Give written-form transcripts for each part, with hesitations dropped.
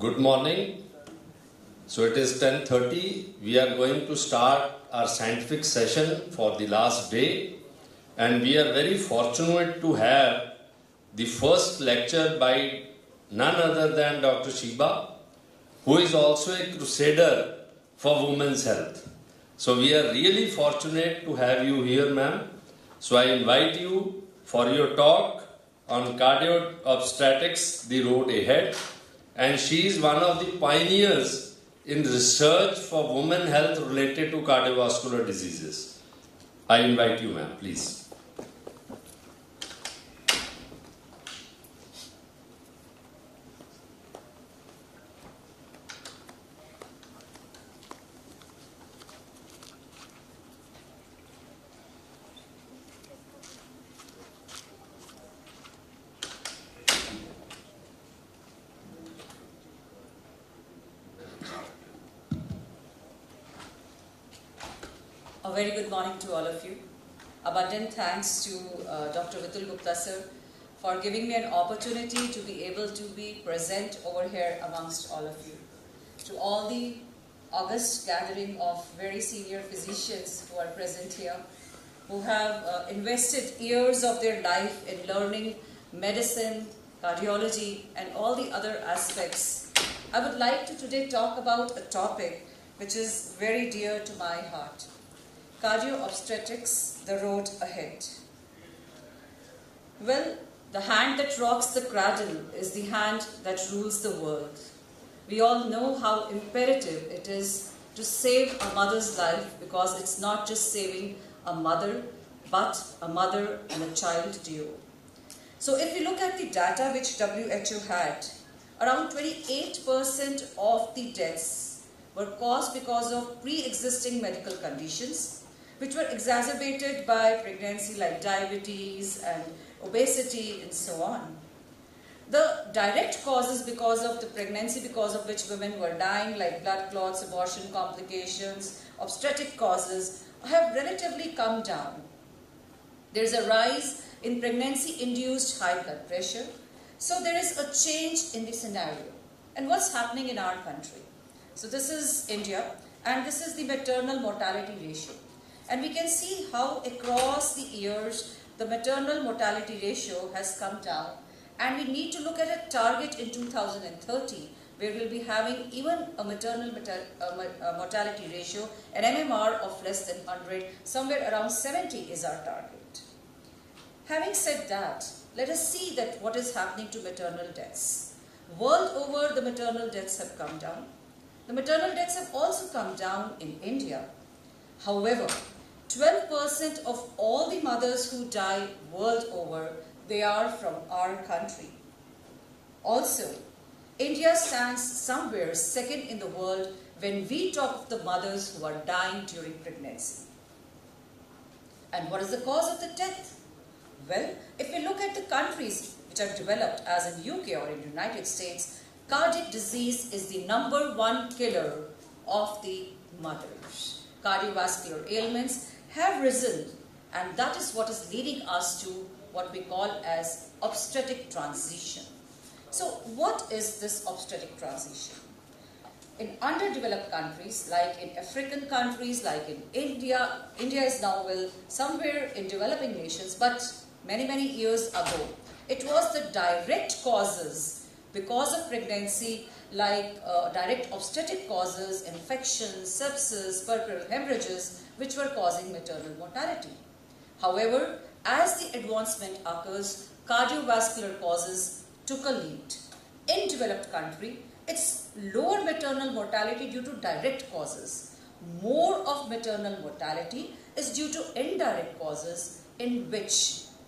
Good morning. So it is 10:30. We are going to start our scientific session for the last day, and we are very fortunate to have the first lecture by none other than Dr. Shiba, who is also a crusader for women's health. So we are really fortunate to have you here, ma'am. So I invite you for your talk on cardio obstetrics, the road ahead. And she is one of the pioneers in research for women health related to cardiovascular diseases. I invite you, ma'am, please. A very good morning to all of you. Abundant thanks to Dr. Vitull Gupta sir for giving me an opportunity to be able to be present over here amongst all of you. To all the august gathering of very senior physicians who are present here, who have invested years of their life in learning medicine, cardiology and all the other aspects, I would like to today talk about a topic which is very dear to my heart. Cardio obstetrics, the road ahead. Well, the hand that rocks the cradle is the hand that rules the world. We all know how imperative it is to save a mother's life, because it's not just saving a mother, but a mother and a child duo. So if you look at the data which WHO had, around 28% of the deaths were caused because of pre-existing medical conditions, which were exacerbated by pregnancy like diabetes and obesity and so on. The direct causes because of the pregnancy, because of which women were dying, like blood clots, abortion complications, obstetric causes, have relatively come down. There is a rise in pregnancy-induced high blood pressure. So there is a change in the scenario. And what's happening in our country? So this is India, and this is the maternal mortality ratio. And we can see how across the years the maternal mortality ratio has come down, and we need to look at a target in 2030 where we'll be having even a maternal mortality ratio, an MMR of less than 100, somewhere around 70 is our target. Having said that, let us see that what is happening to maternal deaths. World over, the maternal deaths have come down. The maternal deaths have also come down in India. However, 12% of all the mothers who die world over, they are from our country. Also, India stands somewhere second in the world when we talk of the mothers who are dying during pregnancy. And what is the cause of the death? Well, if we look at the countries which are developed, as in UK or in the United States, cardiac disease is the #1 killer of the mothers. Cardiovascular ailments have risen, and that is what is leading us to what we call as obstetric transition. So what is this obstetric transition? In underdeveloped countries, like in African countries, like in India, India is now somewhere in developing nations, but many years ago, it was the direct causes because of pregnancy, like direct obstetric causes, infections, sepsis, puerperal hemorrhages, which were causing maternal mortality. However, as the advancement occurs, cardiovascular causes took a lead. In developed country, it's lower maternal mortality due to direct causes. More of maternal mortality is due to indirect causes, in which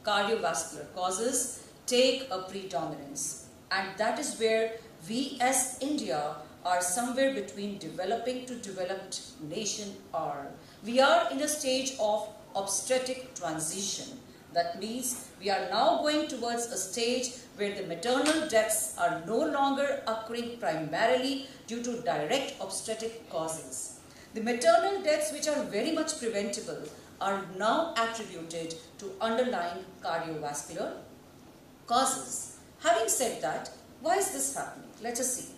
cardiovascular causes take a predominance. And that is where we as India are somewhere between developing to developed nation are. We are in a stage of obstetric transition. That means we are now going towards a stage where the maternal deaths are no longer occurring primarily due to direct obstetric causes. The maternal deaths, which are very much preventable, are now attributed to underlying cardiovascular causes. Having said that, why is this happening? Let us see.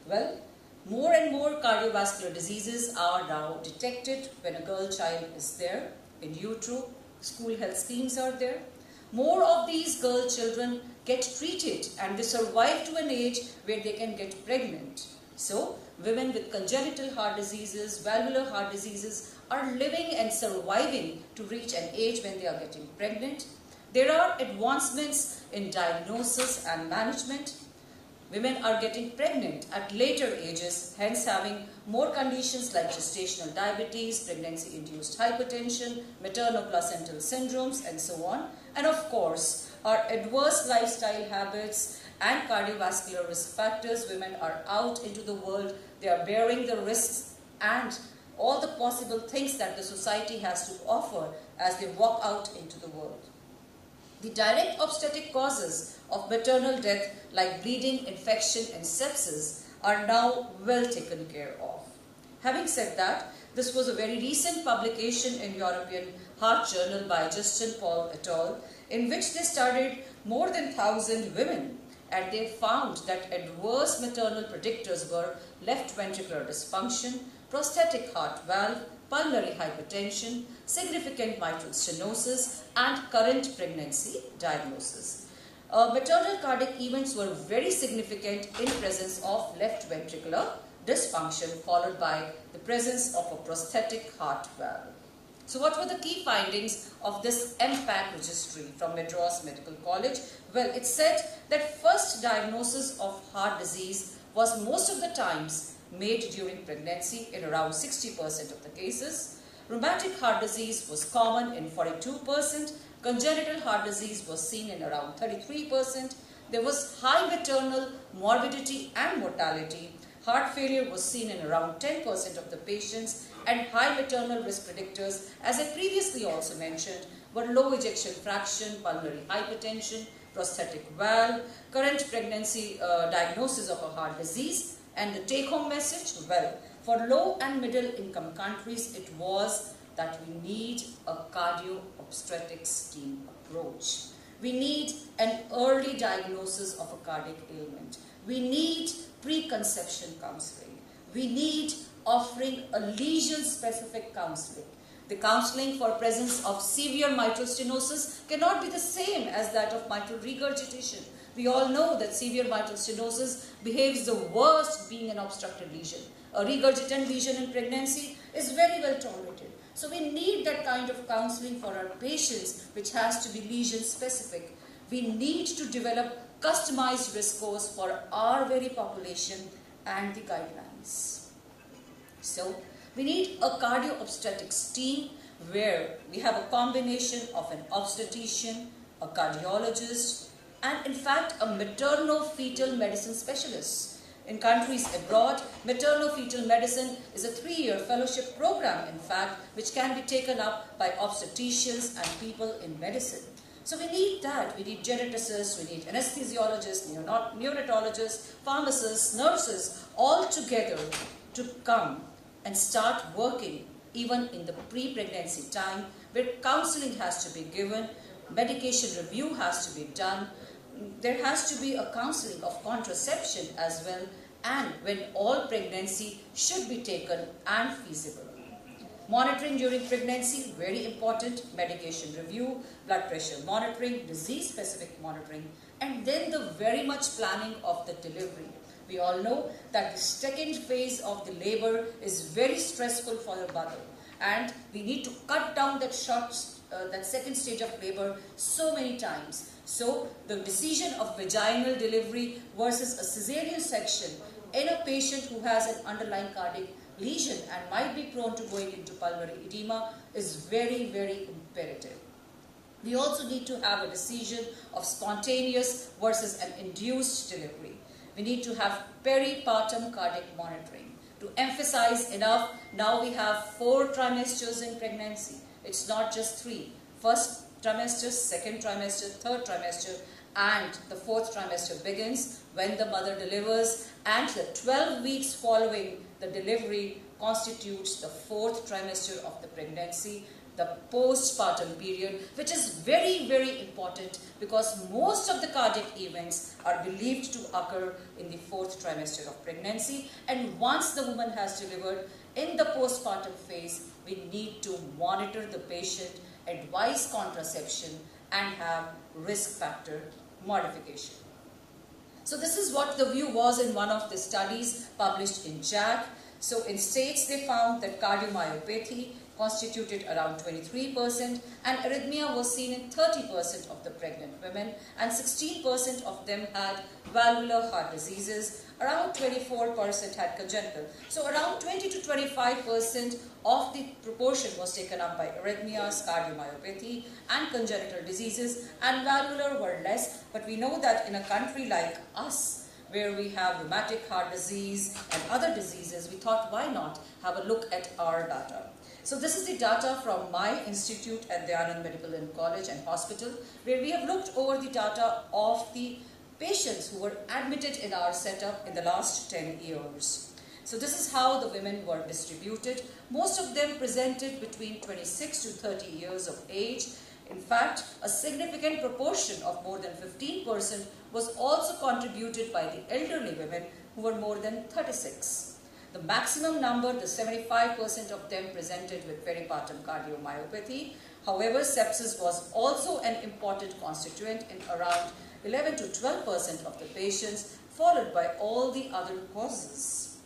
Well, more and more cardiovascular diseases are now detected when a girl child is there in utero. School health schemes are there. More of these girl children get treated and they survive to an age where they can get pregnant. So, women with congenital heart diseases, valvular heart diseases are living and surviving to reach an age when they are getting pregnant. There are advancements in diagnosis and management. Women are getting pregnant at later ages, hence having more conditions like gestational diabetes, pregnancy-induced hypertension, maternal-placental syndromes, and so on. And of course, our adverse lifestyle habits and cardiovascular risk factors. Women are out into the world, they are bearing the risks and all the possible things that the society has to offer as they walk out into the world. The direct obstetric causes of maternal death like bleeding, infection and sepsis are now well taken care of. Having said that, this was a very recent publication in European Heart Journal by Justin Paul et al. In which they studied more than 1,000 women and they found that adverse maternal predictors were left ventricular dysfunction, prosthetic heart valve, pulmonary hypertension, significant mitral stenosis and current pregnancy diagnosis. Maternal cardiac events were very significant in presence of left ventricular dysfunction followed by the presence of a prosthetic heart valve. So what were the key findings of this MPAC registry from Madras Medical College? Well, it said that first diagnosis of heart disease was most of the times made during pregnancy in around 60% of the cases. Rheumatic heart disease was common in 42%. Congenital heart disease was seen in around 33%. There was high maternal morbidity and mortality. Heart failure was seen in around 10% of the patients, and high maternal risk predictors, as I previously also mentioned, were low ejection fraction, pulmonary hypertension, prosthetic valve, current pregnancy diagnosis of a heart disease. And the take-home message, well, for low and middle income countries, it was that we need a cardio-obstetrics team approach. We need an early diagnosis of a cardiac ailment. We need preconception counseling. We need offering a lesion-specific counseling. The counseling for presence of severe mitral stenosis cannot be the same as that of mitral regurgitation. We all know that severe mitral stenosis behaves the worst being an obstructed lesion. A regurgitant lesion in pregnancy is very well tolerated. So we need that kind of counseling for our patients, which has to be lesion specific. We need to develop customized risk scores for our very population and the guidelines. So we need a cardio-obstetrics team where we have a combination of an obstetrician, a cardiologist, and in fact a maternal-fetal medicine specialist. In countries abroad, maternal-fetal medicine is a 3-year fellowship program, in fact, which can be taken up by obstetricians and people in medicine. So we need that. We need geneticists, we need anesthesiologists, neonatologists, pharmacists, nurses, all together to come and start working even in the pre-pregnancy time, where counseling has to be given, medication review has to be done, there has to be a counseling of contraception as well, and when all pregnancy should be taken and feasible. Monitoring during pregnancy, very important, medication review, blood pressure monitoring, disease-specific monitoring, and then the very much planning of the delivery. We all know that the second phase of the labor is very stressful for the mother, and we need to cut down that second stage of labor so many times. So the decision of vaginal delivery versus a cesarean section in a patient who has an underlying cardiac lesion and might be prone to going into pulmonary edema is very, very imperative. We also need to have a decision of spontaneous versus an induced delivery. We need to have peripartum cardiac monitoring. To emphasize enough, now we have 4 trimesters in pregnancy. It's not just 3. First trimester, second trimester, third trimester, and the 4th trimester begins when the mother delivers, and the 12 weeks following the delivery constitutes the 4th trimester of the pregnancy, the postpartum period, which is very, very important because most of the cardiac events are believed to occur in the 4th trimester of pregnancy. And once the woman has delivered, in the postpartum phase, we need to monitor the patient, advise contraception, and have risk factor modification. So this is what the view was in one of the studies published in JACC. So in states they found that cardiomyopathy constituted around 23% and arrhythmia was seen in 30% of the pregnant women, and 16% of them had valvular heart diseases, around 24% had congenital. So around 20 to 25% of the proportion was taken up by arrhythmias, cardiomyopathy and congenital diseases, and valvular were less. But we know that in a country like us, where we have rheumatic heart disease and other diseases, we thought, why not have a look at our data? So this is the data from my institute at the Anand Medical College and Hospital, where we have looked over the data of the patients who were admitted in our setup in the last 10 years. So this is how the women were distributed. Most of them presented between 26 to 30 years of age. In fact, a significant proportion of more than 15% was also contributed by the elderly women who were more than 36. The maximum number, the 75% of them presented with peripartum cardiomyopathy. However, sepsis was also an important constituent in around 11 to 12% of the patients, followed by all the other causes.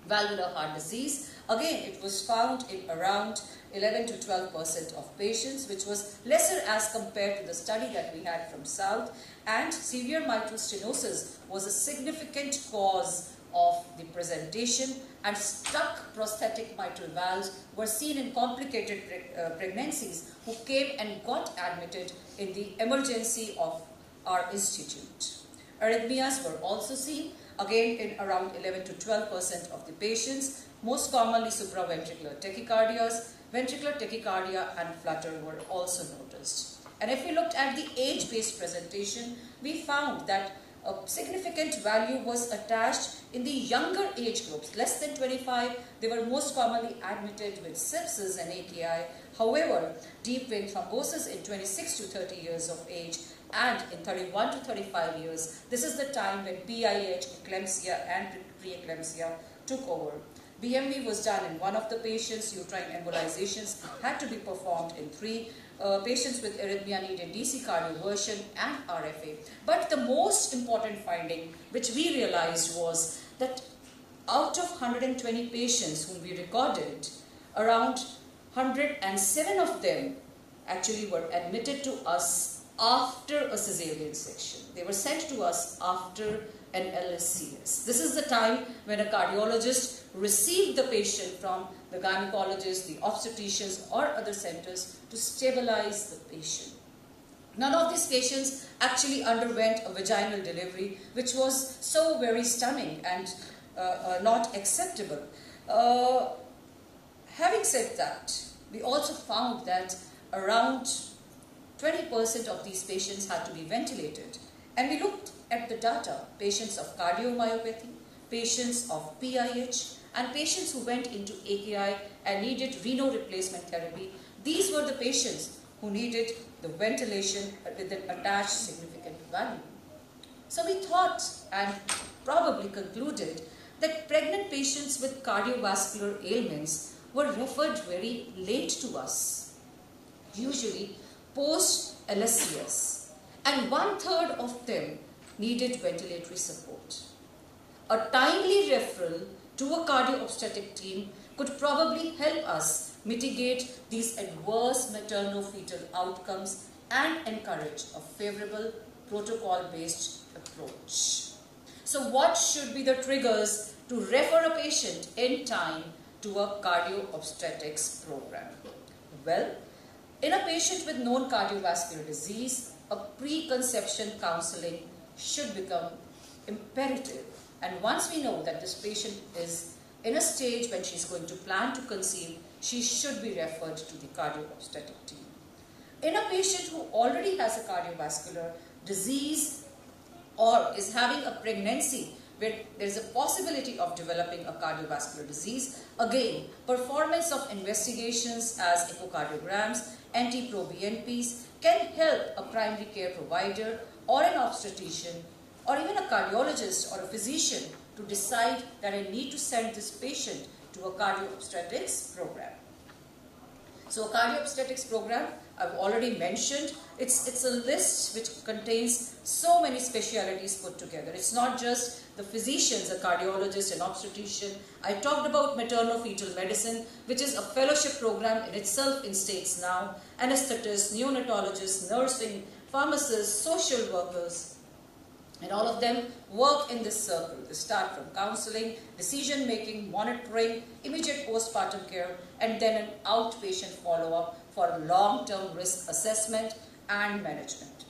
Valvular heart disease, again, it was found in around 11 to 12% of patients, which was lesser as compared to the study that we had from South. And severe mitral stenosis was a significant cause of the presentation, and stuck prosthetic mitral valves were seen in complicated pregnancies who came and got admitted in the emergency of our institute. Arrhythmias were also seen, again in around 11 to 12% of the patients, most commonly supraventricular tachycardias, ventricular tachycardia and flutter were also noticed. And if we looked at the age-based presentation, we found that a significant value was attached in the younger age groups, less than 25. They were most commonly admitted with sepsis and AKI. However, deep vein thrombosis in 26 to 30 years of age and in 31 to 35 years, this is the time when PIH, eclampsia and preeclampsia took over. BMV was done in one of the patients. Uterine embolizations had to be performed in 3. Patients with arrhythmia needed DC cardioversion and RFA. But the most important finding which we realized was that out of 120 patients whom we recorded, around 107 of them actually were admitted to us after a cesarean section. They were sent to us after an LSCS. This is the time when a cardiologist received the patient from the gynecologist, the obstetricians or other centers to stabilize the patient. None of these patients actually underwent a vaginal delivery, which was so very stunning and not acceptable. Having said that, we also found that around 20% of these patients had to be ventilated. And we looked at the data, patients of cardiomyopathy, patients of PIH, and patients who went into AKI and needed renal replacement therapy. These were the patients who needed the ventilation with an attached significant value. So we thought and probably concluded that pregnant patients with cardiovascular ailments were referred very late to us, usually post LSCS, and 1/3 of them needed ventilatory support. A timely referral to a cardio-obstetric team could probably help us mitigate these adverse maternal-fetal outcomes and encourage a favorable protocol-based approach. So what should be the triggers to refer a patient in time to a cardio-obstetrics program? Well, in a patient with known cardiovascular disease, a preconception counseling should become imperative. And once we know that this patient is in a stage when she's going to plan to conceive, she should be referred to the cardio-obstetric team. In a patient who already has a cardiovascular disease or is having a pregnancy where there is a possibility of developing a cardiovascular disease, again, performance of investigations as echocardiograms, NT-proBNPs can help a primary care provider or an obstetrician or even a cardiologist or a physician to decide that I need to send this patient to a cardio-obstetrics program. So a cardio-obstetrics program, I've already mentioned, it's a list which contains so many specialities put together. It's not just the physicians, a cardiologist, an obstetrician. I talked about maternal-fetal medicine, which is a fellowship program in itself in states now, anesthetists, neonatologists, nursing, pharmacists, social workers, and all of them work in this circle. They start from counseling, decision-making, monitoring, immediate postpartum care, and then an outpatient follow-up for long-term risk assessment and management.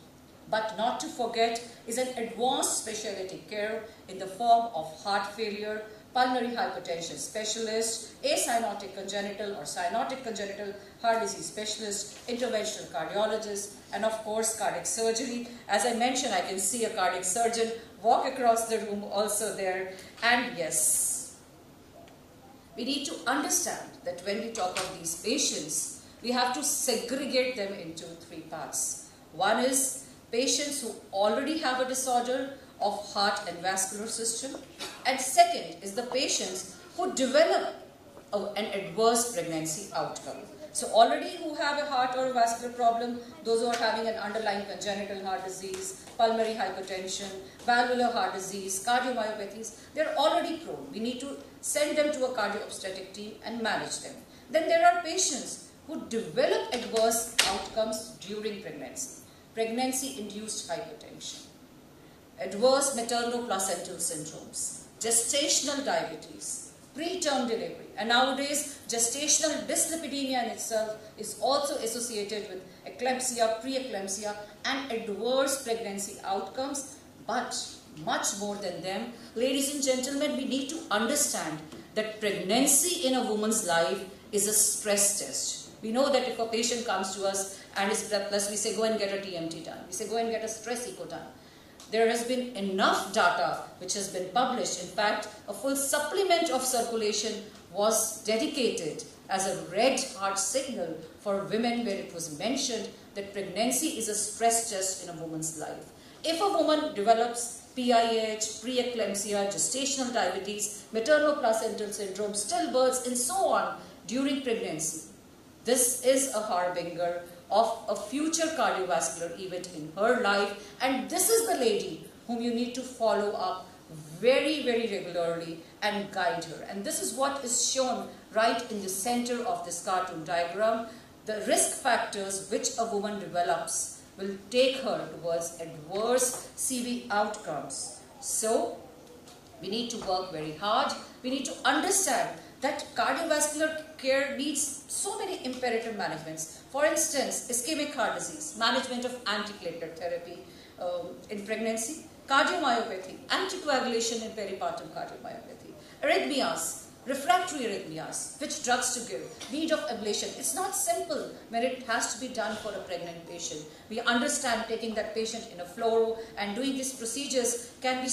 But not to forget is an advanced specialty care in the form of heart failure, pulmonary hypertension specialist, acyanotic congenital or cyanotic congenital heart disease specialist, interventional cardiologist, and of course cardiac surgery. As I mentioned, I can see a cardiac surgeon walk across the room also there. And yes, we need to understand that when we talk of these patients, we have to segregate them into three parts. One is patients who already have a disorder of heart and vascular system, and second is the patients who develop an adverse pregnancy outcome. So already who have a heart or a vascular problem, those who are having an underlying congenital heart disease, pulmonary hypertension, valvular heart disease, cardiomyopathies, they're already prone. We need to send them to a cardio-obstetric team and manage them. Then there are patients who develop adverse outcomes during pregnancy, pregnancy-induced hypertension, adverse maternal-placental syndromes, gestational diabetes, preterm delivery, and nowadays gestational dyslipidemia in itself is also associated with eclampsia, preeclampsia, and adverse pregnancy outcomes. But much more than them, ladies and gentlemen, we need to understand that pregnancy in a woman's life is a stress test. We know that if a patient comes to us and is breathless, we say go and get a TMT done. We say go and get a stress echo done. There has been enough data which has been published. In fact, a full supplement of circulation was dedicated as a red heart signal for women, where it was mentioned that pregnancy is a stress test in a woman's life. If a woman develops PIH, preeclampsia, gestational diabetes, maternal-placental syndrome, stillbirths, and so on during pregnancy, this is a harbinger of a future cardiovascular event in her life, and this is the lady whom you need to follow up very, very regularly and guide her. And this is what is shown right in the center of this cartoon diagram. The risk factors which a woman develops will take her towards adverse CV outcomes. So we need to work very hard. We need to understand that cardiovascular care needs so many imperative managements. For instance, ischemic heart disease, management of antiplatelet therapy in pregnancy, cardiomyopathy, anticoagulation in peripartum cardiomyopathy, arrhythmias, refractory arrhythmias, which drugs to give, need of ablation. It's not simple when it has to be done for a pregnant patient. We understand taking that patient in a fluoro and doing these procedures can be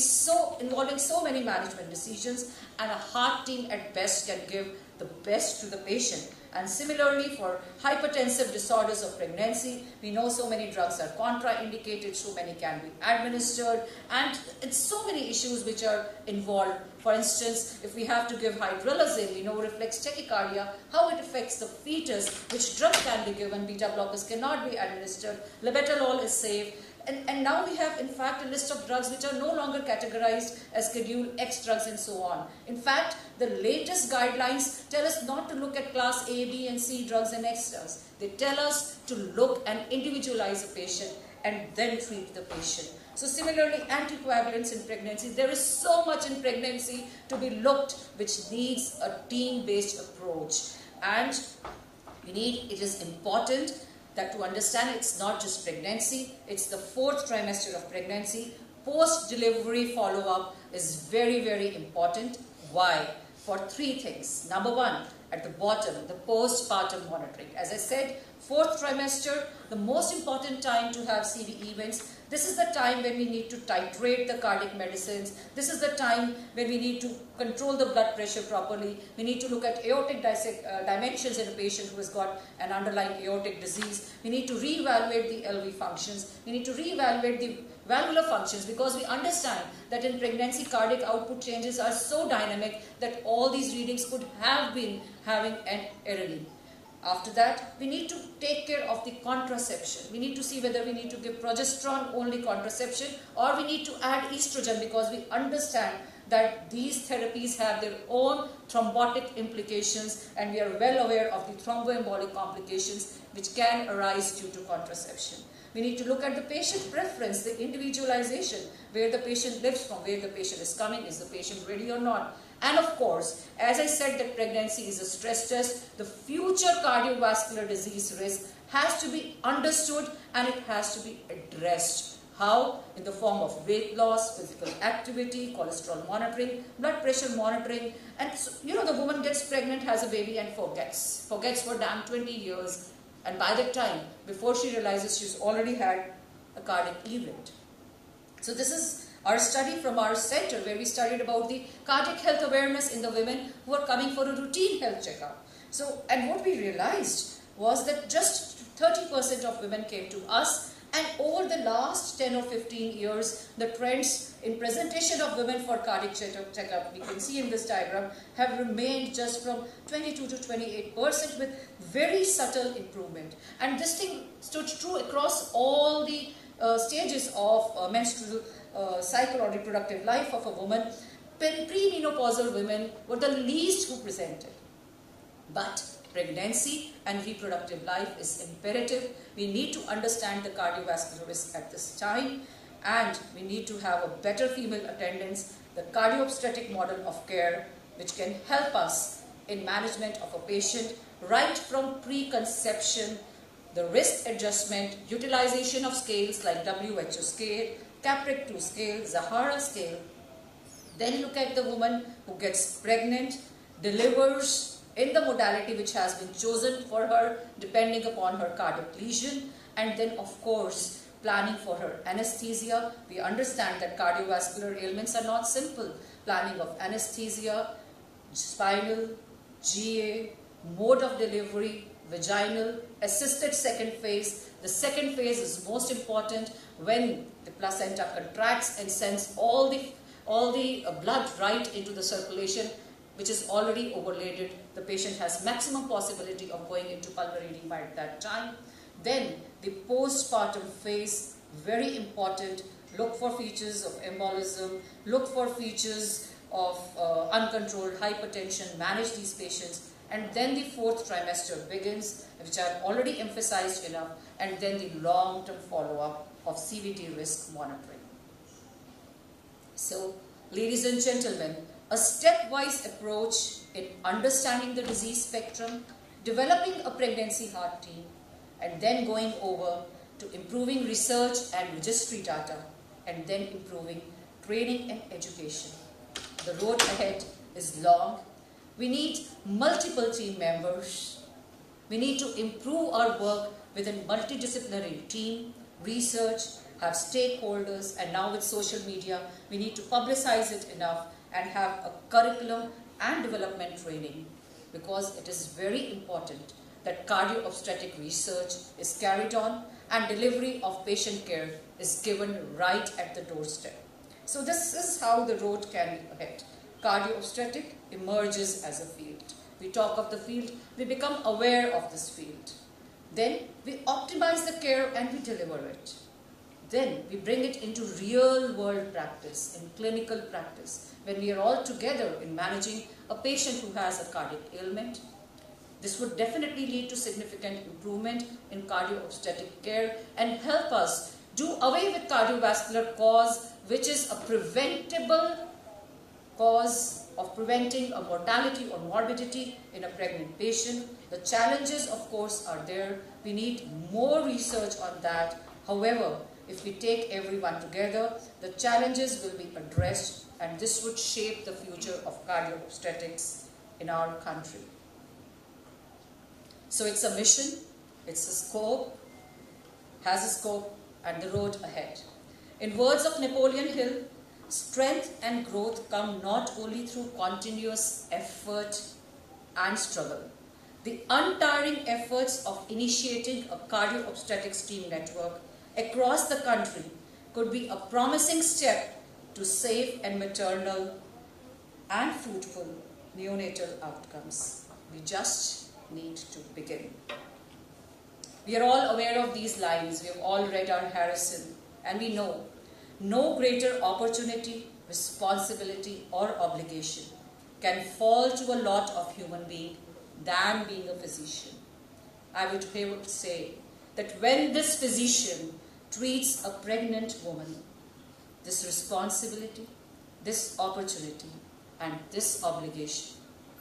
involving so many management decisions, and a heart team at best can give the best to the patient. And similarly for hypertensive disorders of pregnancy, we know so many drugs are contraindicated, so many can be administered, and it's so many issues which are involved. For instance, if we have to give hydrolazine, we know reflex tachycardia, how it affects the fetus, which drug can be given, beta blockers cannot be administered, labetalol is safe. And now we have, in fact, a list of drugs which are no longer categorized as Schedule X drugs and so on. In fact, the latest guidelines tell us not to look at class A, B, and C drugs and X drugs. They tell us to look and individualize a patient and then treat the patient. So similarly, anticoagulants in pregnancy, there is so much in pregnancy to be looked which needs a team-based approach. And it is important that to understand it's not just pregnancy, it's the 4th trimester of pregnancy. Post-delivery follow-up is very, very important. Why? for 3 things. Number 1, at the bottom, the postpartum monitoring. As I said, 4th trimester, the most important time to have CV events. This is the time when we need to titrate the cardiac medicines. This is the time when we need to control the blood pressure properly. We need to look at aortic dimensions in a patient who has got an underlying aortic disease. We need to reevaluate the LV functions. We need to reevaluate the valvular functions, because we understand that in pregnancy cardiac output changes are so dynamic that all these readings could have been having an error. After that, we need to take care of the contraception. We need to see whether we need to give progesterone only contraception or we need to add estrogen, because we understand that these therapies have their own thrombotic implications, and we are well aware of the thromboembolic complications which can arise due to contraception. We need to look at the patient preference, the individualization, where the patient lives from, where the patient is coming, is the patient ready or not. And of course, as I said that pregnancy is a stress test, the future cardiovascular disease risk has to be understood and it has to be addressed. How? In the form of weight loss, physical activity, cholesterol monitoring, blood pressure monitoring. And so, the woman gets pregnant, has a baby and forgets for damn 20 years. And by that time, before she realizes, she's already had a cardiac event. So this is our study from our center, where we studied about the cardiac health awareness in the women who are coming for a routine health checkup. So, and what we realized was that just 30% of women came to us, and over the last 10 or 15 years, the trends in presentation of women for cardiac checkup, we can see in this diagram, have remained just from 22 to 28% with very subtle improvement. And this thing stood true across all the stages of menstrual cycle or reproductive life of a woman. Premenopausal women were the least who presented. But pregnancy and reproductive life is imperative. We need to understand the cardiovascular risk at this time, and we need to have a better female attendance, the cardio-obstetric model of care, which can help us in management of a patient right from preconception, the risk adjustment, utilization of scales like WHO scale, Capri-2 scale, Zahara scale. Then look at the woman who gets pregnant, delivers in the modality which has been chosen for her depending upon her cardiac lesion, and then of course planning for her anesthesia. We understand that cardiovascular ailments are not simple. Planning of anesthesia, spinal, GA, mode of delivery, vaginal, assisted second phase. The second phase is most important, when the placenta contracts and sends all the blood right into the circulation, which is already overloaded. The patient has maximum possibility of going into pulmonary edema at that time. Then the postpartum phase, very important. Look for features of embolism, look for features of uncontrolled hypertension, manage these patients. And then the 4th trimester begins, which I've already emphasized enough, and then the long-term follow-up of CVD risk monitoring. So, ladies and gentlemen, a stepwise approach in understanding the disease spectrum, developing a pregnancy heart team, and then going over to improving research and registry data, and then improving training and education. The road ahead is long. We need multiple team members. We need to improve our work within multidisciplinary team, research, have stakeholders, and now with social media, we need to publicize it enough and have a curriculum and development training, because it is very important that cardio-obstetric research is carried on and delivery of patient care is given right at the doorstep. So this is how the road can be ahead. Cardio-obstetric emerges as a field. We talk of the field, we become aware of this field. Then we optimize the care and we deliver it. Then we bring it into real world practice, in clinical practice, when we are all together in managing a patient who has a cardiac ailment. This would definitely lead to significant improvement in cardio-obstetric care and help us do away with cardiovascular cause, which is a preventable cause of preventing a mortality or morbidity in a pregnant patient. The challenges, of course, are there. We need more research on that. However, if we take everyone together, the challenges will be addressed and this would shape the future of cardio-obstetrics in our country. So it's a mission, it's a scope, has a scope, and the road ahead. In words of Napoleon Hill, strength and growth come not only through continuous effort and struggle. The untiring efforts of initiating a cardio-obstetrics team network across the country could be a promising step to safe and maternal and fruitful neonatal outcomes. We just need to begin. We are all aware of these lines. We have all read our Harrison, and we know no greater opportunity, responsibility, or obligation can fall to a lot of human being than being a physician. I would say that when this physician treats a pregnant woman, this responsibility, this opportunity, and this obligation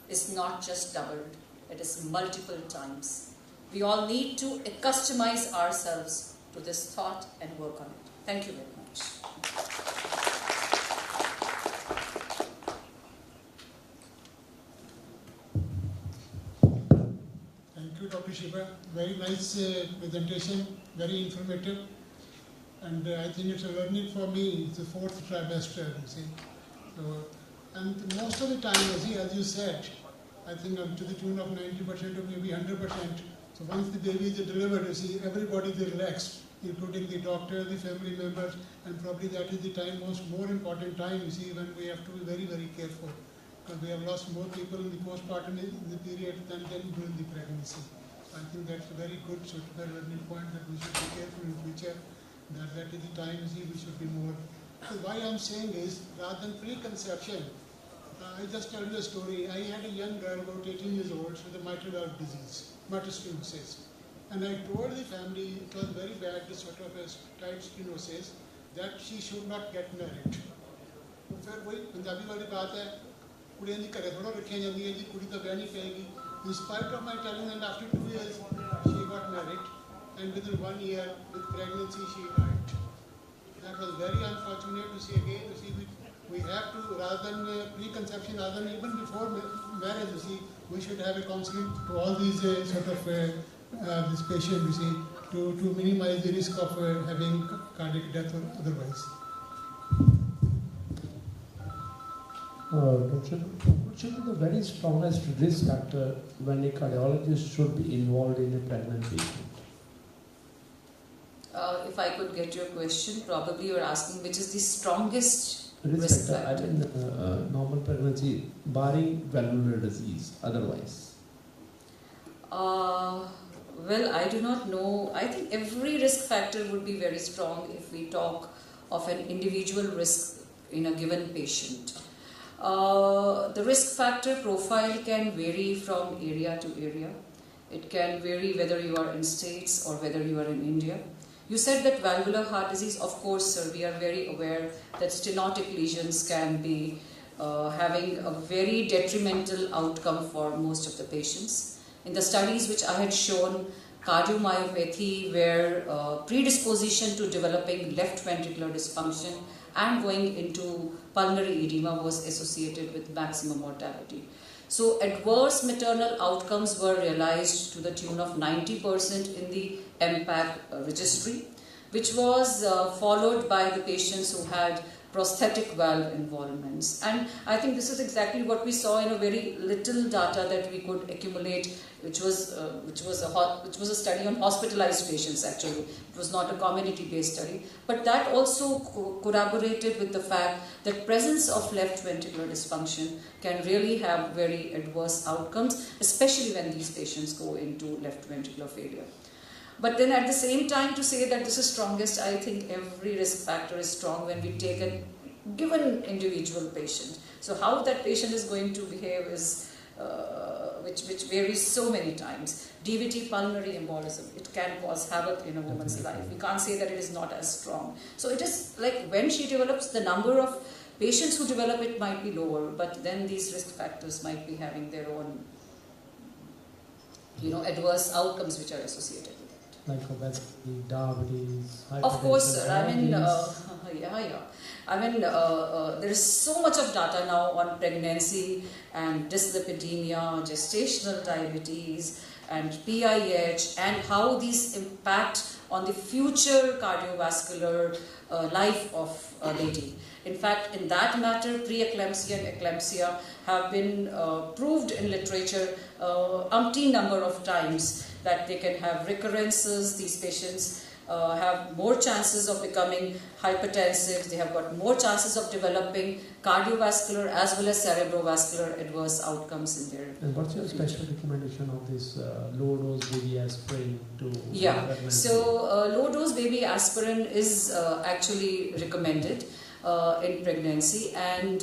is not just doubled, it is multiple times. We all need to customize ourselves to this thought and work on it. Thank you very much. Thank you, Dr. Shiva. Very nice presentation, very informative. And I think it's a learning for me. It's the 4th trimester, you see. So, and most of the time, as you said, I think to the tune of 90% or maybe 100%. So once the baby is delivered, you see, everybody is relaxed, including the doctor, the family members, and probably that is the time, more important time, you see, when we have to be very, very careful. Because we have lost more people in the postpartum in the period than during the pregnancy. I think that's a very good sort of a learning point that we should be careful in the future. That is the time, you see, we should be more. So why I'm saying is, rather than preconception, I just tell you a story. I had a young girl, about 18 years old, with a mitral valve disease, mitral stenosis. And I told the family, it was very bad, this sort of a tight stenosis, that she should not get married. फिर वही पंजाबी वाली बात है, कुड़ियां दी घरे थोड़ा रखियां जांदियां जी, कुड़ी तो ब्याह नहीं पाएगी. In spite of my telling, and after 2 years, she got married, and within 1 year, with pregnancy, she died. That was very unfortunate to see again. You see, we have to, rather than preconception, rather than even before marriage, you see, we should have a counseling to all these sort of this patient, you see, to minimize the risk of having cardiac death or otherwise. Which is the very strongest risk factor when a cardiologist should be involved in a pregnant patient? If I could get your question, probably you're asking which is the strongest risk factor. I mean, normal pregnancy, barring valvular disease, otherwise. Well, I do not know. I think every risk factor would be very strong if we talk of an individual risk in a given patient. The risk factor profile can vary from area to area. It can vary whether you are in States or whether you are in India. You said that valvular heart disease, of course, sir, we are very aware that stenotic lesions can be having a very detrimental outcome for most of the patients. In the studies which I had shown, cardiomyopathy, where predisposition to developing left ventricular dysfunction and going into pulmonary edema was associated with maximum mortality. So adverse maternal outcomes were realized to the tune of 90% in the MPAC registry, which was followed by the patients who had prosthetic valve involvements. And I think this is exactly what we saw in a very little data that we could accumulate, which was a study on hospitalized patients actually. It was not a community-based study. But that also corroborated with the fact that presence of left ventricular dysfunction can really have very adverse outcomes, especially when these patients go into left ventricular failure. But then at the same time, to say that this is strongest, I think every risk factor is strong when we take a given individual patient. So how that patient is going to behave is, which varies so many times. DVT, pulmonary embolism, it can cause havoc in a woman's life. We can't say that it is not as strong. So it is like when she develops, the number of patients who develop it might be lower, but then these risk factors might be having their own, adverse outcomes which are associated with it. Like obesity, diabetes, hypertension. Of course, sir. I mean, Yeah. I mean, there is so much of data now on pregnancy and dyslipidemia, gestational diabetes, and PIH, and how these impact on the future cardiovascular life of a lady. In fact, in that matter, preeclampsia and eclampsia have been proved in literature umpteen number of times that they can have recurrences. These patients have more chances of becoming hypertensive, they have got more chances of developing cardiovascular as well as cerebrovascular adverse outcomes in their And what's your special recommendation of this low-dose baby aspirin to pregnancy? So low-dose baby aspirin is actually recommended in pregnancy, and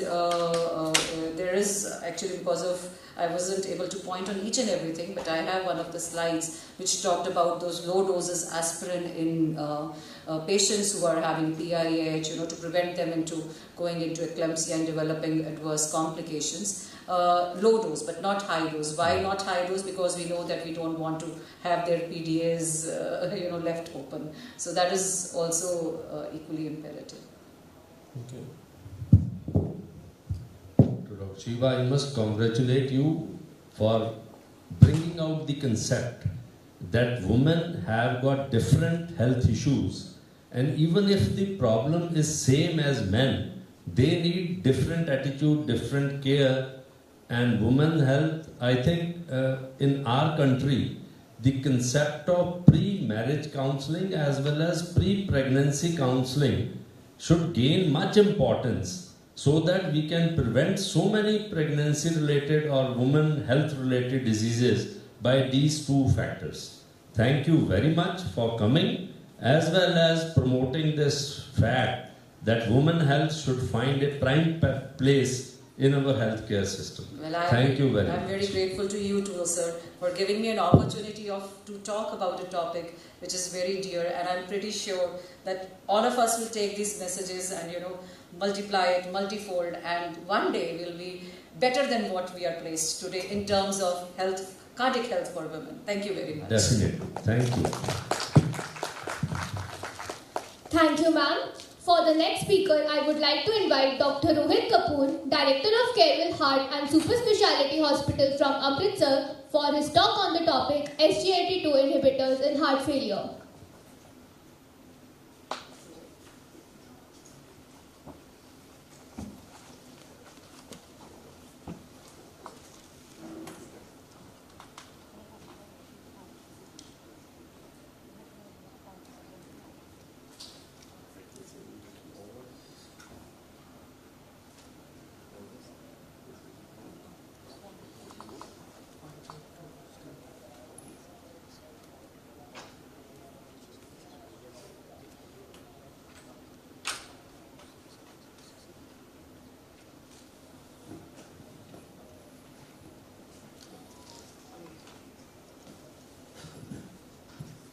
there is actually, because of I wasn't able to point on each and everything, but I have one of the slides which talked about those low doses aspirin in patients who are having PIH, to prevent them into going into eclampsia and developing adverse complications. Low dose, but not high dose. Why not high dose? Because we know that we don't want to have their PDAs, left open. So that is also equally imperative. Okay. Dr. Shiva, I must congratulate you for bringing out the concept that women have got different health issues, and even if the problem is same as men, they need different attitude, different care. And women health, I think in our country, the concept of pre-marriage counseling as well as pre-pregnancy counseling should gain much importance, so that we can prevent so many pregnancy related or women health related diseases by these two factors. Thank you very much for coming, as well as promoting this fact that women health should find a prime place in our healthcare system. Well, Thank you very I'm much. very grateful to you too, sir, for giving me an opportunity to talk about a topic which is very dear, and I'm pretty sure that all of us will take these messages and multiply it multifold, and one day we'll be better than what we are placed today in terms of health, cardiac health for women. Thank you very much. Definitely. Thank you. Thank you, ma'am. For the next speaker, I would like to invite Dr. Rohit Kapoor, Director of Kerwin Heart and Super Speciality Hospital from Amritsar, for his talk on the topic SGLT2 inhibitors in heart failure.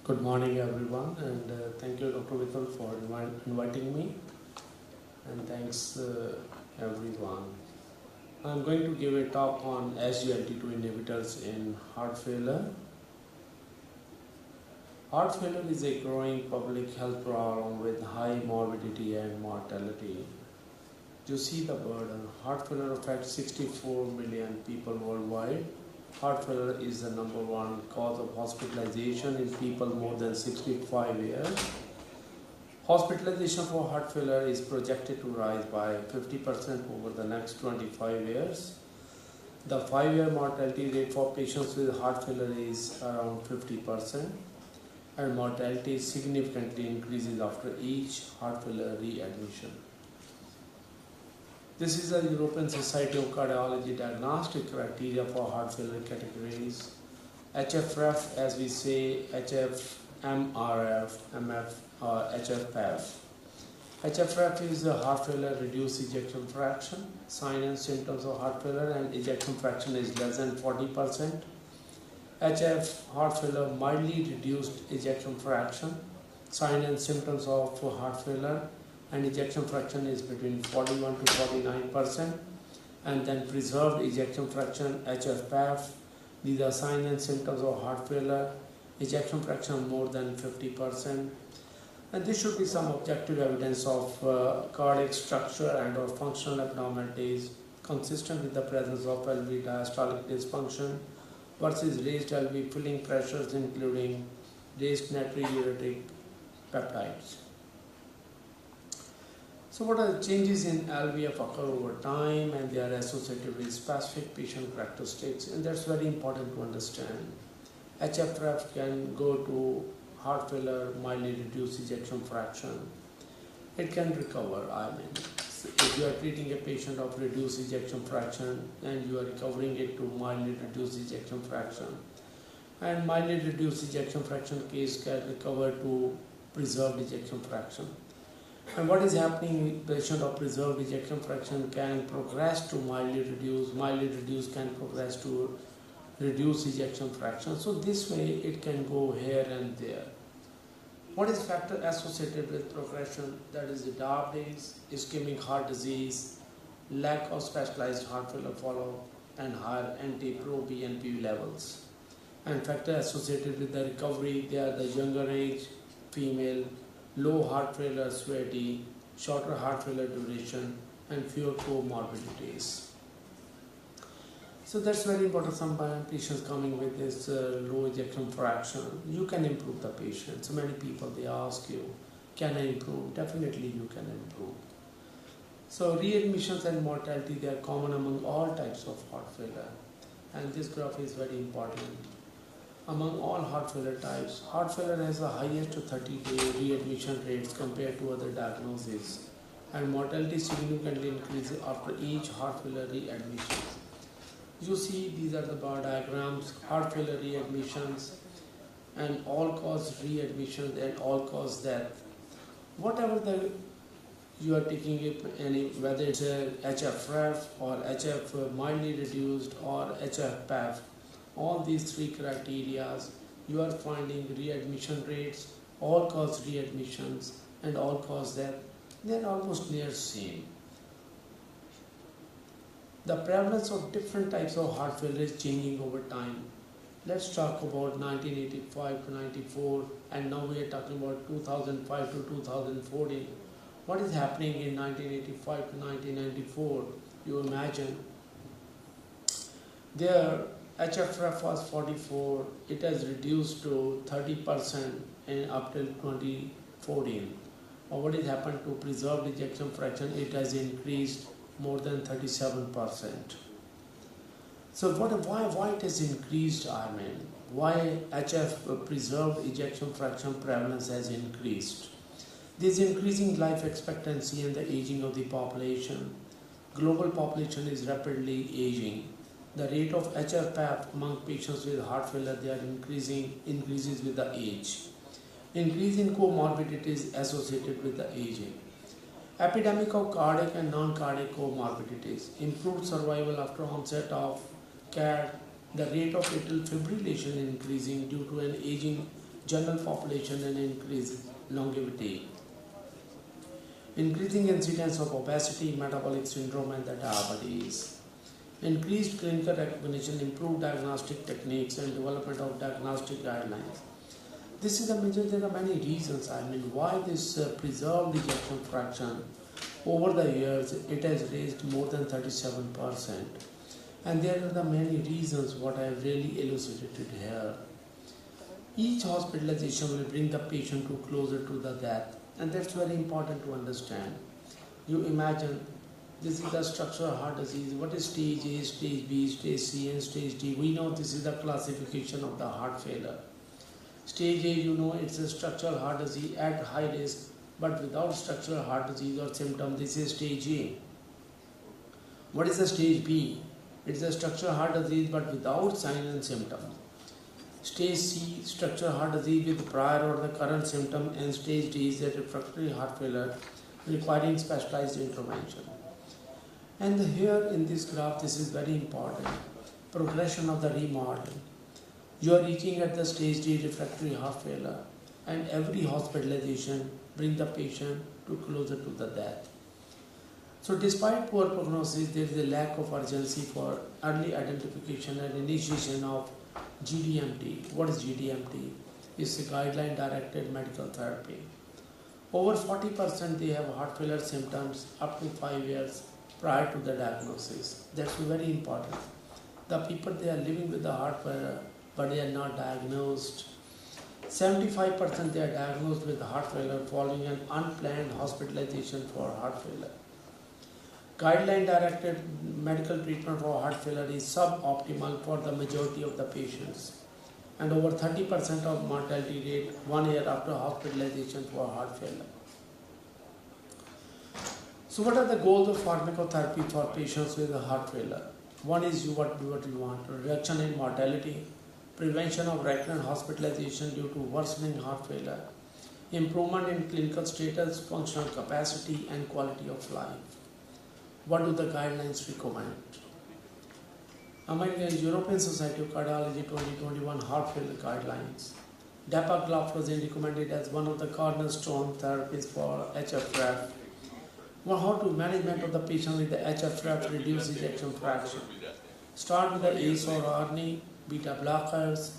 Good morning, everyone, and thank you, Dr. Vitull, for inviting me, and thanks everyone. I'm going to give a talk on SGLT2 inhibitors in heart failure. Heart failure is a growing public health problem with high morbidity and mortality. You see the burden. Heart failure affects 64 million people worldwide. Heart failure is the #1 cause of hospitalization in people more than 65 years. Hospitalization for heart failure is projected to rise by 50% over the next 25 years. The 5-year mortality rate for patients with heart failure is around 50%, and mortality significantly increases after each heart failure readmission. This is the European Society of Cardiology diagnostic criteria for heart failure categories. HFrEF, as we say, HF, MRF, MF, or HFpEF. HFrEF is a heart failure reduced ejection fraction. Sign and symptoms of heart failure and ejection fraction is less than 40%. HF, heart failure, mildly reduced ejection fraction. Sign and symptoms of heart failure and ejection fraction is between 41 to 49%, and then preserved ejection fraction, HFpEF. These are signs and symptoms of heart failure, ejection fraction more than 50%, And there should be some objective evidence of cardiac structure and or functional abnormalities consistent with the presence of LV diastolic dysfunction versus raised LV filling pressures including raised natriuretic peptides. So what are the changes in LVF occur over time and they are associated with specific patient characteristics, and that's very important to understand. HFrEF can go to heart failure, mildly reduced ejection fraction. It can recover, if you are treating a patient of reduced ejection fraction and you are recovering it to mildly reduced ejection fraction, and mildly reduced ejection fraction case can recover to preserved ejection fraction. And what is happening, patient of preserved ejection fraction can progress to mildly reduced can progress to reduced ejection fraction. So this way it can go here and there. What is factor associated with progression? That is the diabetes, ischemic heart disease, lack of specialized heart failure follow-up, and higher anti-pro-BNP levels. And factor associated with the recovery, they are the younger age, female, low heart failure severity, shorter heart failure duration, and fewer comorbidities. So that's very important. Some patients coming with this low ejection fraction, you can improve the patient. So many people, they ask you, can I improve? Definitely you can improve. So readmissions and mortality, they are common among all types of heart failure. And this graph is very important. Among all heart failure types, heart failure has the highest 30-day readmission rates compared to other diagnoses. And mortality significantly increases after each heart failure readmission. You see, these are the bar diagrams, heart failure readmissions, and all-cause readmissions and all-cause death. Whatever you are taking it, whether it's a HFrEF or HF mildly reduced or HFpEF, all these three criteria, you are finding readmission rates, all-cause readmissions, and all-cause death. They are almost near same. The prevalence of different types of heart failure is changing over time. Let's talk about 1985 to 94, and now we are talking about 2005 to 2014. What is happening in 1985 to 1994? You imagine there HFrEF was 44, it has reduced to 30% up till 2014. Or what has happened to preserved ejection fraction? It has increased more than 37%. So why it has increased, why HF preserved ejection fraction prevalence has increased? This increasing life expectancy and the aging of the population. Global population is rapidly aging. The rate of HFpEF among patients with heart failure, they are increases with the age. Increase in comorbidities associated with the aging. Epidemic of cardiac and non-cardiac comorbidities. Improved survival after onset of CAD. The rate of atrial fibrillation increasing due to an aging general population and increased longevity. Increasing incidence of obesity, metabolic syndrome, and the diabetes. Increased clinical recognition, improved diagnostic techniques, and development of diagnostic guidelines. This is the major. There are many reasons. Why this preserved ejection fraction over the years it has raised more than 37%, and there are the many reasons what I have really elucidated here. Each hospitalization will bring the patient to closer to the death, and that's very important to understand. You imagine this is the structural heart disease. What is stage A, stage B, stage C, and stage D? We know this is the classification of the heart failure. Stage A, you know, it's a structural heart disease at high risk, but without structural heart disease or symptom. This is stage A. What is the stage B? It's a structural heart disease, but without sign and symptoms. Stage C, structural heart disease with prior or the current symptom, and stage D is a refractory heart failure requiring specialized intervention. And here in this graph, this is very important. Progression of the remodeling. You are reaching at the stage D refractory heart failure, and every hospitalization brings the patient to closer to the death. So despite poor prognosis, there is a lack of urgency for early identification and initiation of GDMT. What is GDMT? It's a guideline directed medical therapy. Over 40% they have heart failure symptoms up to 5 years prior to the diagnosis. That's very important. The people, they are living with the heart failure, but they are not diagnosed. 75% they are diagnosed with heart failure following an unplanned hospitalization for heart failure. Guideline directed medical treatment for heart failure is suboptimal for the majority of the patients, and over 30% of mortality rate 1 year after hospitalization for heart failure. So what are the goals of pharmacotherapy for patients with heart failure? One is what you want: reduction in mortality, prevention of recurrent hospitalization due to worsening heart failure, improvement in clinical status, functional capacity and quality of life. What do the guidelines recommend? American European Society of Cardiology 2021 Heart Failure Guidelines. Dapagliflozin recommended as one of the cornerstone therapies for HFrEF. Well, how to management of the patient with the HFrEF reduced ejection fraction. Start with the ACE or ARNI, beta blockers,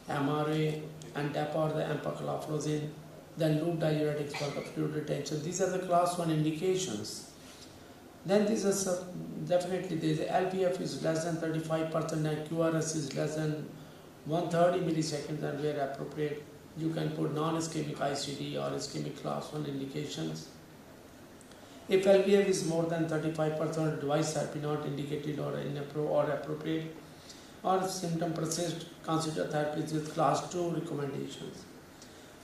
MRA, and DAPA or the empagliflozin, then loop diuretics for the fluid retention. These are the class 1 indications. Then this is definitely the LVF is less than 35% and QRS is less than 130 milliseconds, and where appropriate you can put non-ischemic ICD or ischemic class 1 indications. If LVF is more than 35%, device therapy not indicated or appropriate, or if symptom persist, consider therapies with class 2 recommendations.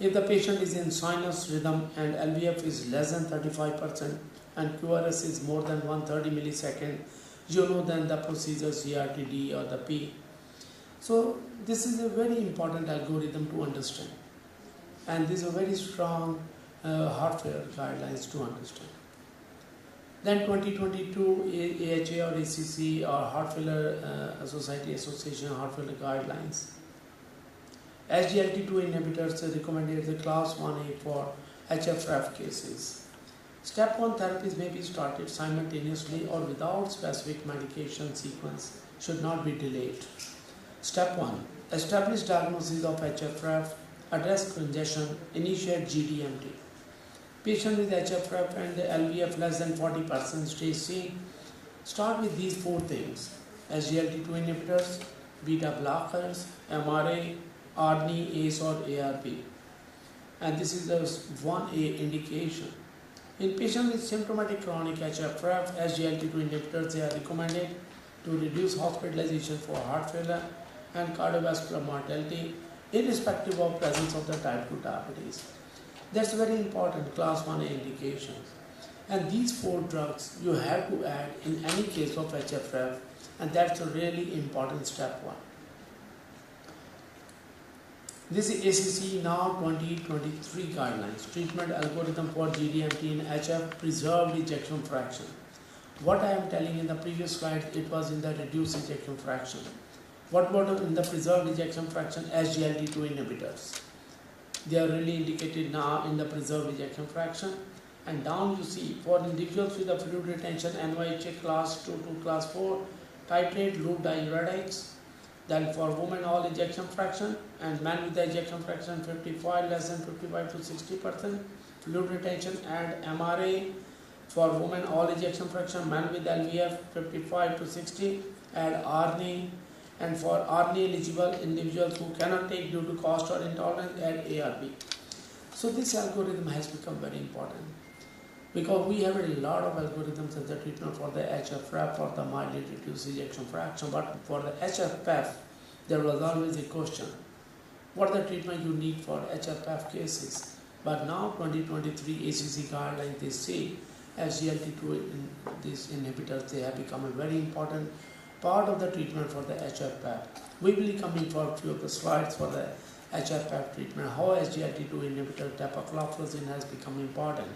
If the patient is in sinus rhythm and LVF is less than 35% and QRS is more than 130 millisecond, you know then the procedure CRTD or the P. So this is a very important algorithm to understand, and these are very strong heart failure guidelines to understand. Then 2022 AHA or ACC or Heart Failure Society Association Heart Failure Guidelines. SGLT2 inhibitors are recommended as a class 1A for HFrEF cases. Step 1 therapies may be started simultaneously or without specific medication sequence, should not be delayed. Step 1. Establish diagnosis of HFrEF, address congestion, initiate GDMT. Patient with HFrEF and LVF less than 40% stage C, start with these 4 things: SGLT2 inhibitors, beta blockers, MRA, ARNI, ACE or ARB. And this is the 1A indication. In patients with symptomatic chronic HFrEF, SGLT2 inhibitors, they are recommended to reduce hospitalization for heart failure and cardiovascular mortality, irrespective of presence of the type 2 diabetes. That's very important, class 1A indications. And these 4 drugs you have to add in any case of HFrEF, and that's a really important step 1. This is ACC now 2023 guidelines, treatment algorithm for GDMT in HF, preserved ejection fraction. What I am telling in the previous slide, it was in the reduced ejection fraction. What was in the preserved ejection fraction? SGLT2 inhibitors. They are really indicated now in the preserved ejection fraction. And down you see, for individuals with the fluid retention, NYHA class 2 to class 4, titrate loop diuretics. Then for women, all ejection fraction, and men with the ejection fraction 55, less than 55 to 60%. Fluid retention, add MRA. For women, all ejection fraction, men with LVF 55 to 60, add ARNI. And for ARNI eligible individuals who cannot take due to cost or intolerance, add ARB. So this algorithm has become very important, because we have a lot of algorithms as the treatment for the HFrEF or the mildly reduced ejection fraction, but for the HFpEF, there was always a question: what the treatment you need for HFpEF cases? But now 2023 ACC guidelines, they say SGLT2 these inhibitors, they have become a very important part of the treatment for the HFpEF. We will be coming for a few of the slides for the HFpEF treatment, how SGLT2 inhibitor dapagliflozin has become important.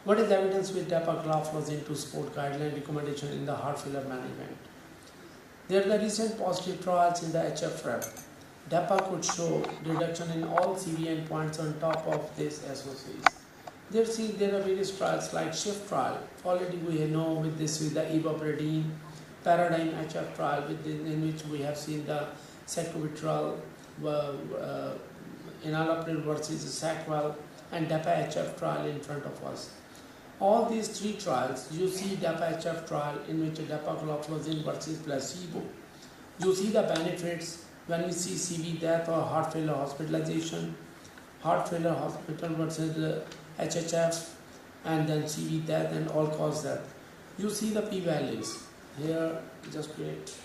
What is evidence with dapagliflozin to support guideline recommendation in the heart failure management? There are the recent positive trials in the HFrEF. DAPA could show reduction in all CV endpoints on top of this SOCs. There are various trials like SHIFT trial. Already we know with this, with the ivabradine paradigm HF trial, in which we have seen the sacubitril enalapril versus saquel, and DAPA-HF trial in front of us. All these three trials, you see DAPA-HF trial in which dapagliflozin versus placebo. You see the benefits when we see CV death or heart failure hospitalization, heart failure hospital versus HHF, and then CV death and all-cause death. You see the p-values. Here, just wait.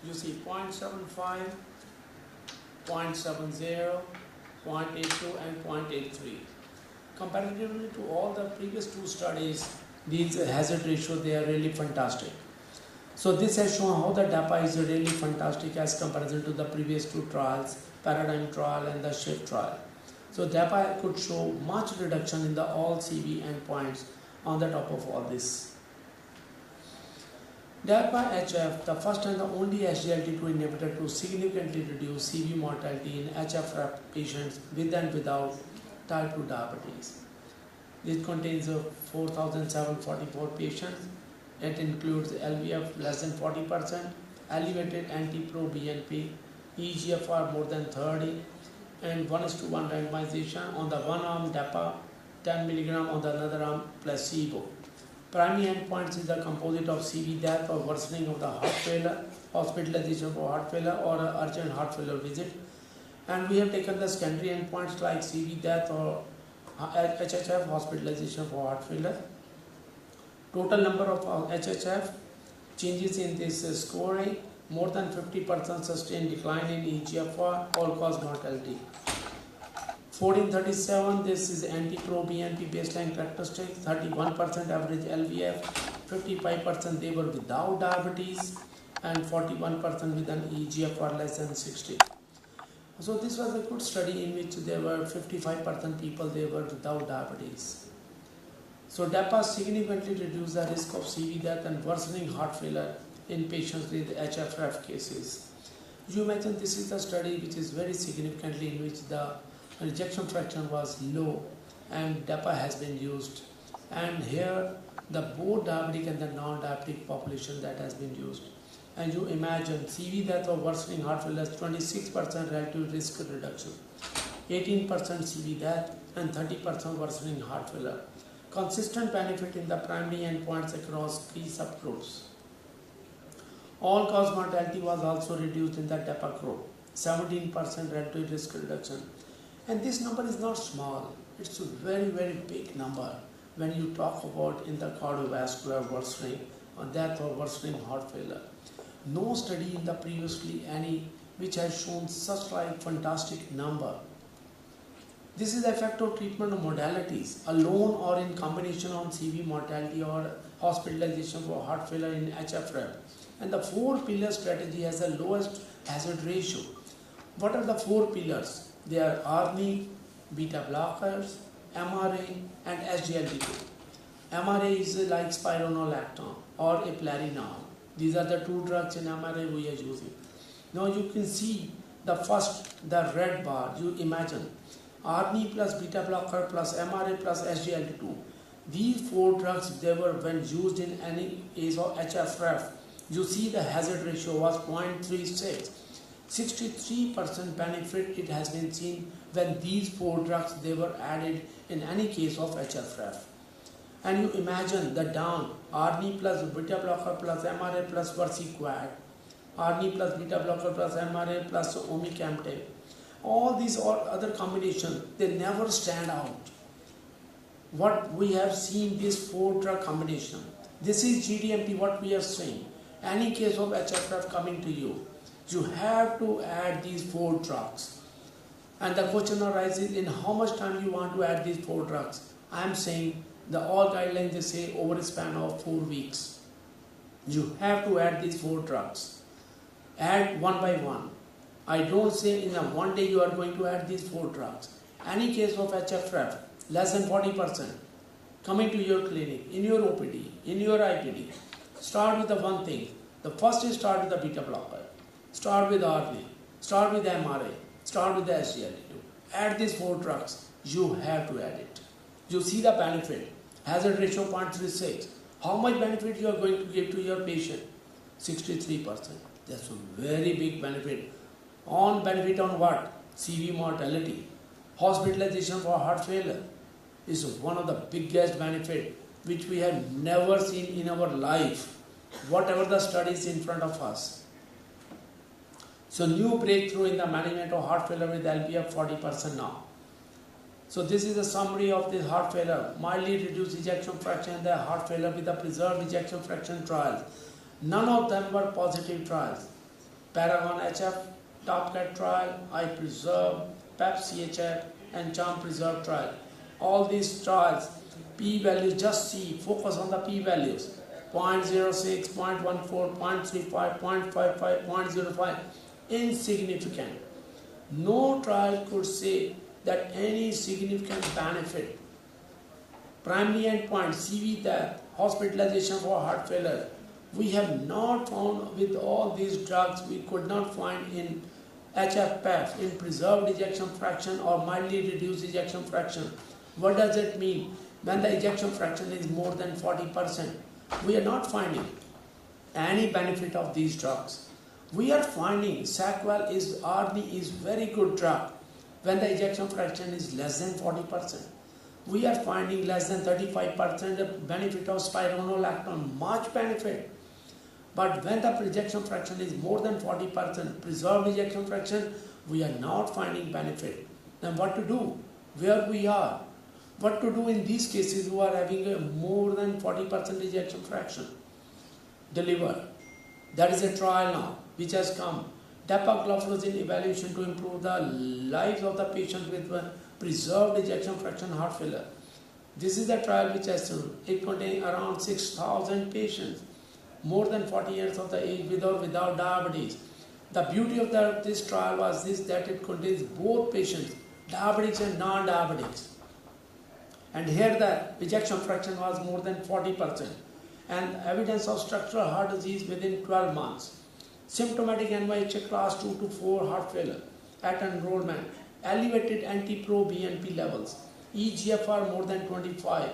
You see 0.75, 0.70, 0.82 and 0.83. Comparatively to all the previous two studies, these hazard ratio, they are really fantastic. So this has shown how the DAPA is really fantastic as comparison to the previous two trials, Paradigm trial and the SHIFT trial. So DAPA could show much reduction in the all CV endpoints on the top of all this. DAPA-HF, the first and the only SGLT2 inhibitor to significantly reduce CV mortality in HFrEF patients with and without type 2 diabetes. This contains 4,744 patients. It includes LVF less than 40%, elevated anti-pro-BNP, EGFR more than 30, and 1:1 randomization on the one arm DAPA, 10 mg on the another arm placebo. Primary endpoints is the composite of CV death or worsening of the heart failure, hospitalization for heart failure or urgent heart failure visit. And we have taken the secondary endpoints like CV death or HHF, hospitalization for heart failure. Total number of HHF changes in this scoring, more than 50% sustained decline in EGFR, all-cause mortality. 1437, this is anti-pro-BNP baseline characteristics, 31% average LVF, 55% they were without diabetes, and 41% with an EGFR less than 60. So this was a good study in which there were 55% people they were without diabetes. So DAPA significantly reduced the risk of CV death and worsening heart failure in patients with HFrEF cases. You imagine this is the study which is very significantly in which the rejection fraction was low and DAPA has been used. And here the both diabetic and the non-diabetic population that has been used. And you imagine CV death or worsening heart failure has 26% relative risk reduction, 18% CV death and 30% worsening heart failure. Consistent benefit in the primary endpoints across key subgroups. All-cause mortality was also reduced in the DAPA group, 17% relative risk reduction. And this number is not small, it's a very, very big number when you talk about in the cardiovascular worsening or death or worsening heart failure. No study in the previously any which has shown such like fantastic number. This is the effect of treatment of modalities, alone or in combination on CV mortality or hospitalization for heart failure in HFrEF. And the 4-pillar strategy has the lowest hazard ratio. What are the 4 pillars? They are ARNI, beta blockers, MRA and SGLT2. MRA is like spironolactone or eplerenone. These are the 2 drugs in MRA we are using. Now you can see the first, the red bar, you imagine. ARNI plus beta blocker plus MRA plus SGLT2. These 4 drugs, they were when used in any case of HFrEF. You see the hazard ratio was 0.36. 63% benefit it has been seen when these 4 drugs they were added in any case of HFrEF. And you imagine the down, ARNI plus beta blocker plus MRA plus versiquad, ARNI plus beta blocker plus MRA plus omecamtiv. All these or other combinations, they never stand out. What we have seen this 4 drug combination. This is GDMT what we are saying. Any case of HFrEF coming to you, you have to add these 4 drugs. And the question arises in how much time you want to add these 4 drugs. I am saying the all guidelines they say over a span of 4 weeks. You have to add these 4 drugs. Add one by one. I don't say in a one day you are going to add these 4 drugs. Any case of HFrEF, less than 40%, coming to your clinic, in your OPD, in your IPD, start with the one thing. The first is start with the beta blocker. Start with ARNI. Start with MRA. Start with the SGLT2. Add these 4 drugs. You have to add it. You see the benefit. Hazard ratio 0.36. How much benefit you are going to give to your patient? 63%. That's a very big benefit. On benefit on what? CV mortality. Hospitalization for heart failure is one of the biggest benefits which we have never seen in our life, whatever the studies in front of us. So new breakthrough in the management of heart failure with LPF 40% now. So this is a summary of this heart failure, mildly reduced ejection fraction and the heart failure with the preserved ejection fraction trials. None of them were positive trials. Paragon HF, TopCat trial, I-Preserve, PEP-CHF and CHARM-Preserve trial. All these trials, p-values, just see, focus on the p-values. 0.06, 0.14, 0.35, 0.55, 0.05, insignificant. No trial could say that any significant benefit. Primary endpoint, CV death, hospitalization for heart failure. We have not found with all these drugs, we could not find in HFpEF, in preserved ejection fraction or mildly reduced ejection fraction. What does it mean? When the ejection fraction is more than 40%, we are not finding any benefit of these drugs. We are finding Saquel is RB is very good drug when the ejection fraction is less than 40%. We are finding less than 35% the benefit of spironolactone, much benefit. But when the ejection fraction is more than 40%, preserved ejection fraction, we are not finding benefit. Then what to do? Where we are? What to do in these cases who are having a more than 40% ejection fraction? Deliver. That is a trial now which has come. Dapagliflozin evaluation to improve the lives of the patient with preserved ejection fraction heart failure. This is the trial which has shown. It contains around 6,000 patients, more than 40 years of the age with or without diabetes. The beauty of this trial was this, that it contains both patients, diabetics and non-diabetics. And here the ejection fraction was more than 40% and evidence of structural heart disease within 12 months. Symptomatic NYHA class 2 to 4 heart failure at enrollment, elevated anti-pro-BNP levels, EGFR more than 25,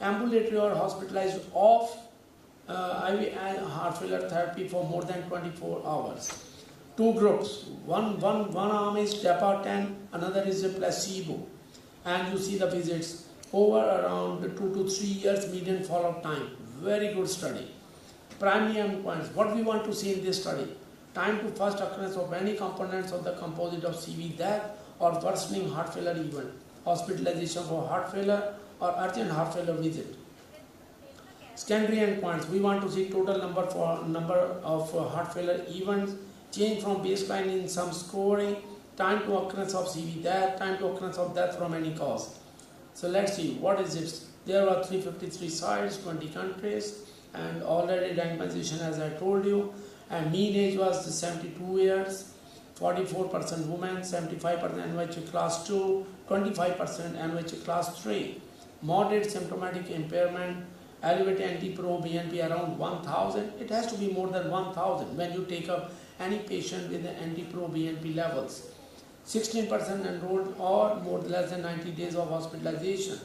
ambulatory or hospitalized off IV heart failure therapy for more than 24 hours. Two groups, one arm is DAPA-10, another is a placebo, and you see the visits over around 2 to 3 years median follow-up time. Very good study. Primary endpoints, what we want to see in this study? Time to first occurrence of any components of the composite of CV death or worsening heart failure event, hospitalization for heart failure or urgent heart failure visit. Secondary endpoints, we want to see total number of heart failure events, change from baseline in some scoring, time to occurrence of CV death, time to occurrence of death from any cause. So let's see, what is it? There were 353 sites, 20 countries, and already randomization as I told you, and mean age was 72 years, 44% women, 75% NYHA class 2, 25% NYHA class 3, moderate symptomatic impairment, elevated anti-pro-BNP around 1000. It has to be more than 1000 when you take up any patient with the anti-pro-BNP levels. 16% enrolled or more less than 90 days of hospitalization.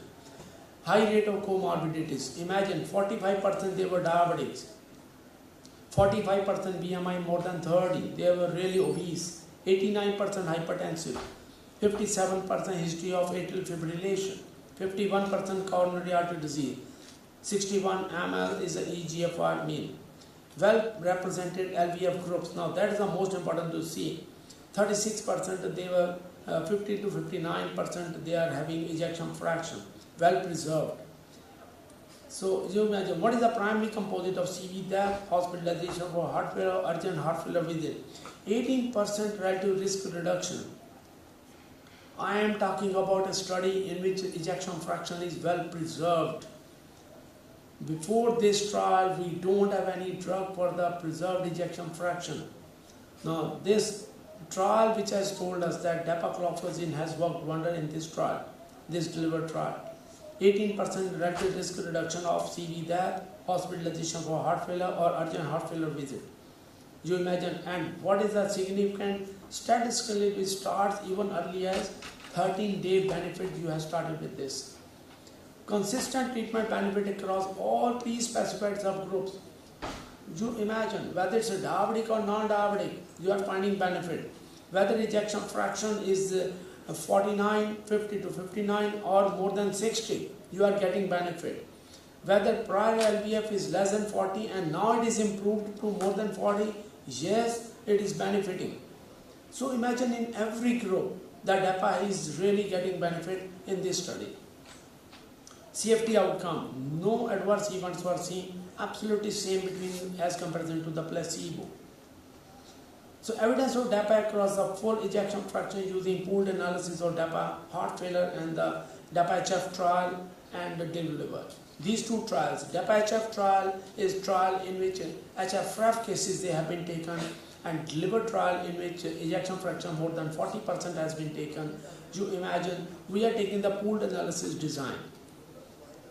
High rate of comorbidities. Imagine 45% they were diabetics, 45% BMI more than 30, they were really obese, 89% hypertensive, 57% history of atrial fibrillation, 51% coronary artery disease, 61 ml is the EGFR mean. Well represented LVF groups. Now that is the most important to see. 36% they were 50 to 59% they are having ejection fraction, well preserved. So you imagine what is the primary composite of CV death, hospitalization for heart failure, urgent heart failure visit. 18% relative risk reduction. I am talking about a study in which ejection fraction is well preserved. Before this trial, we don't have any drug for the preserved ejection fraction. Now this trial which has told us that dapagliflozin has worked wonder in this trial, this delivered trial. 18% relative risk reduction of CV death, hospitalization for heart failure or urgent heart failure visit. You imagine, and what is the significant? Statistically, we start even early as 13-day benefit. You have started with this. Consistent treatment benefit across all pre-specified subgroups. You imagine whether it's a diabetic or non-diabetic, you are finding benefit. whether ejection fraction is 49, 50 to 59 or more than 60, you are getting benefit. Whether prior LVF is less than 40 and now it is improved to more than 40, yes, it is benefiting. So imagine in every group, the DAPA is really getting benefit in this study. CFT outcome, no adverse events were seen, absolutely same between as comparison to the placebo. So evidence of DAPA across the full ejection fraction using pooled analysis of DAPA, heart failure and the DAPA-HF trial and the deliver. These two trials, DAPA-HF trial is trial in which HF-REF cases they have been taken, and deliver trial in which ejection fraction more than 40% has been taken. You imagine we are taking the pooled analysis design,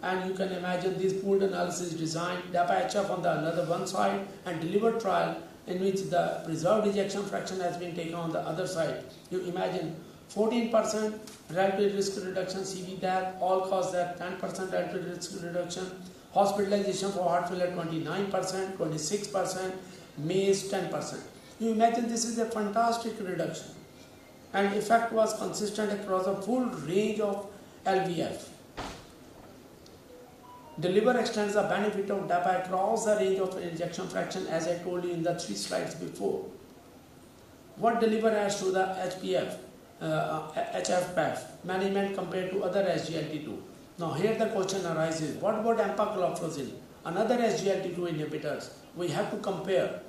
and you can imagine this pooled analysis design, DAPA-HF on the another one side and deliver trial in which the preserved ejection fraction has been taken on the other side. You imagine 14% relative risk reduction, CV death, all cause death, 10% relative risk reduction, hospitalization for heart failure 29%, 26%, MACE 10%. You imagine this is a fantastic reduction, and effect was consistent across a full range of LVF. Deliver extends the benefit of DAPA across the range of ejection fraction as I told you in the 3 slides before. What deliver adds to the HPF, HFpF management compared to other SGLT2? Now here the question arises, what about empagliflozin, another SGLT2 inhibitors? We have to compare.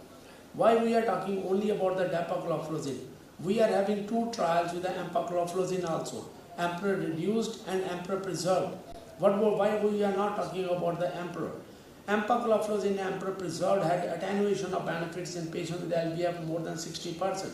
Why we are talking only about the dapagliflozin? We are having 2 trials with the empagliflozin also, Emperor reduced and Emperor preserved. Why we are not talking about the Emperor? Empagliflozin Emperor preserved had attenuation of benefits in patients with LVF more than 60%.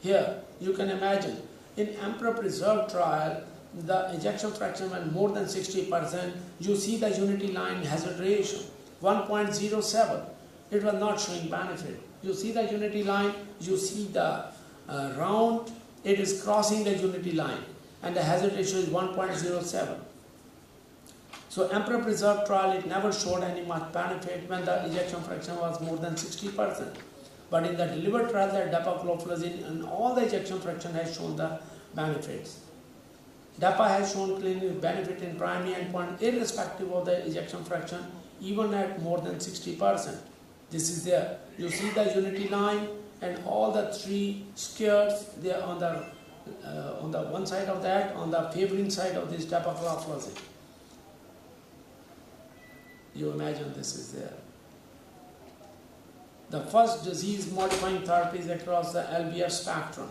Here you can imagine in Emperor preserved trial the ejection fraction went more than 60%. You see the unity line hazard ratio 1.07. It was not showing benefit. You see the unity line, you see the round, it is crossing the unity line, and the hazard ratio is 1.07. So Emperor preserved trial, it never showed any much benefit when the ejection fraction was more than 60%. But in the delivered trial, the dapagliflozin and all the ejection fraction has shown the benefits. DAPA has shown clinical benefit in primary endpoint irrespective of the ejection fraction, even at more than 60%. This is there. You see the unity line and all the 3 squares there on the one side of that, on the favoring side of this dapagliflozin. You imagine this is there. The first disease modifying therapies across the LVF spectrum.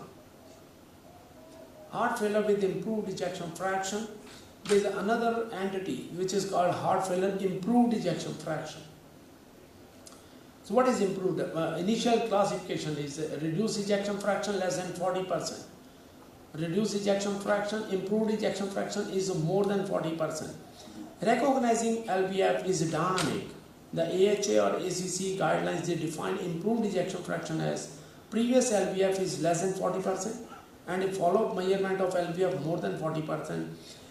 Heart failure with improved ejection fraction. There is another entity which is called heart failure improved ejection fraction. So what is improved? Initial classification is reduced ejection fraction less than 40%. Reduced ejection fraction, improved ejection fraction is more than 40%. Recognizing LVF is dynamic. The AHA or ACC guidelines, they define improved ejection fraction as previous LVF is less than 40% and a follow-up measurement of LVF more than 40%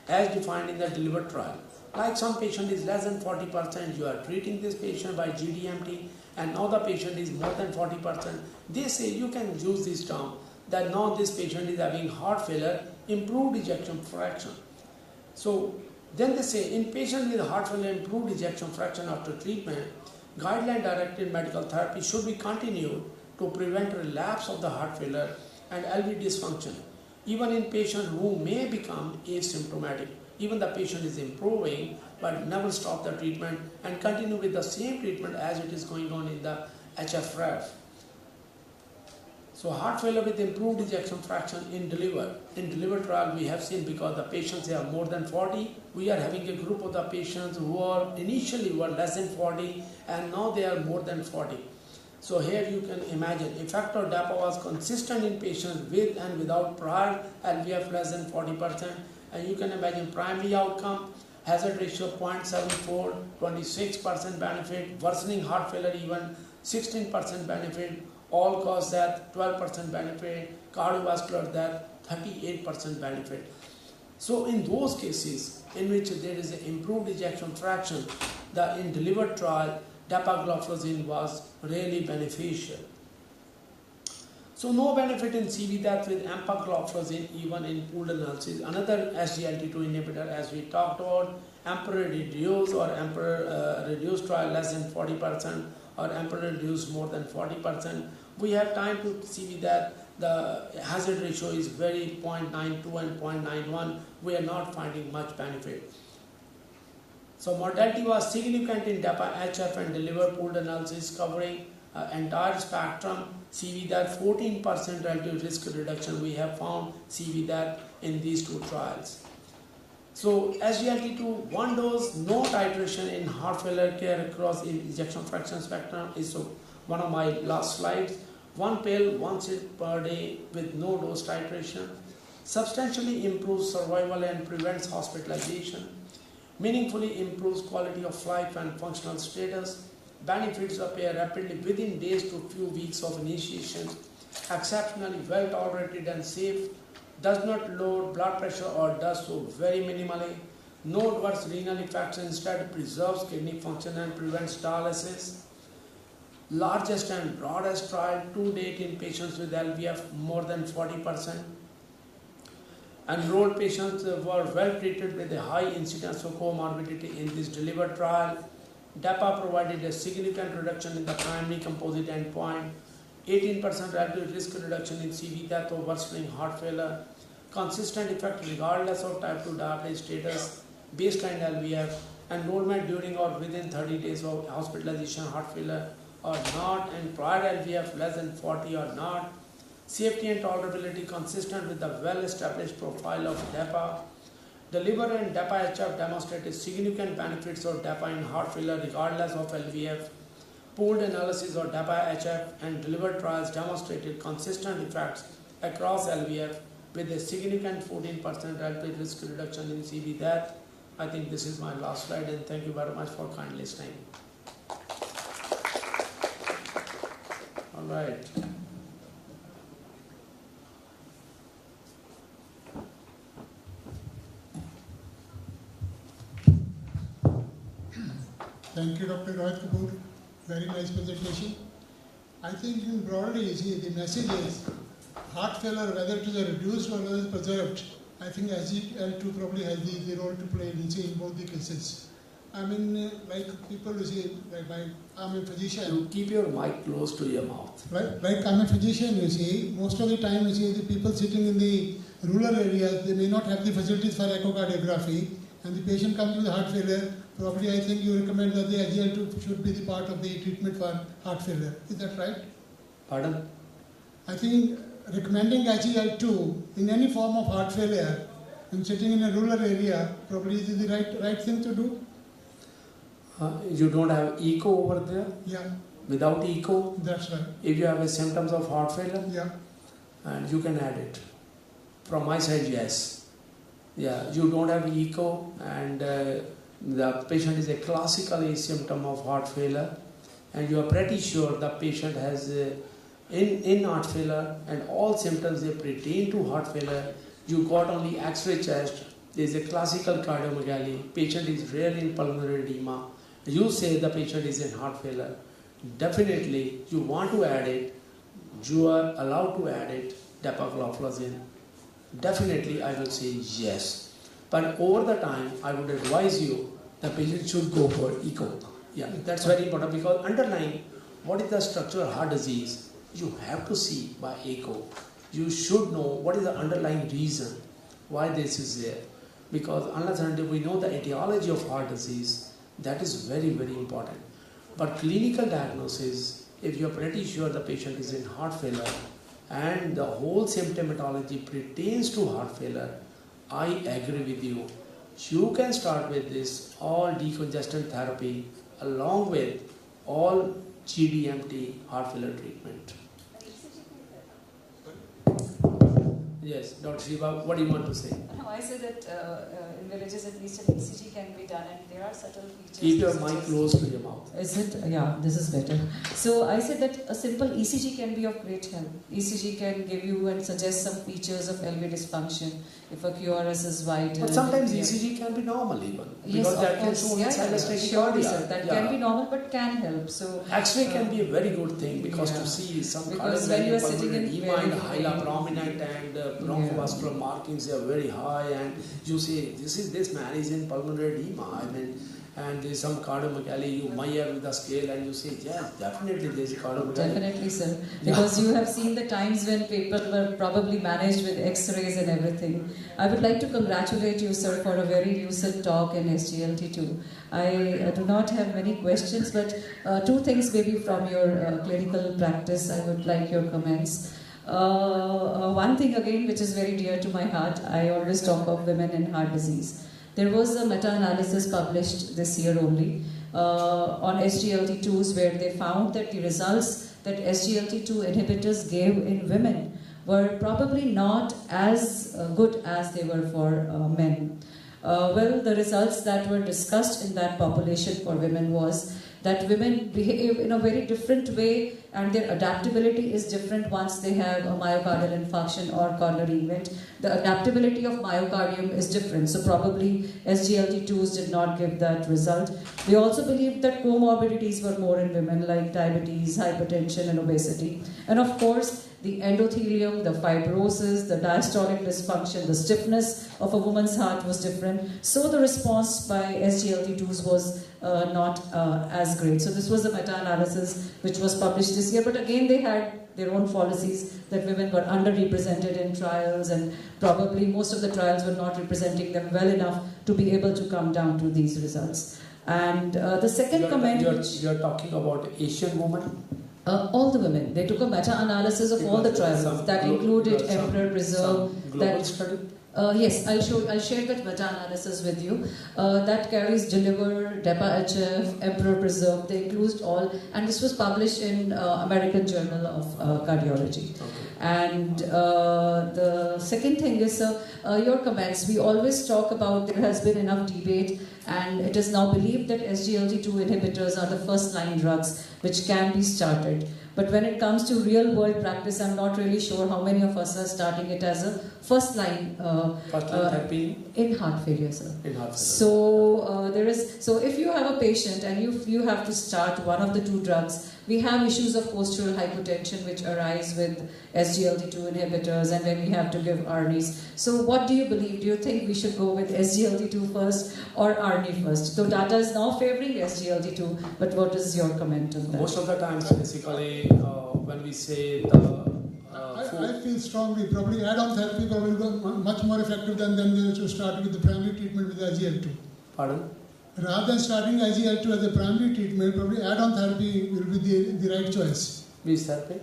as defined in the delivered trial. Like some patient is less than 40%, you are treating this patient by GDMT and now the patient is more than 40%. They say you can use this term that now this patient is having heart failure, improved ejection fraction. So then they say in patient with heart failure, improved ejection fraction after treatment, guideline directed medical therapy should be continued to prevent relapse of the heart failure and LV dysfunction, even in patients who may become asymptomatic. Even the patient is improving, but never stop the treatment and continue with the same treatment as it is going on in the HF-REF. So heart failure with improved ejection fraction in deliver trial we have seen because the patients they are more than 40. We are having a group of the patients who are initially were less than 40 and now they are more than 40. So here you can imagine effect of DAPA was consistent in patients with and without prior LVF less than 40%, and you can imagine primary outcome hazard ratio 0.74, 26% benefit, worsening heart failure even 16% benefit, all cause death 12% benefit, cardiovascular death 38% benefit. So in those cases in which there is an improved ejection fraction, in delivered trial dapagliflozin was really beneficial. So no benefit in CV death with empagliflozin even in pooled analysis. Another SGLT2 inhibitor, as we talked about, Emperor reduced or Emperor reduced trial less than 40% or Emperor reduced more than 40%. We have time to CV that the hazard ratio is very 0.92 and 0.91. We are not finding much benefit. So mortality was significant in DAPA, HF and deliver pooled analysis covering entire spectrum. CV that 14% relative risk reduction we have found CV that in these two trials. So SGLT2 one dose, no titration in heart failure care across ejection fraction spectrum is one of my last slides. One pill once per day with no dose titration substantially improves survival and prevents hospitalization, meaningfully improves quality of life and functional status. Benefits appear rapidly within days to few weeks of initiation, exceptionally well tolerated and safe, does not lower blood pressure or does so very minimally, no adverse renal effects, instead preserves kidney function and prevents dialysis. Largest and broadest trial to date in patients with LVF more than 40%. Enrolled patients were well treated with a high incidence of comorbidity in this delivered trial. DAPA provided a significant reduction in the primary composite endpoint, 18% relative risk reduction in CV death or worsening heart failure, consistent effect regardless of type 2 diabetes status, baseline LVF, enrollment during or within 30 days of hospitalization heart failure or not, and prior LVF less than 40 or not, safety and tolerability consistent with the well-established profile of DAPA. Deliver and DAPA HF demonstrated significant benefits of DAPA in heart failure regardless of LVF. Pooled analysis of DAPA HF and delivered trials demonstrated consistent effects across LVF with a significant 14% relative risk reduction in CV death. I think this is my last slide, and thank you very much for kind listening. All right. Thank you, Dr. Rohit Kapoor. Very nice presentation. I think broadly, you see, the message is heart failure, whether it is reduced or whether it is preserved, I think SGL2 probably has the role to play in both the cases. I mean, like people you see, I'm a physician. You keep your mic close to your mouth. Like I'm a physician, you see, most of the time you see the people sitting in the rural areas, they may not have the facilities for echocardiography, and the patient comes with heart failure. Probably I think you recommend that the SGL2 should be the part of the treatment for heart failure. Is that right? Pardon? I think recommending SGL2 in any form of heart failure and sitting in a rural area probably is the right thing to do. You don't have echo over there? Yeah. Without echo? That's right. If you have a symptoms of heart failure? Yeah. And you can add it. From my side, yes. Yeah, you don't have echo and the patient is a classical symptom of heart failure, and you are pretty sure the patient has in heart failure and all symptoms they pertain to heart failure. You got only X-ray chest, there is a classical cardiomegaly, patient is rare in pulmonary edema. You say the patient is in heart failure. Definitely you want to add it, you are allowed to add it, dapagliflozin. Definitely I will say yes. But over the time, I would advise you, the patient should go for echo. Yeah, that's very important, because underlying what is the structure of heart disease, you have to see by echo. You should know what is the underlying reason why this is there. Because unless until we know the etiology of heart disease, that is very, very important. But clinical diagnosis, if you are pretty sure the patient is in heart failure and the whole symptomatology pertains to heart failure, I agree with you. You can start with this all decongestant therapy along with all GDMT heart failure treatment. Yes, Dr. Shiva, what do you want to say? No, I said that in villages at least an ECG can be done, and there are subtle features. Keep your mic close to your mouth. Is it? Yeah, this is better. So I said that a simple ECG can be of great help. ECG can give you and suggest some features of LV dysfunction. If a QRS is wide. But sometimes ECG can be normal even. Yes, because that of can course. show Yeah, surely, sir. That can be normal, but can help. So X-ray can be a very good thing because to see some cardiovascular edema and hyla prominent and bronchoscopal markings are very high, and you say this man is in pulmonary edema. I mean, and there's some cardiomegaly, you measure with the scale and you say, yes, definitely there's a cardiomegaly. Definitely, sir. Because you have seen the times when people were probably managed with X-rays and everything. I would like to congratulate you, sir, for a very lucid talk in SGLT2. I do not have many questions, but two things maybe from your clinical practice. I would like your comments. One thing again which is very dear to my heart, I always talk of women and heart disease. There was a meta-analysis published this year only on SGLT2s where they found that the results that SGLT2 inhibitors gave in women were probably not as good as they were for men. Well, the results that were discussed in that population for women was that women behave in a very different way and their adaptability is different once they have a myocardial infarction or coronary event. The adaptability of myocardium is different, so probably SGLT2s did not give that result. We also believe that comorbidities were more in women like diabetes, hypertension and obesity. And of course, the endothelium, the fibrosis, the diastolic dysfunction, the stiffness of a woman's heart was different. So the response by SGLT2s was not as great. So this was a meta-analysis which was published this year, but again they had their own fallacies that women were underrepresented in trials and probably most of the trials were not representing them well enough to be able to come down to these results. And the second comment... You're talking about Asian women? All the women. They took a meta-analysis of all the trials that included Emperor, Preserve. Global study? Yes, I'll share that meta-analysis with you. That carries Deliver, DEPA-HF, Emperor, Preserve. They include all, and this was published in American Journal of Cardiology. Okay. And the second thing is your comments. We always talk about there has been enough debate, and it is now believed that SGLT2 inhibitors are the first-line drugs which can be started. But when it comes to real-world practice, I'm not really sure how many of us are starting it as a first-line therapy in heart failure, sir. In heart failure. So so if you have a patient and you have to start one of the two drugs, we have issues of postural hypotension which arise with SGLT2 inhibitors, and then we have to give ARNIs. So what do you believe? Do you think we should go with SGLT2 first or ARNI first? So data is now favoring SGLT2, but what is your comment on that? Most of the times, basically, when we say the... I feel strongly, probably add-on therapy probably much more effective than to start with the primary treatment with SGLT2. Pardon? Rather than starting SGLT2 as a primary treatment, probably add-on therapy will be the right choice. Which therapy?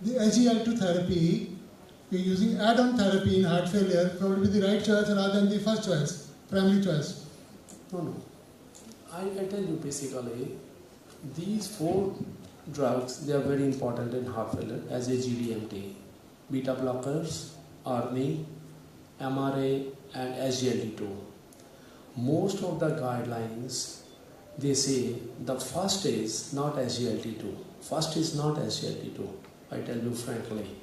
The SGLT2 therapy, we're using add-on therapy in heart failure, probably the right choice rather than the first choice, primary choice. No. I tell you basically, these four drugs, they are very important in heart failure as a GDMT. Beta blockers, ARNI, MRA and SGLT2. Most of the guidelines, they say the first is not SGLT2. First is not SGLT2. I tell you frankly.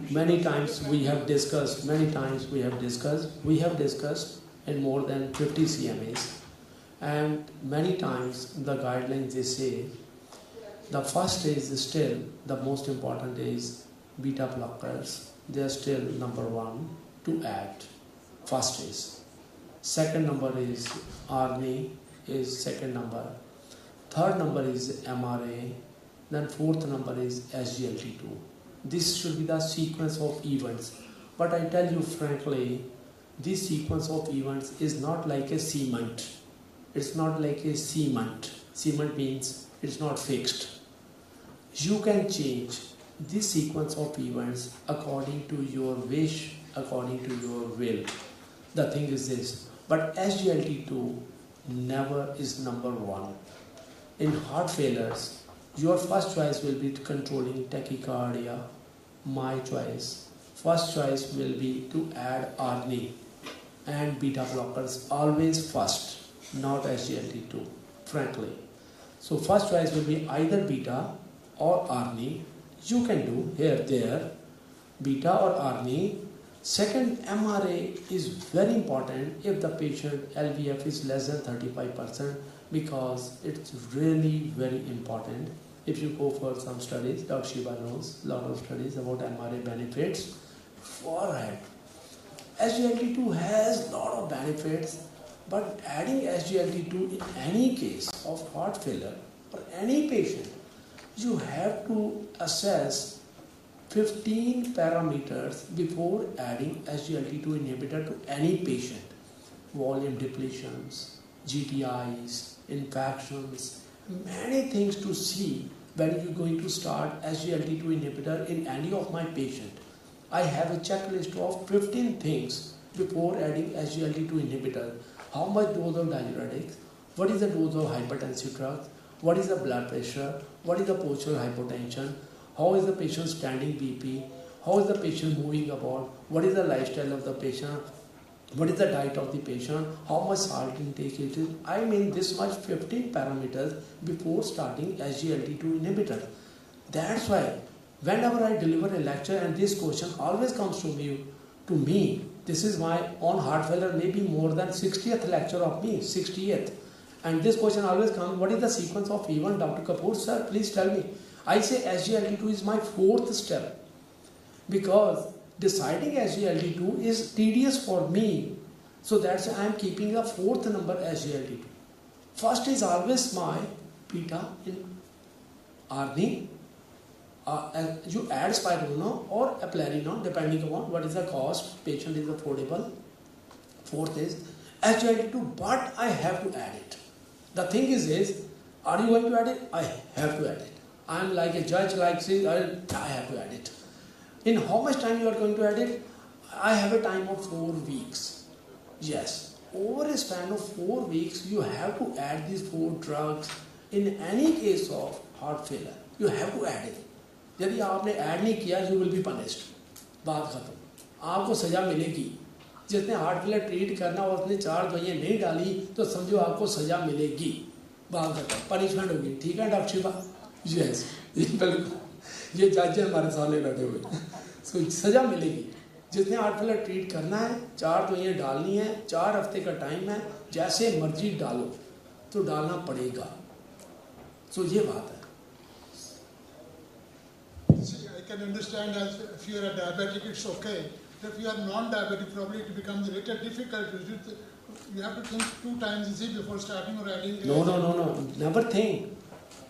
Many times we have discussed in more than 50 CMAs, and many times the guidelines they say the first is still the most important is beta blockers. They are still number one to add. First is. Second number is ARNI is second number. Third number is MRA. Then fourth number is SGLT2. This should be the sequence of events. But I tell you frankly, this sequence of events is not like a cement. It's not like a cement. Cement means it's not fixed. You can change this sequence of events according to your wish, according to your will. The thing is this, but SGLT2 never is number one. In heart failures, your first choice will be controlling tachycardia. My choice first choice will be to add ARNI and beta blockers always first, not SGLT2, frankly. So first choice will be either beta or ARNI. You can do here, there, beta or ARNI. Second, MRA is very important if the patient LVF is less than 35%, because it's really very important. If you go for some studies, Dr. Shiva knows a lot of studies about MRA benefits. Forehead. SGLT2 has a lot of benefits, but adding SGLT2 in any case of heart failure for any patient, you have to assess 15 parameters before adding SGLT2 inhibitor to any patient. Volume depletions, GTIs, infections, many things to see when you're going to start SGLT2 inhibitor in any of my patient. I have a checklist of 15 things before adding SGLT2 inhibitor. How much dose of diuretics? What is the dose of hypertensive drugs? What is the blood pressure? What is the postural hypotension? How is the patient standing BP? How is the patient moving about? What is the lifestyle of the patient? What is the diet of the patient? How much salt intake it is? I mean this much 15 parameters before starting SGLT2 inhibitor. That's why whenever I deliver a lecture and this question always comes to me, this is my on heart failure, maybe more than 60th lecture of me, 60th. And this question always comes, what is the sequence of event, Dr. Kapoor, sir, please tell me. I say SGLT2 is my fourth step, because deciding SGLT2 is tedious for me. So that's why I am keeping the fourth number SGLT2. First is always my beta in ARNI. You add spironolactone or eplerenone depending upon what is the cost, patient is affordable. Fourth is SGLT2, but I have to add it. The thing is, are you going to add it? I have to add it. I am like a judge, like says, I have to add it. In how much time you are going to add it? I have a time of 4 weeks. Yes, over a span of 4 weeks, you have to add these 4 drugs in any case of heart failure. You have to add it. यदि आपने add नहीं किया, you will be punished. बात खत्म. आपको सजा मिलेगी. जिसने हार्ट फेलियर ट्रीट करना और उसने 4 दवाइयाँ नहीं डाली, तो समझो आपको सजा मिलेगी. बात खत्म. पनिशमेंट होगी. ठीक है डॉक्टर शिवा? यस, बिल्कुल. ये जज है हमारे सामने बैठे हुए. सो सजा मिलेगी. जिसने हार्ट फेलियर ट्रीट करना है, 4 दवाइयाँ डालनी है, 4 हफ्ते का टाइम है, जैसे मर्जी डालो, तो डालना पड़ेगा. सो ये बात है. See, I can understand as if you are a diabetic, it's okay. If you are non-diabetic, probably it becomes a little difficult. You have to think 2 times, you see, before starting or adding. No. Never think.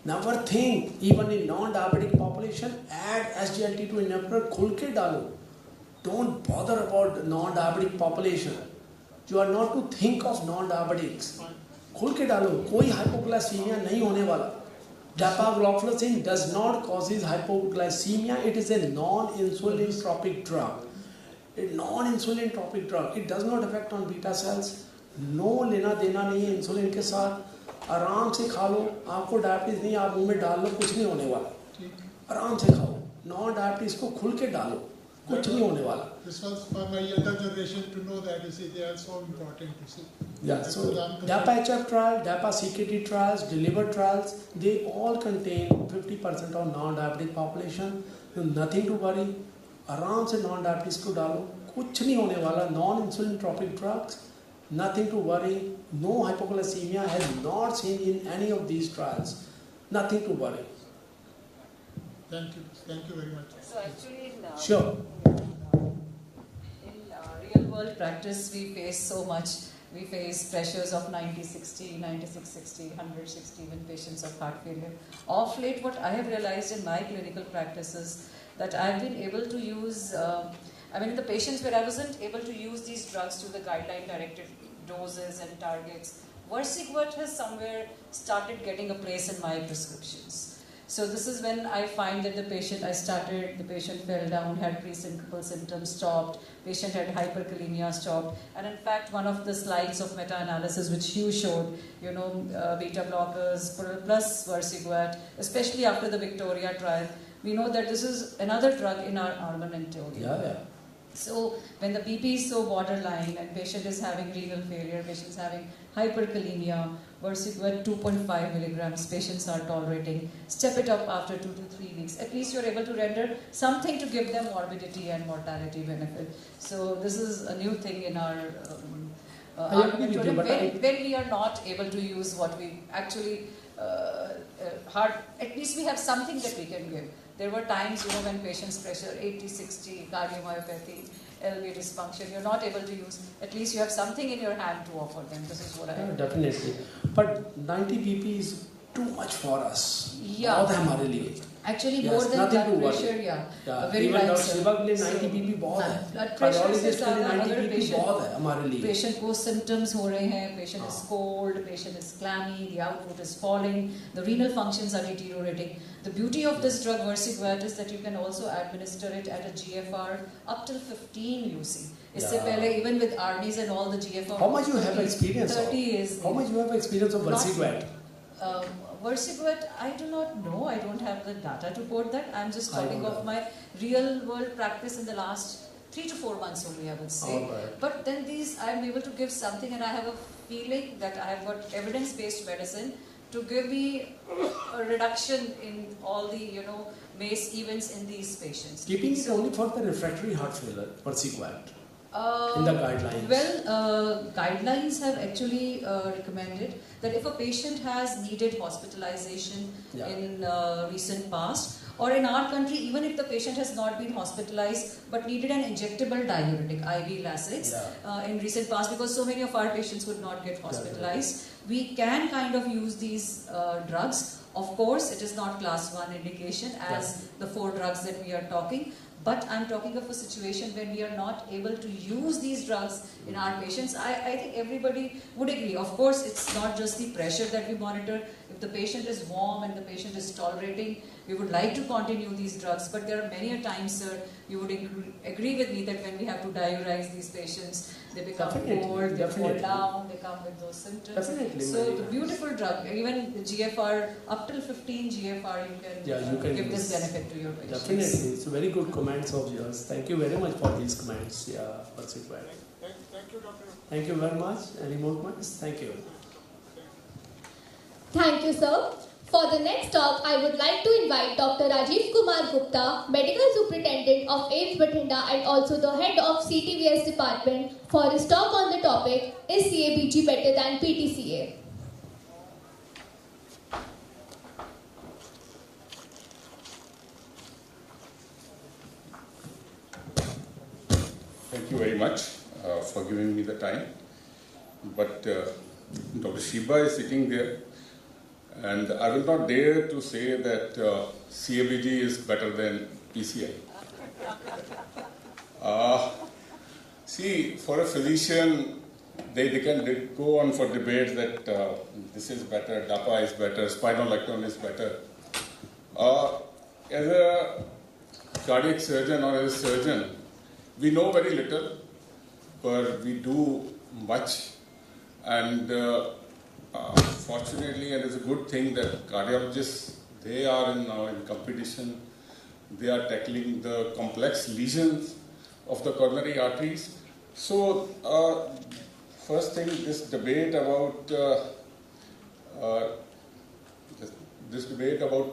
Never think. Even in non-diabetic population, add SGLT2 inhibitor, khul ke dalo. Don't bother about non-diabetic population. You are not to think of non-diabetics. Khul ke dalo. Koi hypoglycemia nahi hone wala. Dapagliflozin does not cause hypoglycemia. It is a non-insulin tropic drug. A non-insulin tropic drug. It does not affect on beta cells. No लेना देना नहीं है insulin के साथ. आराम से खा लो. आपको डायबिटीज नहीं, आप मुंह में डाल लो, कुछ नहीं होने वाला. आराम से खाओ. नॉन डायबिटीज को खुल के डालो, कुछ नहीं होने वाला. This was for my younger generation to know that, you see, they are so important to see. Yeah, so DAPA-HF trial, DAPA-CKD trials, DELIVER trials, they all contain 50% of non-diabetic population. So nothing to worry. आराम से non-diabetes को डालो, कुछ नहीं होने वाला. Non-insulin tropic drugs, nothing to worry. No hypoglycemia has not seen in any of these trials. Nothing to worry. Thank you very much. So actually, Sure. in real world practice, we face so much. We face pressures of 90-60, 96-60, 160 when patients of heart failure. Of late, what I have realized in my clinical practice is that I've been able to use, in the patients where I wasn't able to use these drugs to the guideline-directed doses and targets, Versiguert has somewhere started getting a place in my prescriptions. So this is when I find that the patient fell down, had pre-syncopal symptoms, stopped, patient had hyperkalemia, stopped, and in fact one of the slides of meta-analysis which Hugh showed, beta blockers plus Versiguert, especially after the Victoria trial, we know that this is another drug in our armamentarium. Yeah. So when the BP is so borderline and patient is having renal failure, patient is having hyperkalemia, Versiquet 2.5 milligrams patients are tolerating, step it up after 2 to 3 weeks. At least you're able to render something to give them morbidity and mortality benefit. So this is a new thing in our armamentarium when we are not able to use what we actually at least we have something that we can give. There were times, when patients pressure 80, 60, cardiomyopathy, LV dysfunction, you're not able to use, at least you have something in your hand to offer them. This is what I... Definitely. But 90 pp is too much for us. Yeah. Actually, more than blood pressure, very even right, sir. Blood pressure blood pressure से ज़्यादा अगर patient को symptoms हो रहे हैं, patient is cold, patient is clammy, the output is falling, the renal functions are deteriorating. The beauty of this drug Versiquet is that you can also administer it at a GFR up till 15 UC. इससे पहले even with ARNIs and all the GFR. How much you have experience 30 is. How much you have experience of Versiquet? Versiquet, I do not know. I don't have the data to quote that. I'm just talking of my real world practice in the last 3 to 4 months only, I would say. Right. But then I'm able to give something, and I have a feeling that I have got evidence-based medicine to give me a reduction in all the MACE events in these patients. Keeping it only for the refractory heart failure, Versiquet. In the guidelines? Well, guidelines have actually recommended that if a patient has needed hospitalization in recent past, or in our country, even if the patient has not been hospitalized but needed an injectable diuretic, IV Lasix, in recent past, because so many of our patients would not get hospitalized, we can kind of use these drugs. Of course, it is not class 1 indication as the 4 drugs that we are talking. But I'm talking of a situation when we are not able to use these drugs in our patients. I think everybody would agree. Of course, it's not just the pressure that we monitor. If the patient is warm and the patient is tolerating, we would like to continue these drugs. But there are many a times, sir, you would agree with me that when we have to diurize these patients, they become cold, they fall down, they come with those symptoms. So the beautiful drug, even the GFR, up till 15 GFR, you can give this benefit to your patients. Definitely. It's very good comments of yours. Thank you very much for these comments. Thank you, Doctor. Thank you very much. Any more comments? Thank you. Thank you, sir. For the next talk, I would like to invite Dr. Rajiv Kumar Gupta, Medical Superintendent of AIIMS Bathinda and also the Head of CTVS Department, for his talk on the topic, Is CABG better than PTCA? Thank you very much for giving me the time. But Dr. Shiba is sitting there, and I will not dare to say that CABG is better than PCI. See, for a physician, they can go on for debates that this is better, DAPA is better, spironolactone is better. As a cardiac surgeon or as a surgeon, we know very little, but we do much. And fortunately, and it's a good thing that cardiologists, they are now in competition. They are tackling the complex lesions of the coronary arteries. So, first thing, this debate about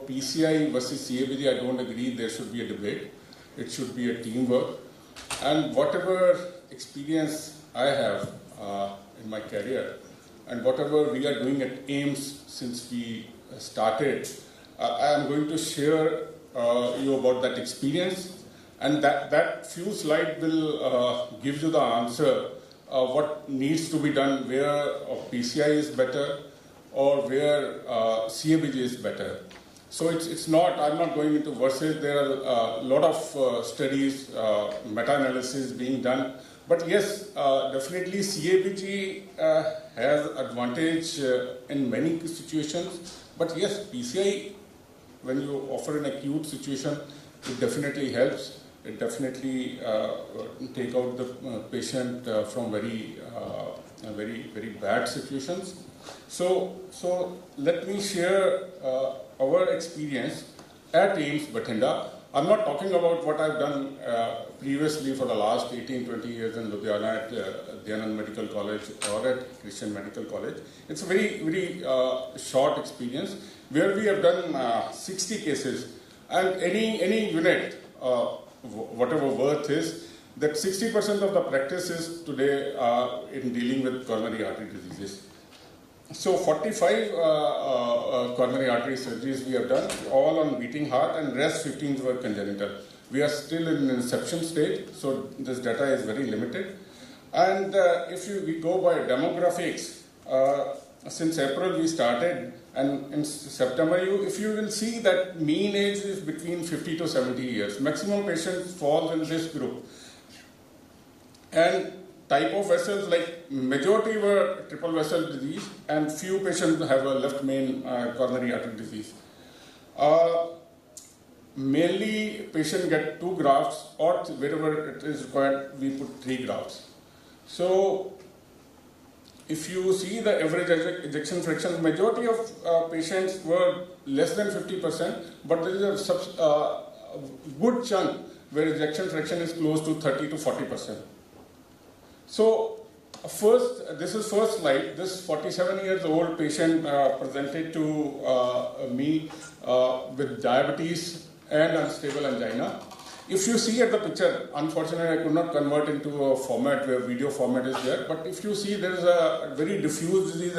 PCI versus CABG, I don't agree. There should be a debate. It should be a teamwork. And whatever experience I have in my career, and whatever we are doing at AIIMS since we started, I am going to share you about that experience, and that few slides will give you the answer what needs to be done, where PCI is better or where CABG is better. So it's not, I'm not going into verses. There are a lot of studies, meta-analysis being done. But yes, definitely CABG has advantage in many situations. But yes, PCI, when you offer an acute situation, it definitely helps. It definitely take out the patient from very bad situations. So let me share our experience at AIIMS Bathinda I'm not talking about what I've done previously for the last 18-20 years in Ludhiana at Dhyanand Medical College or at Christian Medical College. It's a very short experience where we have done 60 cases, and any unit, whatever worth is, that 60% of the practice is today in dealing with coronary artery diseases. So 45 coronary artery surgeries we have done, all on beating heart, and rest 15 were congenital. We are still in inception stage, so this data is very limited. And if we go by demographics, since April we started, and in September, if you will see that mean age is between 50 to 70 years. Maximum patients fall in this group. And type of vessels, like majority were triple vessel disease, and few patients have a left main coronary artery disease. Mainly patient get 2 grafts, or wherever it is required, we put 3 grafts. So if you see the average ejection fraction, majority of patients were less than 50%, but there is a good chunk where ejection fraction is close to 30 to 40%. So this is first slide. This 47 years old patient presented to me with diabetes and unstable angina. If you see at the picture, unfortunately I could not convert into a format where video format is there, but if you see there is a very diffuse disease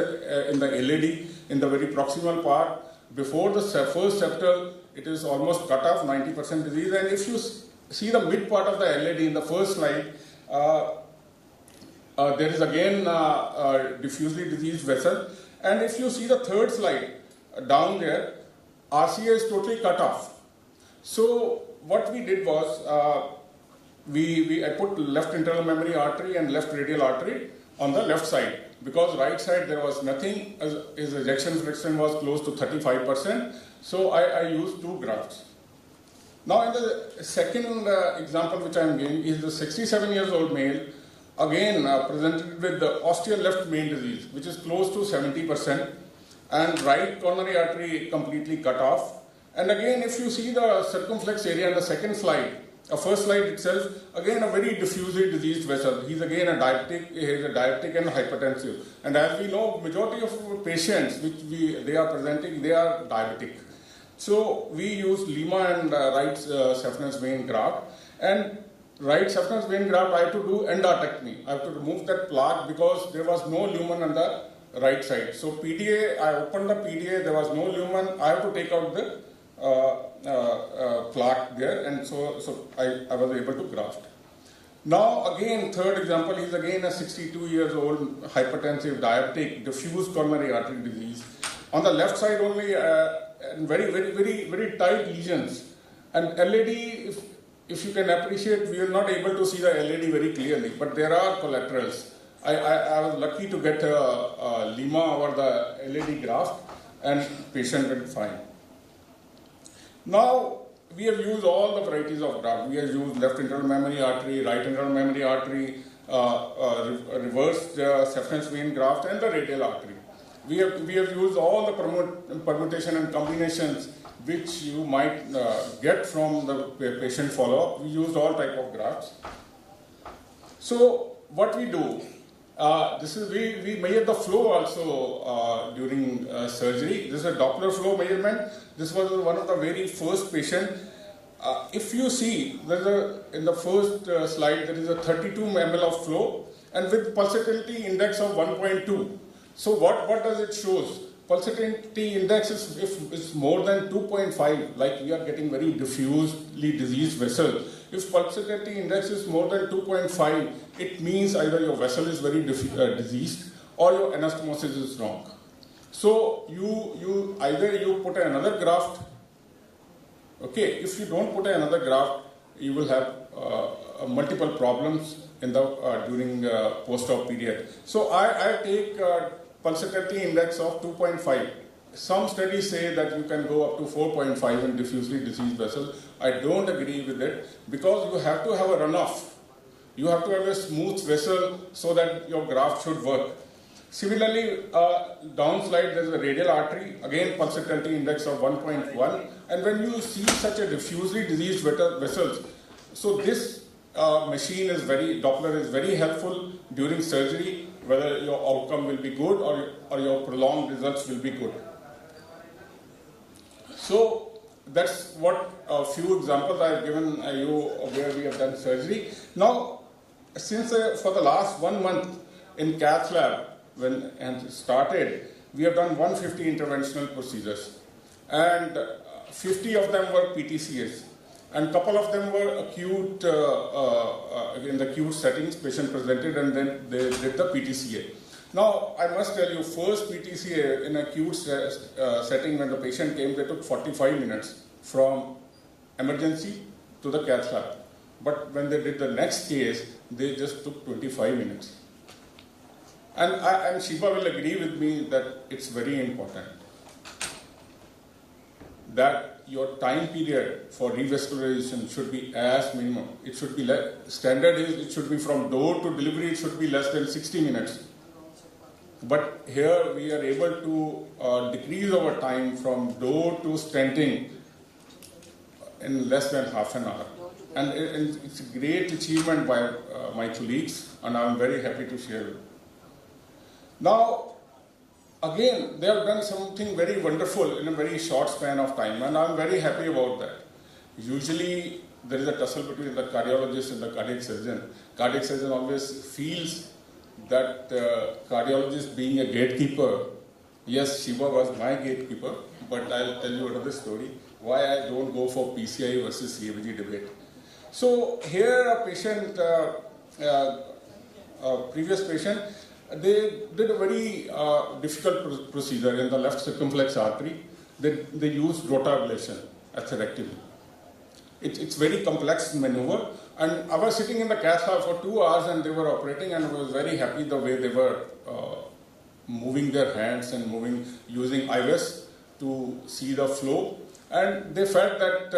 in the LAD, in the very proximal part. Before the first septal, it is almost cut off, 90% disease, and if you see the mid part of the LAD in the first slide, there is again a diffusely diseased vessel, and if you see the third slide down there, RCA is totally cut off. So what we did was, I put left internal memory artery and left radial artery on the left side, because right side there was nothing, his ejection fraction was close to 35%, so I used 2 grafts. Now in the second example which I am giving is the 67 years old male, again presented with the ostial left main disease, which is close to 70%, and right coronary artery completely cut off. And again, if you see the circumflex area in the second slide, first slide itself, again a very diffusely diseased vessel. He's again a diabetic, and hypertensive. And as we know, majority of patients which they are presenting, they are diabetic. So we use Lima and right saphenous vein graft. And right saphenous vein graft, I have to do endarterectomy. I have to remove that plaque because there was no lumen on the right side. So PDA, I opened the PDA, there was no lumen. I have to take out the plaque there, and so I was able to graft. Now again, third example is again a 62 years old hypertensive diabetic diffuse coronary artery disease. On the left side only, very tight lesions, and LAD. If you can appreciate, we are not able to see the LAD very clearly, but there are collaterals. I was lucky to get a Lima over the LAD graft, and patient went fine. Now, we have used all the varieties of graft. We have used left internal memory artery, right internal memory artery, reversed saphenous vein graft, and the radial artery. We have used all the permutation and combinations which you might get from the patient follow-up. We used all type of grafts. So, what we do, we measure the flow also during surgery. This is a Doppler flow measurement. This was one of the very first patient. If you see, in the first slide, there is a 32 ml of flow, and with pulsatility index of 1.2. So what does it shows? Pulsatility index is more than 2.5, like we are getting very diffusely diseased vessel. If pulsatility index is more than 2.5, it means either your vessel is very diseased or your anastomosis is wrong. So either you put another graft. Okay, if you don't put another graft, you will have multiple problems in the during post-op period. So I take pulsatility index of 2.5. Some studies say that you can go up to 4.5 in diffusely diseased vessel. I don't agree with it, because you have to have a runoff. You have to have a smooth vessel so that your graft should work. Similarly, downslide there is a radial artery, again pulsatility index of 1.1, and when you see such a diffusely diseased vessels, so this machine is Doppler is very helpful during surgery, whether your outcome will be good or your prolonged results will be good. So that's what a few examples I have given you where we have done surgery. Now, since for the last 1 month in cath lab, when it started, we have done 150 interventional procedures, and 50 of them were PTCAs, and a couple of them were acute, in the acute settings, patient presented and then they did the PTCA. Now, I must tell you, first PTCA in acute setting when the patient came, they took 45 minutes from emergency to the cath lab. But when they did the next case, they just took 25 minutes. And Shiva will agree with me that it's very important that your time period for revascularization should be as minimum. It should be standard is it should be from door to delivery, it should be less than 60 minutes. But here we are able to decrease our time from door to stenting in less than half an hour. And it's a great achievement by my colleagues, and I'm very happy to share it. Now, again, they have done something very wonderful in a very short span of time, and I'm very happy about that. Usually, there is a tussle between the cardiologist and the cardiac surgeon. Cardiac surgeon always feels that cardiologist being a gatekeeper. Yes, Shiva was my gatekeeper, but I'll tell you another story, why I don't go for PCI versus CABG debate. So here a patient, a previous patient, they did a very difficult procedure in the left circumflex artery. They used rotablation atherectomy. It's very complex maneuver, and I was sitting in the cath lab for 2 hours and they were operating, and I was very happy the way they were moving their hands and using aegis to see the flow. And they felt that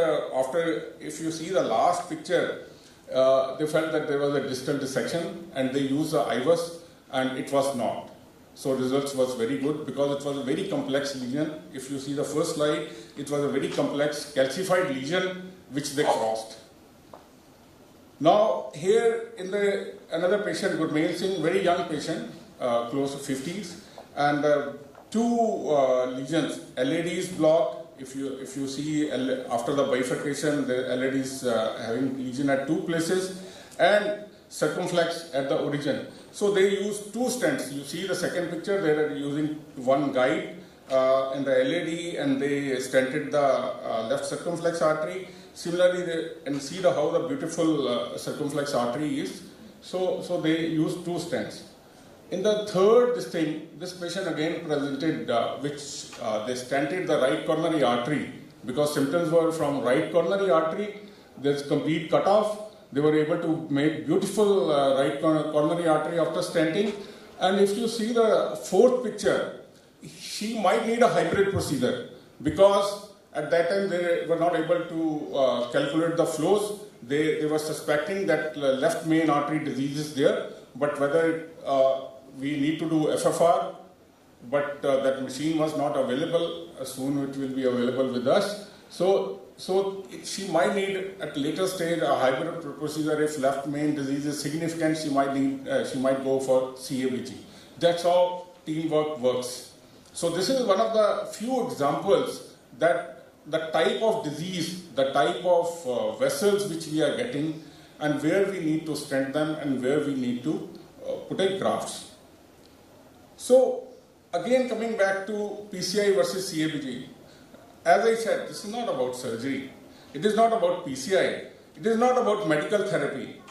if you see the last picture, they felt that there was a distal dissection, and they used the aegis, and it was not. So results was very good because it was a very complex lesion. If you see the first slide, it was a very complex calcified lesion which they crossed. Now here in another patient, Gurmail Singh, very young patient, close to 50s, and 2 lesions, LAD is blocked. If you see after the bifurcation, the LAD is having lesion at 2 places, and circumflex at the origin. So they use 2 stents. You see the second picture, they are using 1 guide in the LAD, and they stented the left circumflex artery. Similarly, and see how the beautiful circumflex artery is. So they use 2 stents. In the third this patient again presented which they stented the right coronary artery because symptoms were from right coronary artery. There's complete cutoff. They were able to make beautiful right coronary artery after stenting. And if you see the 4th picture, she might need a hybrid procedure because at that time they were not able to calculate the flows. They were suspecting that left main artery disease is there, but whether we need to do FFR, but that machine was not available. Soon it will be available with us. So she might need at later stage a hybrid procedure. If left main disease is significant, she might go for CABG. That's how teamwork works. So this is one of the few examples that the type of disease, the type of vessels which we are getting, and where we need to stent them and where we need to put in grafts. So again, coming back to PCI versus CABG, as I said, this is not about surgery. It is not about PCI. It is not about medical therapy.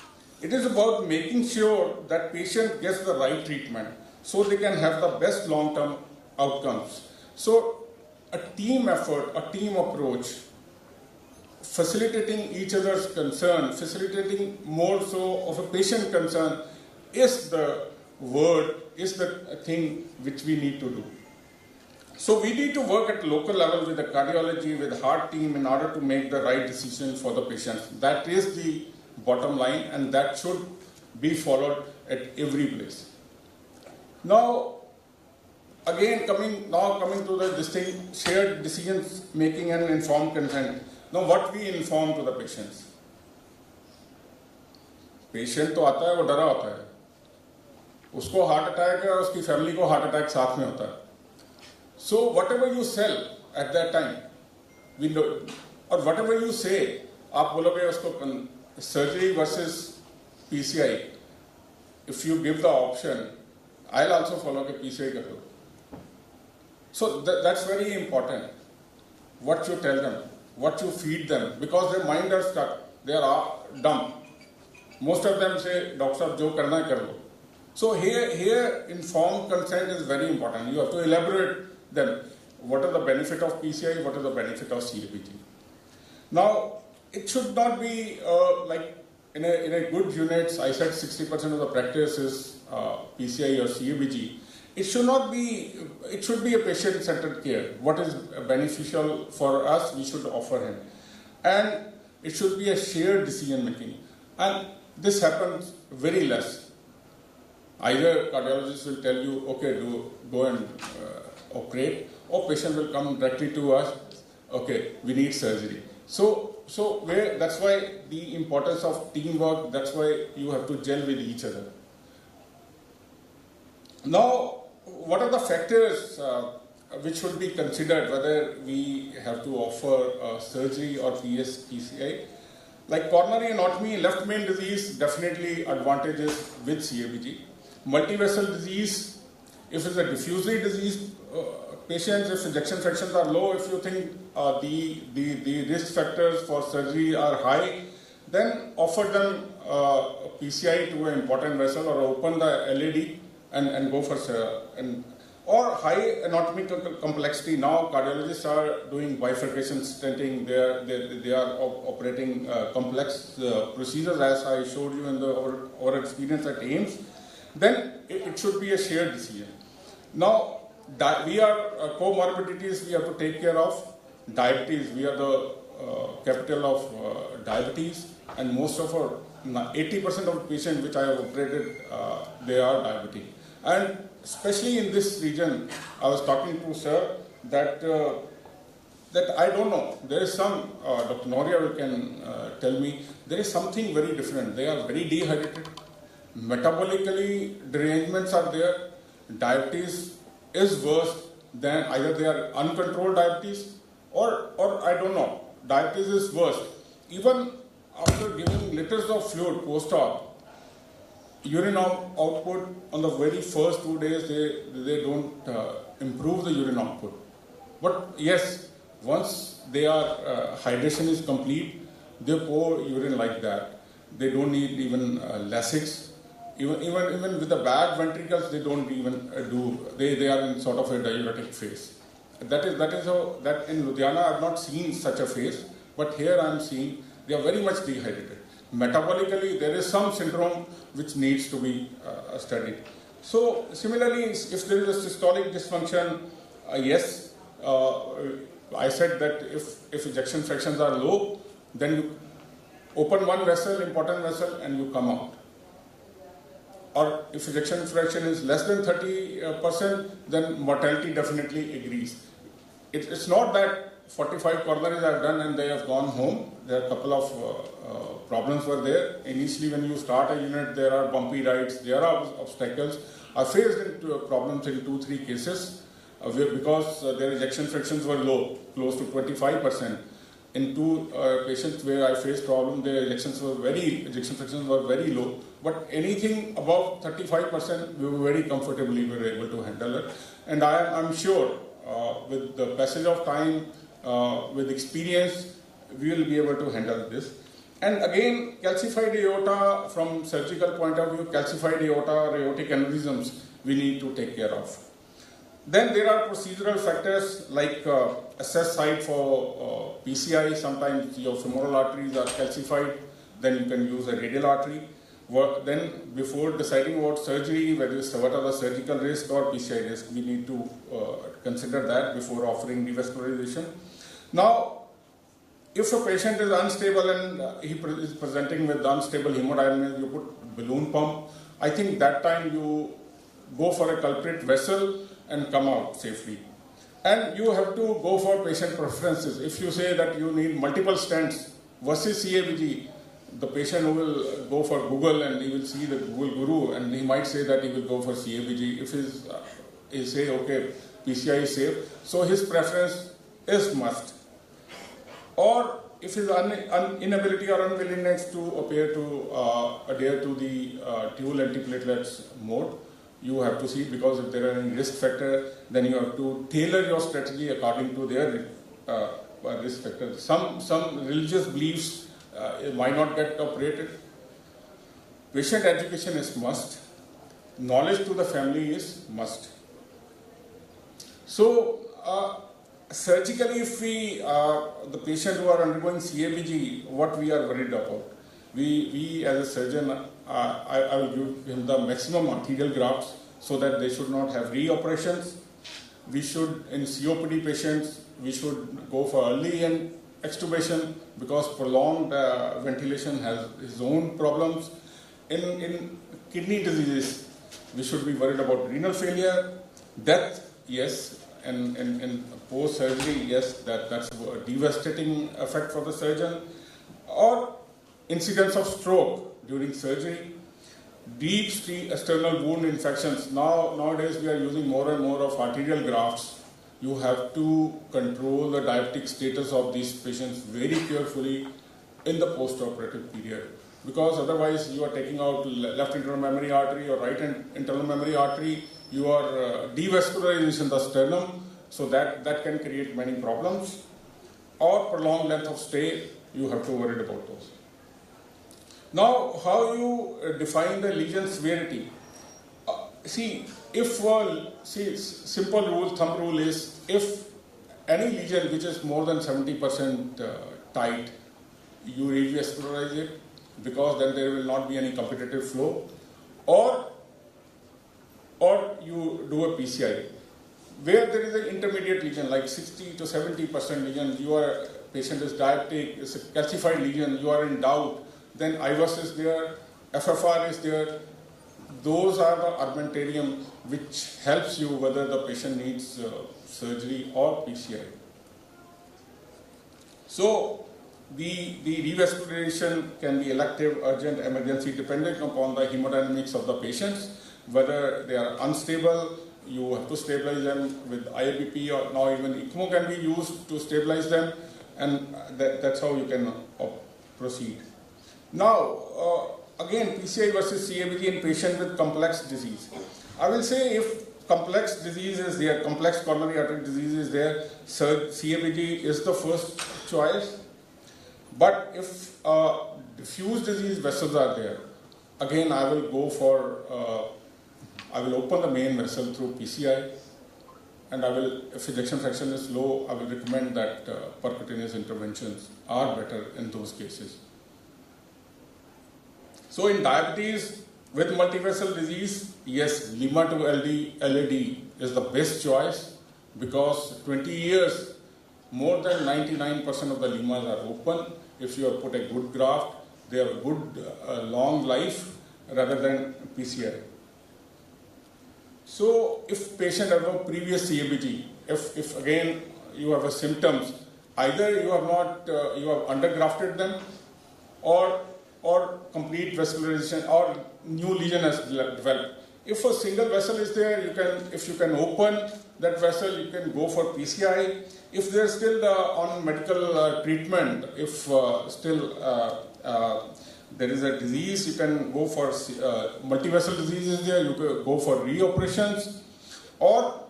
It is about making sure that patient gets the right treatment so they can have the best long-term outcomes. So a team effort, a team approach, facilitating each other's concern, facilitating more so of a patient concern is the word, is the thing which we need to do. So we need to work at local level with the cardiology, with the heart team in order to make the right decision for the patients. That is the bottom line, and that should be followed at every place. Now, again, coming to this thing, shared decisions making and informed consent. Now, what we inform to the patients? Patient तो आता है, वो डरा होता है, उसको heart attack है और उसकी फैमिली को हार्ट अटैक साथ में होता है. So whatever you sell at that time, we know, or whatever you say, आप बोलोगे उसको surgery versus PCI. If you give the option, I'll also follow के PCI कर दो. So that's very important. What you tell them, what you feed them, because their mind are stuck, they are dumb. Most of them say, Doctor Sahab, jo karna hai kar lo. So here informed consent is very important. You have to elaborate them. What is the benefit of PCI? What is the benefit of CABG? Now, it should not be like in a good unit. I said 60% of the practice is PCI or CABG. It should not be. It should be a patient-centered care. What is beneficial for us, we should offer him, and it should be a shared decision making. And this happens very less. Either cardiologist will tell you, okay, go and operate, or patient will come directly to us, okay, we need surgery. So that's why the importance of teamwork, that's why you have to gel with each other. Now, what are the factors which should be considered whether we have to offer surgery or PCI? Like coronary anatomy, left main disease, definitely advantages with CABG. Multivessel disease, if it's a diffusely disease patients, if ejection fractions are low, if you think the risk factors for surgery are high, then offer them PCI to an important vessel or open the LAD and go for or high anatomical complexity. Now cardiologists are doing bifurcation stenting. They are operating complex procedures, as I showed you in our experience at AIIMS. Then it should be a shared decision. Now we are comorbidities we have to take care of. Diabetes, we are the capital of diabetes, and most of our 80% of patients which I have operated, they are diabetic. And especially in this region, I was talking to sir that I don't know. There is some Dr. Noria can tell me there is something very different. They are very dehydrated. Metabolically, derangements are there. Diabetes is worse than either they are uncontrolled diabetes or I don't know. Diabetes is worse. Even after giving liters of fluid post-op, urine output on the very first 2 days, they don't improve the urine output. But yes, once hydration is complete, they pour urine like that. They don't need even Lasix. Even with the bad ventricles, they don't even they are in sort of a diuretic phase. That is how, that in Ludhiana I have not seen such a phase, but here I am seeing they are very much dehydrated. Metabolically, there is some syndrome which needs to be studied. So similarly, if there is a systolic dysfunction, yes, I said that if ejection fractions are low, then you open one vessel, important vessel, and you come out. Or if ejection fraction is less than 30%, then mortality definitely agrees. It's not that 45 coronaries I have done and they have gone home. There are a couple of problems were there. Initially, when you start a unit, there are bumpy rides, there are obstacles. I faced problems in 2-3 cases because their ejection fractions were low, close to 25%. In 2 patients where I faced problem, their ejection fractions were very low. But anything above 35%, we were very comfortably able to handle it. And I'm sure with the passage of time, with experience, we will be able to handle this. And again, calcified aorta, from surgical point of view, calcified aorta, aortic aneurysms, we need to take care of. Then there are procedural factors like access site for PCI. Sometimes your femoral arteries are calcified, then you can use a radial artery. Then before deciding about surgery, what are the surgical risk or PCI risk, we need to consider that before offering revascularization. Now, if a patient is unstable and he is presenting with unstable hemodynamics, you put balloon pump. I think that time you go for a culprit vessel and come out safely. And you have to go for patient preferences. If you say that you need multiple stents versus CABG, the patient will go for Google and he will see the Google guru and he might say that he will go for CABG. If he say, okay, PCI is safe, so his preference is must. Or if his inability or unwillingness to adhere to the dual antiplatelets mode, you have to see, because if there are any risk factor, then you have to tailor your strategy according to their risk factors. Some religious beliefs might not get operated. Patient education is must. Knowledge to the family is must. So, surgically, if the patient who are undergoing CABG, what we are worried about? We as a surgeon, I will give him the maximum arterial grafts so that they should not have re-operations. We should, in COPD patients, we should go for early extubation because prolonged ventilation has its own problems. In kidney diseases, we should be worried about renal failure, death, yes, and post-surgery, yes, that's a devastating effect for the surgeon, or incidence of stroke during surgery, deep external wound infections. Nowadays we are using more and more of arterial grafts. You have to control the diabetic status of these patients very carefully in the post-operative period, because otherwise you are taking out left internal mammary artery or right internal mammary artery, you are devascularizing the sternum, so that can create many problems, or prolonged length of stay, you have to worry about those. Now, how you define the lesion severity? Simple rule, thumb rule is, if any lesion which is more than 70% tight, you revascularize it, because then there will not be any competitive flow, or you do a PCI. Where there is an intermediate lesion, like 60 to 70% lesion, your patient is diabetic, it's a calcified lesion, you are in doubt, then IVUS is there, FFR is there. Those are the armamentarium which helps you whether the patient needs surgery or PCI. So, the revascularization can be elective, urgent, emergency, depending upon the hemodynamics of the patients. Whether they are unstable, you have to stabilize them with IABP, or now even ECMO can be used to stabilize them, and that's how you can proceed. Now, again, PCI versus CABG in patient with complex disease. I will say if complex disease is there, complex coronary artery disease is there, CABG is the first choice. But if diffuse disease vessels are there, again I will go for, I will open the main vessel through PCI, and if ejection fraction is low, I will recommend that percutaneous interventions are better in those cases. So in diabetes with multivessel disease, yes, Lima to LAD is the best choice, because 20 years, more than 99% of the limas are open. If you have put a good graft, they have a good long life rather than PCI. So if patient have no previous CABG, if again you have a symptoms, either you have not, you have undergrafted them, or complete vascularization, or new lesion has developed. If a single vessel is there, if you can open that vessel, you can go for PCI. If there is still on medical treatment, if still there is a disease, you can go for multivessel diseases there, you can go for reoperations. Or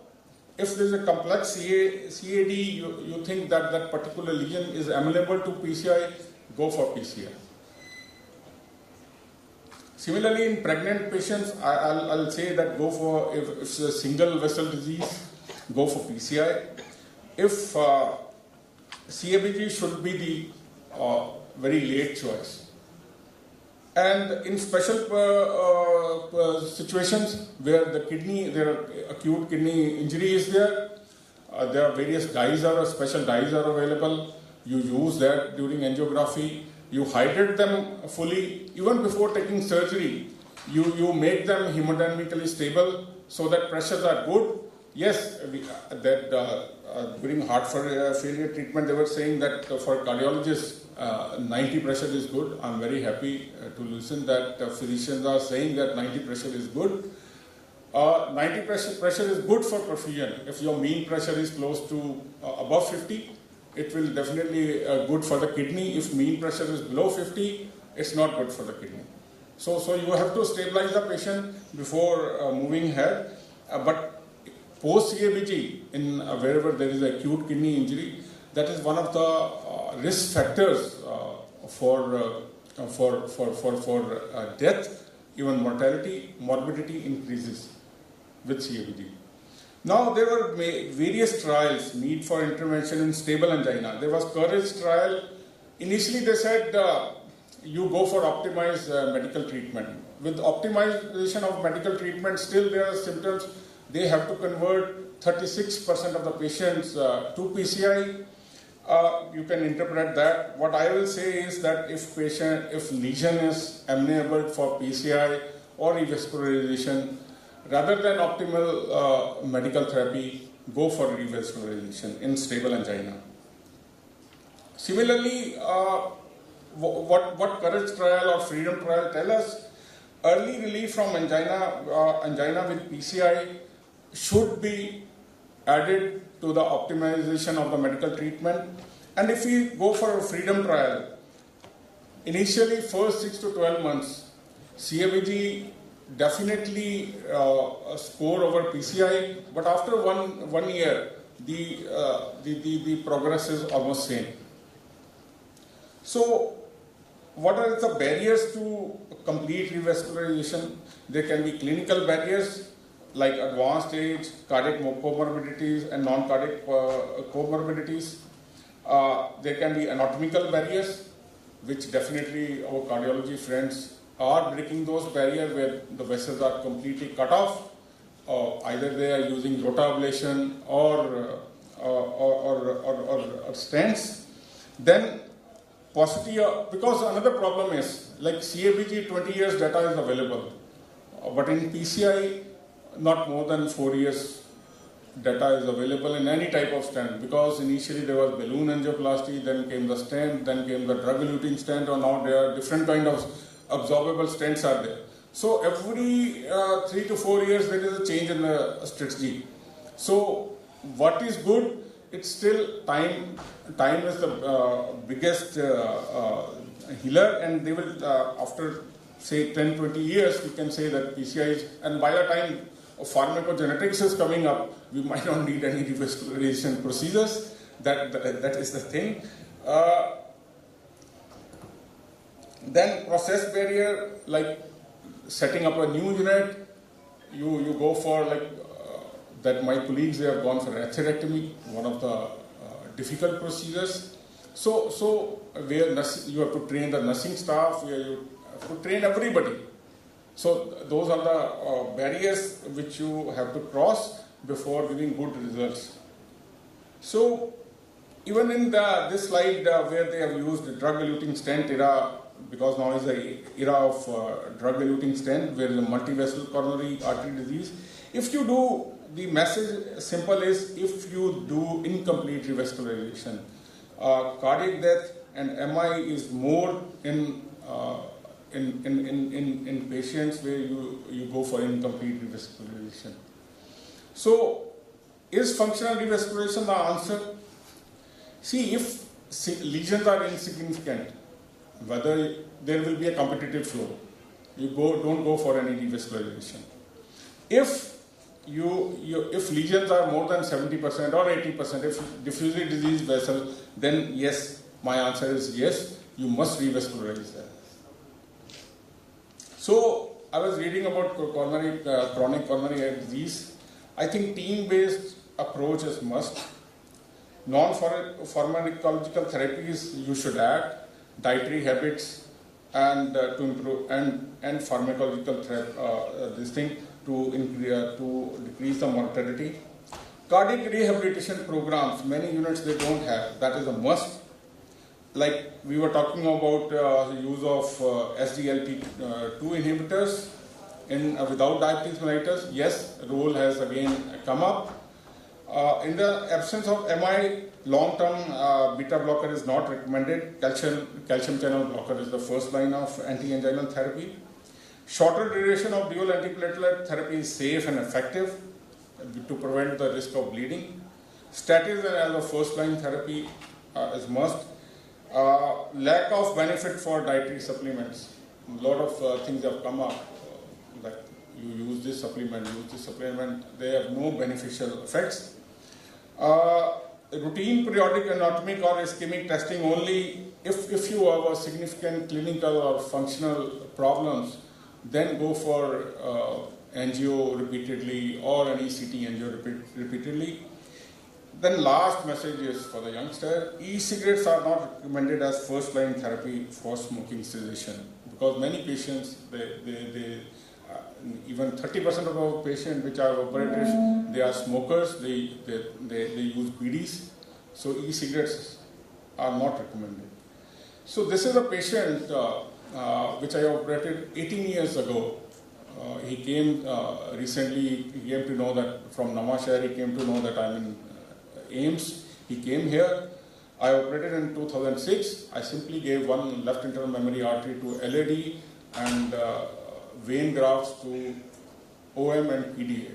if there is a complex CAD, you think that particular lesion is amenable to PCI, go for PCI. Similarly, in pregnant patients, I'll say that go for, if it's a single vessel disease, go for PCI. If CABG should be the very late choice. And in special situations where there are acute kidney injury is there are various dyes special dyes are available. You use that during angiography. You hydrate them fully. Even before taking surgery, you make them hemodynamically stable so that pressures are good. yes, during heart failure treatment, they were saying that for cardiologists, 90 pressure is good. I'm very happy to listen that physicians are saying that 90 pressure is good. 90 pressure is good for perfusion. If your mean pressure is close to above 50, it will definitely good for the kidney. If mean pressure is below 50, it's not good for the kidney. So you have to stabilize the patient before moving ahead. But post CABG, in wherever there is acute kidney injury, that is one of the risk factors for death, even mortality, morbidity increases with CABG. Now there were various trials, need for intervention in stable angina. There was Courage trial. Initially they said you go for optimized medical treatment. With optimization of medical treatment, still there are symptoms. They have to convert 36% of the patients to PCI. You can interpret that. What I will say is that if lesion is amenable for PCI or revascularization, rather than optimal medical therapy, go for revascularization in stable angina. Similarly, what Courage trial or Freedom trial tell us, early relief from angina with PCI should be added to the optimization of the medical treatment. And if we go for a Freedom trial, initially first 6 to 12 months, CABG definitely score over PCI, but after one year, the progress is almost same. So, what are the barriers to complete revascularization? There can be clinical barriers like advanced age, cardiac comorbidities, and non-cardiac comorbidities. There can be anatomical barriers, which definitely our cardiology friends are breaking those barriers where the vessels are completely cut off. Either they are using rotablation or stents. Then paucity of, because another problem is like CABG 20 years data is available, but in PCI not more than 4 years data is available in any type of stent, because initially there was balloon angioplasty, then came the stent, then came the drug-eluting stent, or now there are different kind of absorbable stents are there. So every 3 to 4 years there is a change in the strategy. So what is good? It's still time. Time is the biggest healer, and they will after say 10-20 years we can say that PCI is, and by the time pharmacogenetics is coming up, we might not need any revascularization procedures. That is the thing. Then process barrier, like setting up a new unit, you go for like that. My colleagues, they have gone for atherectomy, one of the difficult procedures. So where you have to train the nursing staff, where you have to train everybody. So those are the barriers which you have to cross before giving good results. So even in this slide where they have used the drug-eluting stent era, because now is the era of drug-eluting stent where the multivessel coronary artery disease. If you do, the message simple is, if you do incomplete revascularization, cardiac death and MI is more in patients where you go for incomplete revascularization. So, is functional revascularization the answer? See, if lesions are insignificant, whether there will be a competitive flow, don't go for any revascularization. If lesions are more than 70% or 80%, if diffusely diseased vessel, then yes, my answer is yes, you must revascularize that. So I was reading about chronic coronary disease. I think team-based approach is must. Non-pharmacological therapies you should add, dietary habits, and to improve and pharmacological this thing to decrease the mortality. Cardiac rehabilitation programs, many units they don't have. That is a must. Like we were talking about the use of SGLT2 inhibitors in without diabetes mellitus. Yes, role has again come up. In the absence of MI, long-term beta blocker is not recommended. Calcium channel blocker is the first line of anti-anginal therapy. Shorter duration of dual antiplatelet therapy is safe and effective to prevent the risk of bleeding. Statins as a first-line therapy is must. Lack of benefit for dietary supplements. A lot of things have come up that you use this supplement, they have no beneficial effects. Routine periodic anatomic or ischemic testing only if you have a significant clinical or functional problems, then go for angio repeatedly or an ECT angio repeatedly. Then last message is for the youngster, e-cigarettes are not recommended as first-line therapy for smoking cessation because many patients, even 30% of our patients which are operators, they are smokers, they use BDs, so e-cigarettes are not recommended. So this is a patient which I operated 18 years ago. He came recently, he came to know that from Namashahar, he came to know that I'm in AIIMS. He came here. I operated in 2006. I simply gave one left internal memory artery to LAD and vein grafts to OM and PDA.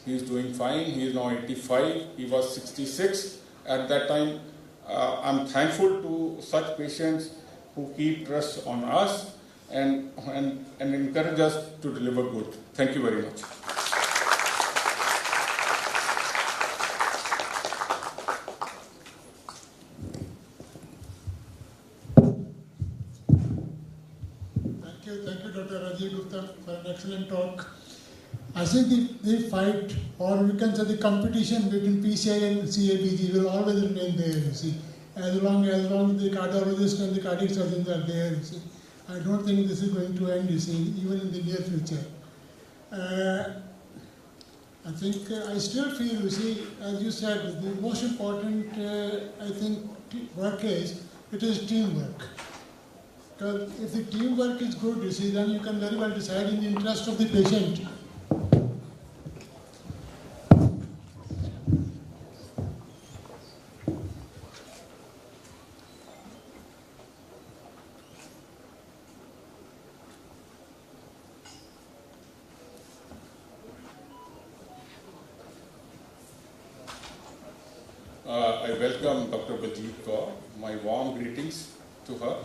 He is doing fine. He is now 85. He was 66 at that time. I'm thankful to such patients who keep trust on us and encourage us to deliver good. Thank you very much. Thank you, Dr. Rajiv Gupta, for an excellent talk. I think the fight, or we can say the competition between PCI and CABG will always remain there, you see. As long as the cardiologists and the cardiac surgeons are there, you see. I don't think this is going to end, you see, even in the near future. I think I still feel, you see, as you said, the most important, I think, work is, it is teamwork. Because if the teamwork is good, you see, then you can very well decide in the interest of the patient. I welcome Dr. Baljeet Kaur. My warm greetings to her.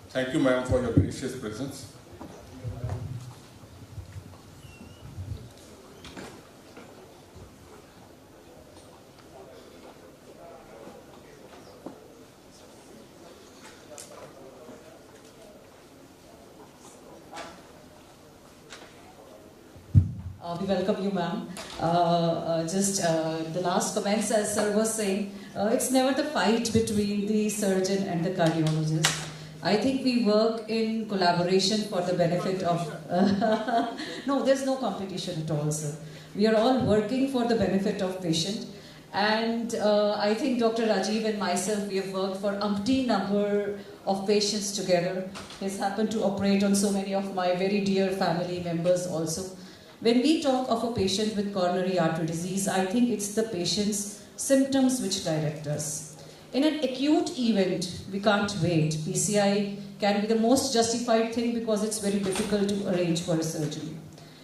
Thank you, ma'am, for your gracious presence. We welcome you, ma'am. The last comments, as sir was saying, it's never the fight between the surgeon and the cardiologist. I think we work in collaboration for the benefit of... no, there's no competition at all, sir. We are all working for the benefit of patient. And I think Dr. Rajiv and myself, we have worked for umpteen number of patients together. He's happened to operate on so many of my very dear family members also. When we talk of a patient with coronary artery disease, I think it's the patient's symptoms which direct us. In an acute event, we can't wait. PCI can be the most justified thing because it's very difficult to arrange for a surgery.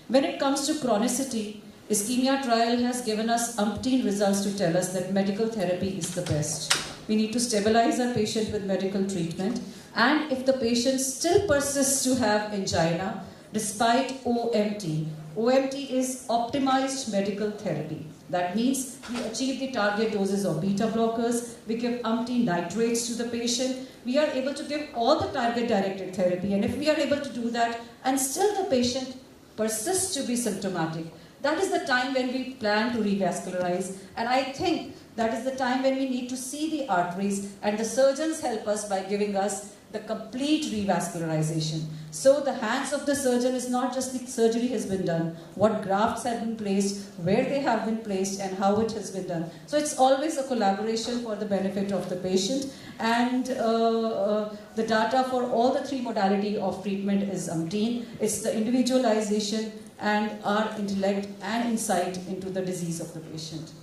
When it comes to chronicity, ischemia trial has given us umpteen results to tell us that medical therapy is the best. We need to stabilize our patient with medical treatment, and if the patient still persists to have angina, despite OMT, OMT is optimized medical therapy. That means we achieve the target doses of beta blockers, we give umpteen nitrates to the patient, we are able to give all the target directed therapy, and if we are able to do that and still the patient persists to be symptomatic, that is the time when we plan to revascularize, and I think that is the time when we need to see the arteries, and the surgeons help us by giving us the complete revascularization. So the hands of the surgeon is not just the surgery has been done, what grafts have been placed, where they have been placed, and how it has been done. So it's always a collaboration for the benefit of the patient, and the data for all the three modality of treatment is umpteen. It's the individualization and our intellect and insight into the disease of the patient.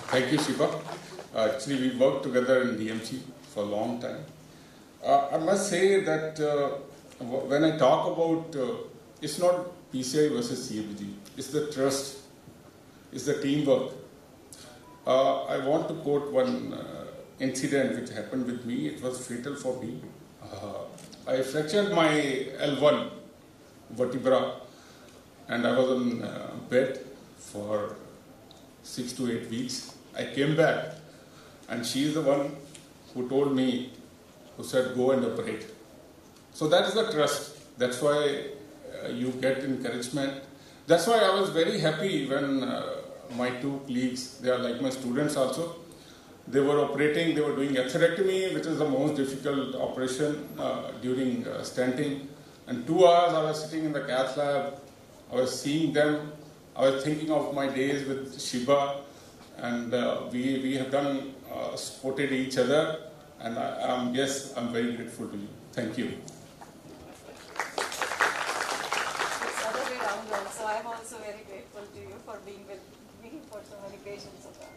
Thank you, Shiba. Actually, we worked together in DMC for a long time. I must say that when I talk about, it's not PCI versus CABG, it's the trust, it's the teamwork. I want to quote one incident which happened with me. It was fatal for me. I fractured my L1 vertebra and I was on bed for 6 to 8 weeks. I came back and she is the one who told me, who said, go and operate. So that is the trust. That's why you get encouragement. That's why I was very happy when my two colleagues, they are like my students also, they were operating, they were doing atherectomy, which is the most difficult operation during stenting. And 2 hours I was sitting in the cath lab, I was seeing them, I was thinking of my days with Shiba, and we have done, supported each other, and yes, I'm very grateful to you. Thank you. It's other way around also. I'm also very grateful to you for being with me for so many patients of ours.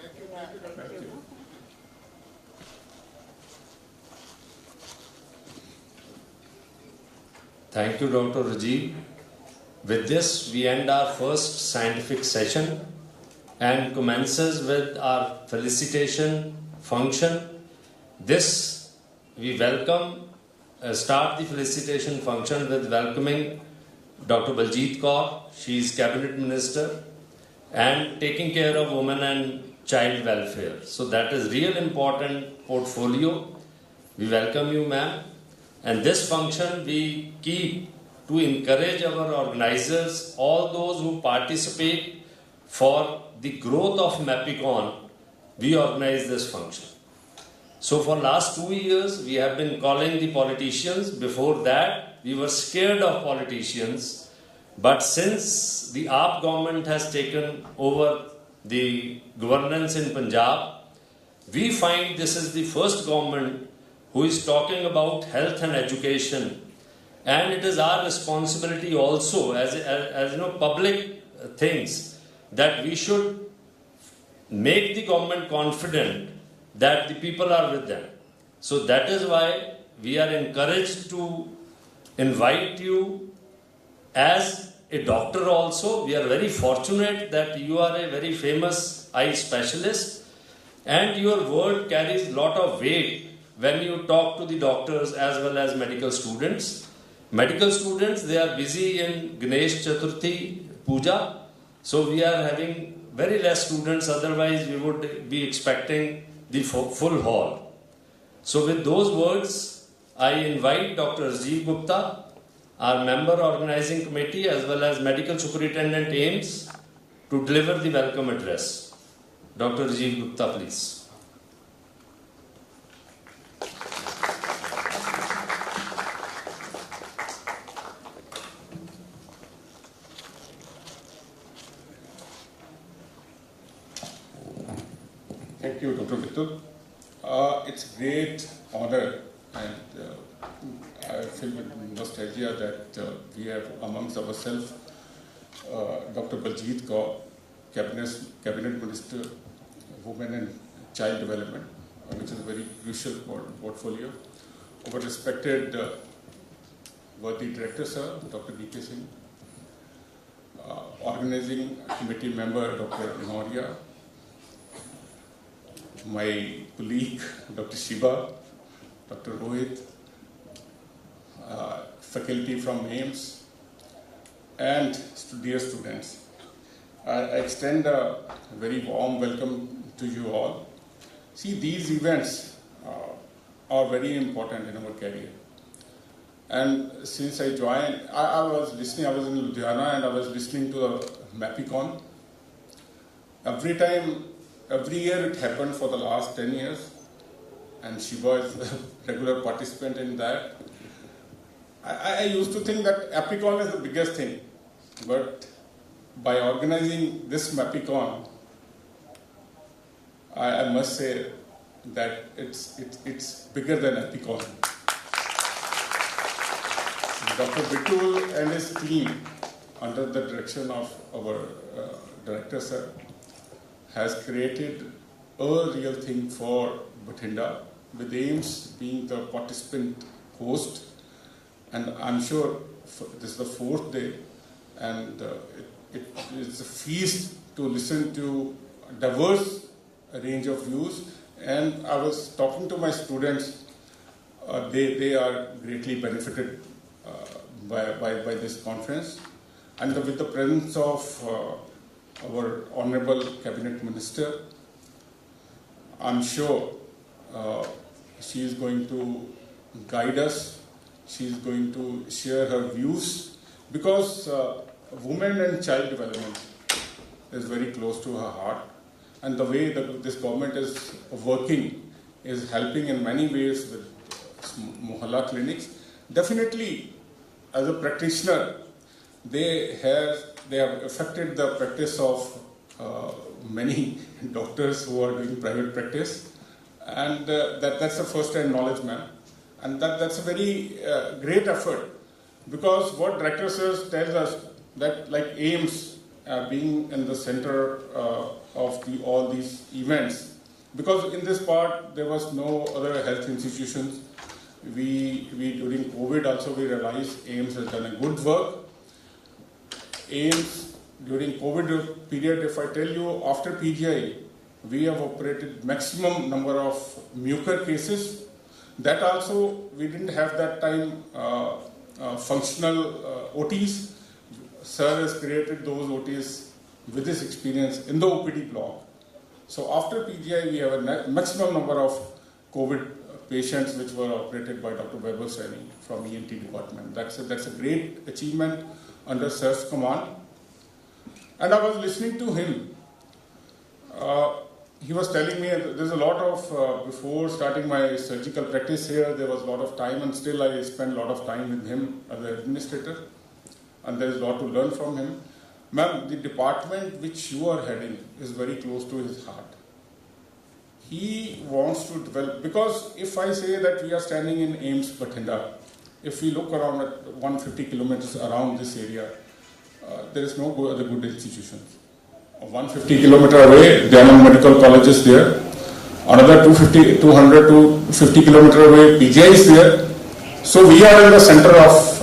Thank you. Yeah, thank you. Thank you, Dr. Rajiv. With this, we end our first scientific session and commences with our felicitation function. This, we welcome, start the felicitation function with welcoming Dr. Baljeet Kaur. She is Cabinet Minister and taking care of women and child welfare. So that is real important portfolio. We welcome you, ma'am. And this function we keep to encourage our organizers, all those who participate for the growth of MAPICON, we organize this function. So for last 2 years, we have been calling the politicians. Before that, we were scared of politicians. But since the AAP government has taken over the governance in Punjab, we find this is the first government who is talking about health and education. And it is our responsibility also as public things that we should make the government confident that the people are with them. So that is why we are encouraged to invite you as a doctor also. We are very fortunate that you are a very famous eye specialist and your word carries a lot of weight when you talk to the doctors as well as medical students. Medical students, they are busy in Ganesh Chaturthi Puja. So we are having very less students, otherwise we would be expecting the full hall. So with those words, I invite Dr. Rajiv Gupta, our member organizing committee as well as medical superintendent AIIMS, to deliver the welcome address. Dr. Rajiv Gupta, please. Thank you, Dr. Vitull. It's a great honor, and I feel with nostalgia that we have amongst ourselves Dr. Baljeet Kaur, Cabinet Minister, Women and Child Development, which is a very crucial portfolio. Our respected worthy director, sir, Dr. D.K. Singh, Organizing Committee member, Dr. Noria, my colleague, Dr. Shiba, Dr. Rohit, faculty from AIIMS, and dear students. I extend a very warm welcome to you all. See, these events are very important in our career. And since I joined, I was listening, I was in Ludhiana and I was listening to a MAPICON. Every year it happened for the last 10 years, and Shiba is a regular participant in that. I used to think that MAPICON is the biggest thing, but by organizing this MAPICON, I must say that it's bigger than MAPICON. Dr. Vitull and his team, under the direction of our director sir, has created a real thing for Bathinda, with AIIMS being the participant host. And I'm sure this is the 4th day, and it is a feast to listen to a diverse range of views. And I was talking to my students, they are greatly benefited by this conference. And with the presence of our Honorable Cabinet Minister, I'm sure she is going to guide us, she is going to share her views, because women and child development is very close to her heart. And the way that this government is working is helping in many ways with mohalla clinics. Definitely, as a practitioner, they have affected the practice of many doctors who are doing private practice, and that's the first-hand knowledge, ma'am. And that's a very great effort, because what director says tells us that, like AIIMS being in the center of all these events, because in this part there was no other health institutions. We during COVID also we realized AIIMS has done a good work. AIIMS during COVID period, if I tell you, after PGI, we have operated maximum number of mucor cases. That also, we didn't have that time functional OTs. Sir has created those OTs with his experience in the OPD block. So after PGI, we have a maximum number of COVID patients which were operated by Dr. Vaibhav Saini from ENT department. That's a great achievement under Sir's command. And I was listening to him. He was telling me there's a lot of, before starting my surgical practice here, there was a lot of time, and still I spend a lot of time with him as an administrator, and there is a lot to learn from him. Ma'am, the department which you are heading is very close to his heart. He wants to develop, because if I say that we are standing in AIIMS Bathinda, if we look around at 150 kilometers around this area, there is no other good institutions. 150 kilometers away, Punjab Medical College is there. Another 200 to 50 kilometers away, PGI is there. So we are in the center of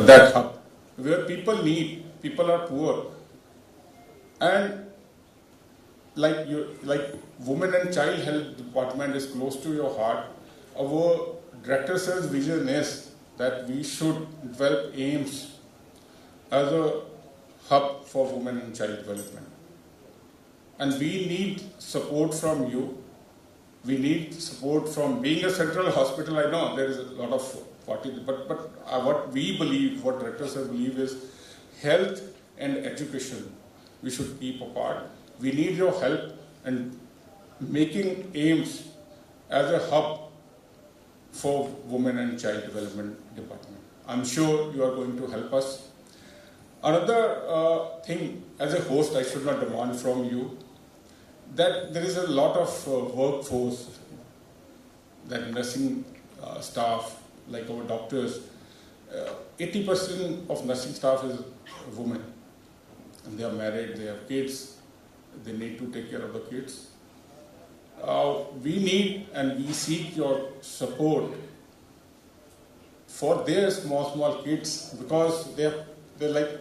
that hub, where people need, people are poor. And like women and child health department is close to your heart. Our director sir's vision is that we should develop AIIMS as a hub for women and child development. And we need support from you. We need support from being a central hospital. I know there is a lot of party, but what we believe, what directors believe is health and education we should keep apart. We need your help in making AIIMS as a hub for women and child development department. I'm sure you are going to help us. Another thing, as a host, I should not demand from you, that there is a lot of workforce, that nursing staff, like our doctors, 80% of nursing staff is women. And they are married, they have kids, they need to take care of the kids. We need and we seek your support for their small kids, because they're like,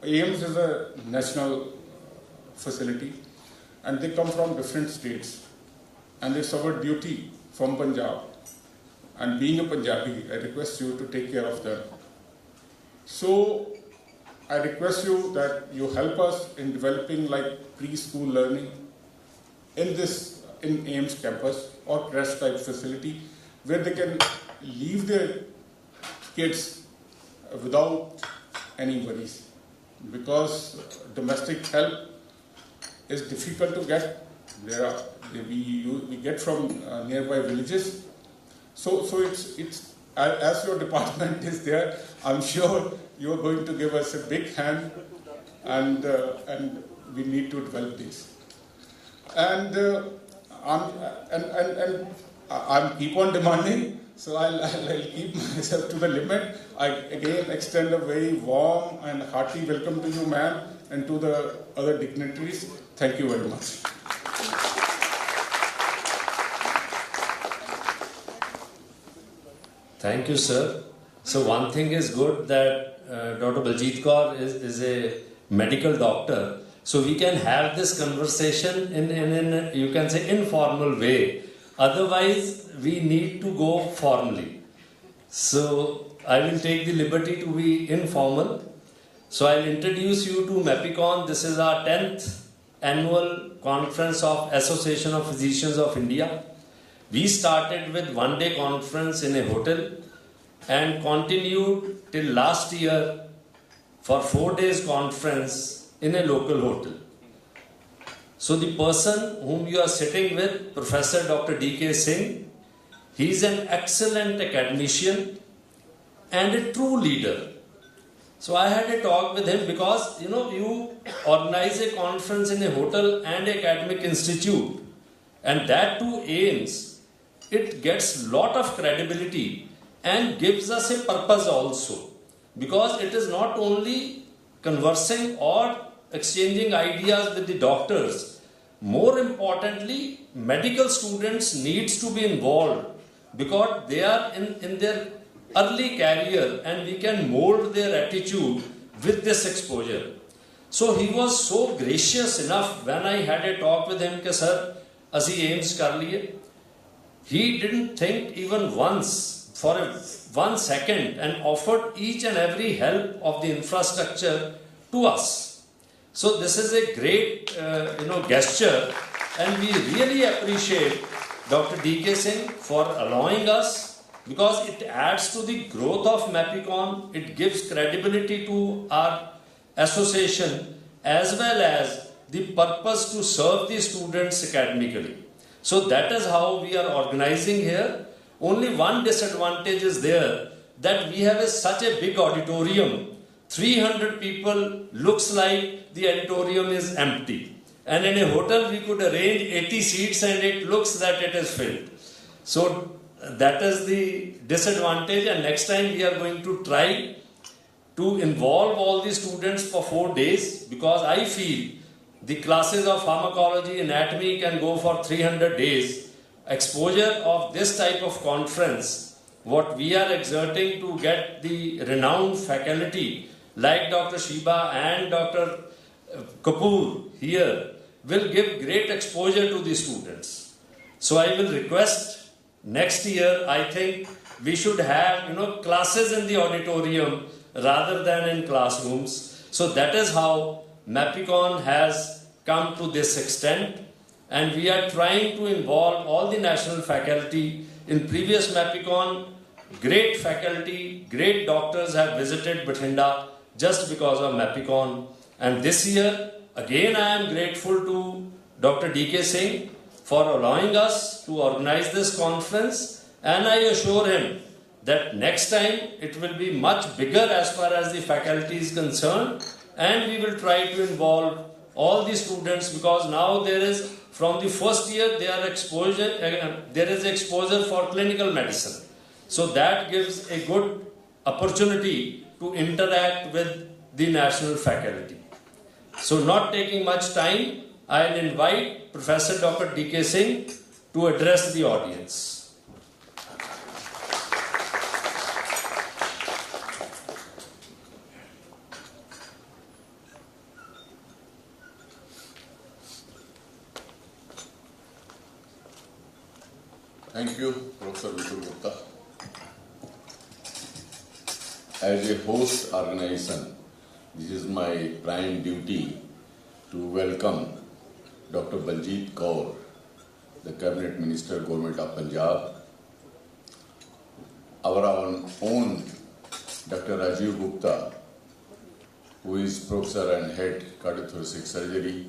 AIIMS is a national facility, and they come from different states, and it's our duty from Punjab, and being a Punjabi, I request you to take care of them. So I request you that you help us in developing like preschool learning in AIIMS campus or crash type facility, where they can leave their kids without any worries, because domestic help is difficult to get. We get from nearby villages. So it's as your department is there, I'm sure you are going to give us a big hand, and we need to develop this. And I'm keep on demanding so I'll keep myself to the limit. I again extend a very warm and hearty welcome to you, ma'am, and to the other dignitaries. Thank you very much. Thank you, sir. So one thing is good that Dr. Baljeet Kaur is a medical doctor. So we can have this conversation in you can say informal way. Otherwise, we need to go formally. So I will take the liberty to be informal. So I'll introduce you to MAPICON. This is our 10th annual conference of Association of Physicians of India. We started with one-day conference in a hotel and continued till last year for 4 days conference in a local hotel. So the person whom you are sitting with, Professor Dr. D.K. Singh, he is an excellent academician and a true leader. So I had a talk with him because you organize a conference in a hotel and academic institute, and that too AIIMS, it gets lot of credibility and gives us a purpose also, because it is not only conversing or exchanging ideas with the doctors. More importantly, medical students needs to be involved because they are in their early career and we can mold their attitude with this exposure. So he was so gracious enough when I had a talk with him, sir, asi AIIMS kar liye. He didn't think even once for 1 second and offered each and every help of the infrastructure to us. So this is a great gesture, and we really appreciate Dr. D.K. Singh for allowing us, because it adds to the growth of MAPICON, it gives credibility to our association as well as the purpose to serve the students academically. So that is how we are organizing here. Only one disadvantage is there, that we have such a big auditorium. 300 people, looks like the auditorium is empty. And in a hotel we could arrange 80 seats and it looks that it is filled. So that is the disadvantage, and next time we are going to try to involve all the students for 4 days, because I feel the classes of pharmacology, anatomy can go for 300 days. Exposure of this type of conference, what we are exerting to get the renowned faculty like Dr. Shiba and Dr. Kapoor here, will give great exposure to the students. So I will request next year, I think we should have classes in the auditorium rather than in classrooms. So that is how MAPICON has come to this extent, and we are trying to involve all the national faculty. In previous MAPICON, great faculty, great doctors have visited Bathinda just because of MAPICON. And this year, again I am grateful to Dr. D.K. Singh for allowing us to organize this conference, and I assure him that next time it will be much bigger as far as the faculty is concerned, and we will try to involve all the students, because now there is, from the first year there is exposure for clinical medicine. So that gives a good opportunity to interact with the national faculty. So not taking much time, I will invite Professor Dr. D.K. Singh to address the audience. Thank you, Professor Vitull Gupta. As a host organization, this is my prime duty to welcome Dr. Baljeet Kaur, the Cabinet Minister, Government of Punjab, our own Dr. Rajiv Gupta, who is Professor and Head Cardiothoracic Surgery,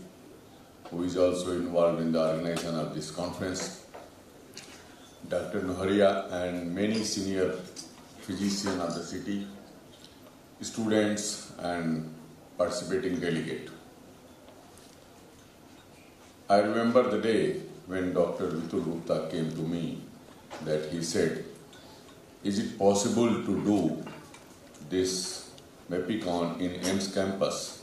who is also involved in the organization of this conference, Dr. Noharia and many senior physicians of the city, students and participating delegate. I remember the day when Dr. Vitull Gupta came to me, that he said is it possible to do this MAPICON in AIIMS campus?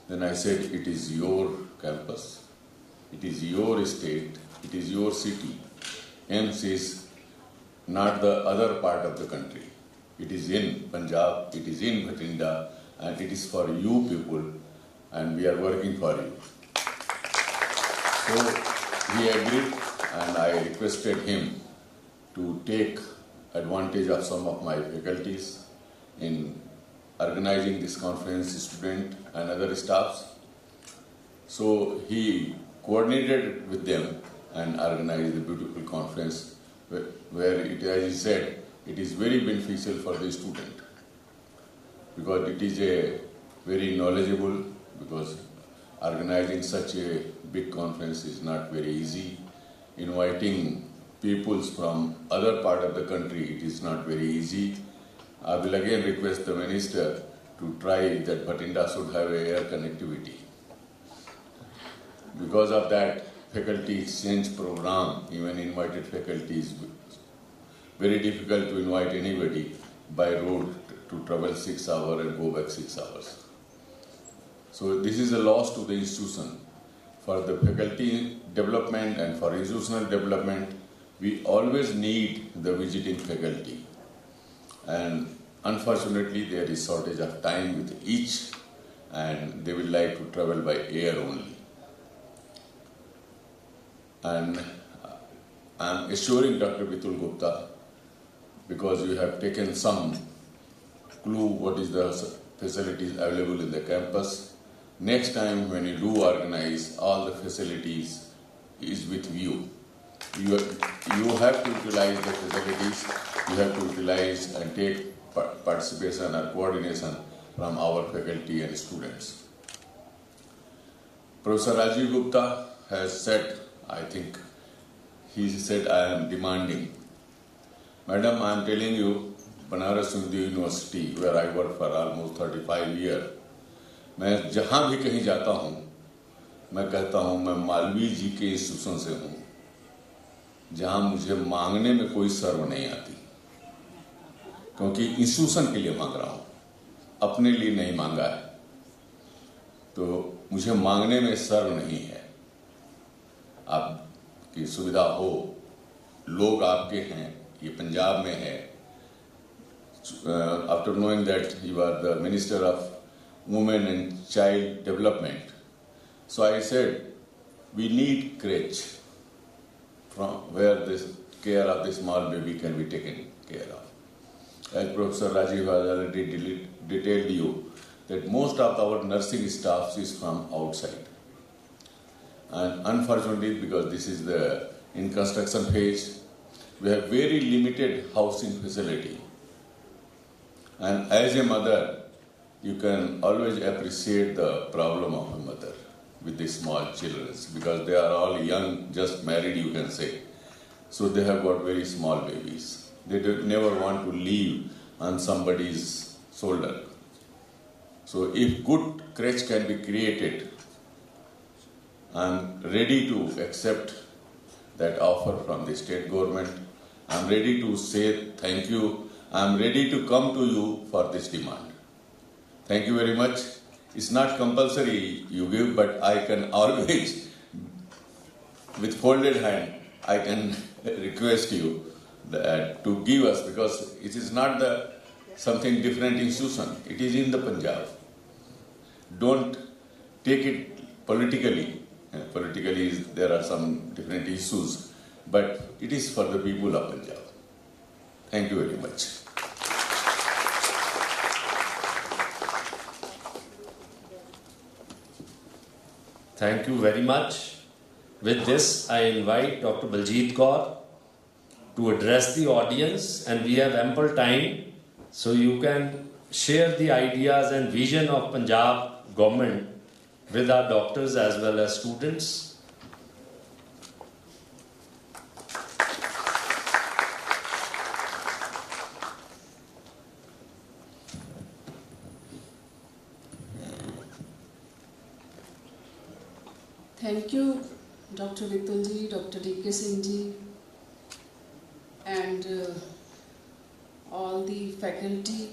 Then I said, it is your campus, it is your state, it is your city. AIIMS is not the other part of the country. It is in Punjab, it is in Bathinda, and it is for you people, and we are working for you. So he agreed, and I requested him to take advantage of some of my faculties in organizing this conference, student and other staffs. So he coordinated with them and organized a beautiful conference where it, as he said, it is very beneficial for the student because it is a very knowledgeable, because organizing such a big conference is not very easy. Inviting peoples from other part of the country, it is not very easy. I will again request the minister to try that Bathinda should have a air connectivity. Because of that faculty exchange program, even invited faculty is very difficult to invite anybody by road to travel 6 hours and go back 6 hours. So this is a loss to the institution. For the faculty development and for institutional development, we always need the visiting faculty. And unfortunately, there is shortage of time with each, and they will like to travel by air only. And I am assuring Dr. Vitull Gupta, because you have taken some clue what is the facilities available in the campus. Next time when you do organize, all the facilities is with you. You have to utilize the facilities, you have to utilize and take participation or coordination from our faculty and students. Professor Rajiv Gupta has said, I think, he said, I am demanding. Madam, I am telling you, Banaras Hindu University, where I worked for almost 35 years, मैं जहाँ भी कहीं जाता हूँ, मैं कहता हूँ मैं मालवी जी के इंस्टीट्यूशन से हूँ, जहाँ मुझे मांगने में कोई शर्म नहीं आती, क्योंकि इंस्टीट्यूशन के लिए मांग रहा हूँ, अपने लिए नहीं मांगा है, तो मुझे मांगने में शर्म नहीं है। आपकी सुविधा हो, लोग आपके हैं, ये पंजाब में है। After knowing that you are the Minister of Women and Child Development, so I said, we need crèche from where this care of the small baby can be taken care of. As Professor Rajiv has already detailed you, that most of our nursing staff is from outside. And unfortunately, because this is the in construction phase, we have very limited housing facility. And as a mother, you can always appreciate the problem of a mother with the small children, because they are all young, just married, you can say. So they have got very small babies. They never want to leave on somebody's shoulder. So if good crèche can be created, I'm ready to accept that offer from the state government. I'm ready to say thank you. I'm ready to come to you for this demand. Thank you very much. It's not compulsory you give, but I can always, with folded hand, I can request you to give us, because it is not something different institution. It is in the Punjab. Don't take it politically. Politically, there are some different issues, but it is for the people of Punjab. Thank you very much. Thank you very much. With this, I invite Dr. Baljeet Kaur to address the audience, and we have ample time, so you can share the ideas and vision of Punjab government with our doctors as well as students. Thank you, Dr. Vitull ji, Dr. D.K. Singh ji, and all the faculty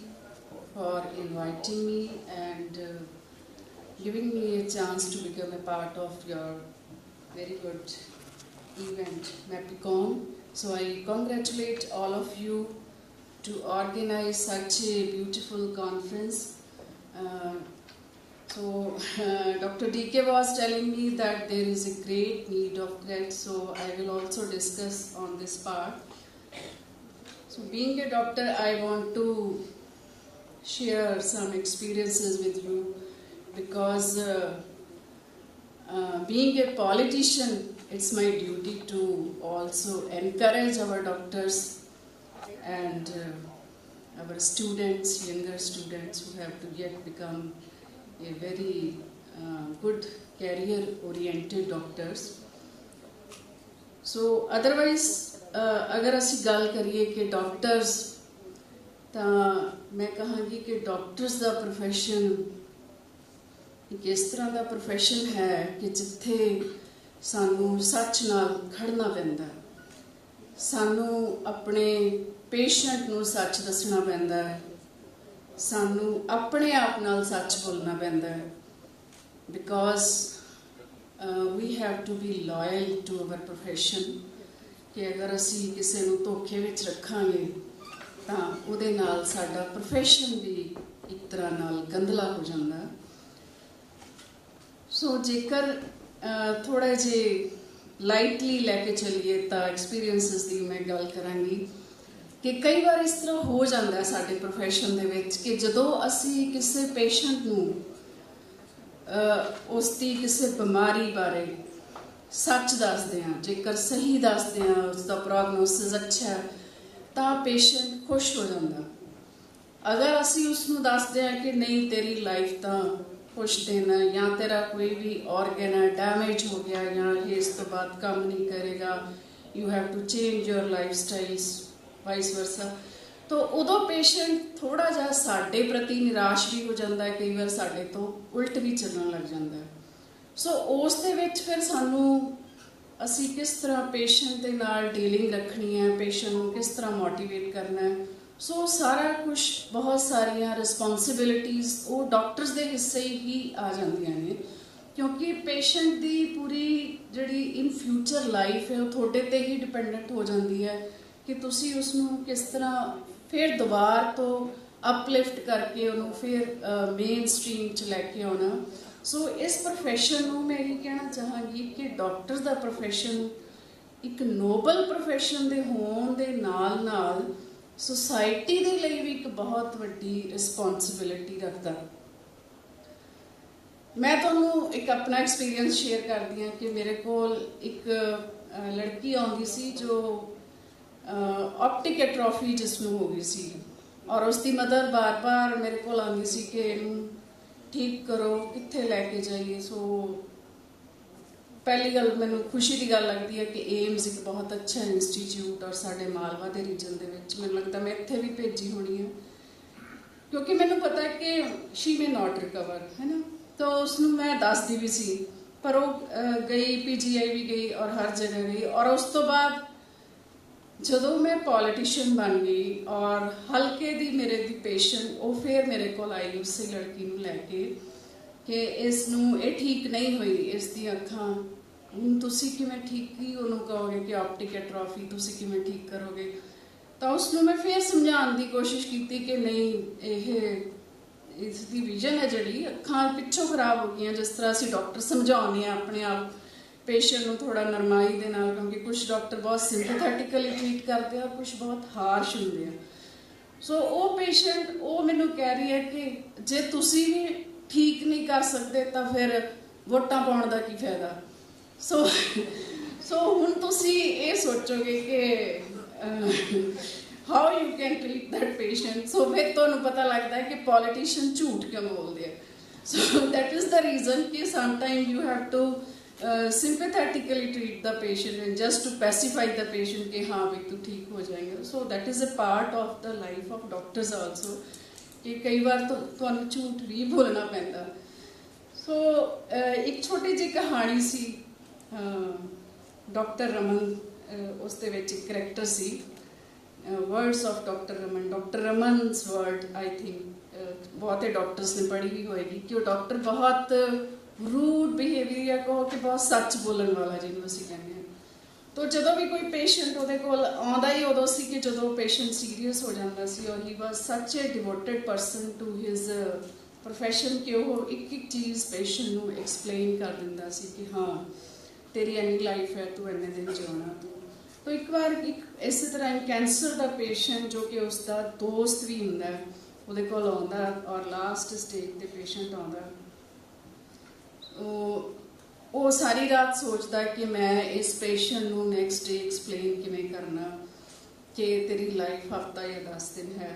for inviting me and giving me a chance to become a part of your very good event, MAPICON. So I congratulate all of you to organize such a beautiful conference. Dr. DK was telling me that there is a great need of that, so I will also discuss on this part. So being a doctor, I want to share some experiences with you, because being a politician, it's my duty to also encourage our doctors and our students, younger students who have to yet become a very good career-oriented doctors. So otherwise, अगर असी गल करिए कि doctors, तो मैं कहांगी कि doctors का profession एक इस तरह का प्रोफैशन है कि जिथे सानू सच नाल खड़ना पैंदा, सानू अपने पेशेंट नू सच दसना पैंदा है, सानू अपने आप नाल सच बोलना पैंदा है, because we have to be loyal to our profession. कि अगर असी किसी नू धोखे विच रखांगे तां उहदे नाल साडा प्रोफैशन भी एक तरह नाल गंदला हो जांदा. सो जेकर थोड़ा जे लाइटली लैके चलीए तां एक्सपीरियंसिस दी मैं गल करांगी कि कई बार इस तरह हो जाता है साडे प्रोफैशन दे विच कि जदों असी किसी पेशेंट नूं उसकी किसी बीमारी बारे सच दसदे हां, जेकर सही दसदे हां, उसका प्रोगनोसिस अच्छा है, तां पेशेंट खुश हो जाता. अगर असी उसनूं दसदे हां कि नहीं तेरी लाइफ तां कुछ दिन या तेरा कोई भी ऑर्गन है डैमेज हो गया या ये इस तो बाद काम नहीं करेगा, you have to change your life styles, vice versa, तो उदों पेशेंट थोड़ा जा साडे प्रति निराश भी हो जाता है, कई बार साडे तो उल्ट भी चलने लग जाता है. सो उस दे विच फिर सानू असी किस तरह पेशेंट दे नाल डीलिंग रखनी है, पेशेंट नूं किस तरह मोटिवेट करना है, सो सारा कुछ बहुत सारिया रिस्पोंसिबिलिटीज़ वो डॉक्टर्स दे हिस्से ही आ जांदियां ने, क्योंकि पेशेंट दी पूरी जिहड़ी इन फ्यूचर लाइफ है वो थोड़े ते ही डिपेंडेंट हो जाती है कि तुसी उसनूं किस तरह फिर दोबारा तो अपलिफ्ट करके उन्होंने फिर मेन स्ट्रीम च लैके आना. सो इस प्रोफैशन नूं मैं यही कहना चाहांगी कि डॉक्टर्स दा प्रोफैशन एक नोबल प्रोफैशन दे होण दे नाल नाल सोसाइटी दे लई भी एक बहुत वड्डी रिस्पोंसिबिलिटी रखदा. मैं तुहानूं एक अपना एक्सपीरियंस शेयर करदी हां कि मेरे कोल एक लड़की आउंदी सी जो ऑप्टिक एट्रोफी जिसनूं हो गई सी, और उसकी मदर बार बार मेरे को आती सी कि इनू ठीक करो, कित्थे लैके जाइए. सो पहली गल मैनू खुशी की गल लगती है कि एम्स एक बहुत अच्छा इंस्टीट्यूट और साडे मालवा के रीजन के मैनू लगता मैं इत्थे भी भेजी होनी है, क्योंकि मैनू पता है कि शी मे नॉट रिकवर, है ना. तो उसनू मैं दसदी भी सी, पर वो गई PGI भी गई और हर जगह गई, और उस तो बाद जदों मैं पॉलिटिशियन बन गई और हल्के दी मेरे दी पेशेंट वो फिर मेरे को आई उस लड़की नूं लैके कि इसनूं ये ठीक नहीं हुई, इसदी अखां हुण तुसीं किवें ठीक ही उहनूं कहोगे कि ऑप्टिक एट्रोफी तुसीं किवें ठीक करोगे. तो उसनूं मैं फिर समझाउण दी कोशिश की कि नहीं, ये इसदी विजन है जिहड़ी अखां पिछों खराब हो गई, जिस तरह असीं डॉक्टर समझाउने आ अपने आप पेशेंट नूं थोड़ा नरमाई दे नाल, क्योंकि कुछ डॉक्टर बहुत सिंपैथेटिकली ट्रीट करते हैं, कुछ बहुत हार्श होंदे हैं. सो वो पेशेंट वो मैनूं कह रही है कि जे तुसीं भी ठीक नहीं कर सकते तो फिर वोटां पाउण दा की फायदा. सो हुण तुसीं ये सोचोगे कि how you can treat that patient. So फिर तुहानूं पता लगता है कि पॉलिटिशियन झूठ क्यों बोलते हैं. So that is the reason कि sometime you have to sympathetically treat the patient and just to pacify the patient कि हाँ भाई तू ठीक हो जाएगा. So that is a part of the life of doctors also कि कई बार तो तुहानूं झूठ भी बोलना पैंदा. So एक छोटी जी कहानी सी, डॉक्टर रमन उस दे विच एक character see, words of doctor Raman's word I think बहुत डॉक्टर्स ने पढ़ी भी होएगी कि वो डॉक्टर बहुत रूड बिहेवियर कहो कि बहुत सच बोलने वाला जिन्होंने असीं कहने हैं। तो जदों भी कोई पेशेंट उहदे कोल आउंदा ही उदों सी कि जदों पेशेंट सीरीयस हो जाता सी और he was such a devoted person to his profession कि वो एक एक चीज़ पेशेंट नूं एक्सप्लेन कर दिंदा सी कि हाँ तेरी इन्नी लाइफ है, तू इन्ने दिन जिउणा तू। तो एक बार एक इस तरह कैंसर का पेशेंट जो कि उसका दोस्त भी हुंदा है उहदे कोल आउंदा और लास्ट स्टेज ते पेशेंट आउंदा वो सारी रात सोचता कि मैं इस पेशेंट नूं नैक्सट डे एक्सप्लेन किवें करना कि तेरी लाइफ हफ्ता या 10 दिन है।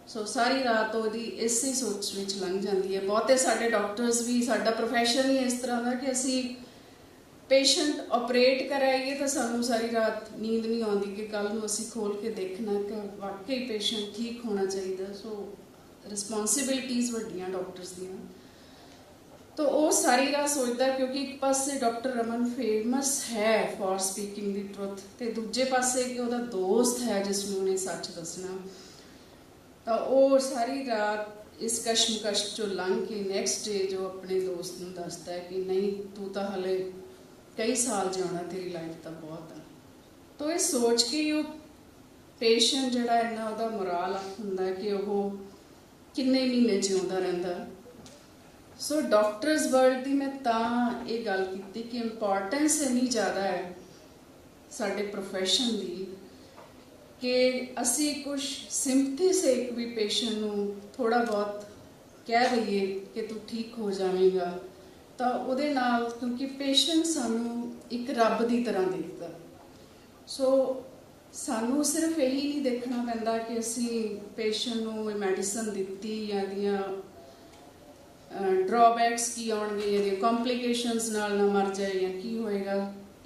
सो सारी रात ਉਹਦੀ ਇਸੇ ਸੋਚ ਵਿੱਚ ਲੰਘ ਜਾਂਦੀ ਹੈ। ਬਹੁਤੇ ਸਾਡੇ ਡਾਕਟਰਸ ਵੀ ਸਾਡਾ ਪ੍ਰੋਫੈਸ਼ਨ ਹੀ ਇਸ ਤਰ੍ਹਾਂ ਦਾ ਕਿ ਅਸੀਂ ਪੇਸ਼ੈਂਟ ਆਪਰੇਟ ਕਰਾਈਏ ਤਾਂ ਸਾਨੂੰ ਸਾਰੀ ਰਾਤ ਨੀਂਦ ਨਹੀਂ ਆਉਂਦੀ ਕਿ ਕੱਲ ਨੂੰ ਅਸੀਂ ਖੋਲ ਕੇ ਦੇਖਣਾ ਕਿ ਵਾਕਈ ਪੇਸ਼ੈਂਟ ਠੀਕ ਹੋਣਾ ਚਾਹੀਦਾ। ਸੋ ਰਿਸਪੌਂਸਿਬਿਲਿਟੀਜ਼ ਵੱਡੀਆਂ ਡਾਕਟਰਸ ਦੀਆਂ। तो वो सारी रात सोचता क्योंकि एक पासे डॉक्टर रमन फेमस है फॉर स्पीकिंग दी ट्रुथ ते दूजे पासे कि उसका दोस्त है जिसनों उन्हें सच दसना। तो वो सारी रात इस कशमकश चो लंघ के नैक्सट डे जो अपने दोस्त नूं दसदा है कि नहीं तू तो हले कई साल जिउणा, तेरी लाइफ तो बहुत है। तो ये सोच के वो पेशेंट जिहड़ा इन्ना उहदा मोराल हुंदा कि वो किन्ने महीने जिउंदा रहिंदा। सो डॉक्टर्स वर्ल्ड की मैं ये गल की कि इंपॉर्टेंस इन्नी ज़्यादा है साडे प्रोफैशन की कि असी कुछ सिंपथी से एक भी पेशेंट नूं थोड़ा बहुत कह दईए कि तू ठीक हो जाएगा तो उहदे नाल क्योंकि पेशेंट सानू एक रब की तरह देखता। सो सानू सिर्फ यही नहीं देखना पैंदा कि असी पेशेंट नूं मैडिसन दित्ती या दियां ड्रॉबैक्स की आउणगे या कॉम्प्लीकेशनस नाल ना मर जाए या की होएगा।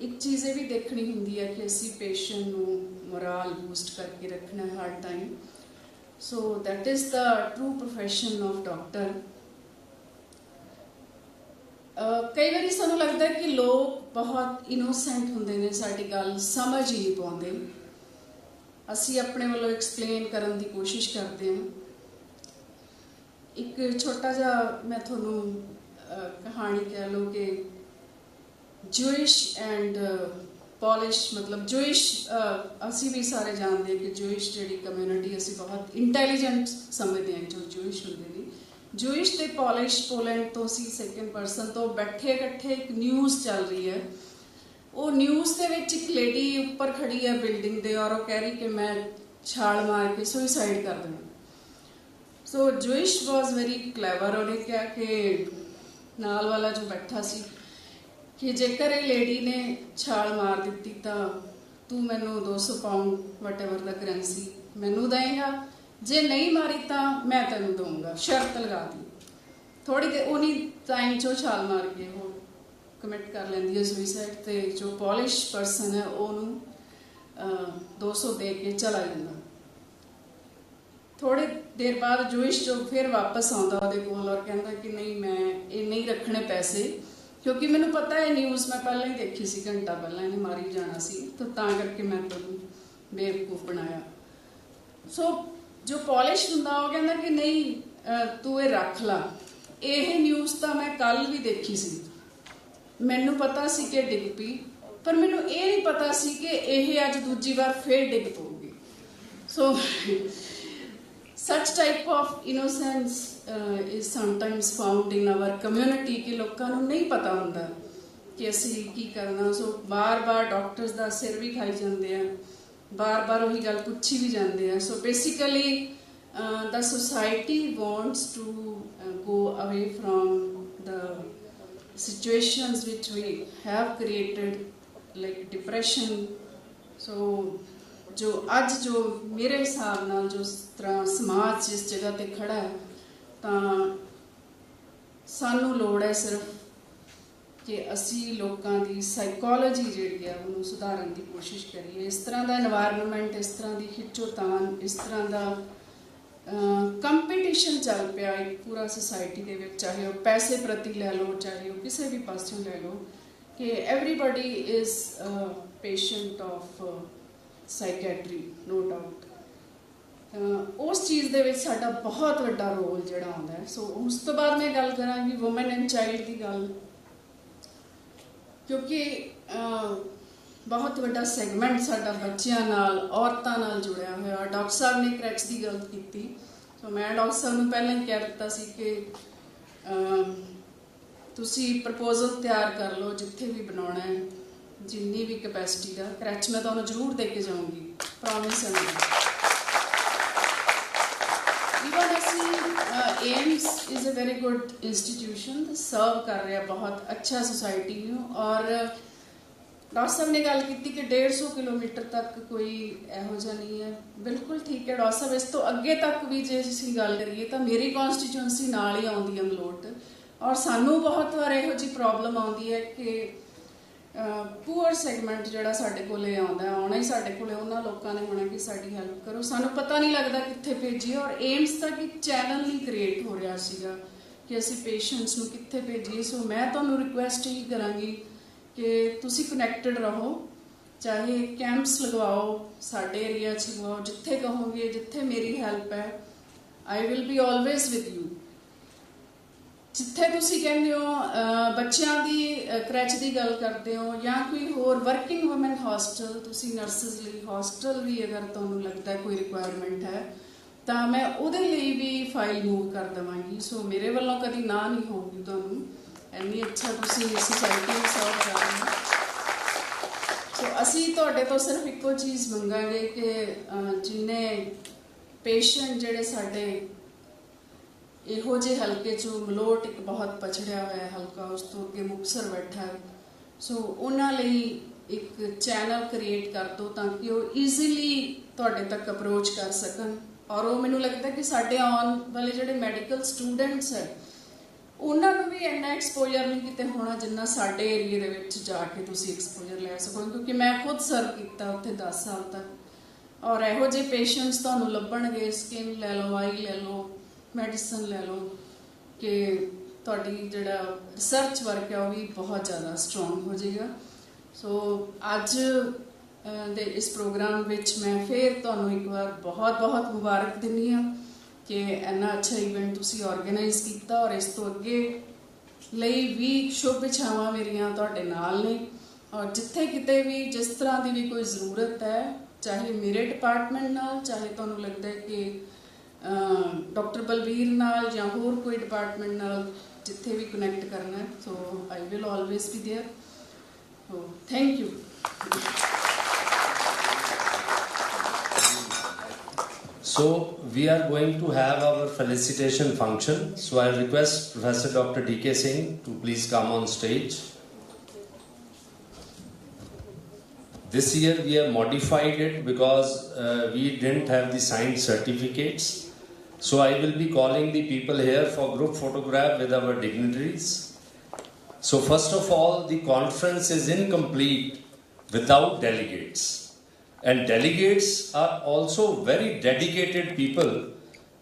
एक चीज़ ये भी देखनी हुंदी है कि असी पेशेंट नूं मोराल बूस्ट करके रखना है हर time. So that is the true profession of doctor. कई बार सानू लगता है कि लोग बहुत इनोसेंट हुंदे ने, साडी गल समझ ही नहीं पाउंदे। असी अपने वालों एक्सप्लेन करन दी कोशिश करते हैं। एक छोटा जा मैं थोनू कहानी कह लो कि जूइश एंड पॉलिश मतलब जूइश असी भी सारे जानते हैं कि जूइश जी कम्यूनिटी असी बहुत इंटैलीजेंट समझते हैं जो जूइश होंगे ने। जूइश ते पॉलिश पोलैंड तो सी सैकेंड परसन तो बैठे इकट्ठे एक न्यूज़ चल रही है। वो न्यूज़ के विच एक लेडी ऊपर खड़ी है बिल्डिंग दे और वो कह रही कि मैं छाल मार के सुइसाइड कर देना। सो जूइश वॉज वेरी क्लैवर। उन्हें कहा कि नाल वाला जो बैठा सी कि जेकर ये लेडी ने छाल मार दी तो तू मैनू 200 pound what ever the currency मैनू देगा, जे नहीं मारी तो मैं तेनू दूंगा। शर्त लगा दी। थोड़ी देर उन्हीं टाइम चो छाल मार के वो कमिट कर लेंदी है सुइसाइड। तो जो पॉलिश परसन है उन्होंने 200 दे के चला जाता। थोड़ी देर बाद जूइश जो फिर वापस आता वो और कहता कि नहीं मैं ये नहीं रखने पैसे क्योंकि मैंने पता है न्यूज़ मैं पहले ही देखी सी, घंटा पहले इन्हें मारी जाना सी तो करके मैं तुम बेवकूफ़ बनाया। सो जो पॉलिश हुंदा वो कहता कि नहीं तू ये रख ला, ये न्यूज़ तो मैं कल भी देखी सी, मैनू पता सी कि डिग पई पर मैनू ये नहीं पता सी कि यह अज दूजी बार फिर डिग पऊगी। सो such type of innocence is sometimes found in our community कि लोगों को नहीं पता होंदा कि असी की करना। सो बार बार डॉक्टर्स का सिर भी खाई जाते हैं, बार बार वही गल पूछी भी जाते हैं। So basically the society wants to go away from the situations which we have created like depression। So जो अज जो मेरे हिसाब नाल जो तरह समाज जिस जगह ते खड़ा है तो सानू लोड़ है सिर्फ कि असी लोगों की साइकोलॉजी जिहड़ी है उन्होंने सुधारन की कोशिश करिए। इस तरह का एनवायरनमेंट, इस तरह की खिच्चोतान, इस तरह का कंपीटिशन चल पिया एक पूरा सोसाइटी के विच, चाहे वो पैसे प्रति लै लो चाहे वो किसी भी पासों लै लो कि everybody is patient of psychiatry, no doubt। उस चीज़ दे विच साडा बहुत वड्डा रोल जिहड़ा आउंदा है। सो उस तो बाद मैं गल करांगी वुमेन एंड चाइल्ड की गल, क्योंकि बहुत वड्डा सैगमेंट साडा बच्चियां नाल औरतां नाल जुड़िया होया। डॉक्टर साहब ने क्रैच की गल की, तो मैं डॉक्टर साहब नूं पहले ही कह दिता सी कि तुसी प्रपोजल तैयार कर लो जिथे भी बनाना है, जिन्नी भी कैपेसिटी का क्रैच मैं तुहानूं जरूर दे के जाऊँगी, प्रॉमिस है मेरी। Even ਅਸੀਂ AIIMS is a very good institution, serve कर रहा बहुत अच्छा सोसाइटी ਨੂੰ। और डॉक्टर साहब ने गल की कि 150 किलोमीटर तक कोई ਇਹੋ ਜਿਹਾ नहीं है, बिल्कुल ठीक है डॉक्टर साहब। इस तो अगे तक भी जे ਅਸੀਂ गल करिए तो मेरी कॉन्स्टिट्यूएंसी नाल ही आउंदी है मलोट, और सानू बहुत बार ਇਹੋ जी प्रॉब्लम आउंदी है कि पूअर सैगमेंट जिहड़ा साडे कोले आउंदा, आउणा ही साडे कोले उन्हां लोकां ने होना कि साडी हैल्प करो, सानू पता नहीं लगदा कित्थे भेजीए। और एम्स तक एक चैनल नहीं क्रिएट हो रहा सीगा कि असीं पेशेंट्स नूं कित्थे भेजीए। सो मैं तुहानूं रिक्वेस्ट ही करांगी कि तुसीं कनैक्टड रहो, चाहे कैंप्स लगवाओ, साडे एरिया च लगवाओ, जिथे कहोगे, जिथे मेरी हैल्प है, I will be always with you. जिथे तुसीं कहंदे हो बच्चों की क्रैच की गल करते हो या कोई होर वर्किंग वुमेन हॉस्टल, तुसीं नर्सिस लई हॉस्टल भी अगर तुहानूं लगता है कोई रिक्वायरमेंट है तो मैं उहदे लई भी फाइल मूव कर देवांगी। सो मेरे वालों कभी ना नहीं होगी तुहानूं, इन्नी अच्छा तुसीं सोसाइटी में सर्व कर रहे हो। सो असीं तुहाडे तो सिर्फ इक्को चीज़ मंगांगे कि जिन्हें पेशेंट जिहड़े साडे ਇਹੋ ਜਿਹੇ हल्के चो मलोट एक बहुत पछड़िया हुआ हल्का, उस तो अगे मुक्तसर बैठा है। सो उन्होंने एक चैनल क्रिएट कर दो ताकि वो ईजीली तुहाडे तक अप्रोच कर सकन। और वो मैनूं लगता कि साडे आउण वाले जिहड़े मैडिकल स्टूडेंट्स है उन्होंने भी इन्ना एक्सपोजर नहीं किते होना जिन्ना साडे एरिए दे विच जाके तुसीं एक्सपोजर लै सको, क्योंकि मैं खुद सर्व किया उत्थे 10 साल तक। और इहो जे पेशेंट्स तुहानूं लभणगे, स्किन लै लो, आई लै लो, मैडिसन लै लो, कि तुहाडी जिहड़ा रिसर्च वर्क है वो भी बहुत ज़्यादा स्ट्रोंग हो जाएगा। सो अज दे इस प्रोग्राम विच मैं फिर तुहानूं एक बार बहुत बहुत मुबारक दिंदी हाँ कि इन्ना अच्छा इवेंट तुसीं ऑर्गेनाइज किया। और इस तो अगे लई भी शुभ इच्छावां मेरियां तुहाडे नाल ने। और जिथे किते भी जिस तरह की भी कोई जरूरत है, चाहे मेरे डिपार्टमेंट नाल, चाहे तुहानूं लगता है कि डॉक्टर बलबीर नाल या होर कोई डिपार्टमेंट नाल जिथे भी कनैक्ट करना है, so I will always be there. So thank you. So we are going to have our felicitation function. So I request Professor Dr. D.K. Singh to please come on stage. This year we have modified it because we didn't have the signed certificates. So I will be calling the people here for group photograph with our dignitaries. So first of all, the conference is incomplete without delegates. And delegates are also very dedicated people.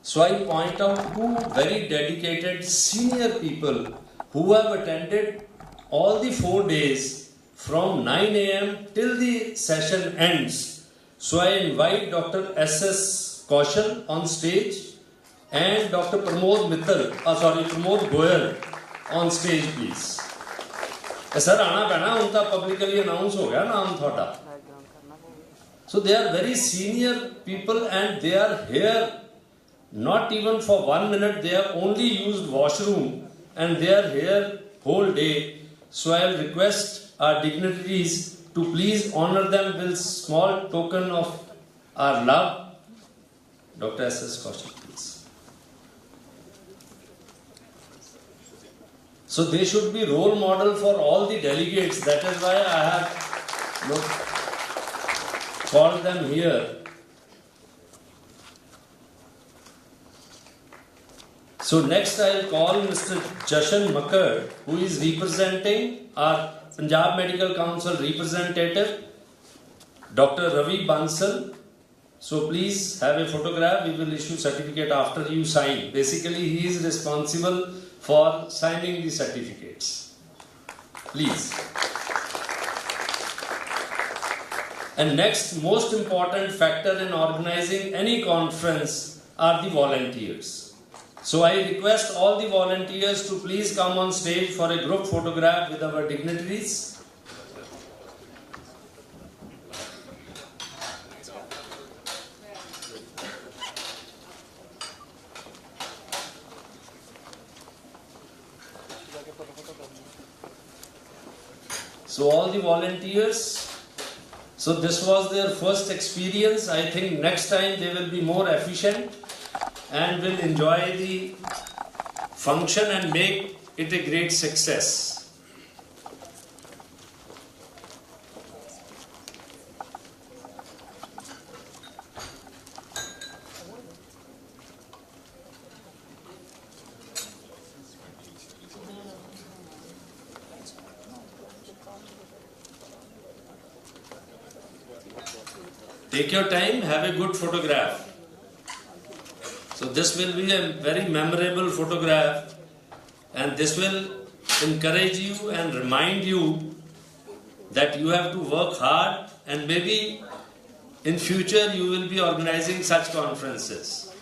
So I point out two very dedicated senior people who have attended all the 4 days from 9 a.m. till the session ends. So I invite Dr. S.S. Kaushal on stage and Dr. Pramod Goyal on stage, please. Sir, आना पैना उन तक publicly announce हो गया नाम थोड़ा. So they are very senior people and they are here not even for 1 minute. They have only used washroom and they are here whole day. So I will request our dignitaries to please honor them with small token of our love. Dr. S.S. Kaushal, please. So they should be role model for all the delegates. That is why I have called them here. So next I will call Mr. Jashan Makar, who is representing our Punjab Medical Council representative, Dr. Ravi Bansal. So please have a photograph. We will issue certificate after you sign. Basically, he is responsible for signing the certificates. Please. And next most important factor in organizing any conference are the volunteers. So I request all the volunteers to please come on stage for a group photograph with our dignitaries. So all the volunteers, so this was their first experience. I think next time they will be more efficient and will enjoy the function and make it a great success. Take your time, have a good photograph. So this will be a very memorable photograph, and this will encourage you and remind you that you have to work hard, and maybe in future you will be organizing such conferences.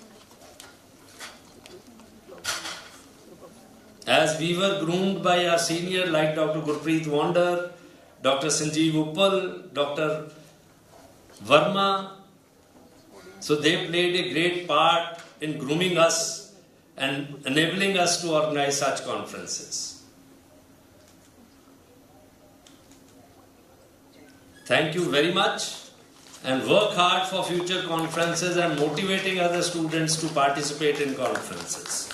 As we were groomed by our senior like Dr. Gurpreet Wander, Dr. Sanjeev Uppal, Dr. Verma, so they played a great part in grooming us and enabling us to organize such conferences. Thank you very much, and work hard for future conferences and motivating other students to participate in conferences.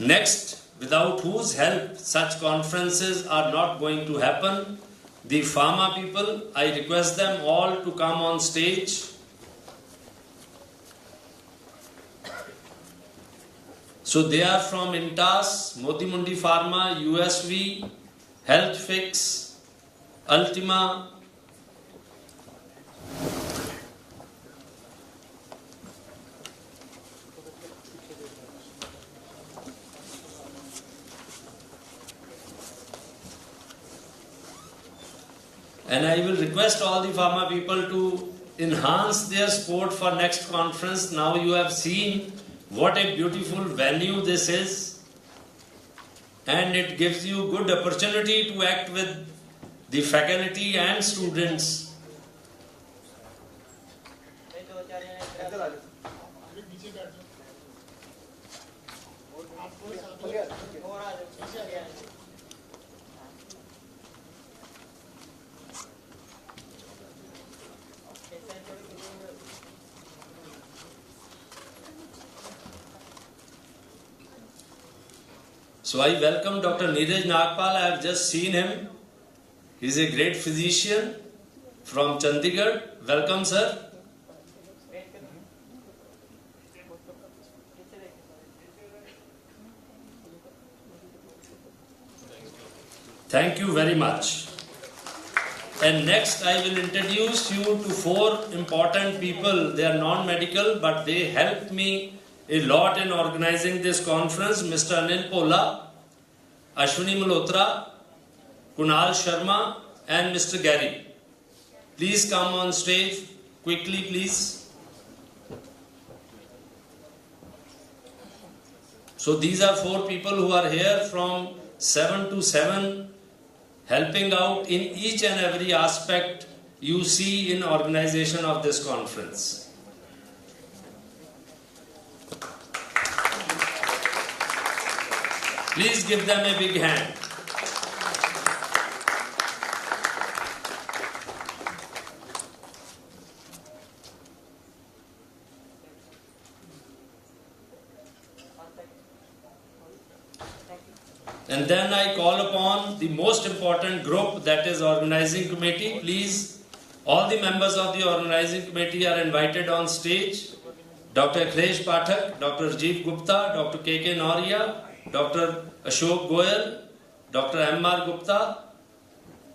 Next, without whose help such conferences are not going to happen, the pharma people, I request them all to come on stage. So they are from Intas, Motimundi Pharma, USV, Health Fix, Ultima, and I will request all the pharma people to enhance their support for next conference. Now you have seen what a beautiful venue this is, and it gives you good opportunity to act with the faculty and students. So I welcome Dr. Neeraj Nagpal. I have just seen him. He is a great physician from Chandigarh. Welcome, sir. Thank you very much. And next I will introduce you to 4 important people. They are non-medical, but they helped me a lot in organizing this conference. Mr. Anil Pola, Ashwini Malhotra, Kunal Sharma, and Mr. Gary. Please come on stage quickly, please. So these are 4 people who are here from 7 to 7, helping out in each and every aspect you see in organization of this conference. Please give them a big hand. And then I call upon the most important group, that is Organizing Committee. Please, all the members of the Organizing Committee are invited on stage. Dr. Akhilesh Pathak, Dr. Rajiv Gupta, Dr. K.K. Nauria, Dr. Ashok Goyal, Dr. M.R. Gupta,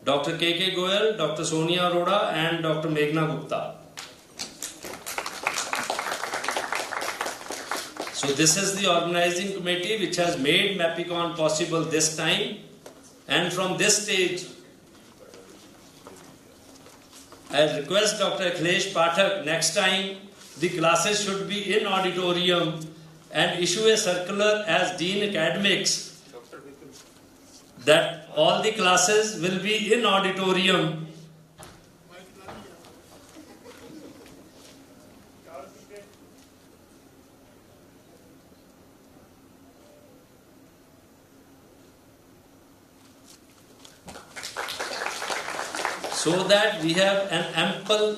Dr. K.K. Goyal, Dr. Sonia Arora, and Dr. Meghna Gupta. So this is the organizing committee which has made MAPICON possible this time, and from this stage I request Dr. Akhilesh Pathak, next time the classes should be in auditorium and issue a circular as Dean Academics that all the classes will be in auditorium. So that we have an ample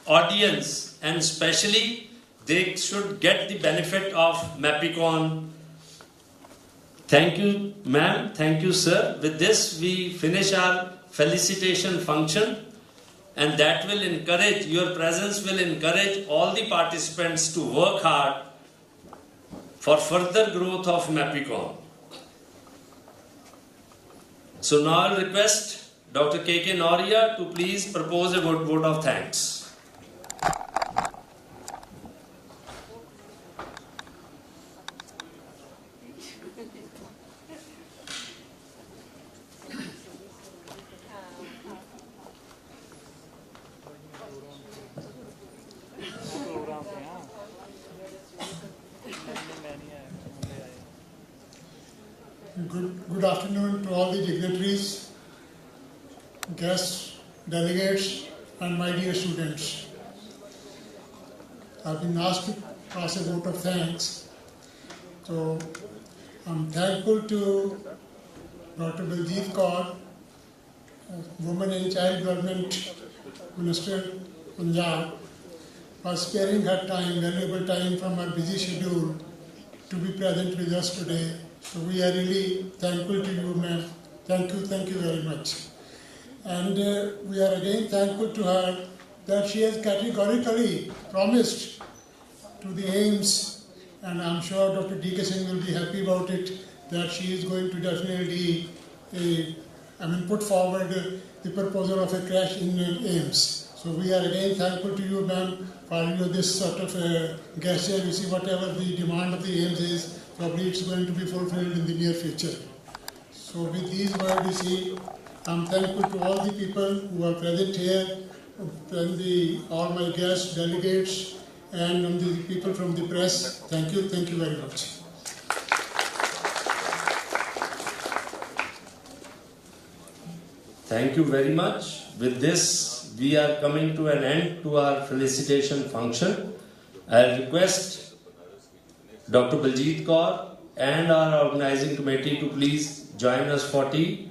audience, and especially they should get the benefit of MAPICON. Thank you, ma'am. Thank you, sir. With this, we finish our felicitation function, and that will encourage, your presence will encourage all the participants to work hard for further growth of MAPICON. So now I'll request Dr. K.K. Noria to please propose a vote of thanks. Good afternoon to all the dignitaries, guests, delegates, and my dear students. I've been asked to pass a vote of thanks. So I'm thankful to Dr. Baljeet Kaur, Women and Child Development Minister, Punjab, for sparing her time, valuable time from her busy schedule to be present with us today. So we are really thankful to you, ma'am. Thank you very much. And we are again thankful to her that she has categorically promised to the AIIMS, and I'm sure Dr. D.K. Singh will be happy about it, that she is going to definitely put forward the proposal of a crash in AIIMS. So we are again thankful to you, ma'am, for this sort of gesture. You see, whatever the demand of the AIIMS is, probably it's going to be fulfilled in the near future. So with these words, you see, I'm thankful to all the people who are present here, and all my guests, delegates, and the people from the press. Thank you very much. Thank you very much. With this, we are coming to an end to our felicitation function. I request Dr. Baljeet Kaur and our organizing committee to please join us for tea.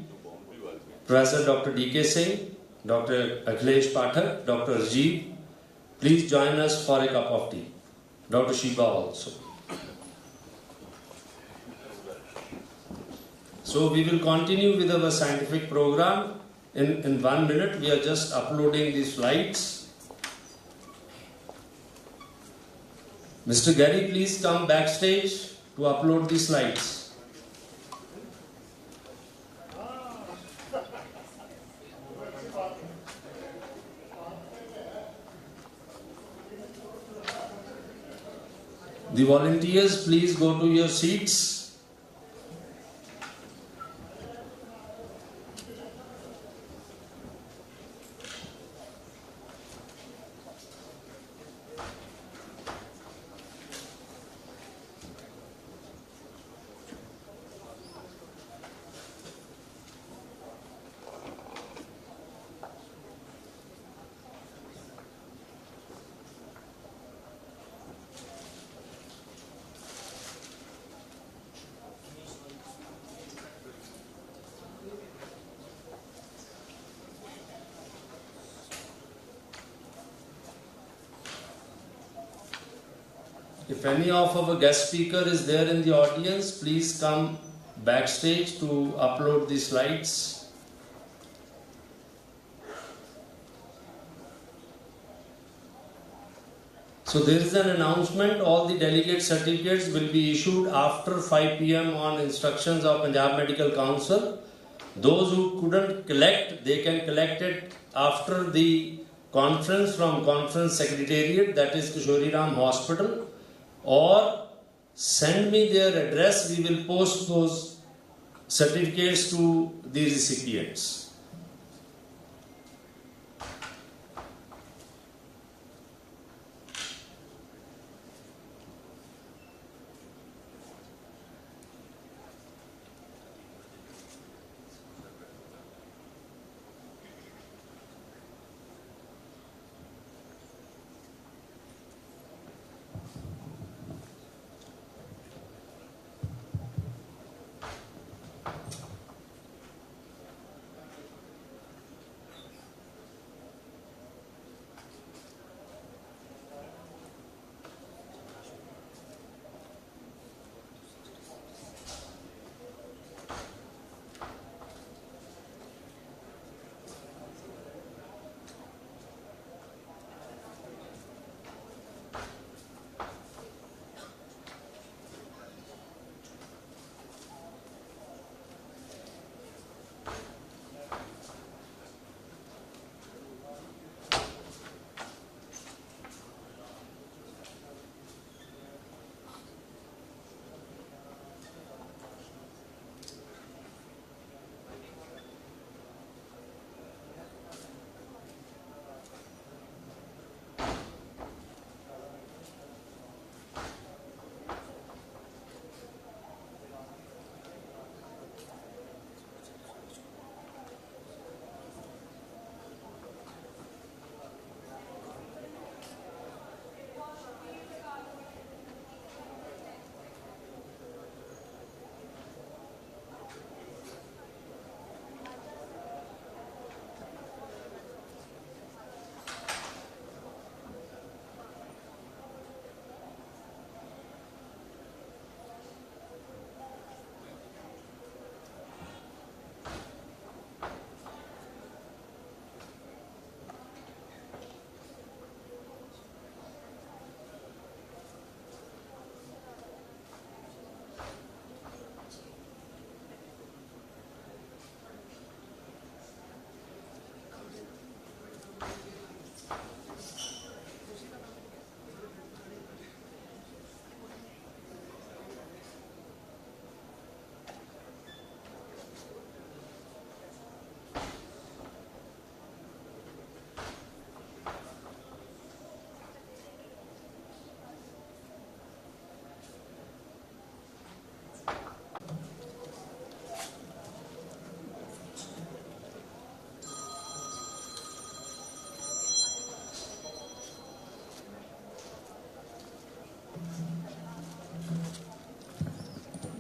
Professor Dr. D.K. Singh, Dr. Akhilesh Pathak, Dr. Rajeev, please join us for a cup of tea. Dr. Shiba also. So we will continue with our scientific program. In 1 minute, we are just uploading the slides. Mr. Gary, please come backstage to upload the slides. The volunteers, please go to your seats. If any of our guest speaker is there in the audience, please come backstage to upload the slides. So there is an announcement, all the delegate certificates will be issued after 5 p.m. on instructions of Punjab Medical Council. Those who couldn't collect, they can collect it after the conference from Conference Secretariat, that is Kishori Ram Hospital, or send me their address. We will post those certificates to the recipients.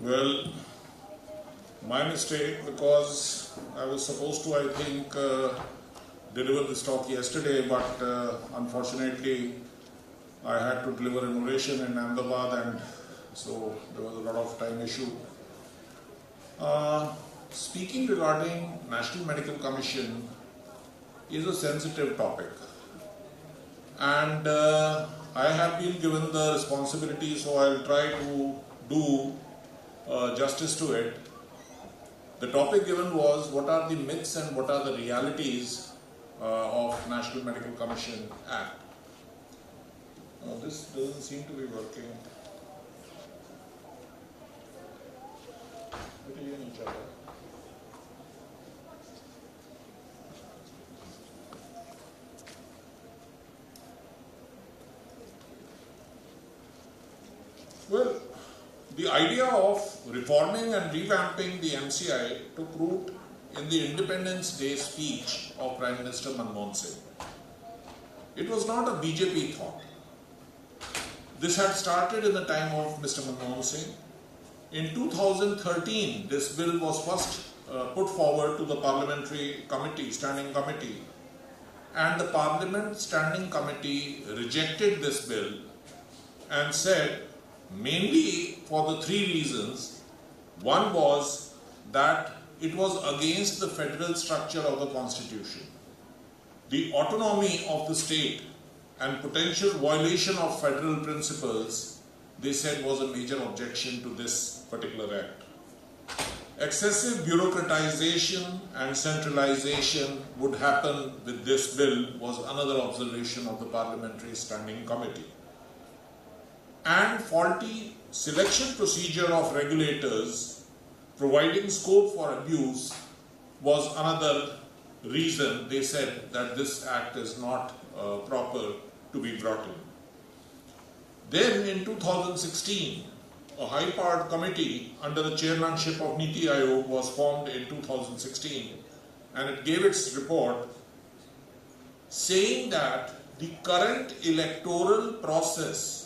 Well, my mistake, because I was supposed to, I think, deliver this talk yesterday, but unfortunately I had to deliver an oration in Ahmedabad, and so there was a lot of time issue. Speaking regarding National Medical Commission is a sensitive topic, and I have been given the responsibility, so I'll try to do justice to it. The topic given was what are the myths and what are the realities of National Medical Commission Act. This doesn't seem to be working. Well, the idea of reforming and revamping the MCI took root in the Independence Day speech of Prime Minister Manmohan Singh. It was not a BJP thought. This had started in the time of Mr. Manmohan Singh. In 2013, this bill was first put forward to the Parliamentary Committee, Standing Committee, and the Parliament Standing Committee rejected this bill and said, mainly for the three reasons. One was that it was against the federal structure of the Constitution. The autonomy of the state and potential violation of federal principles, they said, was a major objection to this particular act. Excessive bureaucratization and centralization would happen with this bill was another observation of the Parliamentary Standing Committee. And faulty selection procedure of regulators providing scope for abuse was another reason they said that this act is not proper to be brought in. Then in 2016, a high-powered committee under the chairmanship of Niti Aayog was formed in 2016, and it gave its report saying that the current electoral process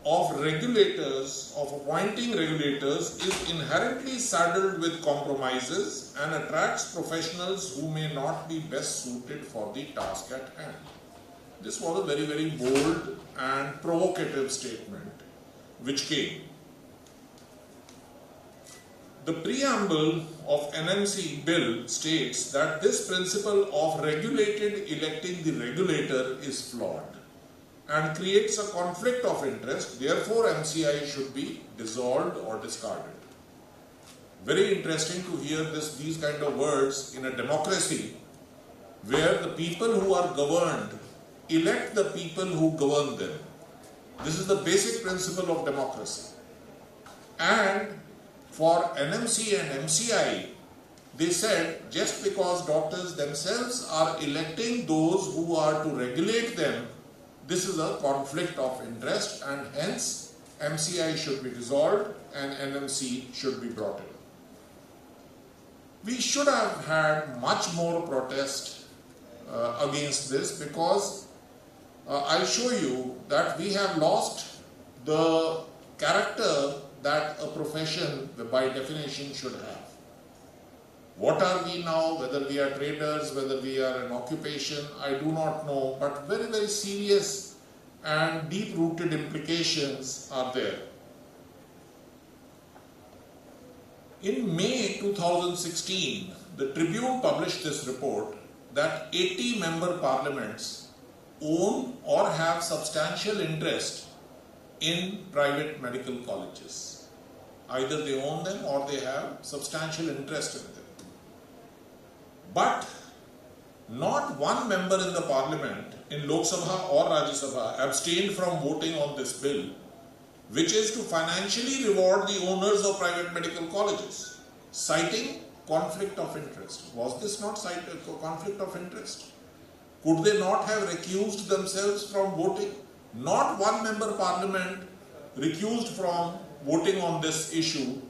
of regulators, of appointing regulators, is inherently saddled with compromises and attracts professionals who may not be best suited for the task at hand. This was a very, very bold and provocative statement which came. The preamble of NMC bill states that this principle of regulated electing the regulator is flawed and creates a conflict of interest. Therefore, MCI should be dissolved or discarded. Very interesting to hear these kind of words in a democracy where the people who are governed elect the people who govern them. This is the basic principle of democracy. And for NMC and MCI, they said just because doctors themselves are electing those who are to regulate them, this is a conflict of interest, and hence MCI should be dissolved and NMC should be brought in. We should have had much more protest against this, because I'll show you that we have lost the character that a profession by definition should have. What are we now? Whether we are traders, whether we are an occupation, I do not know, but very, very serious and deep-rooted implications are there. In May 2016, the Tribune published this report that 80 member parliaments own or have substantial interest in private medical colleges. Either they own them or they have substantial interest in them. But not one member in the parliament, in Lok Sabha or Rajya Sabha, abstained from voting on this bill, which is to financially reward the owners of private medical colleges, citing conflict of interest. Was this not cited conflict of interest? Could they not have recused themselves from voting? Not one member parliament recused from voting on this issue,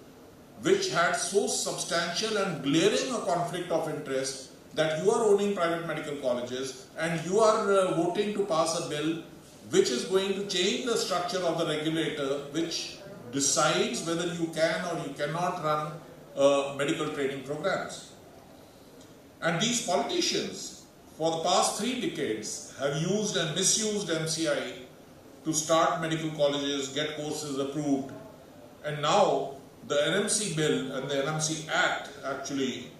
which had so substantial and glaring a conflict of interest that you are owning private medical colleges and you are voting to pass a bill which is going to change the structure of the regulator, which decides whether you can or you cannot run medical training programs. And these politicians, for the past 3 decades, have used and misused MCI to start medical colleges, get courses approved, and now the NMC bill and the NMC Act actually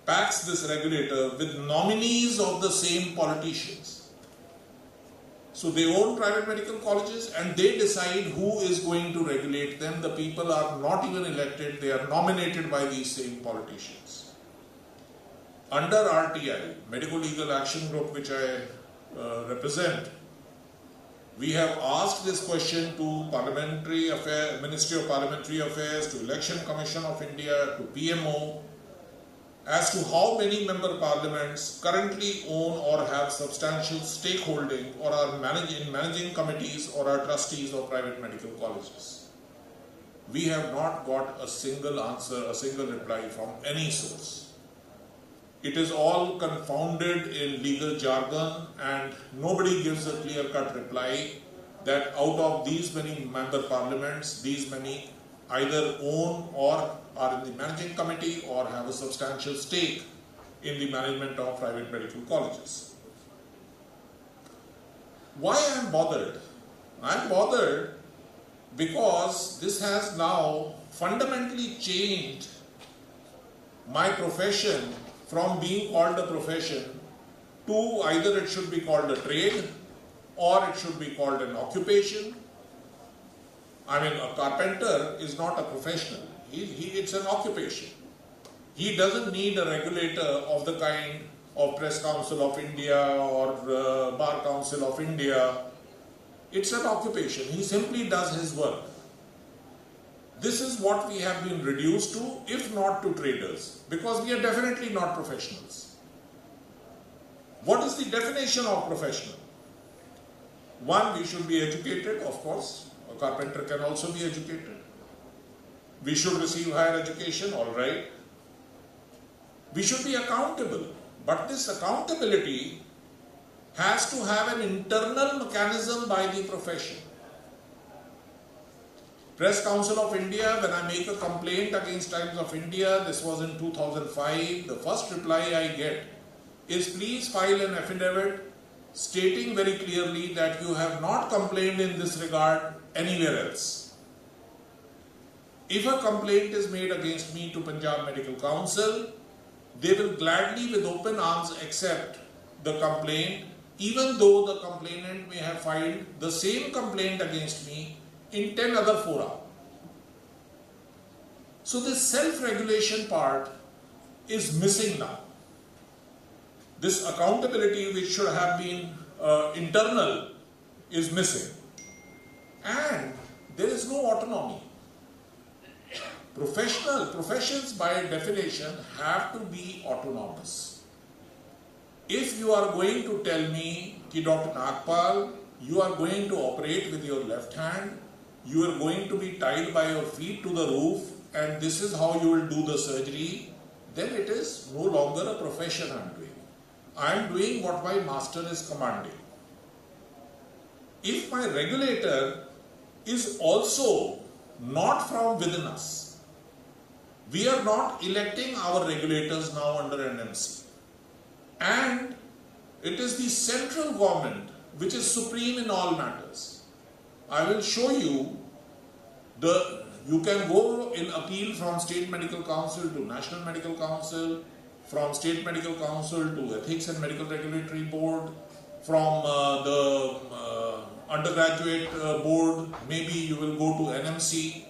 packs this regulator with nominees of the same politicians. So they own private medical colleges and they decide who is going to regulate them. The people are not even elected, they are nominated by these same politicians. Under RTI, Medical Legal Action Group, which I represent, we have asked this question to Parliamentary Affairs, Ministry of Parliamentary Affairs, to Election Commission of India, to PMO, as to how many member parliaments currently own or have substantial stakeholding or are managing committees or are trustees of private medical colleges. We have not got a single answer, a single reply from any source. It is all confounded in legal jargon and nobody gives a clear-cut reply that out of these many member parliaments, these many either own or are in the managing committee or have a substantial stake in the management of private medical colleges. Why I am bothered? I am bothered because this has now fundamentally changed my profession from being called a profession to either it should be called a trade or it should be called an occupation. I mean, a carpenter is not a professional. It's an occupation. He doesn't need a regulator of the kind of Press Council of India or Bar Council of India. It's an occupation. He simply does his work. This is what we have been reduced to, if not to traders, because we are definitely not professionals. What is the definition of professional? One, we should be educated, of course. A carpenter can also be educated. We should receive higher education, all right. We should be accountable, but this accountability has to have an internal mechanism by the profession. Press Council of India, when I make a complaint against Times of India, this was in 2005, the first reply I get is please file an affidavit stating very clearly that you have not complained in this regard anywhere else. If a complaint is made against me to Punjab Medical Council, they will gladly with open arms accept the complaint, even though the complainant may have filed the same complaint against me in 10 other fora. So this self-regulation part is missing now. This accountability which should have been internal is missing. And there is no autonomy. Professions by definition have to be autonomous. If you are going to tell me, ki Dr. Nagpal, you are going to operate with your left hand, you are going to be tied by your feet to the roof, and this is how you will do the surgery, then it is no longer a profession I am doing. I am doing what my master is commanding. If my regulator is also not from within us, we are not electing our regulators now under NMC. And it is the central government which is supreme in all matters. I will show you you can go in appeal from State Medical Council to National Medical Council, from State Medical Council to Ethics and Medical Regulatory Board, from the undergraduate board, maybe you will go to NMC.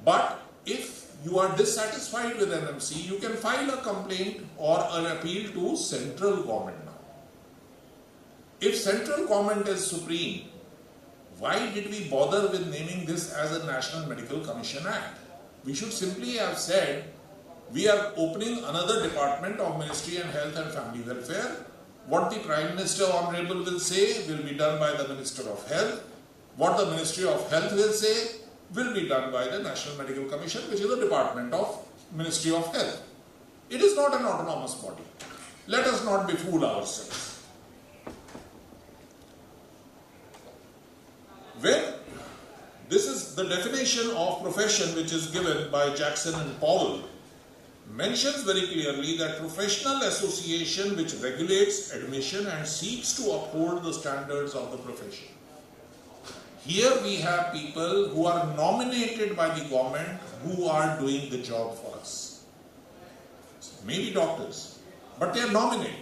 But if you are dissatisfied with NMC, you can file a complaint or an appeal to central government now. If central government is supreme, why did we bother with naming this as a National Medical Commission Act? We should simply have said, we are opening another department of Ministry of Health and Family Welfare. What the Prime Minister Honorable will say will be done by the Minister of Health. What the Ministry of Health will say will be done by the National Medical Commission, which is a department of Ministry of Health. It is not an autonomous body. Let us not befool ourselves. When this is the definition of profession which is given by Jackson and Powell mentions very clearly that professional association which regulates admission and seeks to uphold the standards of the profession. Here we have people who are nominated by the government who are doing the job for us. Maybe doctors, but they are nominated.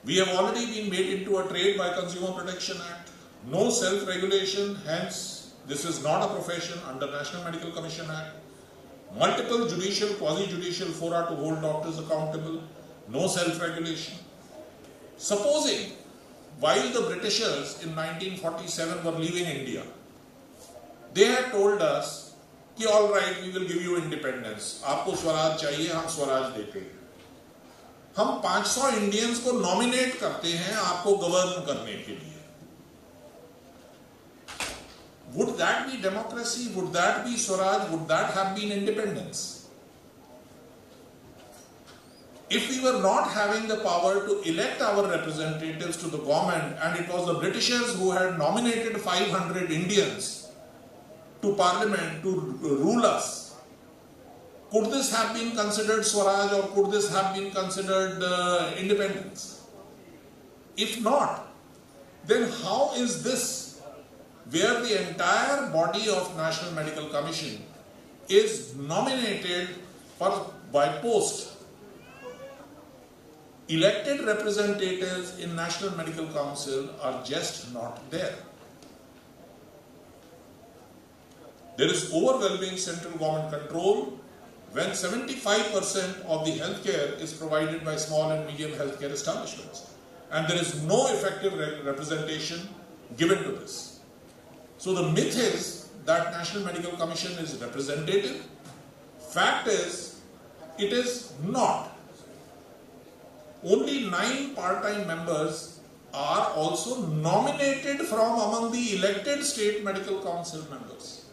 We have already been made into a trade by Consumer Protection Act. No self-regulation, hence this is not a profession under National Medical Commission Act. Multiple judicial, quasi-judicial fora to hold doctors accountable. No self-regulation. Supposing, while the Britishers in 1947 were leaving India, they had told us, कि all right, we will give you independence. आपको स्वराज चाहिए, हम स्वराज देते हैं. हम 500 Indians को nominate करते हैं आपको गवर्न करने के लिए. Would that be democracy? Would that be Swaraj? Would that have been independence? If we were not having the power to elect our representatives to the government and it was the Britishers who had nominated 500 Indians to parliament to rule us, could this have been considered Swaraj or could this have been considered independence? If not, then how is this, where the entire body of National Medical Commission is nominated by post? Elected representatives in National Medical Council are just not there. There is overwhelming central government control when 75% of the healthcare is provided by small and medium healthcare establishments. And there is no effective representation given to this. So the myth is that National Medical Commission is representative. Fact is, it is not. Only 9 part-time members are also nominated from among the elected state medical council members.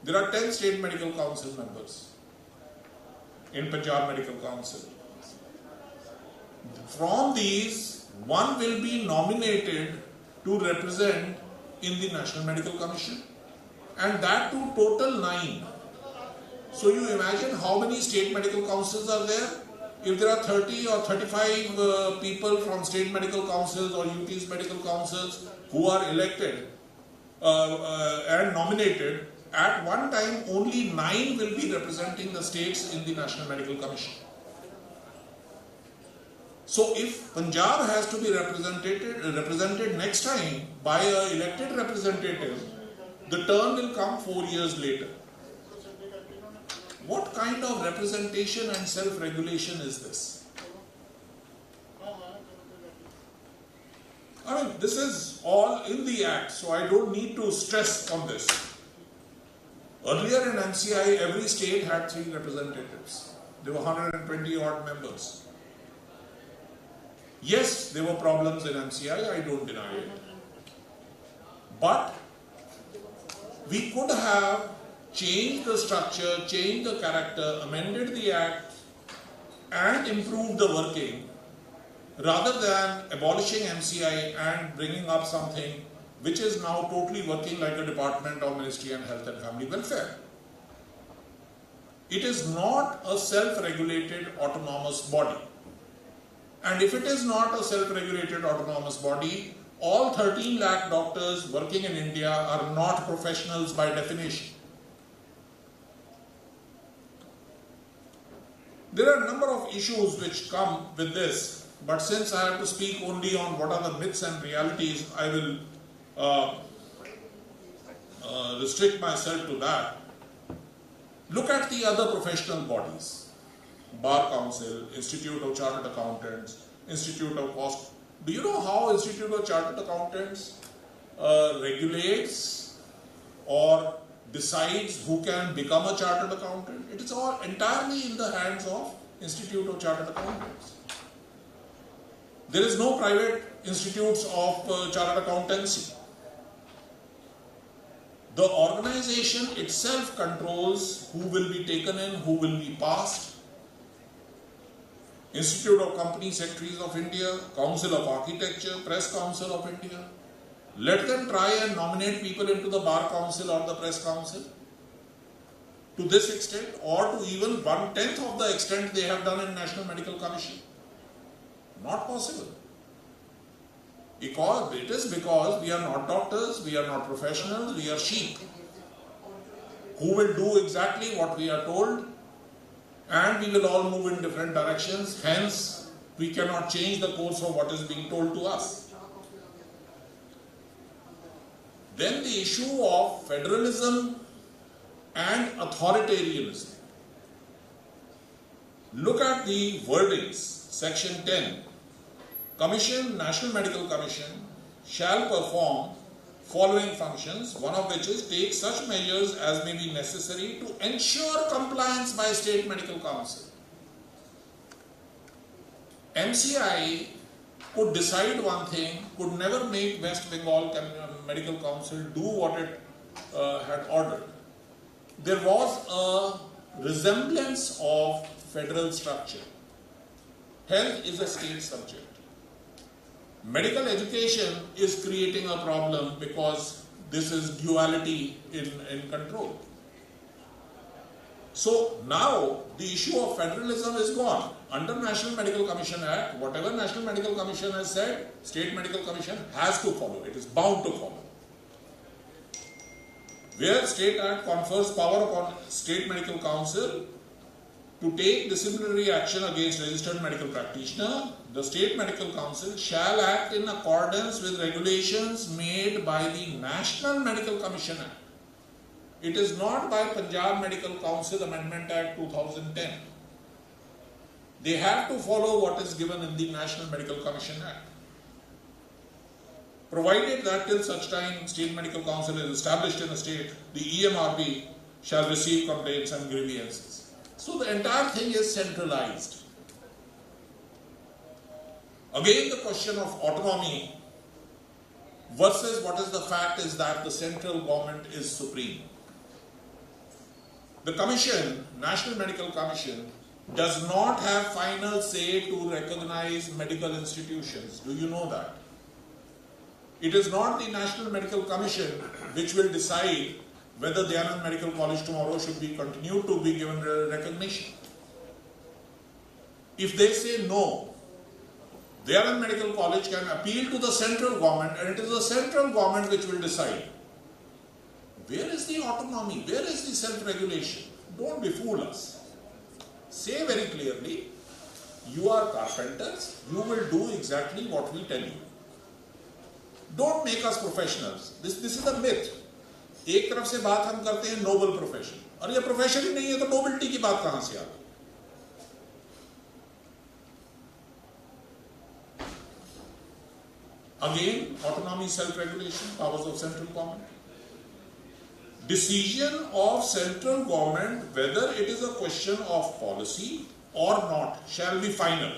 There are 10 state medical council members in Punjab Medical Council. From these, 1 will be nominated to represent in the National Medical Commission, and that to total 9. So you imagine how many state medical councils are there? If there are 30 or 35 people from state medical councils or UT's medical councils who are elected and nominated, at one time only 9 will be representing the states in the National Medical Commission. So if Punjab has to be represented next time by an elected representative, the turn will come 4 years later. What kind of representation and self-regulation is this? I mean, this is all in the Act, so I don't need to stress on this. Earlier in MCI, every state had 3 representatives. There were 120 odd members. Yes, there were problems in MCI, I don't deny it. But we could have changed the structure, changed the character, amended the Act and improved the working rather than abolishing MCI and bringing up something which is now totally working like a Department of Ministry of Health and Family Welfare. It is not a self-regulated autonomous body. And if it is not a self-regulated autonomous body, all 13 lakh doctors working in India are not professionals by definition. There are a number of issues which come with this, but since I have to speak only on what are the myths and realities, I will restrict myself to that. Look at the other professional bodies. Bar Council, Institute of Chartered Accountants, Institute of Cost. Do you know how Institute of Chartered Accountants regulates or decides who can become a chartered accountant? It is all entirely in the hands of Institute of Chartered Accountants. There is no private institutes of chartered accountancy. The organization itself controls who will be taken in, who will be passed. Institute of Company Secretaries of India, Council of Architecture, Press Council of India. Let them try and nominate people into the Bar Council or the Press Council to this extent, or to even 1/10 of the extent they have done in National Medical Commission. Not possible. Because it is because we are not doctors, we are not professionals, we are sheep who will do exactly what we are told, and we will all move in different directions. Hence, we cannot change the course of what is being told to us. Then the issue of federalism and authoritarianism. Look at the wordings. Section 10. Commission, National Medical Commission, shall perform following functions, one of which is take such measures as may be necessary to ensure compliance by State Medical Council. MCI could decide one thing, could never make West Bengal Medical Council do what it had ordered. There was a resemblance of federal structure. Health is a state subject. Medical education is creating a problem because this is duality in control. So now the issue of federalism is gone. Under National Medical Commission Act, whatever National Medical Commission has said, State Medical Commission has to follow. It is bound to follow. Where State Act confers power upon State Medical Council to take disciplinary action against registered medical practitioner, the State Medical Council shall act in accordance with regulations made by the National Medical Commission Act. It is not by Punjab Medical Council Amendment Act 2010. They have to follow what is given in the National Medical Commission Act. Provided that till such time State Medical Council is established in a state, the EMRB shall receive complaints and grievances. So the entire thing is centralized. Again, the question of autonomy versus what is the fact is that the central government is supreme. The Commission, National Medical Commission, does not have final say to recognize medical institutions. Do you know that? It is not the National Medical Commission which will decide whether Dayanand Medical College tomorrow should be continued to be given recognition. If they say no, Dayanand Medical College can appeal to the central government, and it is the central government which will decide. Where is the autonomy? Where is the self-regulation? Don't befool us. Say very clearly, you are carpenters, you will do exactly what we tell you. Don't make us professionals. This is a myth. एक तरफ से बात हम करते हैं noble profession, और ये profession ही नहीं है तो नोबलिटी की बात कहां से आ गई? Again, autonomy, self-regulation, powers of central government. Decision of central government, whether it is a question of policy or not, shall be final.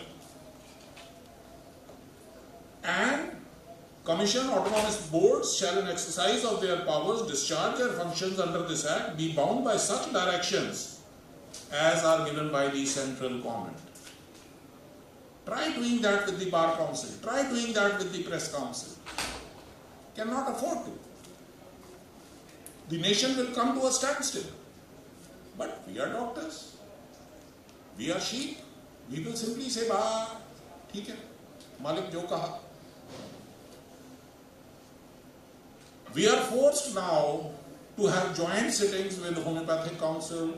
And Commission autonomous boards shall in exercise of their powers discharge their functions under this Act, be bound by such directions as are given by the central government. Try doing that with the Bar Council. Try doing that with the Press Council. Cannot afford to. The nation will come to a standstill. But we are doctors. We are sheep. We will simply say, "Bah, theek hai, Malik jo kaha." We are forced now to have joint sittings with Homeopathic Council,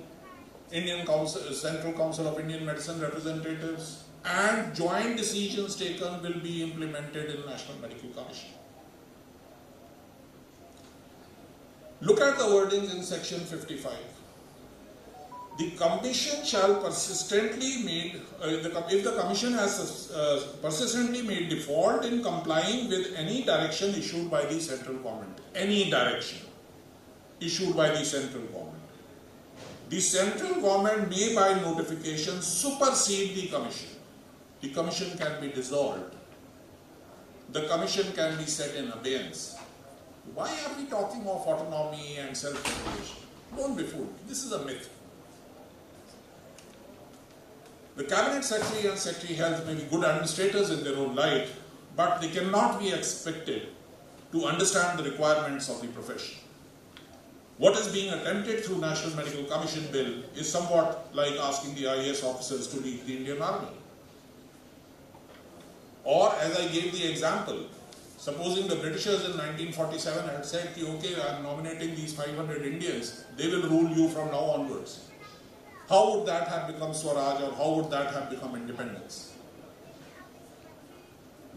Indian Council, Central Council of Indian Medicine representatives, and joint decisions taken will be implemented in National Medical Commission. Look at the wordings in section 55. The commission shall persistently made, if the commission has persistently made default in complying with any direction issued by the central government, any direction issued by the central government, the central government may by notification supersede the commission. The commission can be dissolved. The commission can be set in abeyance. Why are we talking of autonomy and self-regulation? Don't be fooled. This is a myth. The Cabinet Secretary and Secretary Health may be good administrators in their own right, but they cannot be expected to understand the requirements of the profession. What is being attempted through National Medical Commission Bill is somewhat like asking the IAS officers to lead the Indian Army. Or, as I gave the example, supposing the Britishers in 1947 had said, okay, I am nominating these 500 Indians, they will rule you from now onwards. How would that have become Swaraj, or how would that have become independence?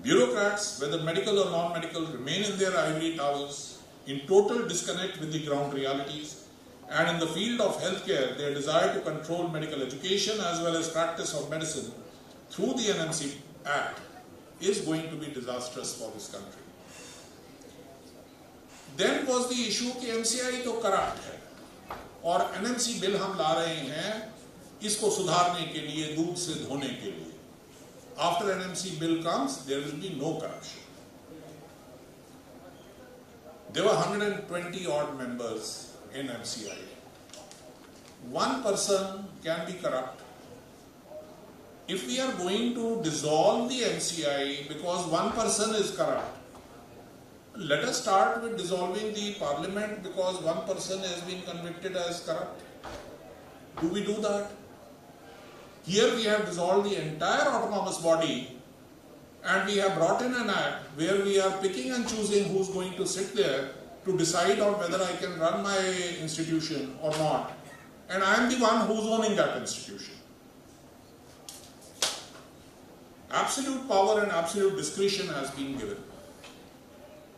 Bureaucrats, whether medical or non-medical, remain in their ivory towers, in total disconnect with the ground realities, and in the field of healthcare, their desire to control medical education as well as practice of medicine through the NMC Act is going to be disastrous for this country. Then was the issue कि MCI तो corrupt है और NMC bill हम ला रहे हैं इसको सुधारने के लिए, दूध से धोने के लिए. After NMC bill comes, there will be no corruption. There were 120 odd members in MCI. One person can be corrupt. If we are going to dissolve the MCI because one person is corrupt, let us start with dissolving the parliament because one person has been convicted as corrupt. Do we do that? Here we have dissolved the entire autonomous body and we have brought in an act where we are picking and choosing who's going to sit there to decide on whether I can run my institution or not. And I am the one who's owning that institution. Absolute power and absolute discretion has been given.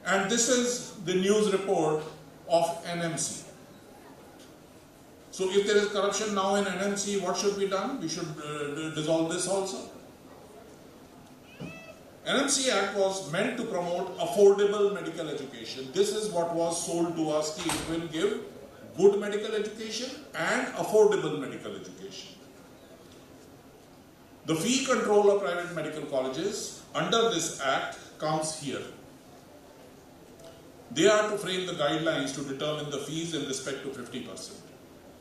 And this is the news report of NMC. So if there is corruption now in NMC, what should be done? We should dissolve this also. NMC Act was meant to promote affordable medical education. This is what was sold to us. It will give good medical education and affordable medical education. The fee control of private medical colleges under this Act comes here. They are to frame the guidelines to determine the fees in respect to 50%.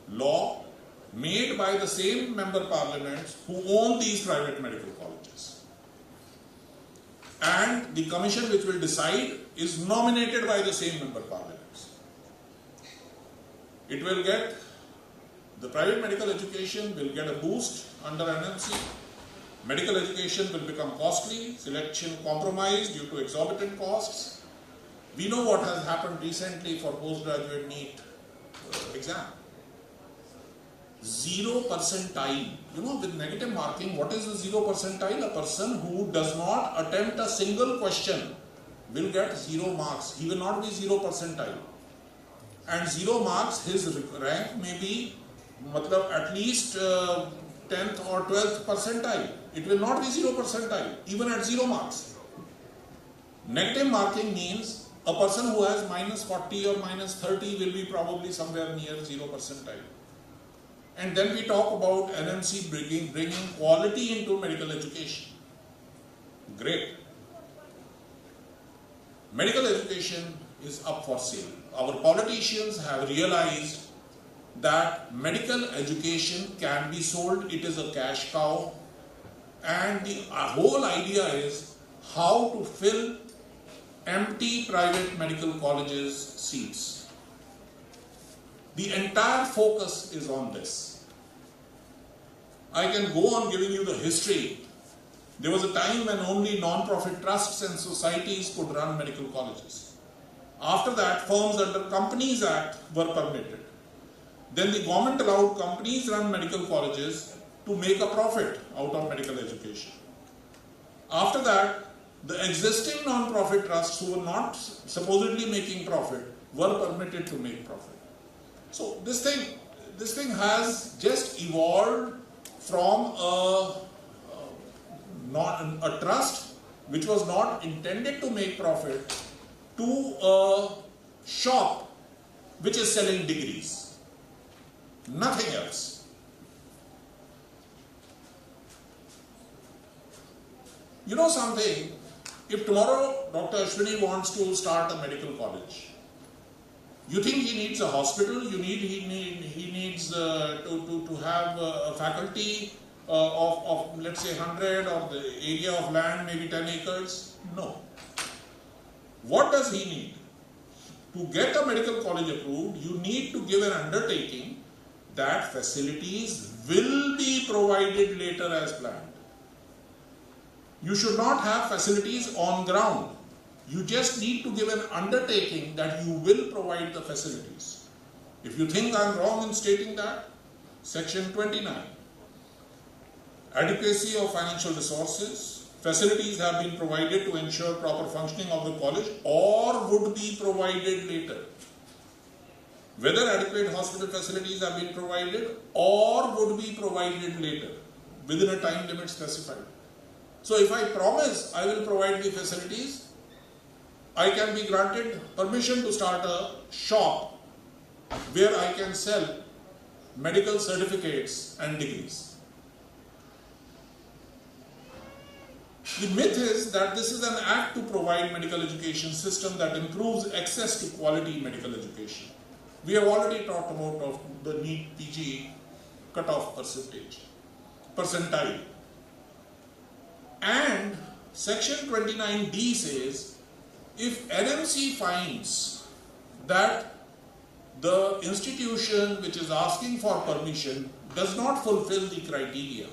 Law made by the same member parliaments who own these private medical colleges. And the commission which will decide is nominated by the same member parliaments. It will get, the private medical education will get a boost under NMC. Medical education will become costly, selection compromised due to exorbitant costs. We know what has happened recently for postgraduate NEET exam. 0 percentile. You know, with negative marking, what is the 0 percentile? A person who does not attempt a single question will get 0 marks. He will not be 0 percentile. And 0 marks, his rank may be at least 10th or 12th percentile. It will not be 0 percentile, even at 0 marks. Negative marking means a person who has minus 40 or minus 30 will be probably somewhere near 0 percentile. And then we talk about NMC bringing quality into medical education. Great. Medical education is up for sale. Our politicians have realized that medical education can be sold. It is a cash cow. And the whole idea is how to fill empty private medical colleges seats. The entire focus is on this. I can go on giving you the history. There was a time when only non-profit trusts and societies could run medical colleges. After that, firms under Companies Act were permitted. Then the government allowed companies run medical colleges to make a profit out of medical education. After that, the existing non-profit trusts who were not supposedly making profit were permitted to make profit. So this thing has just evolved from a trust which was not intended to make profit to a shop which is selling degrees. Nothing else. You know something? If tomorrow Dr. Ashwini wants to start a medical college, you think he needs a hospital? He needs to have a faculty of let's say 100 or the area of land maybe 10 acres? No. What does he need? To get a medical college approved, you need to give an undertaking that facilities will be provided later as planned. You should not have facilities on ground. You just need to give an undertaking that you will provide the facilities. If you think I am wrong in stating that, Section 29. Adequacy of financial resources. Facilities have been provided to ensure proper functioning of the college or would be provided later. Whether adequate hospital facilities have been provided or would be provided later within a time limit specified. So if I promise I will provide the facilities, I can be granted permission to start a shop where I can sell medical certificates and degrees. The myth is that this is an act to provide medical education system that improves access to quality medical education. We have already talked about of the NEET PG cutoff percentile. And Section 29D says, if NMC finds that the institution which is asking for permission does not fulfill the criteria,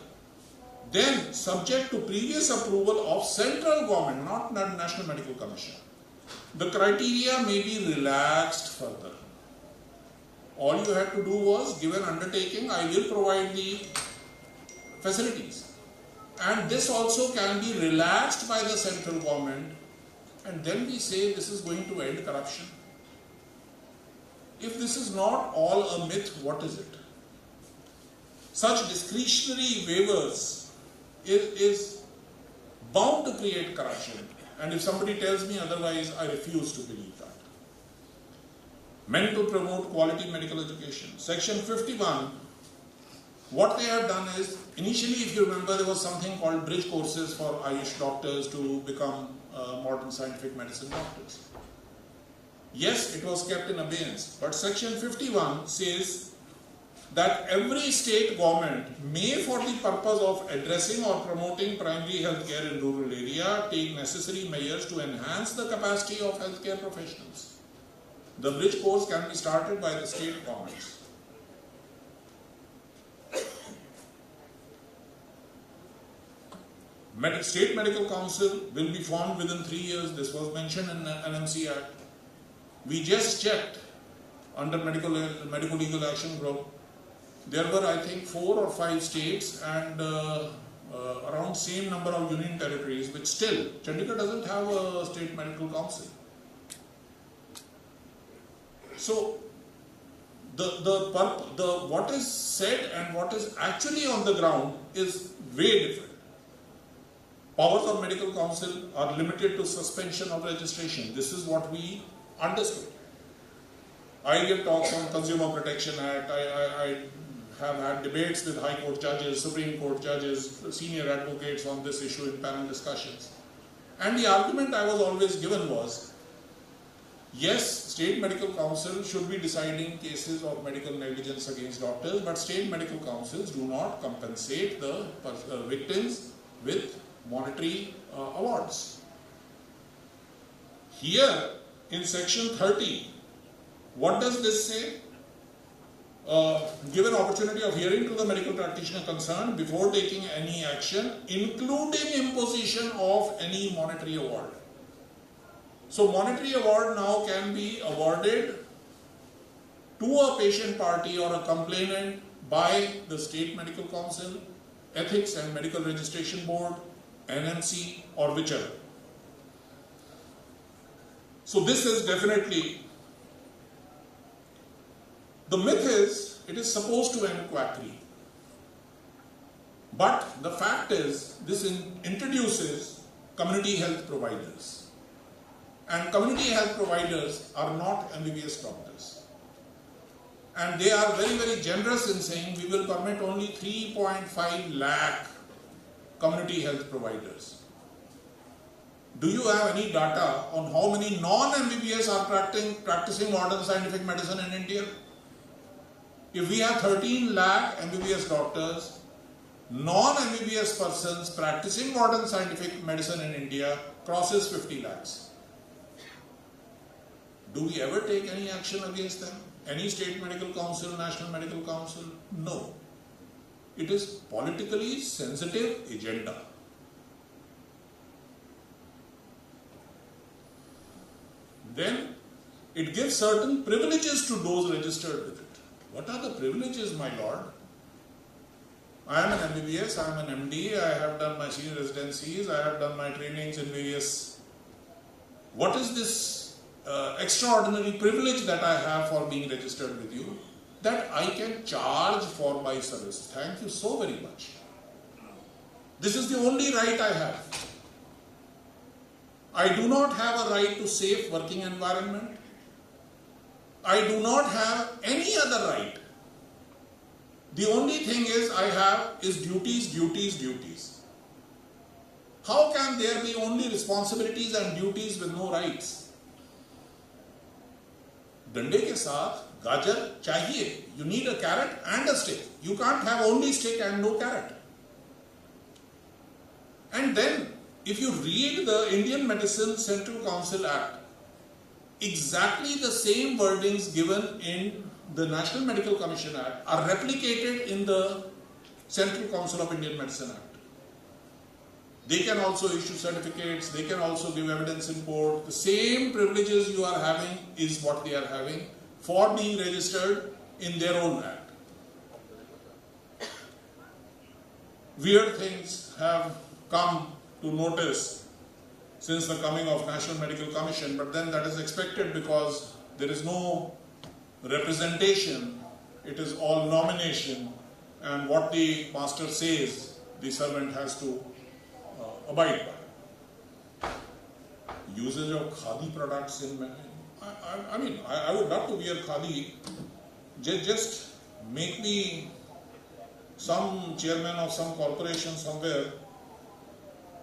then subject to previous approval of central government, not National Medical Commission, the criteria may be relaxed further. All you had to do was give an undertaking, I will provide the facilities. And this also can be relaxed by the central government, and then we say this is going to end corruption. If this is not all a myth, what is it? Such discretionary waivers is bound to create corruption, and if somebody tells me otherwise, I refuse to believe that. Meant to promote quality medical education. Section 51, what they have done is, initially if you remember, there was something called bridge courses for Ayush doctors to become modern scientific medicine doctors. Yes, it was kept in abeyance, but Section 51 says that every state government may, for the purpose of addressing or promoting primary health care in rural area, take necessary measures to enhance the capacity of healthcare professionals. The bridge course can be started by the state governments. State Medical Council will be formed within 3 years. This was mentioned in the NMC Act. We just checked under medical legal action group. There were, I think, 4 or 5 states and around same number of union territories, which still, Chandigarh doesn't have a state medical council. So, what is said and what is actually on the ground is way different. Powers of medical council are limited to suspension of registration. This is what we understood. I give talks on Consumer Protection Act. I have had debates with High Court judges, Supreme Court judges, senior advocates on this issue in panel discussions. And the argument I was always given was, yes, State Medical Council should be deciding cases of medical negligence against doctors, but State Medical Councils do not compensate the victims with monetary awards. Here in Section 30, what does this say? Give an opportunity of hearing to the medical practitioner concerned before taking any action, including imposition of any monetary award. So monetary award now can be awarded to a patient party or a complainant by the State Medical Council, Ethics and Medical Registration Board, NMC, or whichever. So this is definitely, the myth is, it is supposed to end quackery. But the fact is, this introduces community health providers. And community health providers are not MBBS doctors. And they are very, very generous in saying we will permit only 3.5 lakh community health providers. Do you have any data on how many non-MBBS are practicing modern scientific medicine in India? If we have 13 lakh MBBS doctors, non-MBBS persons practicing modern scientific medicine in India crosses 50 lakhs. Do we ever take any action against them? Any state medical council, national medical council? No. It is politically sensitive agenda. Then it gives certain privileges to those registered with it. What are the privileges, my lord? I am an MBBS, I am an MD, I have done my senior residencies, I have done my trainings in various... What is this extraordinary privilege that I have for being registered with you? That I can charge for my service. Thank you so very much. This is the only right I have. I do not have a right to safe working environment. I do not have any other right. The only thing is I have is duties, duties, duties. How can there be only responsibilities and duties with no rights? Dande ke saath gajar chahiye. You need a carrot and a stick. You can't have only stick and no carrot. And then, if you read the Indian Medicine Central Council Act, exactly the same wordings given in the National Medical Commission Act are replicated in the Central Council of Indian Medicine Act. They can also issue certificates, they can also give evidence in court. The same privileges you are having is what they are having for being registered in their own act. Weird things have come to notice since the coming of National Medical Commission, but then that is expected because there is no representation, it is all nomination, and what the master says, the servant has to abide by. Usage of khadi products in, I would love to wear khadi. Just make me some chairman of some corporation somewhere.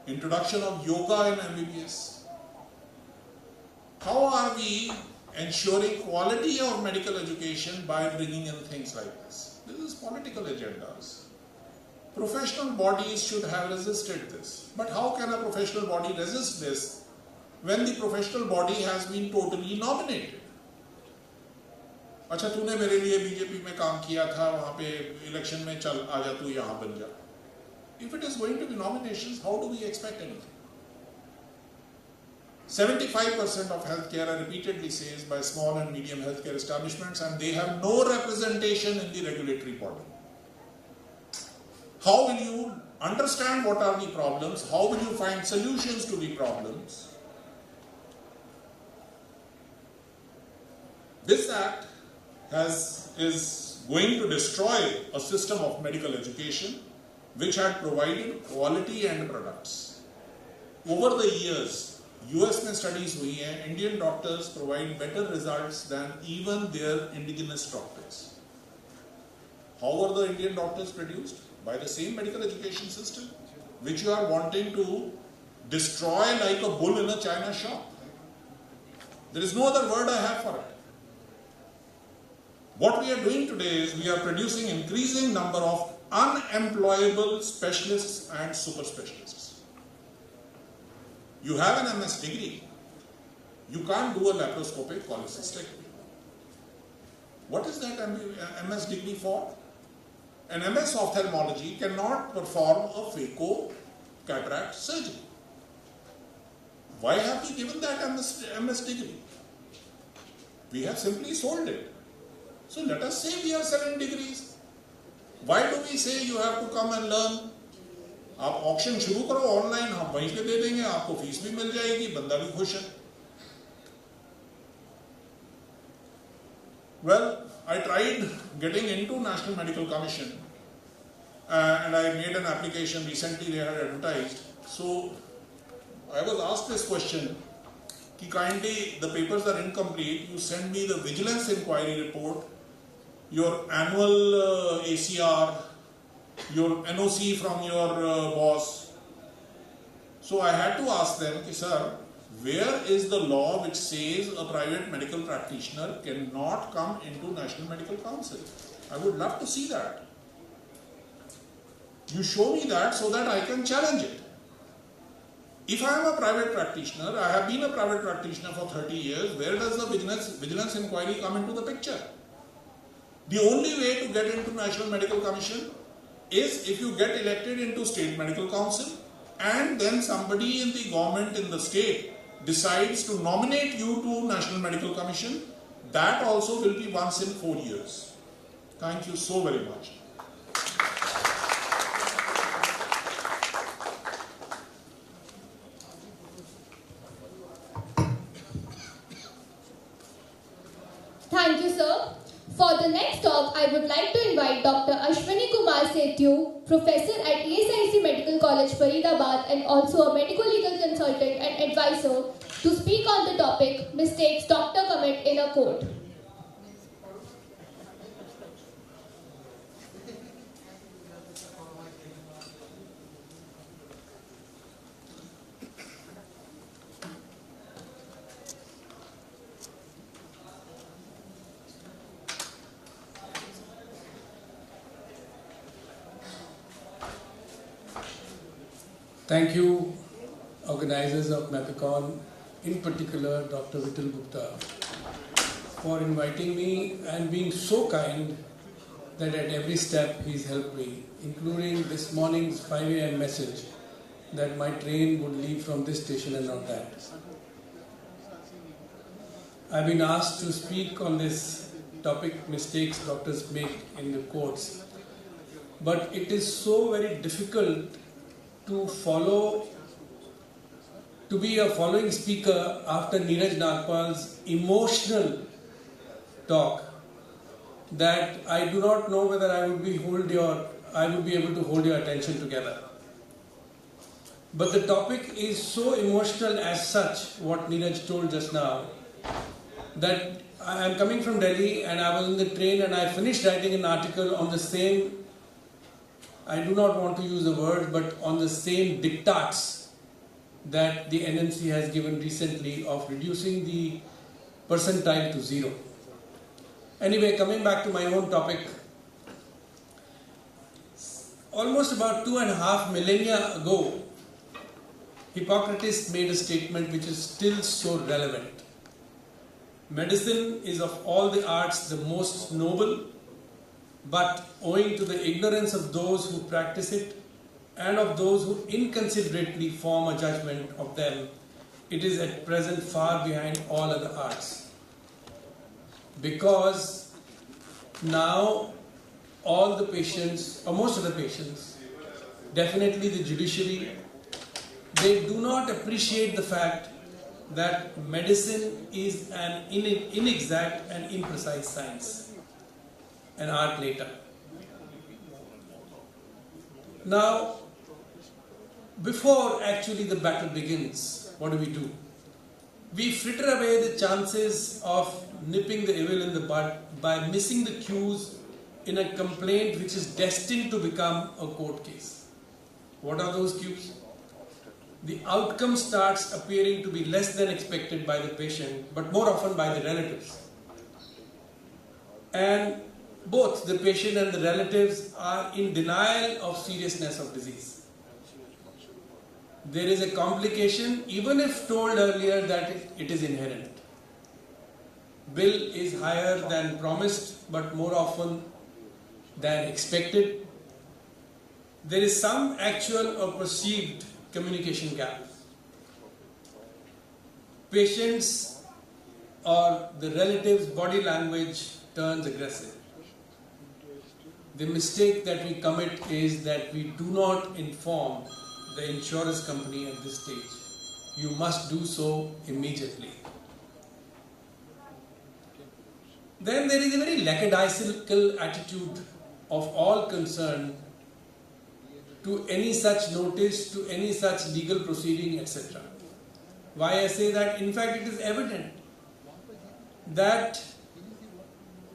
Introduction of yoga in MBBS. How are we ensuring quality of medical education by bringing in things like this? This is political agendas. Professional bodies should have resisted this. But how can a professional body resist this when the professional body has been totally nominated? अच्छा तूने मेरे लिए BJP में काम किया था वहाँ पे इलेक्शन में चल आजा तू यहाँ बन जा. If it is going to be nominations, how do we expect anything? 75% of healthcare, I repeatedly says, by small and medium healthcare establishments, and they have no representation in the regulatory body. How will you understand what are the problems? How will you find solutions to the problems? This act is going to destroy a system of medical education which had provided quality end products. Over the years, US में studies हुई हैं, Indian doctors provide better results than even their indigenous doctors. How were the Indian doctors produced? By the same medical education system, which you are wanting to destroy like a bull in a china shop. There is no other word I have for it. What we are doing today is we are producing increasing number of unemployable specialists and super specialists. You have an MS degree, you can't do a laparoscopic cholecystectomy. What is that MS degree for? An MS ophthalmology cannot perform a phaco cataract surgery. Why have we given that MS degree? We have simply sold it. So let us say we are selling degrees. Why do we say you have to come and learn? आप auction शुरू करो online, हम वहीं पे दे देंगे, आपको fees भी मिल जाएगी, बंदा भी खुश है. Well, I tried getting into National Medical Commission and I made an application recently. They had advertised. So I was asked this question: कि kindly the papers are incomplete. You send me the vigilance inquiry report, your annual ACR, your NOC from your boss. So I had to ask them, sir, where is the law which says a private medical practitioner cannot come into National Medical Council? I would love to see that. You show me that so that I can challenge it. If I am a private practitioner, I have been a private practitioner for 30 years, where does the vigilance inquiry come into the picture? The only way to get into National Medical Commission is if you get elected into State Medical Council and then somebody in the government in the state decides to nominate you to National Medical Commission. That also will be once in 4 years. Thank you so very much. Thank you, sir. For the next talk, I would like to invite Dr. Ashwini Kumar Sethu, Professor at AIIMS Medical College, Faridabad, and also a medical legal consultant and advisor, to speak on the topic, Mistakes Doctor Commit in a Court. Thank you, organizers of MAPICON, in particular Dr. Vitull Gupta, for inviting me and being so kind that at every step he's helped me, including this morning's 5 a.m. message that my train would leave from this station and not that. I've been asked to speak on this topic, mistakes doctors make in the courts, but it is so very difficult to be a following speaker after Neeraj Nagpal's emotional talk that I do not know whether I would be able to hold your attention together. But the topic is so emotional as such, what Neeraj told just now, that I am coming from Delhi and I was in the train and I finished writing an article on the same, I do not want to use the word, but on the same diktats that the NMC has given recently of reducing the percentile to 0. Anyway, coming back to my own topic, almost about 2.5 millennia ago, Hippocrates made a statement which is still so relevant. Medicine is of all the arts the most noble, but owing to the ignorance of those who practice it and of those who inconsiderately form a judgment of them, it is at present far behind all other arts. Because now all the patients, or most of the patients, definitely the judiciary, they do not appreciate the fact that medicine is an inexact and imprecise science. An art later. Now, before actually the battle begins, what do? We fritter away the chances of nipping the evil in the bud by missing the cues in a complaint which is destined to become a court case. What are those cues? The outcome starts appearing to be less than expected by the patient, but more often by the relatives. And both the patient and the relatives are in denial of seriousness of disease. There is a complication, even if told earlier that it is inherent. Bill is higher than promised, but more often than expected. There is some actual or perceived communication gap. Patients or the relatives' body language turns aggressive. The mistake that we commit is that we do not inform the insurance company at this stage. You must do so immediately. Then there is a very lackadaisical attitude of all concerned to any such notice, to any such legal proceeding, etc. Why I say that? In fact, it is evident that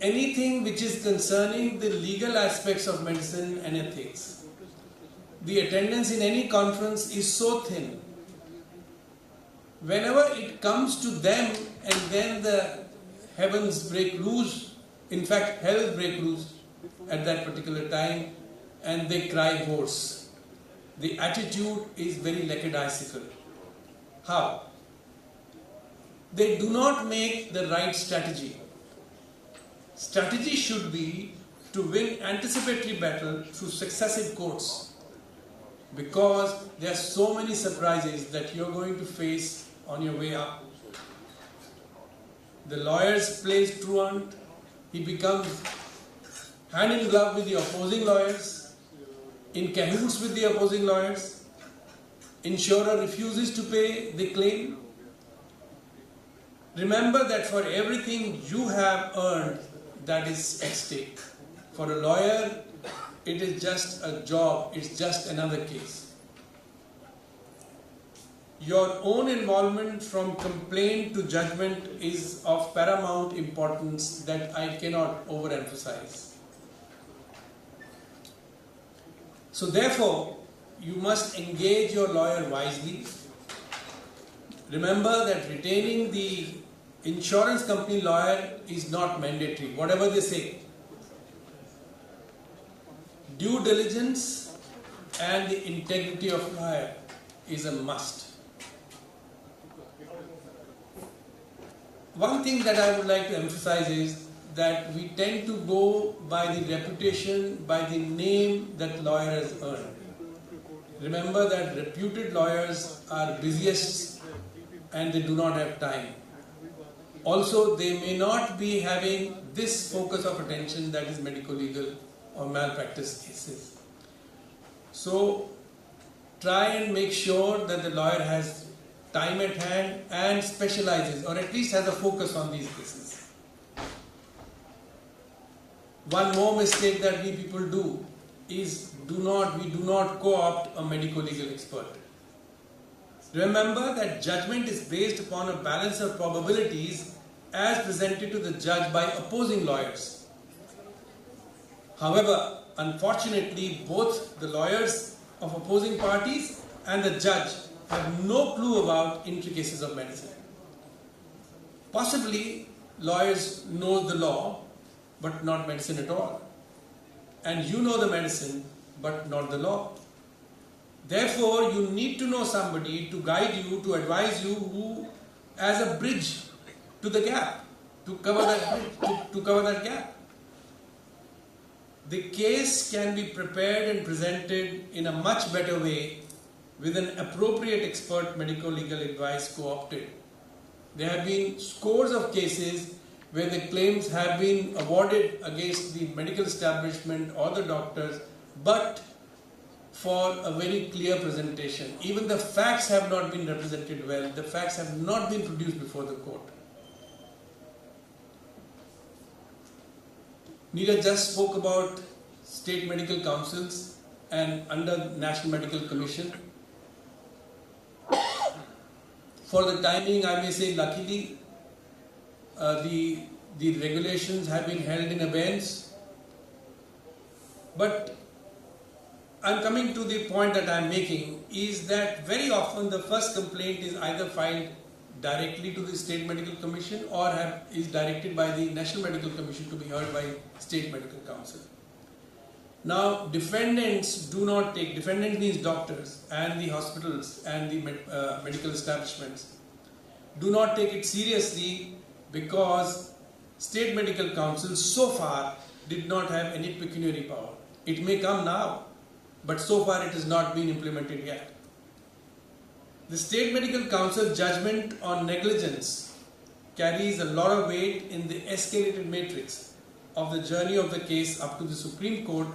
anything which is concerning the legal aspects of medicine and ethics, the attendance in any conference is so thin. Whenever it comes to them and then the heavens break loose, in fact hell break loose at that particular time, and they cry hoarse. The attitude is very lackadaisical. How? They do not make the right strategy. Strategy should be to win anticipatory battle through successive courts, because there are so many surprises that you're going to face on your way up. The lawyer plays truant, he becomes hand in glove with the opposing lawyers, in cahoots with the opposing lawyers. Insurer refuses to pay the claim. Remember that for everything you have earned, that is at stake. For a lawyer, it is just a job, it's just another case. Your own involvement from complaint to judgment is of paramount importance that I cannot overemphasize. So therefore, you must engage your lawyer wisely. Remember that retaining the insurance company lawyer is not mandatory, whatever they say. Due diligence and the integrity of lawyer is a must. One thing that I would like to emphasize is that we tend to go by the reputation, by the name that lawyer has earned. Remember that reputed lawyers are busiest and they do not have time. Also, they may not be having this focus of attention that is medico-legal or malpractice cases. So, try and make sure that the lawyer has time at hand and specializes, or at least has a focus on these cases. One more mistake that we people do is we do not co-opt a medico-legal expert. Remember that judgment is based upon a balance of probabilities as presented to the judge by opposing lawyers. However, unfortunately, both the lawyers of opposing parties and the judge have no clue about intricacies of medicine. Possibly, lawyers know the law, but not medicine at all. And you know the medicine, but not the law. Therefore, you need to know somebody to guide you, to advise you, who as a bridge to the gap, to cover that gap. The case can be prepared and presented in a much better way with an appropriate expert medico-legal advice co-opted. There have been scores of cases where the claims have been awarded against the medical establishment or the doctors, but for a very clear presentation. Even the facts have not been represented well, the facts have not been produced before the court. Neeraj just spoke about state medical councils and under National Medical Commission. For the timing, I may say, luckily, the regulations have been held in abeyance. But I'm coming to the point that I'm making is that very often the first complaint is either filed directly to the State Medical Commission or is directed by the National Medical Commission to be heard by State Medical Council. Now, defendants means doctors and the hospitals and the medical establishments, do not take it seriously because State Medical Council so far did not have any pecuniary power. It may come now, but so far it has not been implemented yet. The State Medical Council judgment on negligence carries a lot of weight in the escalated matrix of the journey of the case up to the Supreme Court,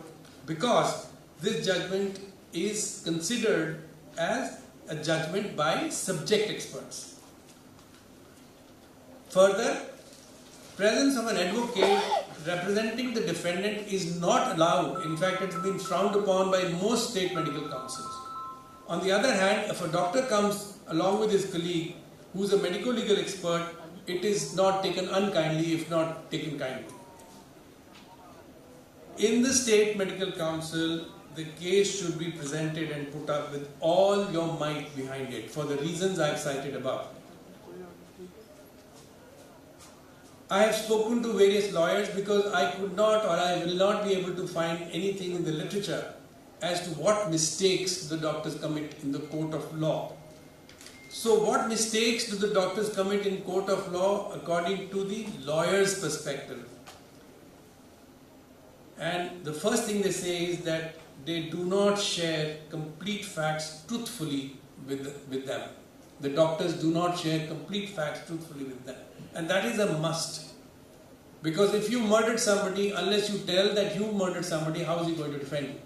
because this judgment is considered as a judgment by subject experts. Further, presence of an advocate representing the defendant is not allowed. In fact, it has been frowned upon by most state medical councils. On the other hand, if a doctor comes along with his colleague who is a medico-legal expert, it is not taken unkindly, if not taken kindly. In the State Medical Council, the case should be presented and put up with all your might behind it for the reasons I have cited above. I have spoken to various lawyers because I could not, or I will not be able to find anything in the literature as to what mistakes the doctors commit in the court of law. So what mistakes do the doctors commit in court of law according to the lawyer's perspective? And the first thing they say is that they do not share complete facts truthfully with them. The doctors do not share complete facts truthfully with them. And that is a must. Because if you murdered somebody, unless you tell that you murdered somebody, how is he going to defend you?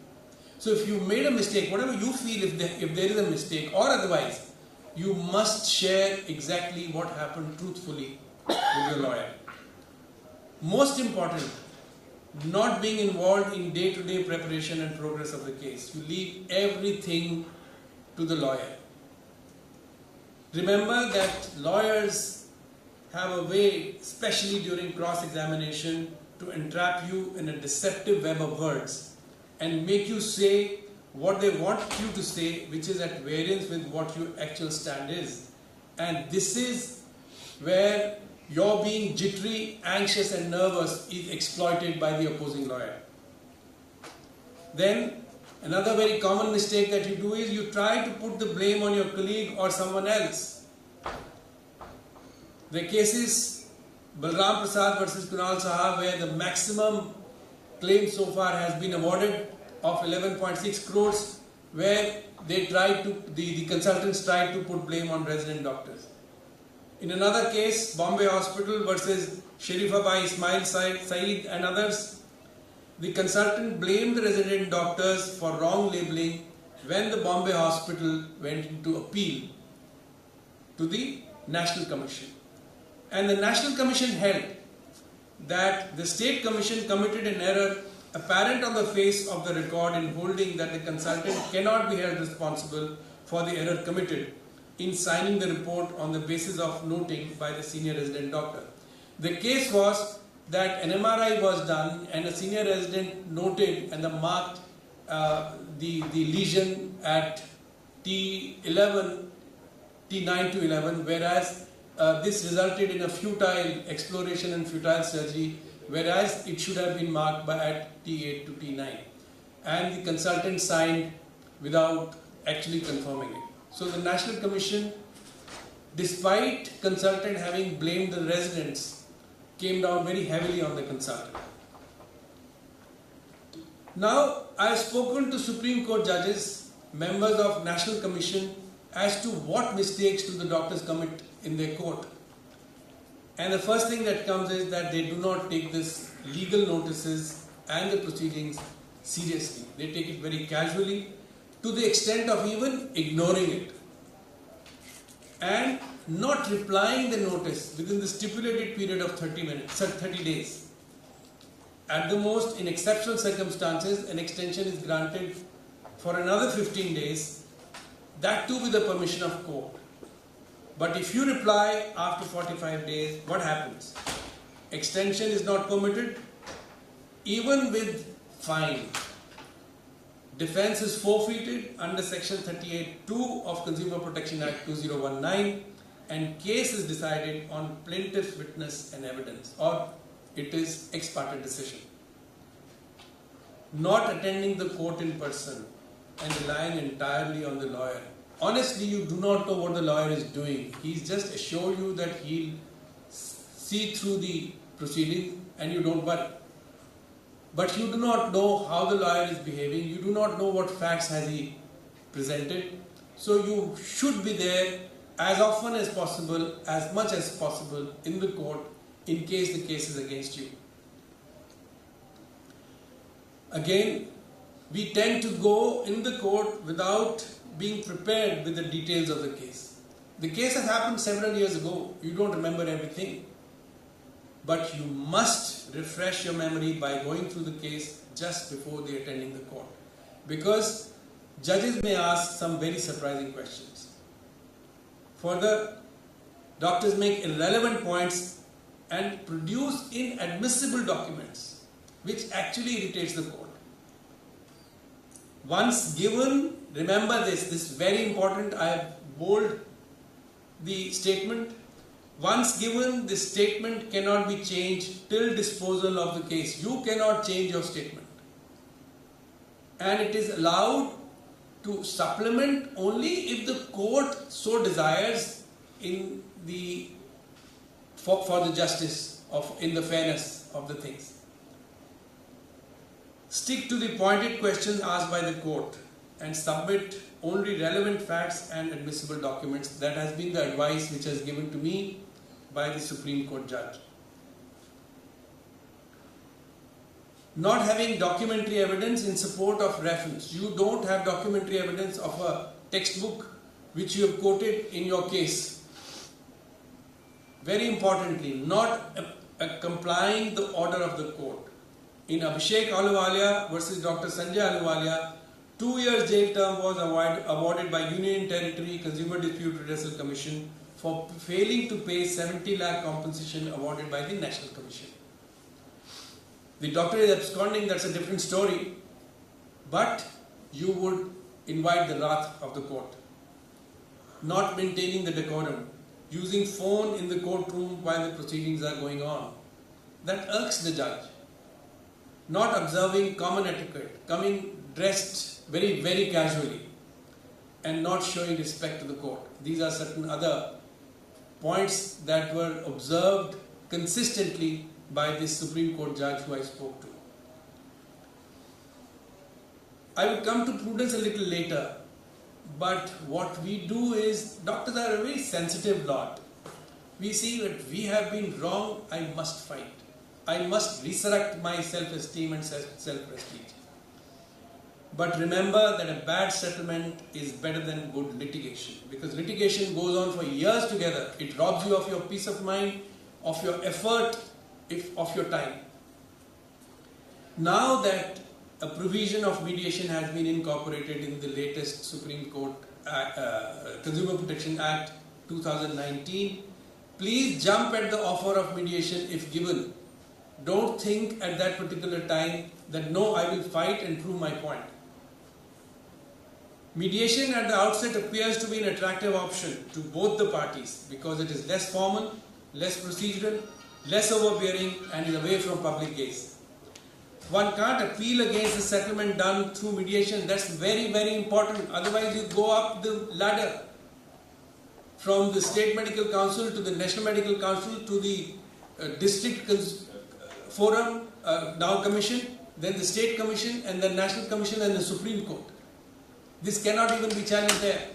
So if you made a mistake, whatever you feel, if there is a mistake or otherwise, you must share exactly what happened truthfully with your lawyer. Most important, not being involved in day-to-day preparation and progress of the case. You leave everything to the lawyer. Remember that lawyers have a way, especially during cross-examination, to entrap you in a deceptive web of words and make you say what they want you to say, which is at variance with what your actual stand is. And this is where your being jittery, anxious and nervous is exploited by the opposing lawyer. Then another very common mistake that you do is you try to put the blame on your colleague or someone else. The cases Balram Prasad versus Kunal Sahab, where the maximum claim so far has been awarded of 11.6 crores, where they tried to, the consultants tried to put blame on resident doctors. In another case, Bombay Hospital versus Sharifabai Ismail Saeed and others, the consultant blamed the resident doctors for wrong labeling when the Bombay Hospital went into appeal to the National Commission. And the National Commission held that the State Commission committed an error apparent on the face of the record in holding that the consultant cannot be held responsible for the error committed in signing the report on the basis of noting by the senior resident doctor. The case was that an MRI was done and a senior resident noted and marked the lesion at T9 to 11, whereas this resulted in a futile exploration and futile surgery, whereas it should have been marked at T8 to T9. And the consultant signed without actually confirming it. So the National Commission, despite consultant having blamed the residents, came down very heavily on the consultant. Now, I have spoken to Supreme Court judges, members of National Commission, as to what mistakes do the doctors commit in their court. And the first thing that comes is that they do not take this legal notices and the proceedings seriously. They take it very casually, to the extent of even ignoring it and not replying the notice within the stipulated period of 30 days. At the most, in exceptional circumstances, an extension is granted for another 15 days, that too with the permission of court. But if you reply after 45 days, what happens? Extension is not permitted, even with fine. Defense is forfeited under section 38(2) of Consumer Protection Act 2019, and case is decided on plaintiff's witness and evidence, or it is ex parte decision. Not attending the court in person and relying entirely on the lawyer. Honestly, you do not know what the lawyer is doing. He's just assured you that he'll see through the proceeding and you don't worry. But you do not know how the lawyer is behaving. You do not know what facts has he presented. So you should be there as often as possible, as much as possible in the court in case the case is against you. Again, we tend to go in the court without being prepared with the details of the case. The case has happened several years ago. You don't remember everything. But you must refresh your memory by going through the case just before they attending the court. Because judges may ask some very surprising questions. Further, doctors make irrelevant points and produce inadmissible documents, which actually irritates the court. Once given, remember this is very important, I have bolded the statement. Once given, this statement cannot be changed till disposal of the case. You cannot change your statement. And it is allowed to supplement only if the court so desires in the for the justice of in the fairness of the things. Stick to the pointed questions asked by the court and submit only relevant facts and admissible documents. That has been the advice which has given to me by the Supreme Court judge. Not having documentary evidence in support of reference. You don't have documentary evidence of a textbook which you have quoted in your case. Very importantly, not complying the order of the court. In Abhishek Ahluwalia versus Dr. Sanjay Ahluwalia, 2 years jail term was awarded by Union Territory Consumer Dispute Redressal Commission for failing to pay 70 lakh compensation awarded by the National Commission. The doctor is absconding, that's a different story, but you would invite the wrath of the court. Not maintaining the decorum, using phone in the courtroom while the proceedings are going on. That irks the judge. Not observing common etiquette, coming dressed very, very casually and not showing respect to the court. These are certain other points that were observed consistently by this Supreme Court judge who I spoke to. I will come to prudence a little later, but what we do is, doctors are a very sensitive lot. We see that we have been wrong, I must fight. I must resurrect my self-esteem and self-prestige. But remember that a bad settlement is better than good litigation, because litigation goes on for years together. It robs you of your peace of mind, of your effort, of your time. Now that a provision of mediation has been incorporated in the latest Supreme Court Consumer Protection Act 2019, please jump at the offer of mediation if given. Don't think at that particular time that no, I will fight and prove my point. Mediation at the outset appears to be an attractive option to both the parties because it is less formal, less procedural, less overbearing and is away from public gaze. One can't appeal against the settlement done through mediation. That's very, very important. Otherwise you go up the ladder from the State Medical Council to the National Medical Council to the District Forum, now Commission, then the State Commission and the National Commission and the Supreme Court. This cannot even be challenged there.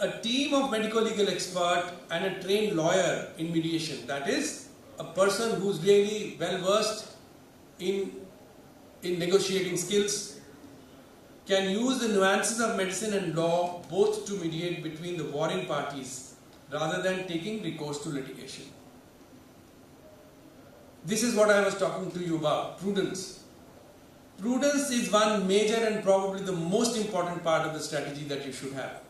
A team of medical legal expert and a trained lawyer in mediation, that is a person who is really well versed in negotiating skills, can use the nuances of medicine and law both to mediate between the warring parties rather than taking recourse to litigation. This is what I was talking to you about, prudence. Prudence is one major and probably the most important part of the strategy that you should have.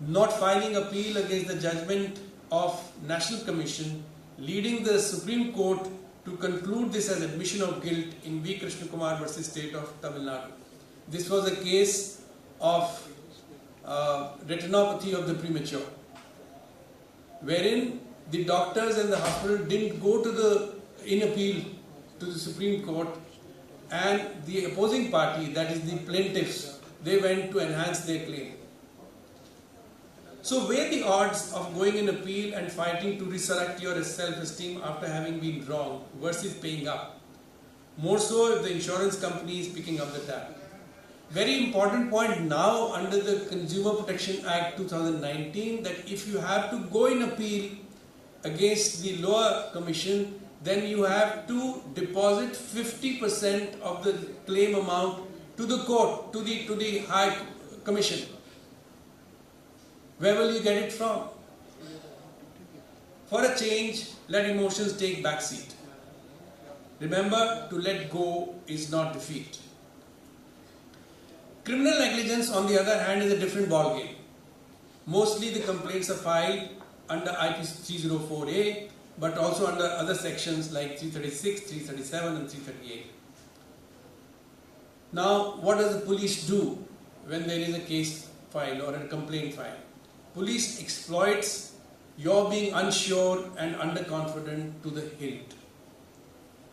Not filing appeal against the judgment of National Commission, leading the Supreme Court to conclude this as admission of guilt in V. Krishna Kumar versus State of Tamil Nadu. This was a case of retinopathy of the premature, wherein the doctors and the hospital didn't go in appeal to the Supreme Court, and the opposing party, that is the plaintiffs, they went to enhance their claim. So weigh the odds of going in appeal and fighting to resurrect your self-esteem after having been wrong versus paying up. More so if the insurance company is picking up the tab. Very important point now under the Consumer Protection Act 2019 that if you have to go in appeal against the lower commission, then you have to deposit 50% of the claim amount to the court, to the High Commission. Where will you get it from? For a change, let emotions take backseat. Remember, to let go is not defeat. Criminal negligence, on the other hand, is a different ballgame. Mostly the complaints are filed under IP 304A, but also under other sections like 336, 337 and 338. Now, what does the police do when there is a case filed or a complaint filed? Police exploits your being unsure and underconfident to the hilt.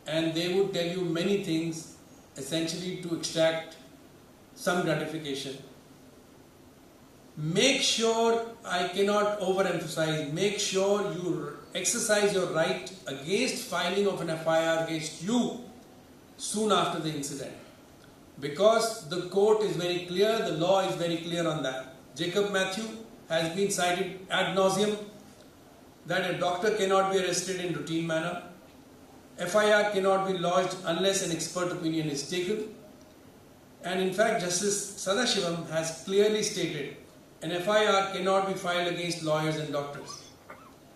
And they would tell you many things essentially to extract some gratification. Make sure, I cannot overemphasize, make sure you exercise your right against filing of an FIR against you soon after the incident. Because the court is very clear, the law is very clear on that. Jacob Matthew has been cited ad nauseum that a doctor cannot be arrested in routine manner. FIR cannot be lodged unless an expert opinion is taken. And in fact, Justice Sadashivam has clearly stated an FIR cannot be filed against lawyers and doctors.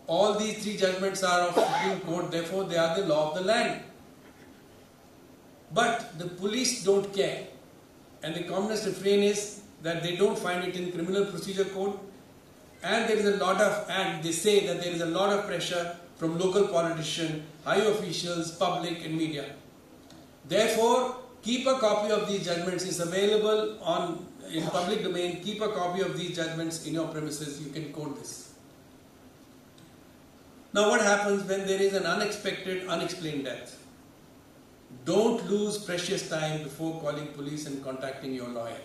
All these three judgments are of Supreme Court, therefore they are the law of the land. But the police don't care. And the commonest refrain is that they don't find it in Criminal Procedure Code. And there is a lot of, and they say that there is a lot of pressure from local politicians, high officials, public and media. Therefore, keep a copy of these judgments. It's available in public domain. Keep a copy of these judgments in your premises. You can quote this. Now what happens when there is an unexpected, unexplained death? Don't lose precious time before calling police and contacting your lawyer.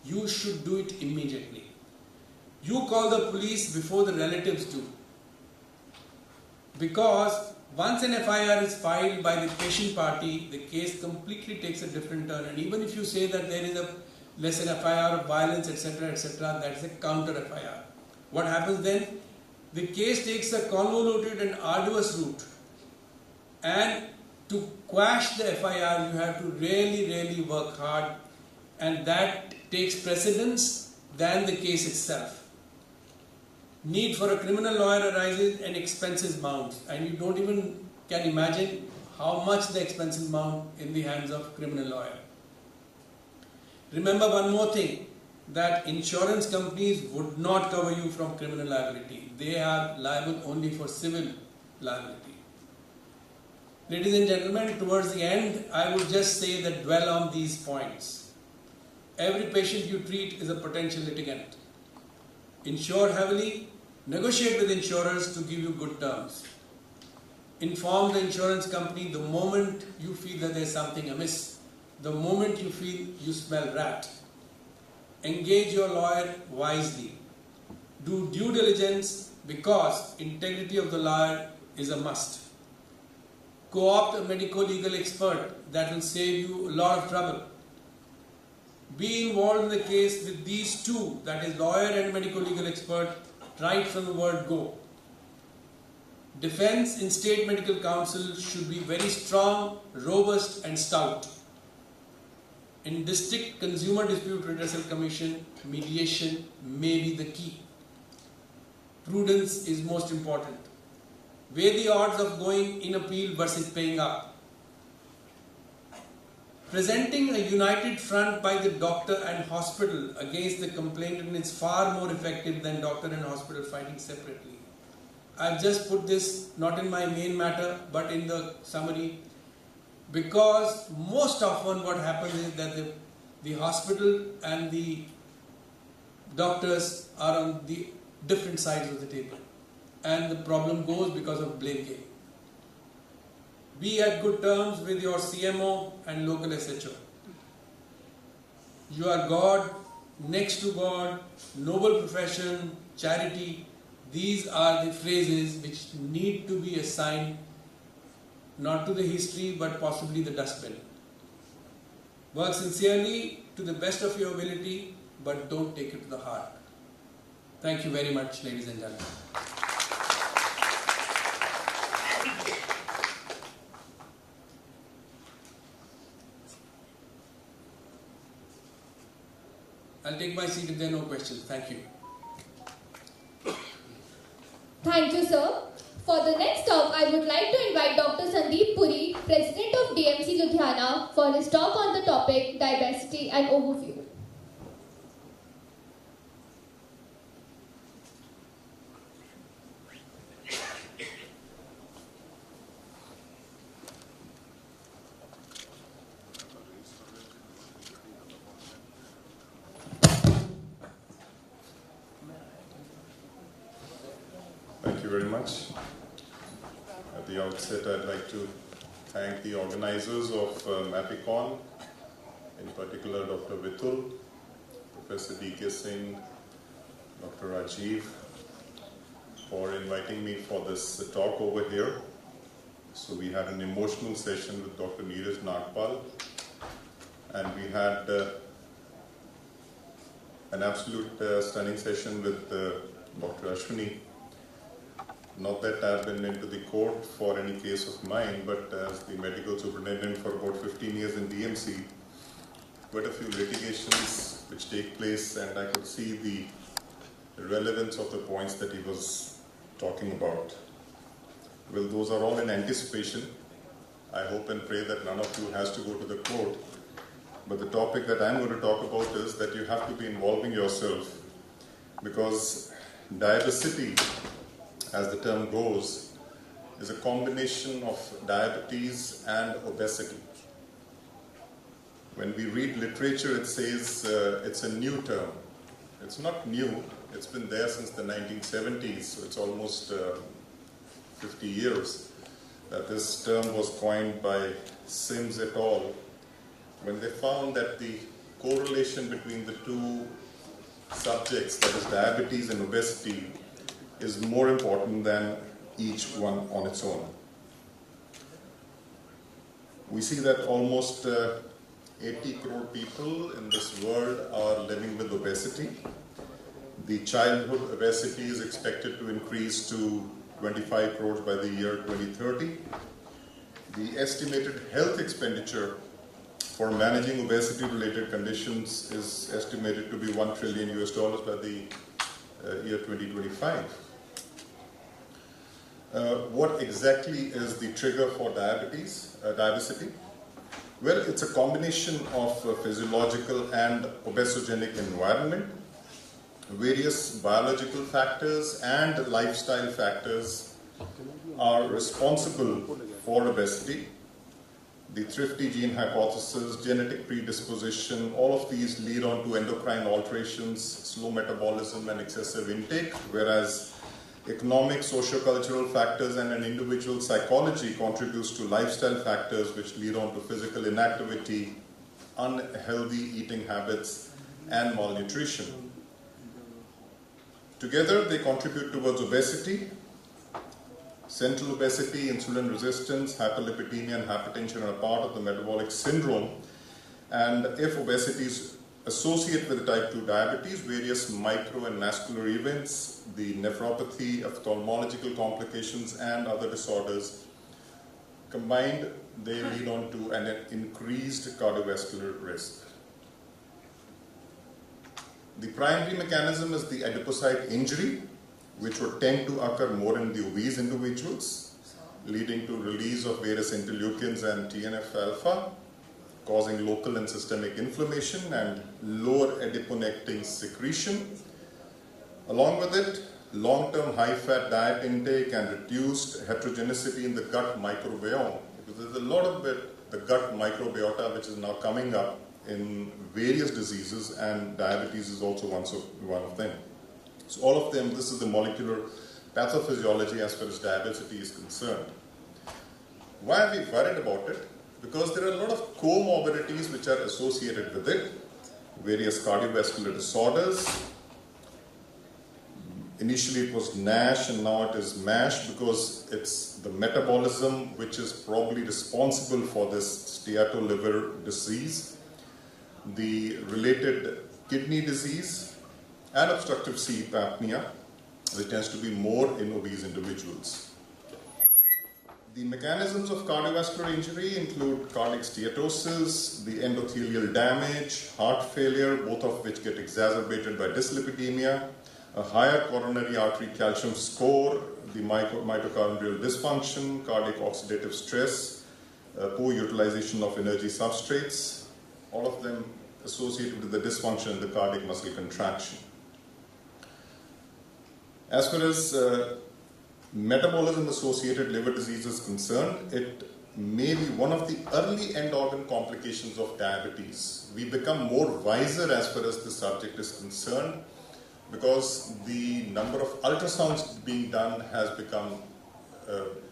You should do it immediately. You call the police before the relatives do. Because once an FIR is filed by the patient party, the case completely takes a different turn. And even if you say that there is less an FIR of violence, etc., that is a counter FIR. What happens then? The case takes a convoluted and arduous route. And to quash the FIR, you have to really work hard, and that takes precedence than the case itself. Need for a criminal lawyer arises and expenses mount, and you don't even can imagine how much the expenses mount in the hands of criminal lawyer. Remember one more thing, that insurance companies would not cover you from criminal liability. They are liable only for civil liability. Ladies and gentlemen, towards the end, I would just say that dwell on these points. Every patient you treat is a potential litigant. Insure heavily, negotiate with insurers to give you good terms. Inform the insurance company the moment you feel that there is something amiss, the moment you feel you smell rat. Engage your lawyer wisely. Do due diligence because integrity of the lawyer is a must. Co-opt a medico-legal expert, that will save you a lot of trouble. Be involved in the case with these two, that is lawyer and medico-legal expert, right from the word go. Defense in State Medical Council should be very strong, robust and stout. In District Consumer Dispute Redressal Commission, mediation may be the key. Prudence is most important. Weigh the odds of going in appeal versus paying up. Presenting a united front by the doctor and hospital against the complainant is far more effective than doctor and hospital fighting separately. I've just put this not in my main matter but in the summary, because most often what happens is that the hospital and the doctors are on the different sides of the table, and the problem goes because of blame game. Be at good terms with your CMO and local SHO. You are God, next to God, noble profession, charity. These are the phrases which need to be assigned not to the history but possibly the dustbin. Work sincerely to the best of your ability, but don't take it to the heart. Thank you very much, ladies and gentlemen. I'll take my seat if there are no questions. Thank you. Thank you, sir. For the next talk, I would like to invite Dr. Sandeep Puri, President of DMC Ludhiana, for his talk on the topic Diversity and Overview. Thank you very much. At the outset, I'd like to thank the organizers of MAPICON in particular Dr. Vitull, Professor D.K. Singh, Dr. Rajiv, for inviting me for this talk over here. So we had an emotional session with Dr. Neeraj Nagpal, and we had an absolute stunning session with Dr. Ashwini. Not that I've been into the court for any case of mine, but as the medical superintendent for about 15 years in DMC, quite a few litigations which take place, and I could see the relevance of the points that he was talking about. Well, those are all in anticipation. I hope and pray that none of you has to go to the court. But the topic that I'm going to talk about is that you have to be involving yourself, because diabesity, as the term goes, is a combination of diabetes and obesity. When we read literature, it says it's a new term. It's not new. It's been there since the 1970s, so it's almost 50 years that this term was coined by Sims et al. When they found that the correlation between the two subjects, that is diabetes and obesity, is more important than each one on its own. We see that almost 80 crore people in this world are living with obesity. The childhood obesity is expected to increase to 25 crores by the year 2030. The estimated health expenditure for managing obesity-related conditions is estimated to be $1 trillion by the year 2025. What exactly is the trigger for diabesity? Well, it's a combination of physiological and obesogenic environment. Various biological factors and lifestyle factors are responsible for obesity. The thrifty gene hypothesis, genetic predisposition, all of these lead on to endocrine alterations, slow metabolism and excessive intake, whereas economic, sociocultural factors and an individual's psychology contributes to lifestyle factors which lead on to physical inactivity, unhealthy eating habits and malnutrition. Together they contribute towards obesity. Central obesity, insulin resistance, hyperlipidemia and hypertension are a part of the metabolic syndrome, and if obesity is associated with type 2 diabetes, various micro and vascular events, the nephropathy, ophthalmological complications and other disorders combined, they lead on to an increased cardiovascular risk. The primary mechanism is the adipocyte injury, which would tend to occur more in the obese individuals, leading to release of various interleukins and TNF-alpha, causing local and systemic inflammation and lower adiponectin secretion. Along with it, long-term high-fat diet intake and reduced heterogeneity in the gut microbiome, because there's a lot of the gut microbiota which is now coming up in various diseases, and diabetes is also one of them. So all of them, this is the molecular pathophysiology as far as diabetes is concerned. Why are we worried about it? Because there are a lot of comorbidities which are associated with it, various cardiovascular disorders. Initially it was NASH and now it is MASH, because it's the metabolism which is probably responsible for this steatoliver disease, the related kidney disease and obstructive sleep apnea, which tends to be more in obese individuals. The mechanisms of cardiovascular injury include cardiac steatosis, the endothelial damage, heart failure, both of which get exacerbated by dyslipidemia, a higher coronary artery calcium score, the mitochondrial dysfunction, cardiac oxidative stress, poor utilization of energy substrates, all of them associated with the dysfunction in the cardiac muscle contraction. As far as metabolism-associated liver disease is concerned, it may be one of the early end organ complications of diabetes. We become more wiser as far as the subject is concerned, because the number of ultrasounds being done has become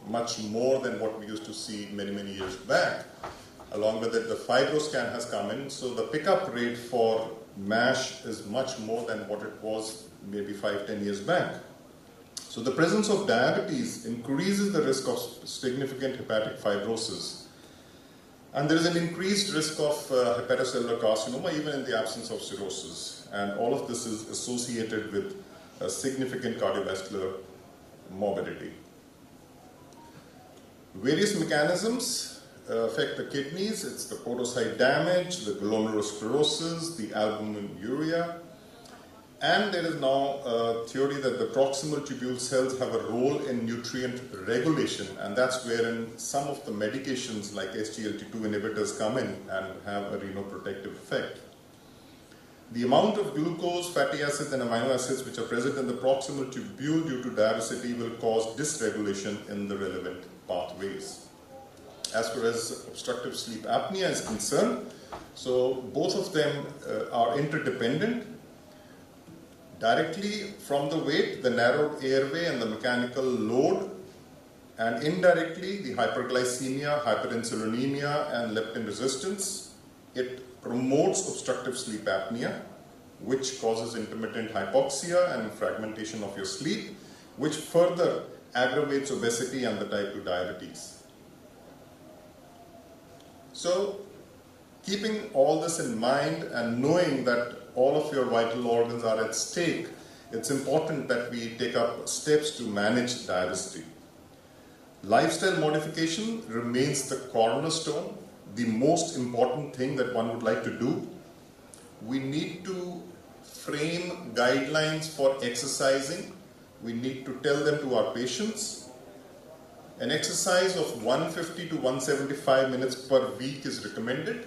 much more than what we used to see many years back. Along with it, the fibroscan has come in, so the pickup rate for MASH is much more than what it was maybe 5-10 years back. So the presence of diabetes increases the risk of significant hepatic fibrosis. And there is an increased risk of hepatocellular carcinoma even in the absence of cirrhosis. And all of this is associated with a significant cardiovascular morbidity. Various mechanisms affect the kidneys. It's the podocyte damage, the glomerulosclerosis, the albuminuria. And there is now a theory that the proximal tubule cells have a role in nutrient regulation, and that's wherein some of the medications like SGLT2 inhibitors come in and have a renoprotective effect. The amount of glucose, fatty acids and amino acids which are present in the proximal tubule due to diabesity will cause dysregulation in the relevant pathways. As far as obstructive sleep apnea is concerned, so both of them are interdependent. Directly from the weight, the narrowed airway and the mechanical load, and indirectly the hyperglycemia, hyperinsulinemia and leptin resistance. It promotes obstructive sleep apnea, which causes intermittent hypoxia and fragmentation of your sleep, which further aggravates obesity and the type 2 diabetes. So, keeping all this in mind and knowing that all of your vital organs are at stake, it's important that we take up steps to manage diabetes. Lifestyle modification remains the cornerstone, the most important thing that one would like to do. We need to frame guidelines for exercising. We need to tell them to our patients. An exercise of 150 to 175 minutes per week is recommended.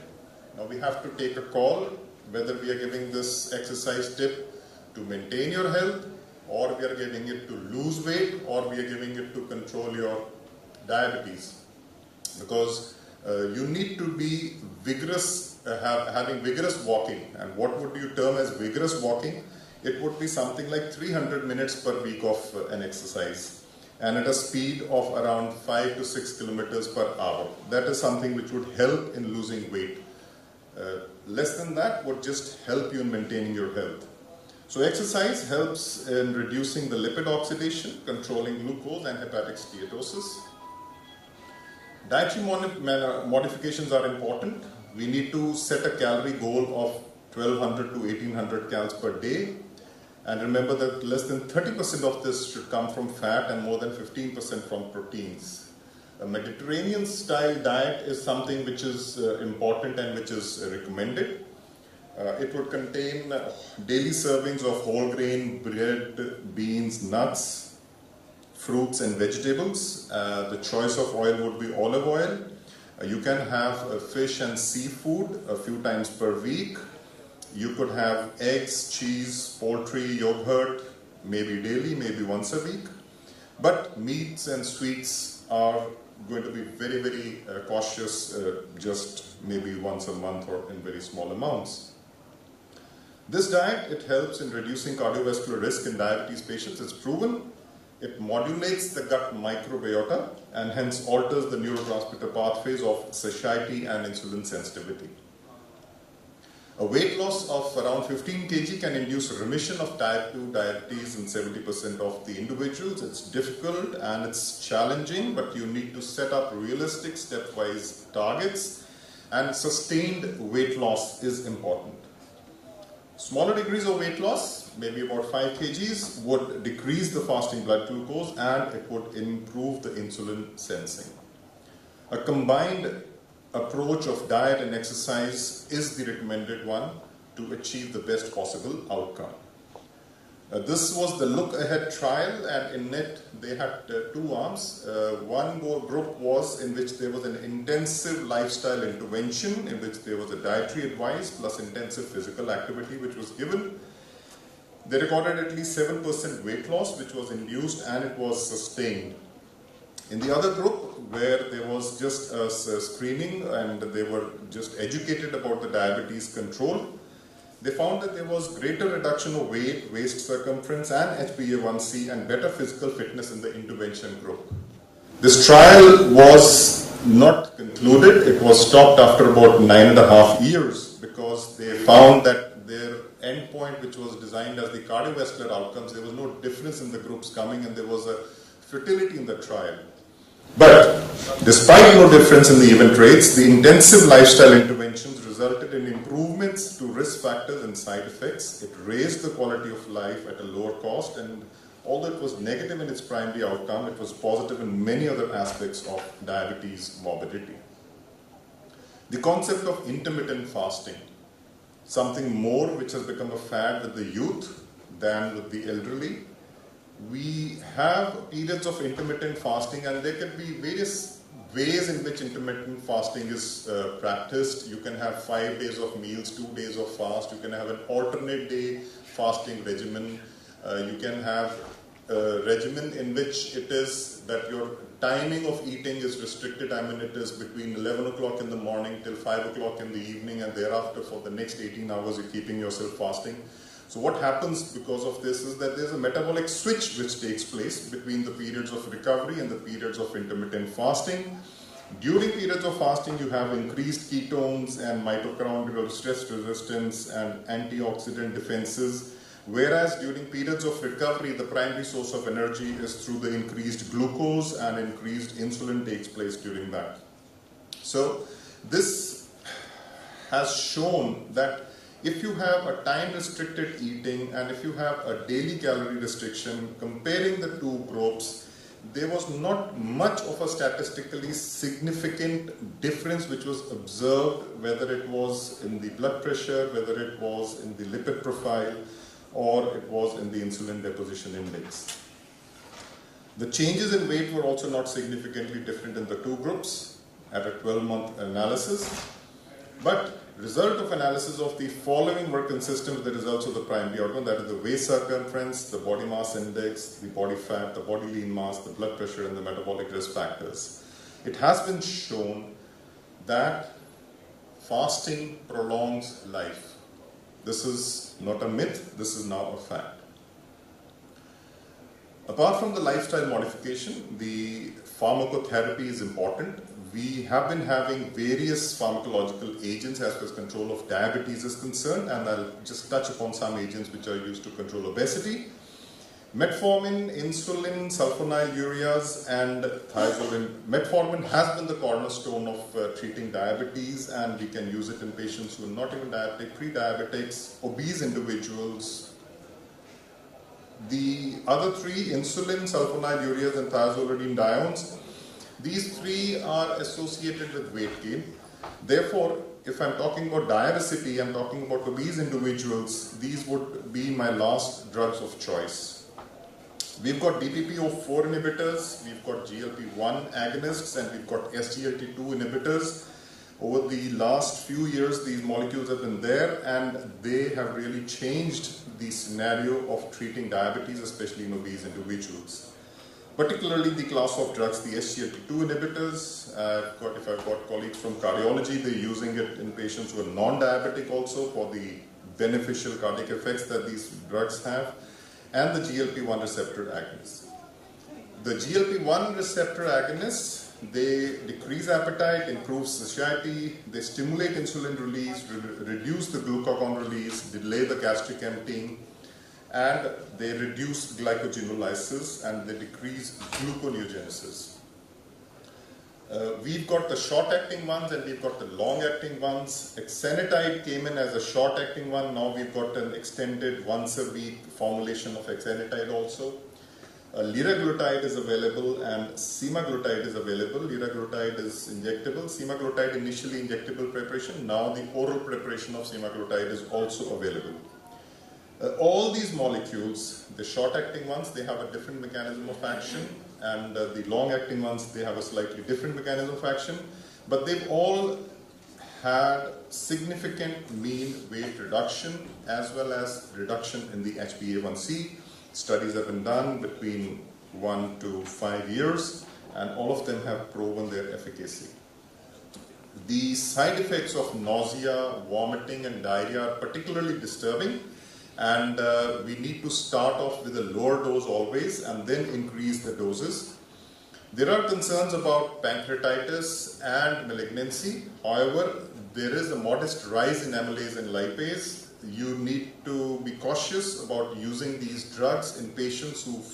Now we have to take a call whether we are giving this exercise tip to maintain your health, or we are giving it to lose weight, or we are giving it to control your diabetes. Because you need to be vigorous, having vigorous walking. And what would you term as vigorous walking? It would be something like 300 minutes per week of an exercise, and at a speed of around 5 to 6 kilometers per hour. That is something which would help in losing weight. Less than that would just help you in maintaining your health. So exercise helps in reducing the lipid oxidation, controlling glucose and hepatic steatosis. Dietary modifications are important. We need to set a calorie goal of 1200 to 1800 calories per day. And remember that less than 30% of this should come from fat and more than 15% from proteins. A Mediterranean style diet is something which is important and which is recommended. It would contain daily servings of whole grain, bread, beans, nuts, fruits and vegetables. The choice of oil would be olive oil. You can have fish and seafood a few times per week. You could have eggs, cheese, poultry, yogurt, maybe daily, maybe once a week. But meats and sweets are going to be very, very cautious, just maybe once a month or in very small amounts. This diet, it helps in reducing cardiovascular risk in diabetes patients. It's proven. It modulates the gut microbiota and hence alters the neurotransmitter pathways of satiety and insulin sensitivity. A weight loss of around 15 kg can induce remission of type 2 diabetes in 70% of the individuals. It's difficult and it's challenging, but you need to set up realistic stepwise targets, and sustained weight loss is important. Smaller degrees of weight loss, maybe about 5 kgs, would decrease the fasting blood glucose and it would improve the insulin sensing. A combined approach of diet and exercise is the recommended one to achieve the best possible outcome. This was the Look Ahead trial, and in it they had two arms. One group was in which there was an intensive lifestyle intervention, in which there was a dietary advice plus intensive physical activity which was given. They recorded at least 7% weight loss which was induced and it was sustained. In the other group, where there was just a screening and they were just educated about the diabetes control, they found that there was greater reduction of weight, waist circumference and HbA1c and better physical fitness in the intervention group. This trial was not concluded. It was stopped after about 9.5 years because they found that their endpoint, which was designed as the cardiovascular outcomes, there was no difference in the groups coming, and there was a futility in the trial. But despite no difference in the event rates, the intensive lifestyle interventions resulted in improvements to risk factors and side effects. It raised the quality of life at a lower cost, and although it was negative in its primary outcome, it was positive in many other aspects of diabetes morbidity. The concept of intermittent fasting, something more which has become a fad with the youth than with the elderly. We have periods of intermittent fasting, and there can be various ways in which intermittent fasting is practiced. You can have 5 days of meals, 2 days of fast. You can have an alternate day fasting regimen. You can have a regimen in which it is that your timing of eating is restricted. I mean, it is between 11 o'clock in the morning till 5 o'clock in the evening, and thereafter for the next 18 hours you're keeping yourself fasting. So what happens because of this is that there's a metabolic switch which takes place between the periods of recovery and the periods of intermittent fasting. During periods of fasting, you have increased ketones and mitochondrial stress resistance and antioxidant defenses, whereas during periods of recovery, the primary source of energy is through the increased glucose, and increased insulin takes place during that. So this has shown that if you have a time-restricted eating and if you have a daily calorie restriction, comparing the two groups, there was not much of a statistically significant difference which was observed, whether it was in the blood pressure, whether it was in the lipid profile, or it was in the insulin deposition index. The changes in weight were also not significantly different in the two groups at a 12-month analysis, but result of analysis of the following were consistent with the results of the primary outcome, that is the waist circumference, the body mass index, the body fat, the body lean mass, the blood pressure, and the metabolic risk factors. It has been shown that fasting prolongs life. This is not a myth, this is now a fact. Apart from the lifestyle modification, the pharmacotherapy is important. We have been having various pharmacological agents as far as control of diabetes is concerned, and I'll just touch upon some agents which are used to control obesity. Metformin, insulin, sulfonylureas, and thiazolidine. Metformin has been the cornerstone of treating diabetes, and we can use it in patients who are not even diabetic, pre-diabetics, obese individuals. The other three, insulin, sulfonylureas, and thiazolidine these three are associated with weight gain. Therefore, if I'm talking about diabesity, I'm talking about obese individuals, these would be my last drugs of choice. We've got DPP-4 inhibitors, we've got GLP-1 agonists, and we've got SGLT2 inhibitors. Over the last few years, these molecules have been there, and they have really changed the scenario of treating diabetes, especially in obese individuals. Particularly the class of drugs, the SGLT2 inhibitors. If I've got colleagues from cardiology, they're using it in patients who are non-diabetic also for the beneficial cardiac effects that these drugs have. And the GLP-1 receptor agonists. The GLP-1 receptor agonists, they decrease appetite, improve satiety, they stimulate insulin release, reduce the glucagon release, delay the gastric emptying, and they reduce glycogenolysis, and they decrease gluconeogenesis. We've got the short-acting ones and we've got the long-acting ones. Exenatide came in as a short-acting one. Now we've got an extended once-a-week formulation of exenatide also. Liraglutide is available and semaglutide is available. Liraglutide is injectable. Semaglutide initially injectable preparation. Now the oral preparation of semaglutide is also available. All these molecules, the short-acting ones, they have a different mechanism of action, and the long-acting ones, they have a slightly different mechanism of action, but they've all had significant mean weight reduction as well as reduction in the HbA1c. Studies have been done between 1 to 5 years, and all of them have proven their efficacy. The side effects of nausea, vomiting, and diarrhea are particularly disturbing. And we need to start off with a lower dose always and then increase the doses. There are concerns about pancreatitis and malignancy. However, there is a modest rise in amylase and lipase. You need to be cautious about using these drugs in patients who've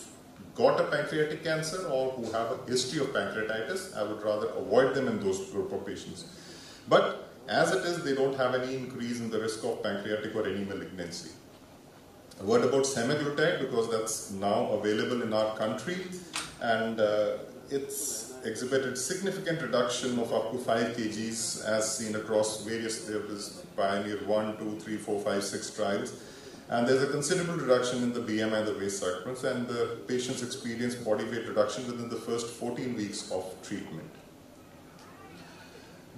got a pancreatic cancer or who have a history of pancreatitis. I would rather avoid them in those group of patients. But as it is, they don't have any increase in the risk of pancreatic or any malignancy. A word about semaglutide, because that's now available in our country, and it's exhibited significant reduction of up to 5 kgs as seen across various therapies, Pioneer 1, 2, 3, 4, 5, 6 trials. And there's a considerable reduction in the BMI and the waist circumference, and the patients experience body weight reduction within the first 14 weeks of treatment.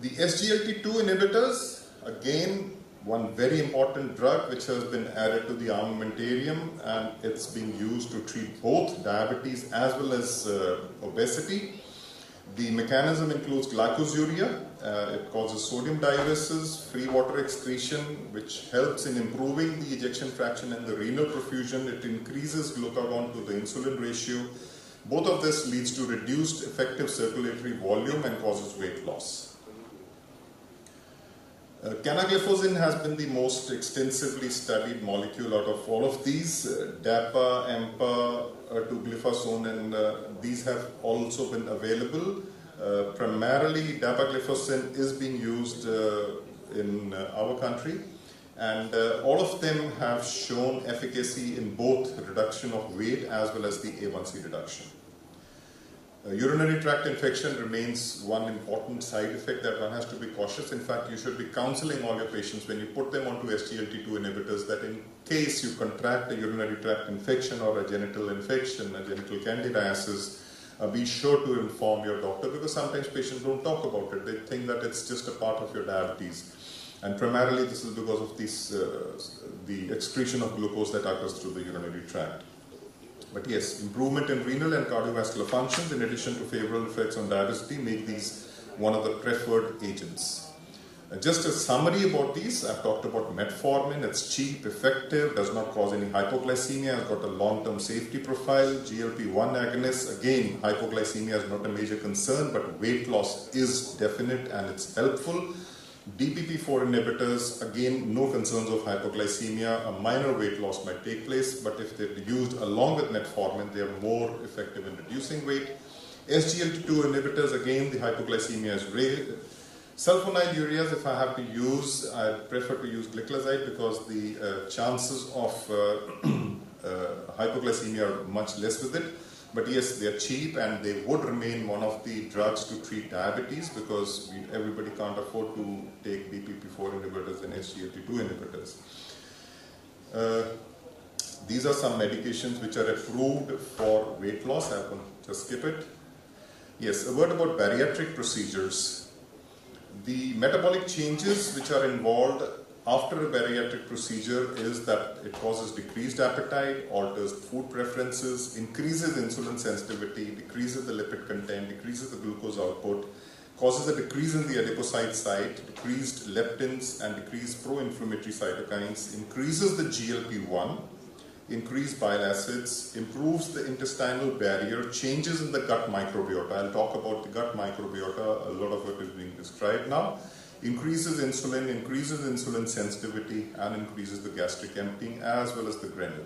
The SGLT2 inhibitors, again, one very important drug which has been added to the armamentarium, and it's being used to treat both diabetes as well as obesity. The mechanism includes glycosuria. It causes sodium diuresis, free water excretion, which helps in improving the ejection fraction and the renal perfusion. It increases glucagon to the insulin ratio. Both of this leads to reduced effective circulatory volume and causes weight loss. Canagliflozin has been the most extensively studied molecule out of all of these. DAPA, EMPA, ertugliflozin, and these have also been available. Primarily, dapagliflozin is being used in our country, and all of them have shown efficacy in both reduction of weight as well as the A1C reduction. Urinary tract infection remains one important side effect that one has to be cautious. In fact, you should be counseling all your patients when you put them onto SGLT2 inhibitors that in case you contract a urinary tract infection or a genital infection, a genital candidiasis, be sure to inform your doctor, because sometimes patients don't talk about it. They think that it's just a part of your diabetes. And primarily this is because of the excretion of glucose that occurs through the urinary tract. But yes, improvement in renal and cardiovascular functions in addition to favorable effects on diabetes make these one of the preferred agents. Just a summary about these, I've talked about metformin. It's cheap, effective, does not cause any hypoglycemia, has got a long-term safety profile. GLP-1 agonists, again, hypoglycemia is not a major concern, but weight loss is definite and it's helpful. DPP-4 inhibitors, again, no concerns of hypoglycemia. A minor weight loss might take place, but if they're used along with metformin, they are more effective in reducing weight. SGLT2 inhibitors, again, the hypoglycemia is rare. Sulfonylureas, if I have to use, I prefer to use gliclazide because the chances of hypoglycemia are much less with it. But yes, they are cheap and they would remain one of the drugs to treat diabetes because everybody can't afford to take DPP-4 inhibitors and SGLT2 inhibitors. These are some medications which are approved for weight loss. I can just skip it. Yes, a word about bariatric procedures. The metabolic changes which are involved after a bariatric procedure is that it causes decreased appetite, alters food preferences, increases insulin sensitivity, decreases the lipid content, decreases the glucose output, causes a decrease in the adipocyte site, decreased leptins and decreased pro-inflammatory cytokines, increases the GLP-1, increased bile acids, improves the intestinal barrier, changes in the gut microbiota. I'll talk about the gut microbiota, a lot of it is being described now. Increases insulin sensitivity, and increases the gastric emptying as well as the ghrelin.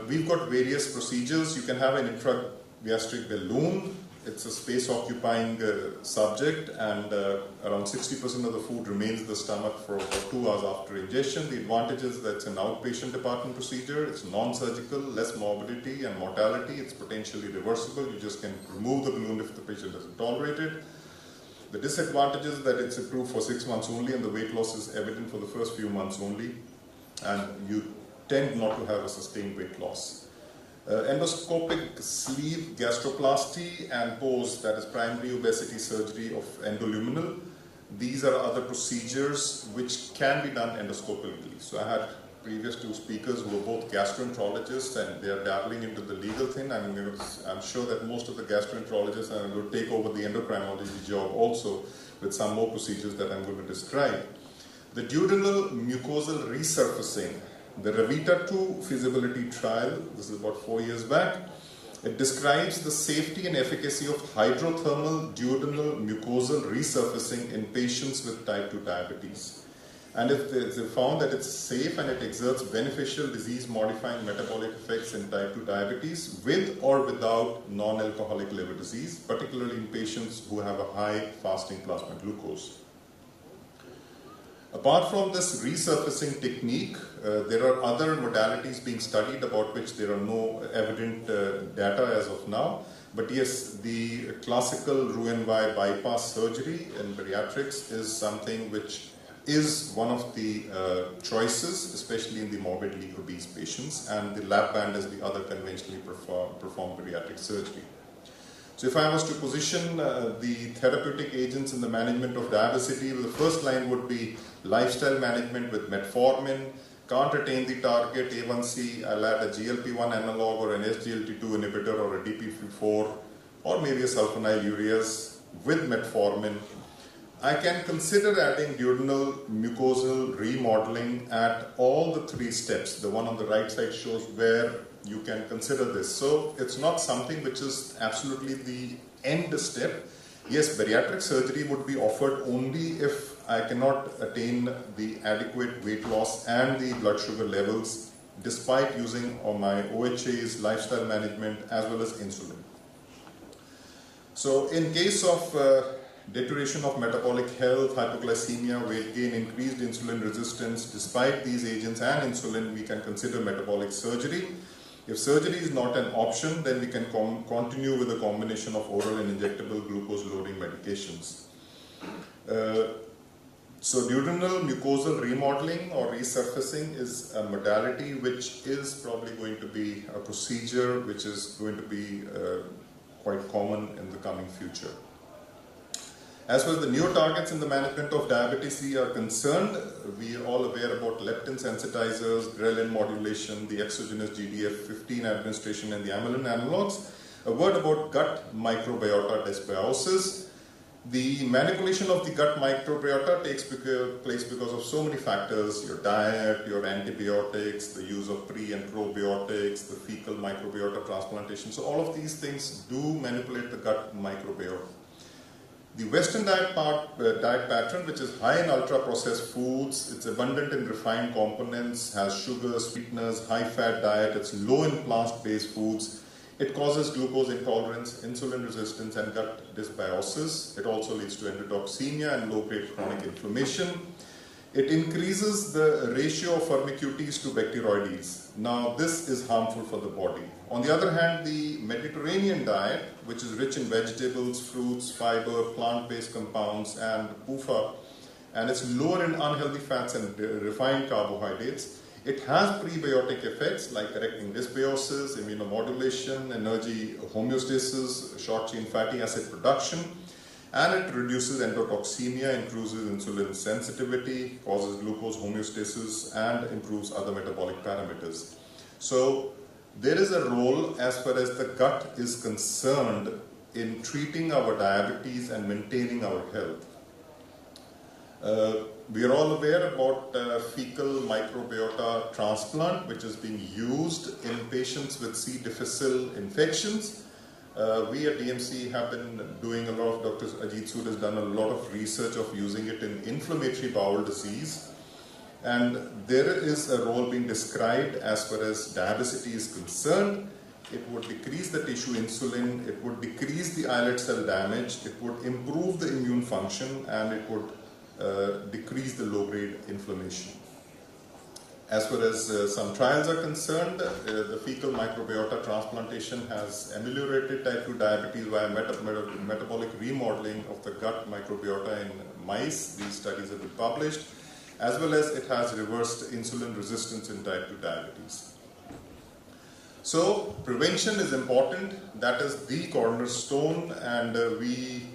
We've got various procedures. You can have an intragastric balloon. It's a space-occupying subject, and around 60% of the food remains in the stomach for about 2 hours after ingestion. The advantage is that it's an outpatient department procedure. It's non-surgical, less morbidity and mortality. It's potentially reversible. You just can remove the balloon if the patient doesn't tolerate it. The disadvantage is that it's approved for 6 months only, and the weight loss is evident for the first few months only, and you tend not to have a sustained weight loss. Endoscopic sleeve gastroplasty and POSE, that is primary obesity surgery of endoluminal. These are other procedures which can be done endoscopically. So I had previous 2 speakers who were both gastroenterologists, and they are dabbling into the legal thing. I'm sure that most of the gastroenterologists are going to take over the endocrinology job also with some more procedures that I'm going to describe. The duodenal mucosal resurfacing, the Revita 2 feasibility trial, this is about 4 years back, It describes the safety and efficacy of hydrothermal duodenal mucosal resurfacing in patients with type 2 diabetes. And if they found that it's safe and it exerts beneficial disease-modifying metabolic effects in type 2 diabetes with or without non-alcoholic liver disease, particularly in patients who have a high fasting plasma glucose. Apart from this resurfacing technique, there are other modalities being studied about which there are no evident data as of now. But yes, the classical Roux-en-Y bypass surgery in bariatrics is something which is one of the choices, especially in the morbidly obese patients, and the lap band is the other conventionally performed bariatric surgery. So if I was to position the therapeutic agents in the management of diabesity, the first line would be lifestyle management with metformin. Can't attain the target A1C, I'll add a GLP-1 analog or an SGLT2 inhibitor or a DPP4 or maybe a sulfonylureas with metformin. I can consider adding duodenal mucosal remodeling at all the 3 steps. The one on the right side shows where you can consider this. So it's not something which is absolutely the end step. Yes, bariatric surgery would be offered only if I cannot attain the adequate weight loss and the blood sugar levels despite using my OHAs, lifestyle management as well as insulin. So in case of deterioration of metabolic health, hypoglycemia, weight gain, increased insulin resistance, despite these agents and insulin, we can consider metabolic surgery. If surgery is not an option, then we can continue with a combination of oral and injectable glucose-lowering medications. So duodenal mucosal remodeling or resurfacing is a modality which is probably going to be a procedure which is going to be quite common in the coming future. As far as the new targets in the management of diabetes are concerned, we are all aware about leptin sensitizers, ghrelin modulation, the exogenous GDF-15 administration and the amylin analogs. A word about gut microbiota dysbiosis. The manipulation of the gut microbiota takes place because of so many factors: your diet, your antibiotics, the use of pre and probiotics, the fecal microbiota transplantation. So all of these things do manipulate the gut microbiota. The Western diet pattern, which is high in ultra-processed foods, it's abundant in refined components, has sugar, sweeteners, high-fat diet, it's low in plant-based foods. It causes glucose intolerance, insulin resistance, and gut dysbiosis. It also leads to endotoxemia and low-grade chronic inflammation. It increases the ratio of firmicutes to bacteroides. Now, this is harmful for the body. On the other hand, the Mediterranean diet, which is rich in vegetables, fruits, fiber, plant-based compounds, and PUFA, and it's lower in unhealthy fats and refined carbohydrates, it has prebiotic effects like correcting dysbiosis, immunomodulation, energy homeostasis, short-chain fatty acid production, and it reduces endotoxemia, improves insulin sensitivity, causes glucose homeostasis, and improves other metabolic parameters. So there is a role as far as the gut is concerned in treating our diabetes and maintaining our health. We are all aware about fecal microbiota transplant, which is being used in patients with C. difficile infections. We at DMC have been doing a lot of, Dr. Ajit Sood has done a lot of research of using it in inflammatory bowel disease. And there is a role being described as far as diabetes is concerned. It would decrease the tissue insulin, it would decrease the islet cell damage, it would improve the immune function, and it would decrease the low-grade inflammation. As far as some trials are concerned, the fecal microbiota transplantation has ameliorated type 2 diabetes via metabolic remodeling of the gut microbiota in mice. These studies have been published, as well as it has reversed insulin resistance in type 2 diabetes. So prevention is important. That is the cornerstone, and we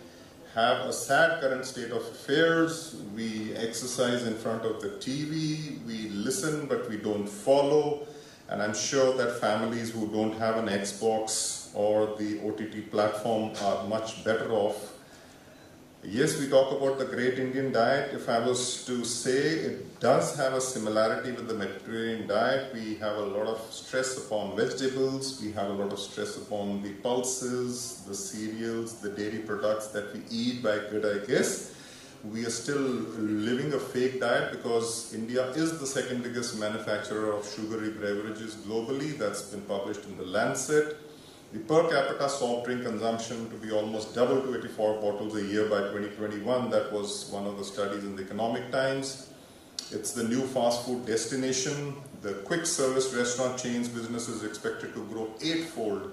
have a sad current state of affairs. We exercise in front of the TV, we listen but we don't follow, and I'm sure that families who don't have an Xbox or the OTT platform are much better off Yes, we talk about the great Indian diet. If I was to say, it does have a similarity with the Mediterranean diet. We have a lot of stress upon vegetables, we have a lot of stress upon the pulses, the cereals, the dairy products that we eat by good, I guess. We are still living a fake diet because India is the second biggest manufacturer of sugary beverages globally. That's been published in the Lancet. The per capita soft drink consumption to be almost double to 84 bottles a year by 2021. That was one of the studies in the Economic Times. It's the new fast food destination. The quick service restaurant chains business is expected to grow 8-fold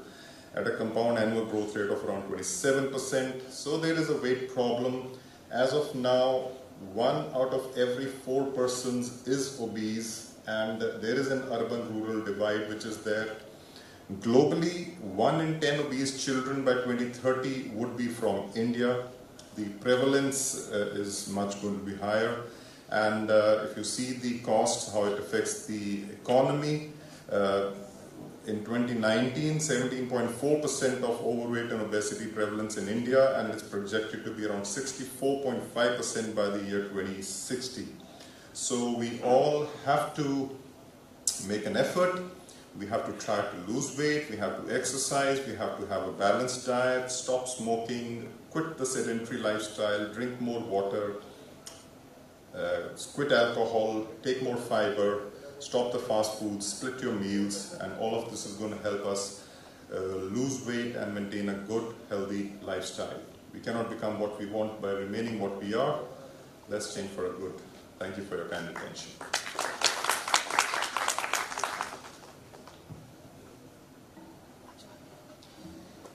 at a compound annual growth rate of around 27%. So there is a weight problem. As of now, 1 out of every 4 persons is obese, and there is an urban-rural divide which is there. Globally, 1 in 10 obese children by 2030 would be from India. The prevalence is much going to be higher. And if you see the cost, how it affects the economy, in 2019, 17.4% of overweight and obesity prevalence in India, and it's projected to be around 64.5% by the year 2060. So we all have to make an effort. We have to try to lose weight, we have to exercise, we have to have a balanced diet, stop smoking, quit the sedentary lifestyle, drink more water, quit alcohol, take more fiber, stop the fast food, split your meals, and all of this is going to help us lose weight and maintain a good, healthy lifestyle. We cannot become what we want by remaining what we are. Let's change for a good. Thank you for your kind attention.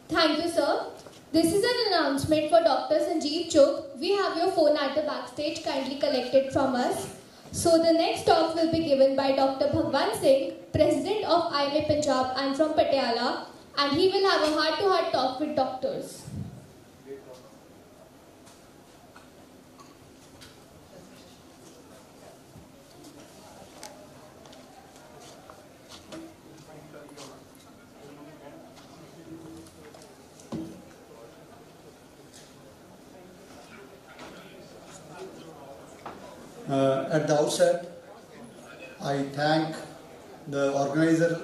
Thank you, sir. This is an announcement for Dr. Sanjeev Chugh. We have your phone at the backstage, kindly collected from us. So the next talk will be given by Dr. Bhagwan Singh, President of AIIMS Punjab and from Patiala, and he will have a heart-to-heart talk with doctors. At the outset, I thank the organizer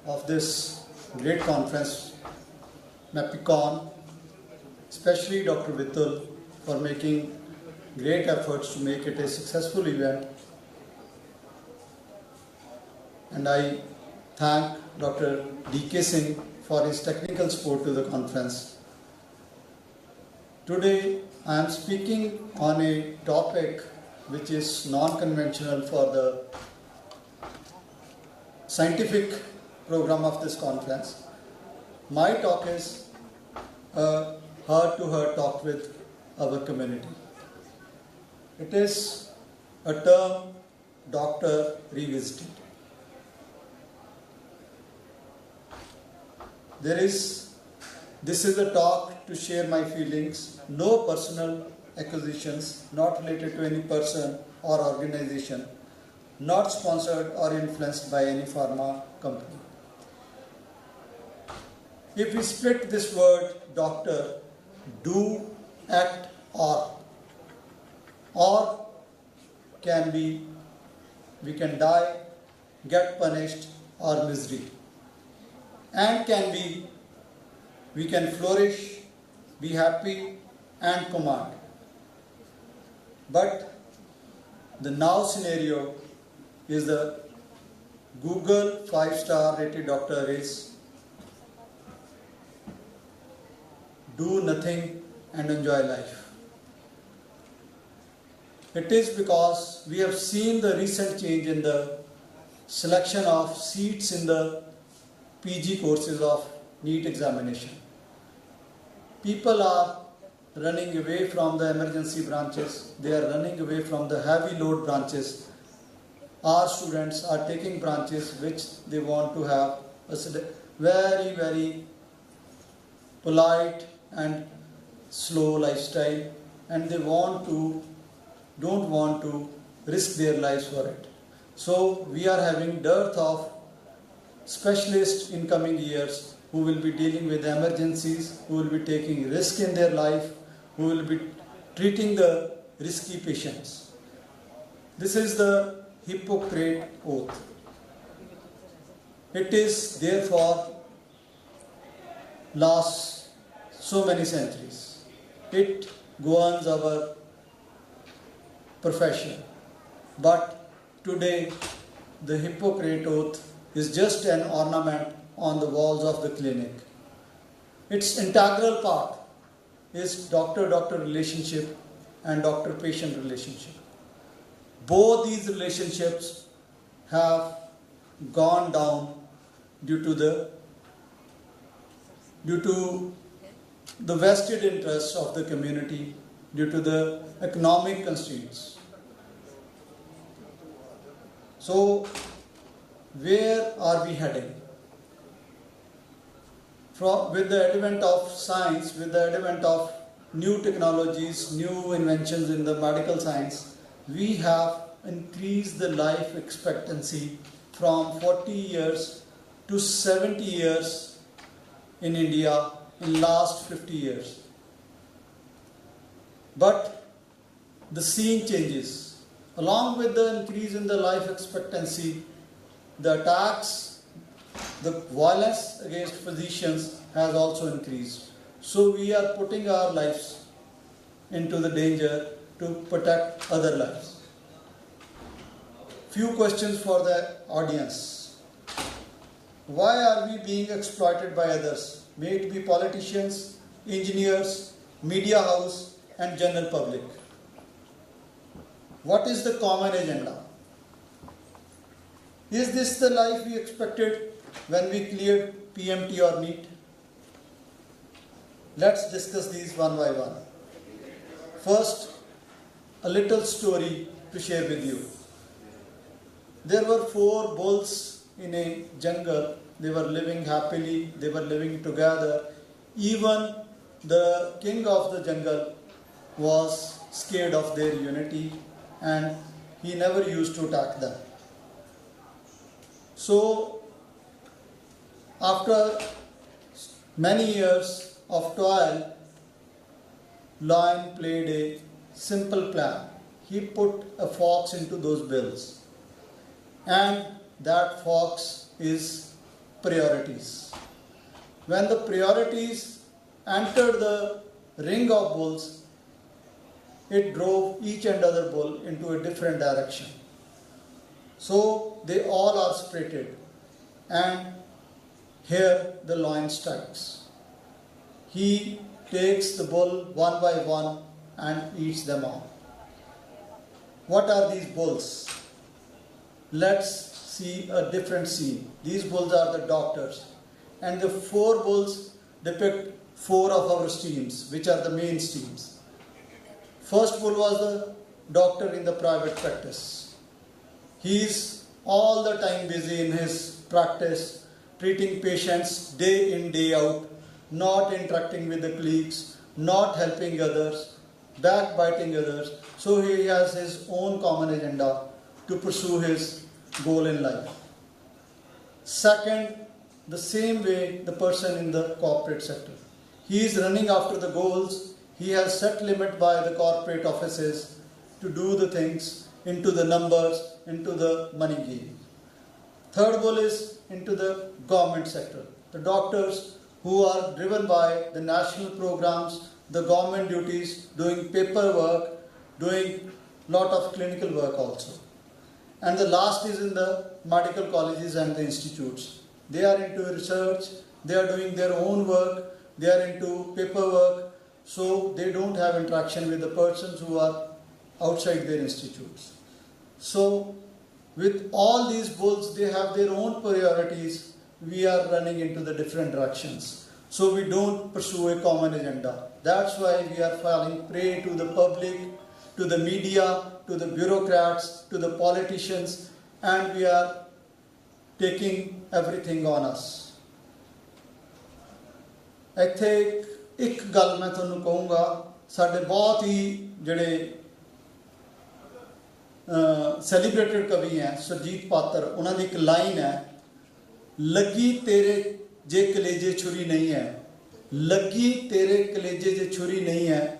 of this great conference, MAPICON, especially Dr. Vitull, for making great efforts to make it a successful event. And I thank Dr. D.K. Singh for his technical support to the conference. Today, I am speaking on a topic which is non-conventional for the scientific program of this conference. My talk is a heart-to-heart talk with our community. It is a term doctor revisited. This is a talk to share my feelings, no personal acquisitions, not related to any person or organization, not sponsored or influenced by any pharma company. If we split this word doctor, do, act, or can be, we can die, get punished, or misery. And can be, we can flourish, be happy, and command. But the now scenario is the Google 5-star rated doctor is do nothing and enjoy life. It is because we have seen the recent change in the selection of seats in the PG courses of NEET examination. People are running away from the emergency branches, they are running away from the heavy load branches. Our students are taking branches which they want to have a very, very polite and slow lifestyle, and they don't want to risk their lives for it. So we are having dearth of specialists in coming years who will be dealing with emergencies, who will be taking risk in their life, who will be treating the risky patients. This is the Hippocrates Oath. It is therefore lasts so many centuries. It governs our profession. But today, the Hippocrates Oath is just an ornament on the walls of the clinic. Its integral part is doctor-doctor relationship and doctor-patient relationship. Both these relationships have gone down due to the vested interests of the community, due to the economic constraints. So, where are we heading? With the advent of science, with the advent of new technologies, new inventions in the medical science, we have increased the life expectancy from 40 years to 70 years in India in last 50 years. But the scene changes. Along with the increase in the life expectancy, the attacks, the violence against physicians has also increased. So we are putting our lives into the danger to protect other lives. Few questions for the audience. Why are we being exploited by others? May it be politicians, engineers, media house and general public. What is the common agenda? Is this the life we expected when we cleared PMT or NEET? Let's discuss these one by one. First, a little story to share with you. There were 4 bulls in a jungle. They were living happily, they were living together. Even the king of the jungle was scared of their unity and he never used to attack them. So, after many years of toil, lion played a simple plan. He put a fox into those bulls, and that fox is priorities. When the priorities entered the ring of bulls, it drove each and other bull into a different direction. So they all are separated, and here the lion strikes. He takes the bull one by one and eats them all. What are these bulls? Let's see a different scene. These bulls are the doctors, and the 4 bulls depict 4 of our streams, which are the main streams. First bull was the doctor in the private practice. He is all the time busy in his practice, treating patients day in, day out, not interacting with the colleagues, not helping others, backbiting others. So he has his own common agenda to pursue his goal in life. Second, the same way the person in the corporate sector. He is running after the goals. He has set limit by the corporate offices to do the things into the numbers, into the money game. Third goal is into the government sector. The doctors who are driven by the national programs, the government duties, doing paperwork, doing lot of clinical work also. And the last is in the medical colleges and the institutes. They are into research, they are doing their own work, they are into paperwork, so they don't have interaction with the persons who are outside their institutes. So with all these bulls, they have their own priorities. We are running into the different directions. So we don't pursue a common agenda. That's why we are falling prey to the public, to the media, to the bureaucrats, to the politicians, and we are taking everything on us. ਇੱਥੇ ਇੱਕ ਗੱਲ ਮੈਂ ਤੁਹਾਨੂੰ ਕਹੂੰਗਾ, ਸਾਡੇ ਬਹੁਤ ਹੀ ਜਿਹੜੇ celebrated ਕਵੀ ਹੈ ਸੁਰਜੀਤ ਪਾਤਰ, ਉਹਨਾਂ ਦੀ ਇੱਕ ਲਾਈਨ ਹੈ, ਲੱਗੀ ਤੇਰੇ ਜੇ ਕਲੇਜੇ ਛੁਰੀ ਨਹੀਂ ਹੈ, ਲੱਗੀ ਤੇਰੇ ਕਲੇਜੇ ਜੇ ਛੁਰੀ ਨਹੀਂ ਹੈ,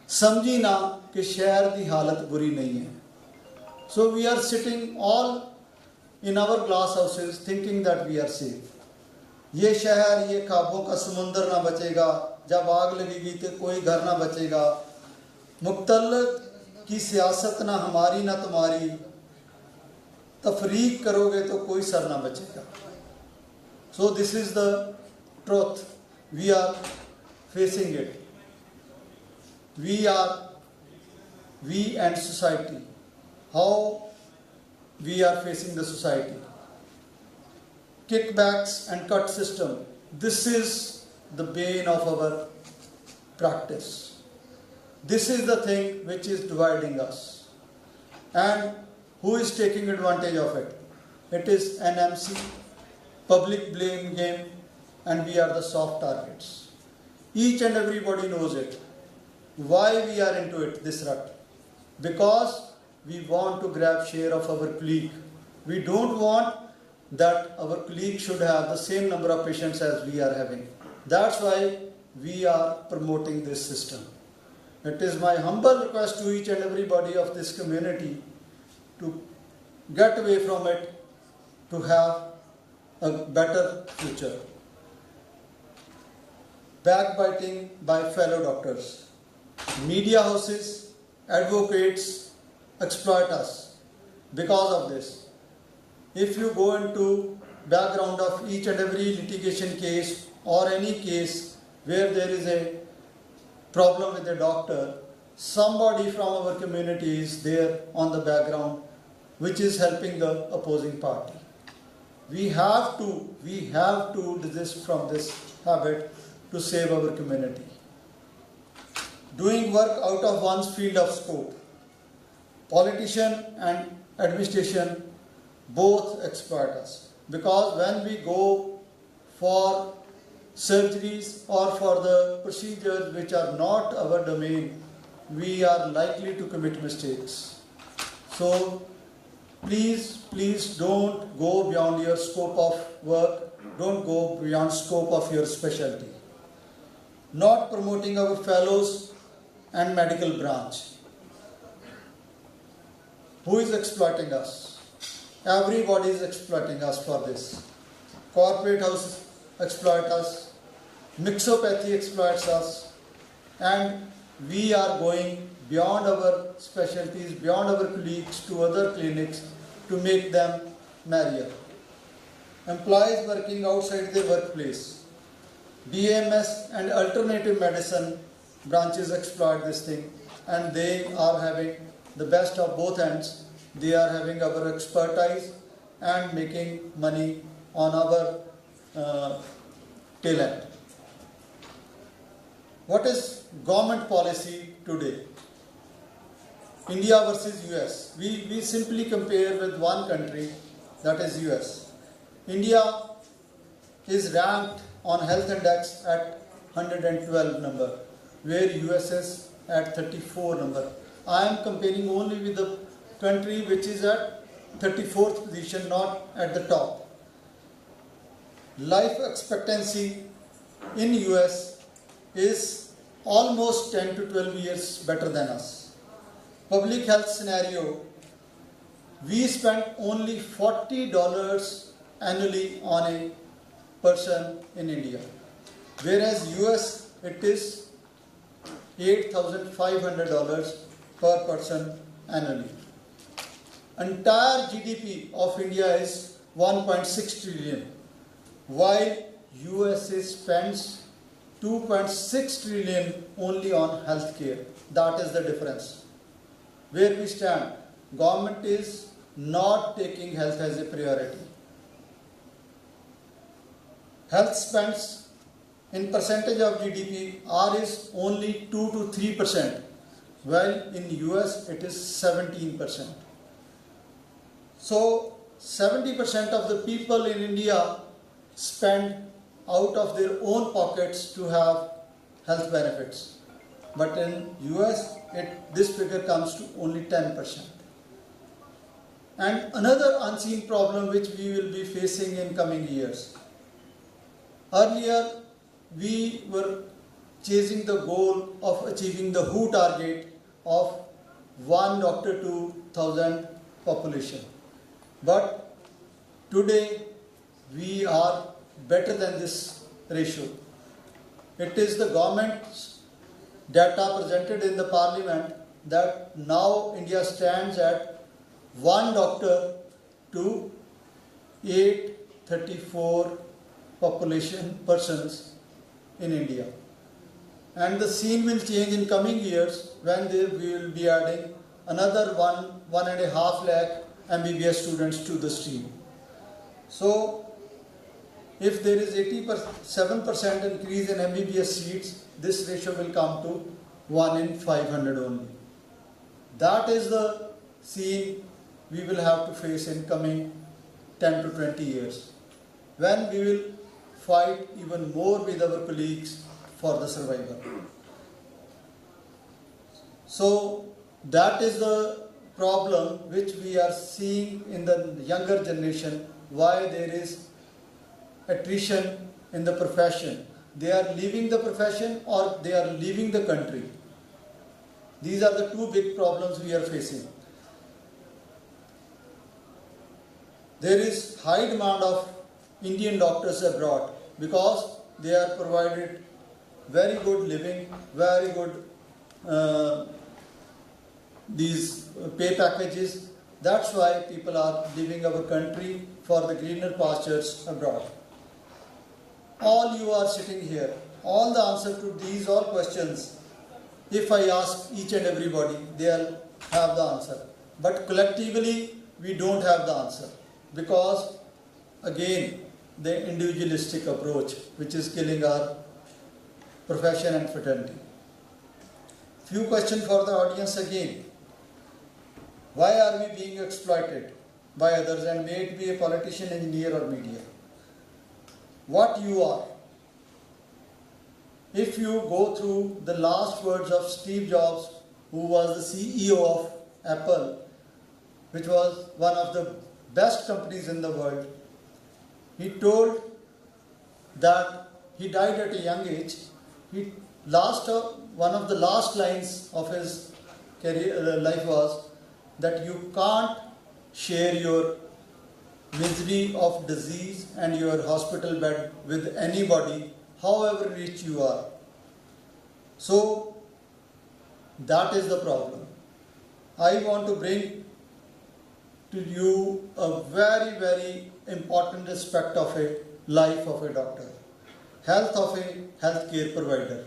समझी ना कि शहर की हालत बुरी नहीं है. So we are sitting all in our glass houses thinking that we are safe. ये शहर, ये ख्वाबों का समुंदर ना बचेगा, जब आग लगेगी तो कोई घर ना बचेगा, मुख्तलिफ की सियासत ना हमारी ना तुम्हारी, तफरीक करोगे तो कोई सर ना बचेगा. So this is the truth. We are facing it. We and society. How we are facing the society. Kickbacks and cut system. This is the bane of our practice. This is the thing which is dividing us. And who is taking advantage of it? It is NMC, public blame game, and we are the soft targets. Each and everybody knows it. Why we are into it, this rut? Because we want to grab share of our colleague. We don't want that our colleague should have the same number of patients as we are having. That's why we are promoting this system. It is my humble request to each and everybody of this community to get away from it, to have a better future. Backbiting by fellow doctors. Media houses, advocates exploit us because of this. If you go into background of each and every litigation case or any case where there is a problem with a doctor, somebody from our community is there on the background which is helping the opposing party. We have to desist from this habit to save our community. Doing work out of one's field of scope. Politician and administration both exploit us, because when we go for surgeries or for the procedures which are not our domain, we are likely to commit mistakes. So please don't go beyond your scope of work, don't go beyond scope of your specialty. Not promoting our fellows and medical branch. Who is exploiting us? Everybody is exploiting us for this. Corporate houses exploit us, mixopathy exploits us, and we are going beyond our specialties, beyond our colleagues to other clinics to make them merrier. Employees working outside their workplace. DMS and alternative medicine branches exploit this thing, and they are having the best of both ends. They are having our expertise and making money on our talent. What is government policy today? India versus US. We simply compare with one country, that is US. India is ranked on health index at 112 number, where US is at 34 number. I am comparing only with the country which is at 34th position, not at the top. Life expectancy in US is almost 10 to 12 years better than us. Public health scenario, we spend only $40 annually on a person in India, whereas US it is $8,500 per person annually. Entire GDP of India is 1.6 trillion, while USA spends 2.6 trillion only on healthcare. That is the difference. Where we stand, government is not taking health as a priority. Health spends in percentage of GDP is only 2 to 3%, while in US it is 17%. So 70% of the people in India spend out of their own pockets to have health benefits. But in US, this figure comes to only 10%. And another unseen problem which we will be facing in coming years. Earlier, we were chasing the goal of achieving the WHO target of 1 doctor to 1,000 population. But today we are better than this ratio. It is the government's data presented in the parliament that now India stands at 1 doctor to 834 population persons in India. And the scene will change in coming years when we will be adding another 1.5 lakh MBBS students to the stream. So, if there is 87% increase in MBBS seats, this ratio will come to 1 in 500 only. That is the scene we will have to face in coming 10 to 20 years, when we will fight even more with our colleagues for the survival. So that is the problem which we are seeing in the younger generation, why there is attrition in the profession. They are leaving the profession or they are leaving the country. These are the two big problems we are facing. There is high demand of Indian doctors abroad because they are provided very good living, very good these pay packages. That's why people are leaving our country for the greener pastures abroad. All you are sitting here, all the answer to these all questions, if I ask each and everybody, they'll have the answer. But collectively, we don't have the answer because, again, the individualistic approach which is killing our profession and fraternity. Few questions for the audience again. Why are we being exploited by others, and may it be a politician, engineer or media? What you are. If you go through the last words of Steve Jobs, who was the CEO of Apple, which was one of the best companies in the world, he told that he died at a young age. One of the last lines of his life was that you can't share your misery of disease and your hospital bed with anybody, however rich you are. So, that is the problem. I want to bring to you a very, very important aspect of a life of a doctor. Health of a healthcare provider.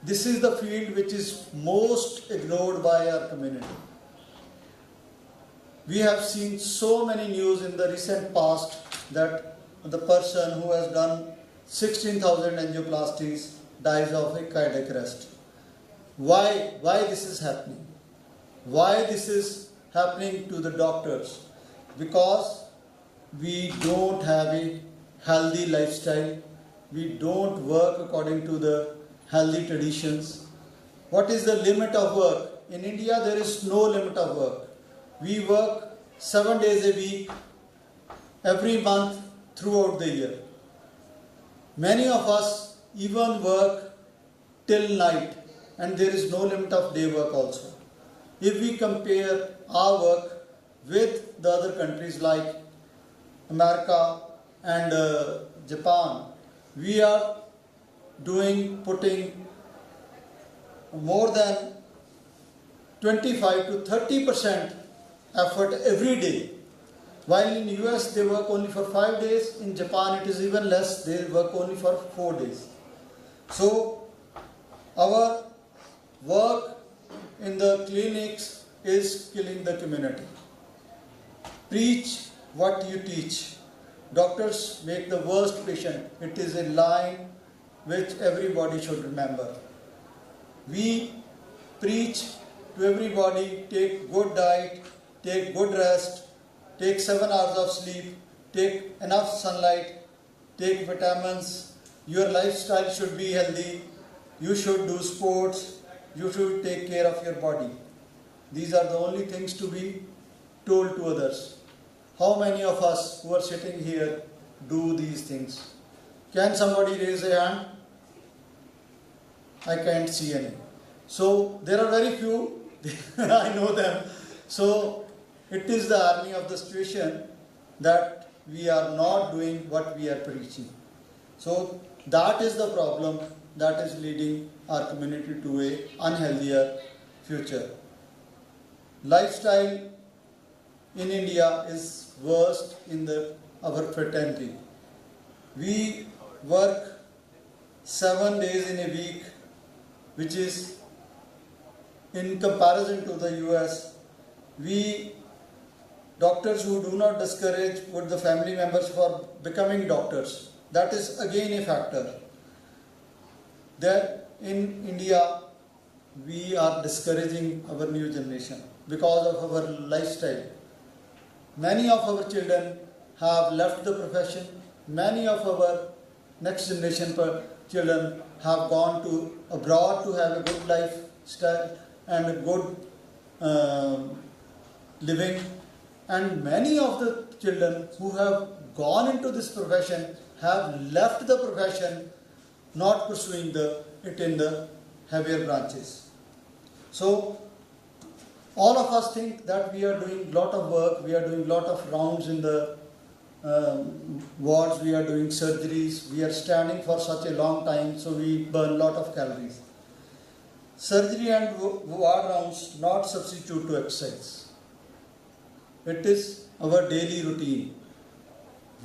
This is the field which is most ignored by our community. We have seen so many news in the recent past that the person who has done 16,000 angioplasties dies of a cardiac arrest. Why this is happening? Why this is happening to the doctors? Because we don't have a healthy lifestyle. We don't work according to the healthy traditions. What is the limit of work? In India, there is no limit of work. We work 7 days a week, every month, throughout the year. Many of us even work till night, and there is no limit of day work also. If we compare our work with the other countries like America and Japan, we are putting more than 25 to 30% effort every day. While in US they work only for 5 days, in Japan it is even less, they work only for 4 days. So our work in the clinics is killing the community. Preach what you teach. Doctors make the worst patient. It is a line which everybody should remember. We preach to everybody, take good diet, take good rest, take 7 hours of sleep, take enough sunlight, take vitamins. Your lifestyle should be healthy. You should do sports. You should take care of your body. These are the only things to be told to others. How many of us who are sitting here do these things? Can somebody raise a hand? I can't see any. So there are very few, I know them. So it is the irony of the situation that we are not doing what we are preaching. So that is the problem that is leading our community to a unhealthier future. Lifestyle in India is worst in our fraternity. We work 7 days in a week, which is in comparison to the US. We doctors who do not discourage with the family members for becoming doctors. That is again a factor. There in India, we are discouraging our new generation because of our lifestyle. Many of our children have left the profession. Many of our next generation children have gone to abroad to have a good lifestyle and a good living. And many of the children who have gone into this profession have left the profession, not pursuing it in the heavier branches. So all of us think that we are doing a lot of work, we are doing a lot of rounds in the wards, we are doing surgeries, we are standing for such a long time, so we burn a lot of calories. Surgery and ward rounds not substitute to exercise. It is our daily routine.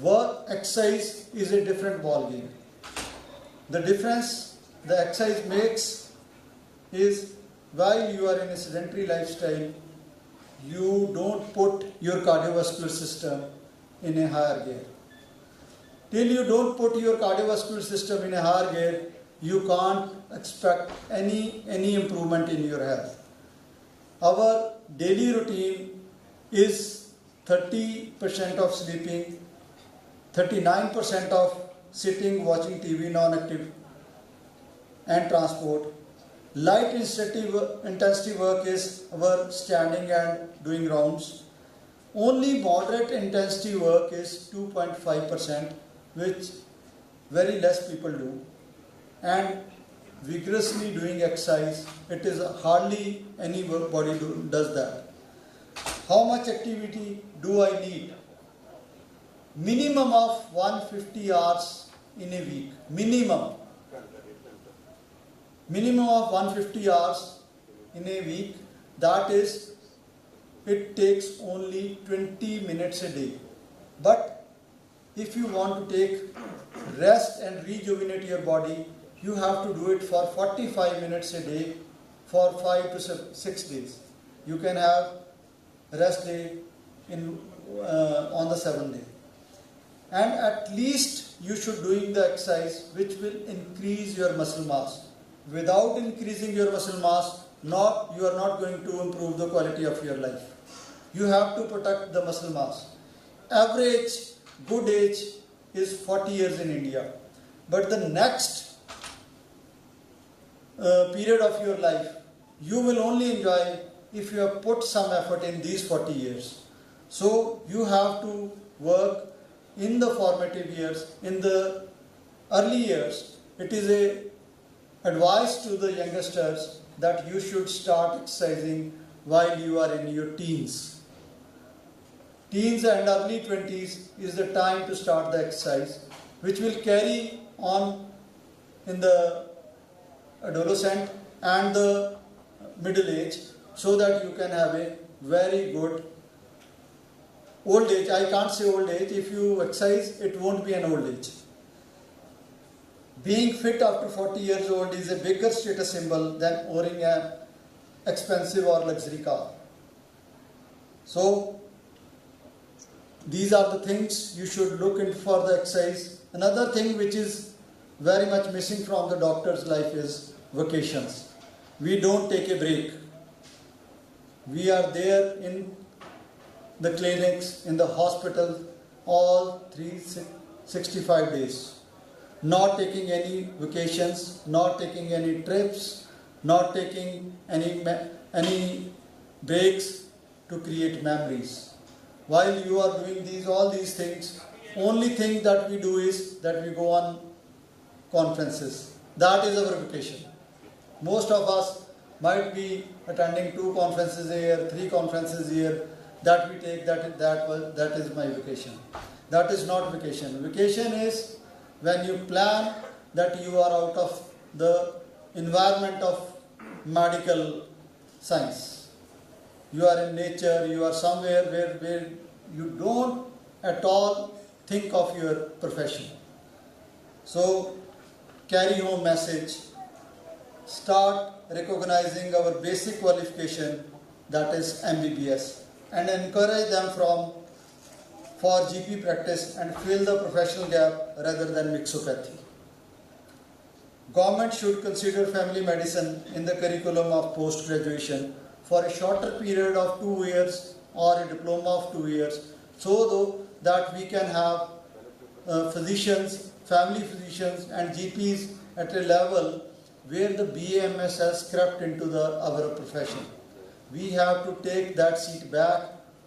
Work exercise is a different ball game. The difference the exercise makes is while you are in a sedentary lifestyle, you don't put your cardiovascular system in a higher gear. Till you don't put your cardiovascular system in a higher gear, you can't expect any improvement in your health. Our daily routine is 30% of sleeping, 39% of sitting, watching TV, non-active, and transport. Light intensity work is our standing and doing rounds. Only moderate intensity work is 2.5%, which very less people do. And vigorously doing exercise, it is hardly anybody does that. How much activity do I need? Minimum of 150 hours in a week. Minimum of 150 hours in a week. That is, it takes only 20 minutes a day. But if you want to take rest and rejuvenate your body, you have to do it for 45 minutes a day for 5 to 6 days. You can have rest day on the 7th day. And at least you should doing the exercise which will increase your muscle mass. Without increasing your muscle mass, you are not going to improve the quality of your life. You have to protect the muscle mass. Average good age is 40 years in India. But the next period of your life, you will only enjoy if you have put some effort in these 40 years. So you have to work in the formative years, in the early years. It is a advice to the youngsters that you should start exercising while you are in your teens. Teens and early 20s is the time to start the exercise, which will carry on in the adolescent and the middle age, so that you can have a very good old age. I can't say old age. If you exercise, it won't be an old age. Being fit after 40 years old is a bigger status symbol than owning an expensive or luxury car. So, these are the things you should look into for the exercise. Another thing which is very much missing from the doctor's life is vacations. We don't take a break. We are there in the clinics, in the hospital, all 365 days. Not taking any vacations, not taking any trips, not taking any breaks to create memories. While you are doing all these things, only thing that we do is that we go on conferences. That is our vacation. Most of us might be attending 2 conferences a year, 3 conferences a year, that we take that is my vacation. That is not vacation. Vacation is when you plan that you are out of the environment of medical science. You are in nature, you are somewhere where you don't at all think of your profession. So carry home message, start recognizing our basic qualification, that is MBBS, and encourage them for GP practice and fill the professional gap rather than mixopathy. Government should consider family medicine in the curriculum of post-graduation for a shorter period of 2 years or a diploma of 2 years, so that we can have physicians, family physicians and GPs at a level where the BAMS has crept into our profession. We have to take that seat back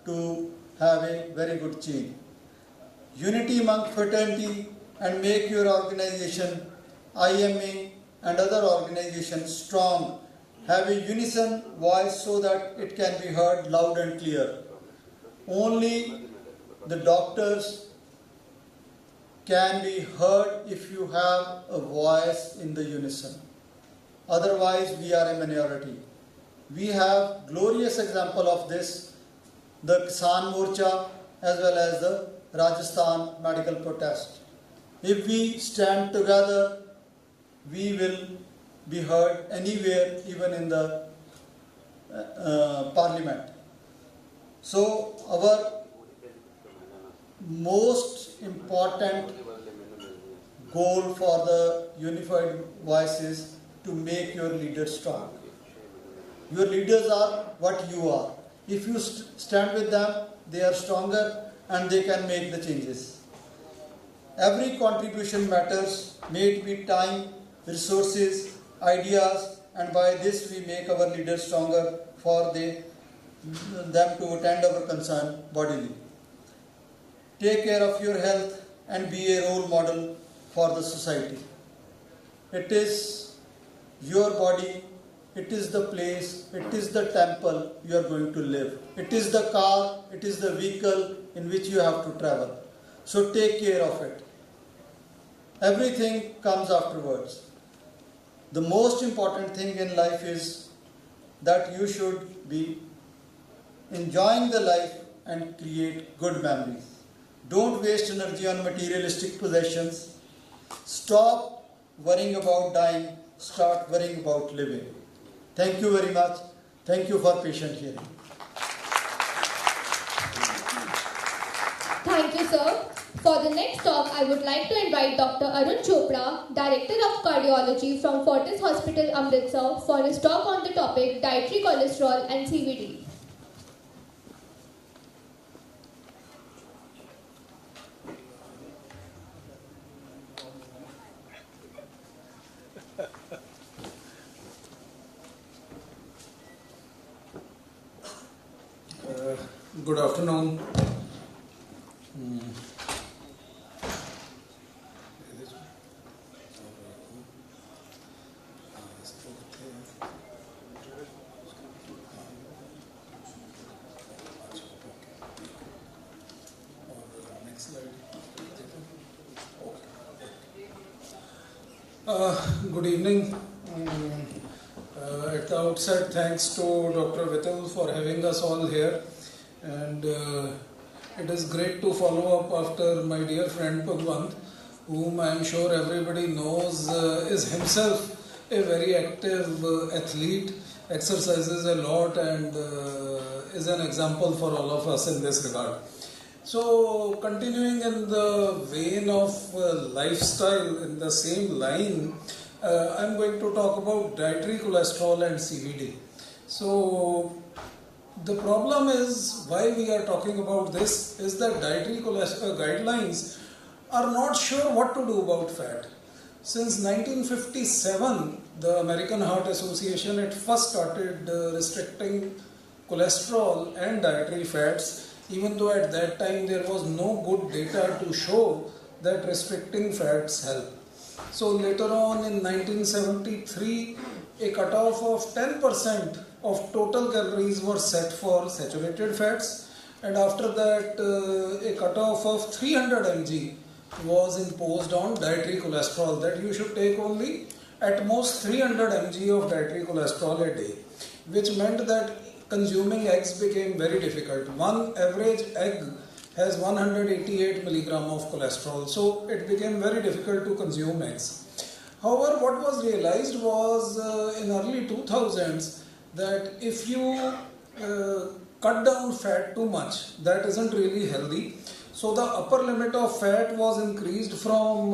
to have a very good change. Unity among fraternity and make your organization, IMA and other organizations strong. Have a unison voice so that it can be heard loud and clear. Only the doctors can be heard if you have a voice in the unison. Otherwise, we are a minority. We have glorious example of this, the Kisan Morcha as well as the Rajasthan medical protest. If we stand together, we will be heard anywhere, even in the parliament. So our most important goal for the unified voice is to make your leaders strong. Your leaders are what you are. If you stand with them, they are stronger and they can make the changes. Every contribution matters, may it be time, resources, ideas, and by this we make our leaders stronger for them to attend our concern bodily. Take care of your health and be a role model for the society. It is your body, it is the place, it is the temple you are going to live. It is the car, it is the vehicle in which you have to travel. So take care of it. Everything comes afterwards. The most important thing in life is that you should be enjoying the life and create good memories. Don't waste energy on materialistic possessions. Stop worrying about dying. Start worrying about living. Thank you very much. Thank you for patient hearing. Thank you, sir. For the next talk, I would like to invite Dr. Arun Chopra, Director of Cardiology from Fortis Hospital, Amritsar, for his talk on the topic dietary cholesterol and CVD. Good afternoon. Good evening. At the outset, thanks to Dr. Vitull for having us all here, and it is great to follow up after my dear friend Bhagwant, whom I am sure everybody knows is himself a very active athlete, exercises a lot, and is an example for all of us in this regard. So, continuing in the vein of lifestyle, in the same line, I am going to talk about dietary cholesterol and CVD. So, the problem is, why we are talking about this, is that dietary cholesterol guidelines are not sure what to do about fat. Since 1957, the American Heart Association had first started restricting cholesterol and dietary fats, even though at that time there was no good data to show that restricting fats help. So later on in 1973, a cutoff of 10% of total calories were set for saturated fats, and after that a cutoff of 300 mg was imposed on dietary cholesterol, that you should take only at most 300 mg of dietary cholesterol a day, which meant that consuming eggs became very difficult. One average egg has 188 milligram of cholesterol, so it became very difficult to consume eggs. However, what was realized was in early 2000s that if you cut down fat too much, that isn't really healthy. So the upper limit of fat was increased from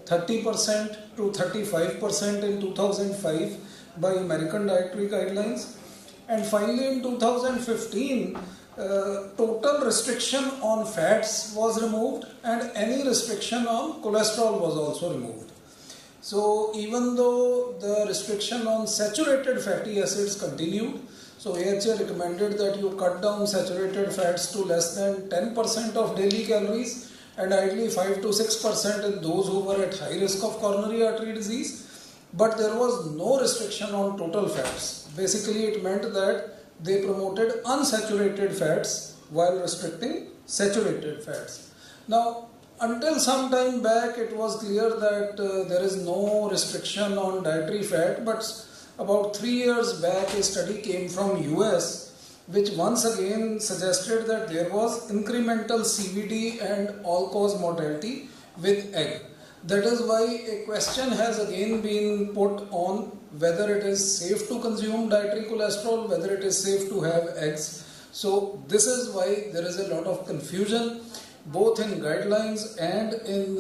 30% to 35% in 2005 by American dietary guidelines. And finally in 2015, total restriction on fats was removed and any restriction on cholesterol was also removed. So even though the restriction on saturated fatty acids continued, so AHA recommended that you cut down saturated fats to less than 10% of daily calories and ideally 5 to 6% in those who were at high risk of coronary artery disease. But there was no restriction on total fats. Basically it meant that they promoted unsaturated fats while restricting saturated fats. Now, until some time back, it was clear that there is no restriction on dietary fat, but about 3 years back, a study came from US, which once again suggested that there was incremental CVD and all-cause mortality with egg. That is why a question has again been put on whether it is safe to consume dietary cholesterol, whether it is safe to have eggs. So this is why there is a lot of confusion both in guidelines and in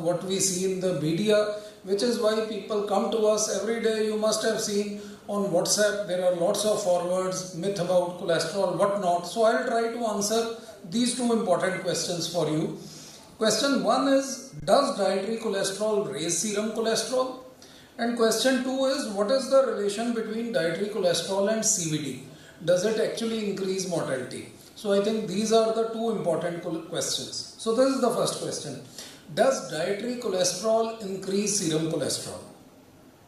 what we see in the media, which is why people come to us every day. You must have seen on WhatsApp there are lots of forwards, myth about cholesterol, what not. So I'll try to answer these two important questions for you. Question 1 is, does dietary cholesterol raise serum cholesterol? And question 2 is, what is the relation between dietary cholesterol and CVD? Does it actually increase mortality? So I think these are the two important questions. So this is the first question. Does dietary cholesterol increase serum cholesterol?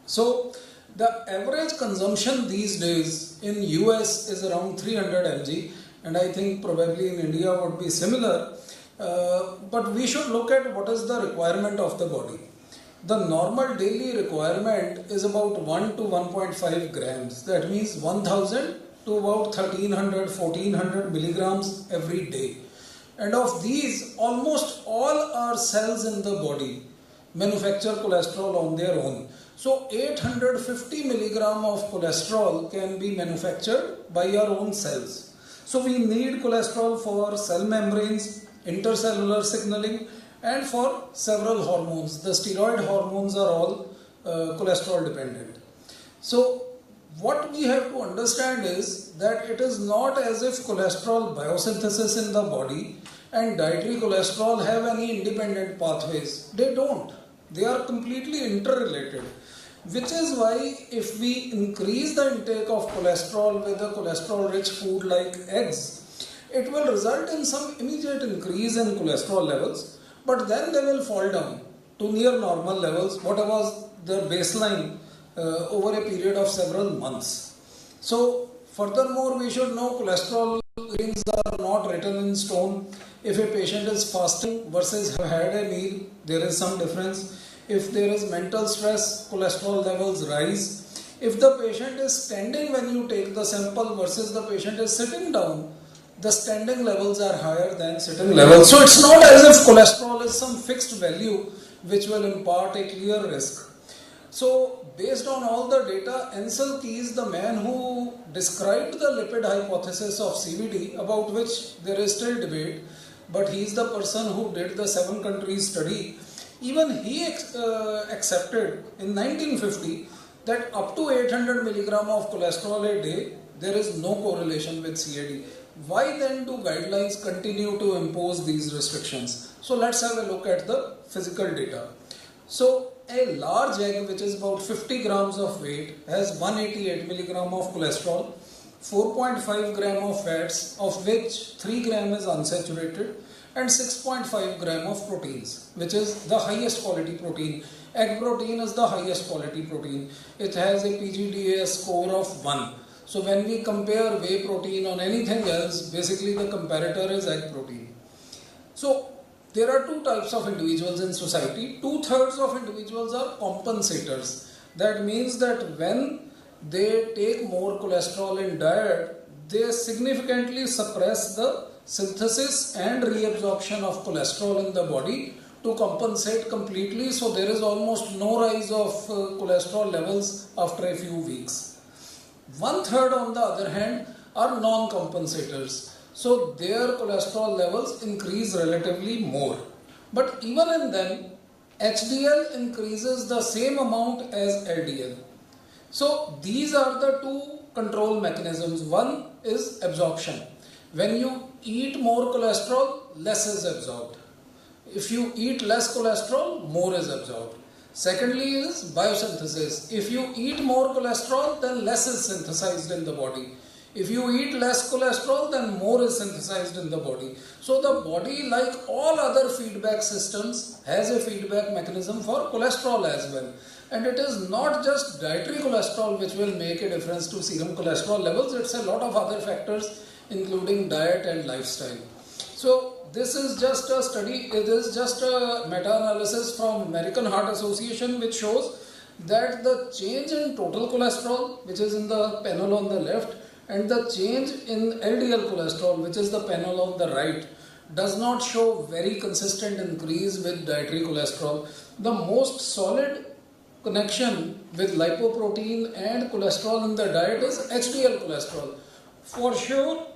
So the average consumption these days in US is around 300 mg, and I think probably in India would be similar. But we should look at what is the requirement of the body. The normal daily requirement is about 1 to 1.5 grams. That means 1000 to about 1300-1400 milligrams every day. And of these, almost all our cells in the body manufacture cholesterol on their own. So 850 milligram of cholesterol can be manufactured by our own cells. So we need cholesterol for cell membranes, intercellular signaling, and for several hormones. The steroid hormones are all cholesterol dependent. So what we have to understand is that it is not as if cholesterol biosynthesis in the body and dietary cholesterol have any independent pathways. They don't. They are completely interrelated. Which is why if we increase the intake of cholesterol with a cholesterol rich food like eggs, it will result in some immediate increase in cholesterol levels, but then they will fall down to near normal levels, what was the baseline over a period of several months. So furthermore, we should know cholesterol readings are not written in stone. If a patient is fasting versus have had a meal, there is some difference. If there is mental stress, cholesterol levels rise. If the patient is standing when you take the sample versus the patient is sitting down, the standing levels are higher than sitting levels. So it's not as if cholesterol is some fixed value which will impart a clear risk. So based on all the data, Ansel Keys, the man who described the lipid hypothesis of CVD, about which there is still debate, but he is the person who did the 7 countries study, even he accepted in 1950 that up to 800 milligram of cholesterol a day, there is no correlation with CAD. Why then do guidelines continue to impose these restrictions? So let's have a look at the physical data. So a large egg, which is about 50 grams of weight, has 188 milligram of cholesterol, 4.5 gram of fats, of which 3 gram is unsaturated, and 6.5 gram of proteins, which is the highest quality protein. Egg protein is the highest quality protein. It has a PGDA score of 1. So when we compare whey protein on anything else, basically the comparator is egg protein. So there are two types of individuals in society. 2/3 of individuals are compensators. That means that when they take more cholesterol in diet, they significantly suppress the synthesis and reabsorption of cholesterol in the body to compensate completely. So there is almost no rise of cholesterol levels after a few weeks. 1/3 on the other hand are non-compensators. So their cholesterol levels increase relatively more. But even in them, HDL increases the same amount as LDL. So these are the two control mechanisms. One is absorption. When you eat more cholesterol, less is absorbed. If you eat less cholesterol, more is absorbed. Secondly is biosynthesis. If you eat more cholesterol, then less is synthesized in the body. If you eat less cholesterol, then more is synthesized in the body. So the body, like all other feedback systems, has a feedback mechanism for cholesterol as well. And it is not just dietary cholesterol which will make a difference to serum cholesterol levels. It's a lot of other factors, including diet and lifestyle. So this is just a study, it is just a meta-analysis from American Heart Association which shows that the change in total cholesterol, which is in the panel on the left, and the change in LDL cholesterol, which is the panel on the right, does not show very consistent increase with dietary cholesterol. The most solid connection with lipoprotein and cholesterol in the diet is HDL cholesterol. For sure,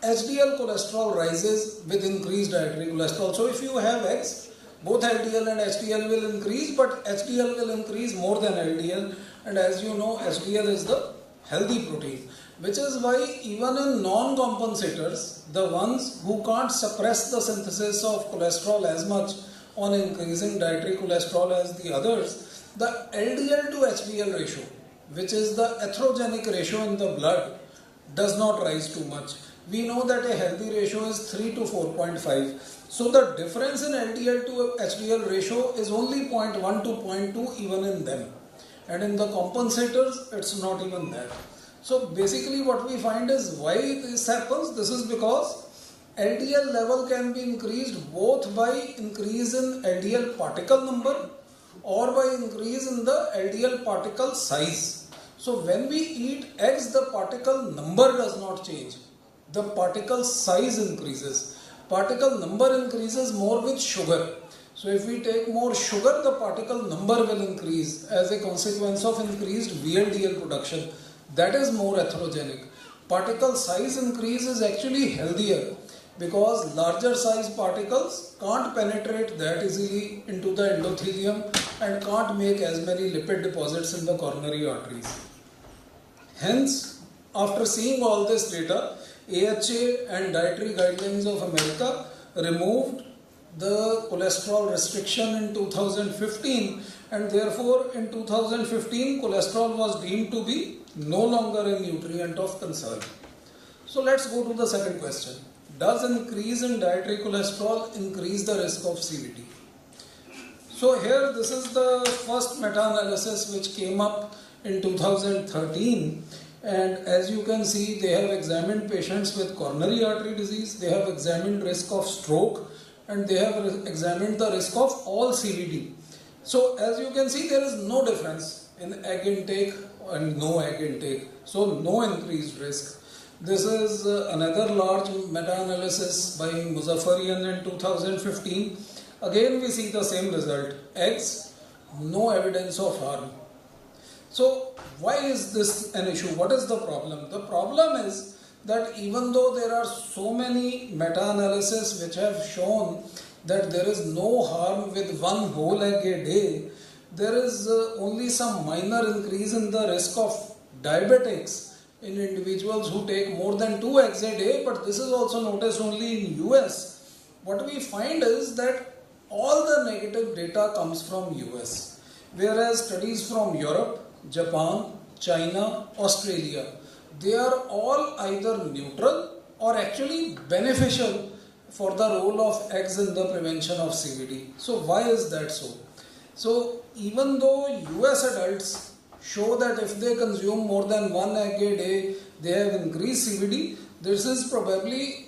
HDL cholesterol rises with increased dietary cholesterol. So if you have eggs, both LDL and HDL will increase, but HDL will increase more than LDL. And as you know, HDL is the healthy protein, which is why even in non-compensators, the ones who can't suppress the synthesis of cholesterol as much on increasing dietary cholesterol as the others, the LDL to HDL ratio, which is the atherogenic ratio in the blood, does not rise too much. We know that a healthy ratio is 3 to 4.5. So the difference in LDL to HDL ratio is only 0.1 to 0.2 even in them. And in the compensators, it's not even that. So basically what we find is why this happens. This is because LDL level can be increased both by increase in LDL particle number or by increase in the LDL particle size. So when we eat eggs, the particle number does not change. The particle size increases. Particle number increases more with sugar. So if we take more sugar, the particle number will increase as a consequence of increased VLDL production. That is more atherogenic. Particle size increase is actually healthier because larger size particles can't penetrate that easily into the endothelium and can't make as many lipid deposits in the coronary arteries. Hence, after seeing all this data, AHA and Dietary Guidelines of America removed the cholesterol restriction in 2015, and therefore in 2015 cholesterol was deemed to be no longer a nutrient of concern. So let's go to the second question. Does increase in dietary cholesterol increase the risk of CVT? So here this is the first meta-analysis which came up in 2013, and as you can see, they have examined patients with coronary artery disease, they have examined risk of stroke, and they have examined the risk of all CVD. So as you can see, there is no difference in egg intake and no egg intake. So no increased risk. This is another large meta-analysis by Muzaffarian in 2015. Again we see the same result. Eggs, no evidence of harm. So why is this an issue? What is the problem? The problem is that even though there are so many meta-analyses which have shown that there is no harm with one whole egg a day, there is only some minor increase in the risk of diabetics in individuals who take more than 2 eggs a day, but this is also noticed only in US. What we find is that all the negative data comes from US, whereas studies from Europe, Japan, China, Australia, they are all either neutral or actually beneficial for the role of eggs in the prevention of CVD. So why is that so? So even though US adults show that if they consume more than 1 egg a day, they have increased CVD, this is probably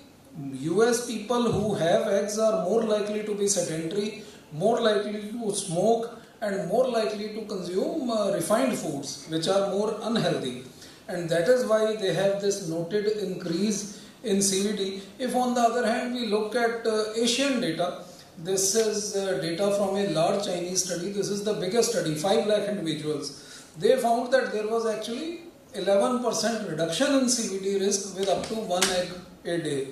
US people who have eggs are more likely to be sedentary, more likely to smoke, and more likely to consume refined foods which are more unhealthy, and that is why they have this noted increase in CVD. If on the other hand we look at Asian data, this is data from a large Chinese study. This is the biggest study, 5 lakh individuals. They found that there was actually 11% reduction in CVD risk with up to 1 egg a day,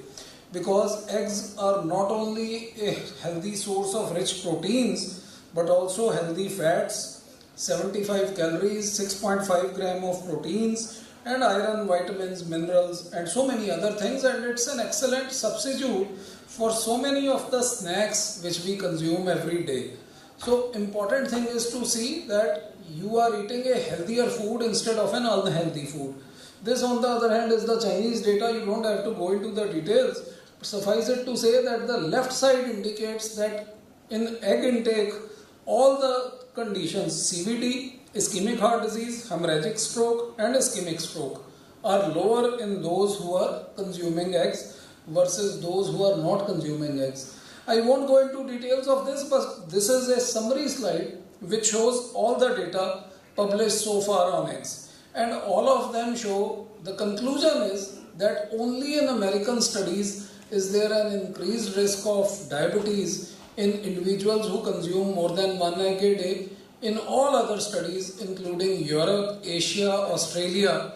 because eggs are not only a healthy source of rich proteins but also healthy fats, 75 calories, 6.5 gram of proteins, and iron, vitamins, minerals, and so many other things, and it's an excellent substitute for so many of the snacks which we consume every day. So important thing is to see that you are eating a healthier food instead of an unhealthy food. This on the other hand is the Chinese data. You don't have to go into the details. Suffice it to say that the left side indicates that in egg intake, all the conditions, CVD, ischemic heart disease, hemorrhagic stroke and ischemic stroke, are lower in those who are consuming eggs versus those who are not consuming eggs. I won't go into details of this, but this is a summary slide which shows all the data published so far on eggs. And all of them show, the conclusion is that only in American studies is there an increased risk of diabetes in individuals who consume more than 1 egg a day. In all other studies, including Europe, Asia, Australia,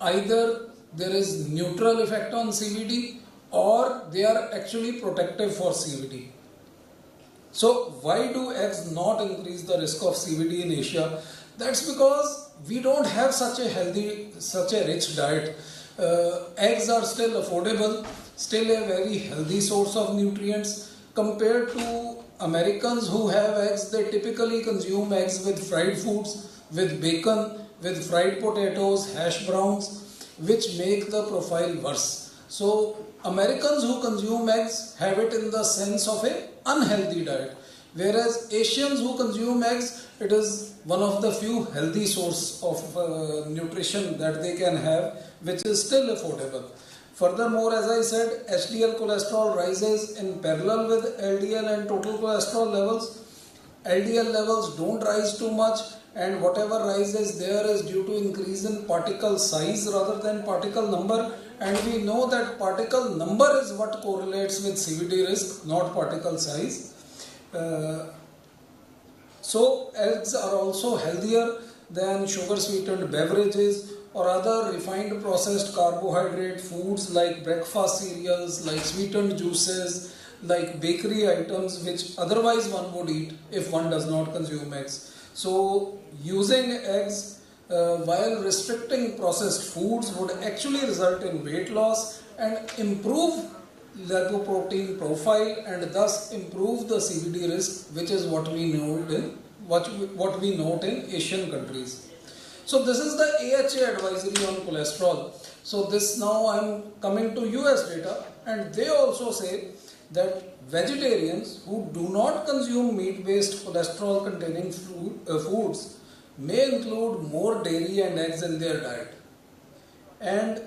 either there is neutral effect on CVD or they are actually protective for CVD. So why do eggs not increase the risk of CVD in Asia? That's because we don't have such a rich diet. Eggs are still affordable, still a very healthy source of nutrients. Compared to Americans who have eggs, they typically consume eggs with fried foods, with bacon, with fried potatoes, hash browns, which make the profile worse. So Americans who consume eggs have it in the sense of an unhealthy diet, whereas Asians who consume eggs, it is one of the few healthy source of nutrition that they can have, which is still affordable. Furthermore, as I said, HDL cholesterol rises in parallel with LDL and total cholesterol levels. LDL levels don't rise too much, and whatever rises there is due to increase in particle size rather than particle number. And we know that particle number is what correlates with CVD risk, not particle size. So eggs are also healthier than sugar sweetened beverages or other refined processed carbohydrate foods like breakfast cereals, like sweetened juices, like bakery items which otherwise one would eat if one does not consume eggs. So using eggs while restricting processed foods would actually result in weight loss and improve lipoprotein profile and thus improve the CVD risk, which is what we note in Asian countries. So this is the AHA advisory on cholesterol. So this now I am coming to US data, and they also say that vegetarians who do not consume meat-based cholesterol containing foods may include more dairy and eggs in their diet. And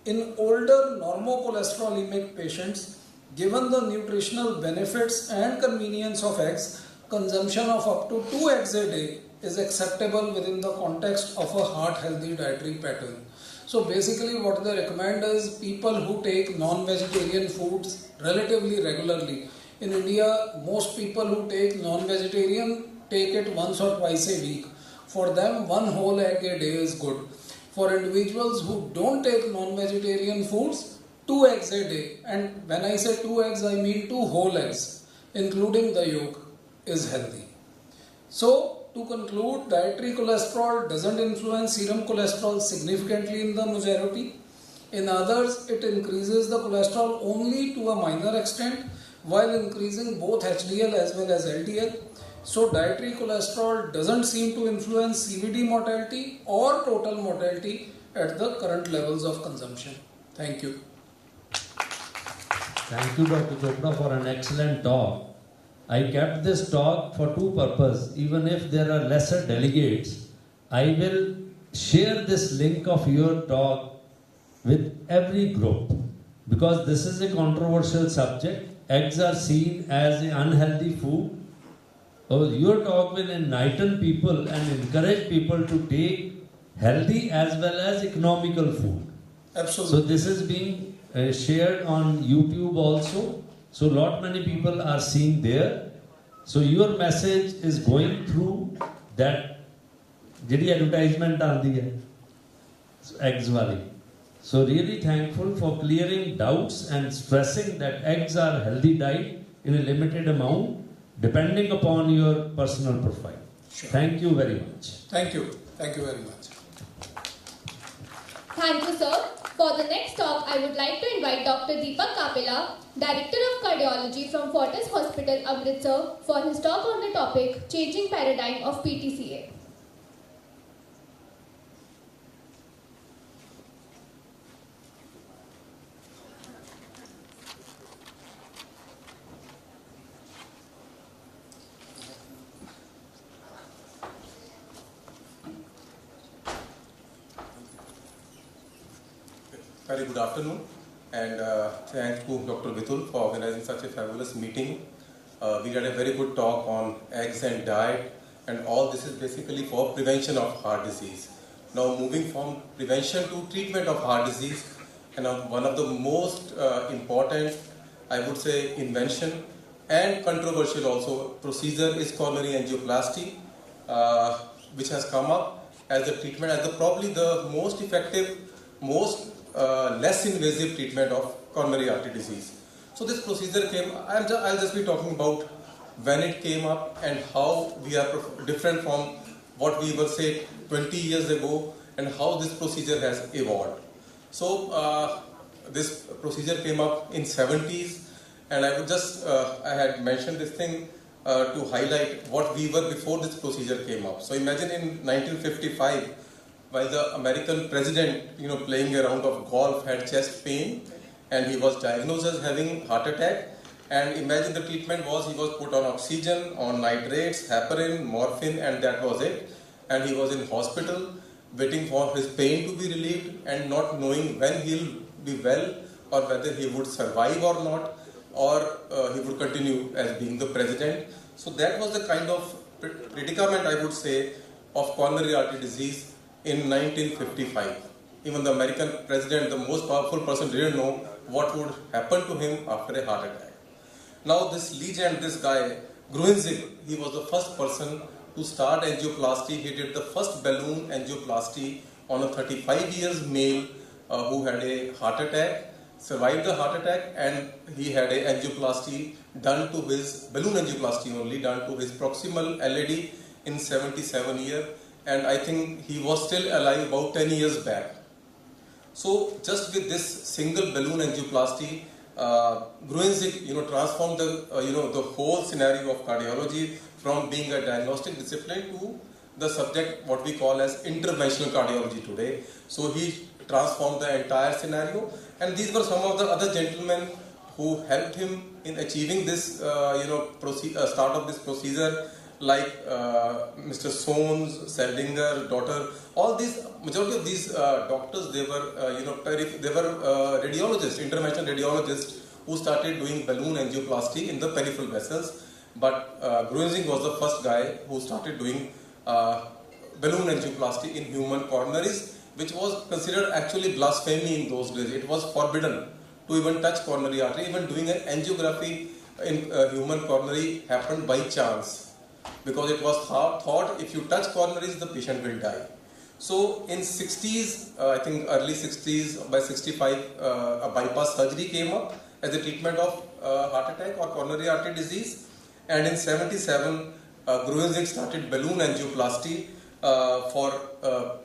in older normocholesterolemic patients, given the nutritional benefits and convenience of eggs, consumption of up to 2 eggs a day is acceptable within the context of a heart-healthy dietary pattern. So basically what they recommend is people who take non-vegetarian foods relatively regularly. In India, most people who take non-vegetarian take it once or twice a week. For them, 1 whole egg a day is good. For individuals who don't take non-vegetarian foods, 2 eggs a day. And when I say 2 eggs, I mean 2 whole eggs, including the yolk, is healthy. So, to conclude, dietary cholesterol doesn't influence serum cholesterol significantly in the majority. In others, it increases the cholesterol only to a minor extent, while increasing both HDL as well as LDL. So, dietary cholesterol doesn't seem to influence CVD mortality or total mortality at the current levels of consumption. Thank you. Thank you, Dr. Chopra, for an excellent talk. I kept this talk for two purposes. Even if there are lesser delegates, I will share this link of your talk with every group, because this is a controversial subject. Eggs are seen as an unhealthy food. So your talk will enlighten people and encourage people to take healthy as well as economical food. Absolutely. So this is being shared on YouTube also. So lot many people are seeing there. So your message is going through that. Jidi advertisement aandi hai, eggs wali. So really thankful for clearing doubts and stressing that eggs are a healthy diet in a limited amount, depending upon your personal profile. Sure. Thank you very much. Thank you. Thank you very much. Thank you, sir. For the next talk, I would like to invite Dr. Deepak Kapila, Director of Cardiology from Fortis Hospital, Amritsar, for his talk on the topic, Changing Paradigm of PTCA. Very good afternoon, and thanks to Dr. Vitull for organizing such a fabulous meeting. We had a very good talk on eggs and diet, and all this is basically for prevention of heart disease. Now moving from prevention to treatment of heart disease, and one of the most important, I would say, invention and controversial also procedure is coronary angioplasty, which has come up as a treatment, as probably the most effective, most less invasive treatment of coronary artery disease. So this procedure came, I'll just be talking about when it came up and how we are different from what we were say 20 years ago and how this procedure has evolved. So this procedure came up in 70s, and I would just, I had mentioned this thing to highlight what we were before this procedure came up. So imagine in 1955, while the American president, playing a round of golf, had chest pain, and he was diagnosed as having heart attack. And imagine the treatment was, he was put on oxygen, on nitrates, heparin, morphine, and that was it. And he was in hospital, waiting for his pain to be relieved, and not knowing when he'll be well, or whether he would survive or not, or he would continue as being the president. So that was the kind of predicament, I would say, of coronary artery disease in 1955. Even the American president, the most powerful person, didn't know what would happen to him after a heart attack. Now this legend, this guy, Organising, he was the first person to start angioplasty. He did the first balloon angioplasty on a 35-year male who had a heart attack, survived the heart attack, and he had a angioplasty done to his, balloon angioplasty only, done to his proximal LAD in 77 years. And I think he was still alive about 10 years back. So just with this single balloon angioplasty, Organising, transformed the, the whole scenario of cardiology from being a diagnostic discipline to the subject what we call as interventional cardiology today. So he transformed the entire scenario, and these were some of the other gentlemen who helped him in achieving this, start of this procedure, like Mr. Sones, Seldinger, daughter, all these, majority of these doctors, they were, they were radiologists, interventional radiologists who started doing balloon angioplasty in the peripheral vessels. But Organising was the first guy who started doing balloon angioplasty in human coronaries, which was considered actually blasphemy in those days. It was forbidden to even touch coronary artery. Even doing an angiography in human coronary happened by chance, because it was thought if you touch coronaries, the patient will die. So in 60s, I think early 60s, by 65, a bypass surgery came up as a treatment of heart attack or coronary artery disease. And in 77, Organising started balloon angioplasty for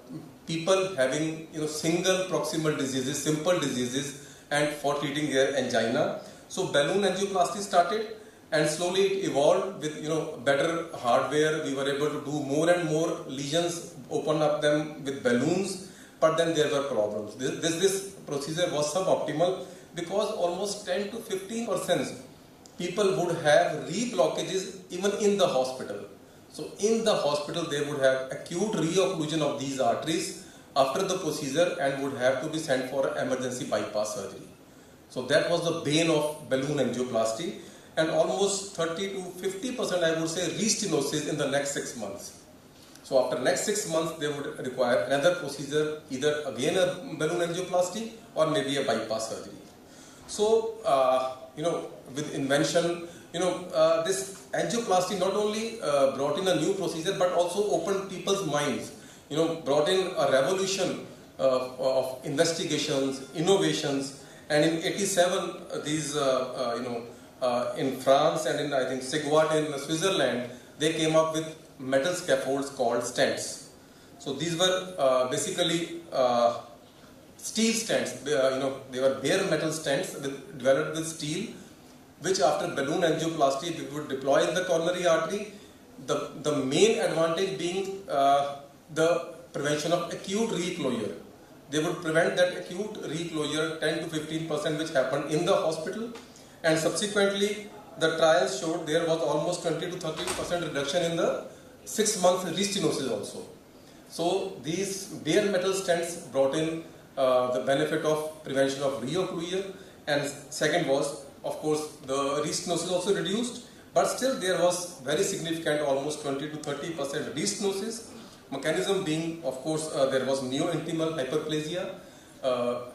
people having single proximal diseases, simple diseases, and for treating their angina. So balloon angioplasty started, and slowly it evolved with better hardware. We were able to do more and more lesions, open up them with balloons, but then there were problems. This procedure was suboptimal because almost 10 to 15% people would have re-blockages even in the hospital. So in the hospital they would have acute re-occlusion of these arteries after the procedure and would have to be sent for emergency bypass surgery. So that was the bane of balloon angioplasty, and almost 30 to 50% I would say restenosis in the next 6 months. So after next 6 months they would require another procedure, either again a balloon angioplasty or maybe a bypass surgery. So with invention, this angioplasty not only brought in a new procedure but also opened people's minds, brought in a revolution of investigations, innovations. And in 87, these, in France and in, I think, Sigwart in Switzerland, they came up with metal scaffolds called stents. So these were basically steel stents. They were bare metal stents developed with steel, which after balloon angioplasty we would deploy in the coronary artery. The main advantage being the prevention of acute reclosure. They would prevent that acute reclosure 10 to 15% which happened in the hospital, and subsequently the trials showed there was almost 20 to 30% reduction in the 6 months restenosis also. So these bare metal stents brought in the benefit of prevention of reocclusion, and second was of course the restenosis also reduced, but still there was very significant almost 20 to 30% restenosis. Mechanism being, of course, there was neointimal hyperplasia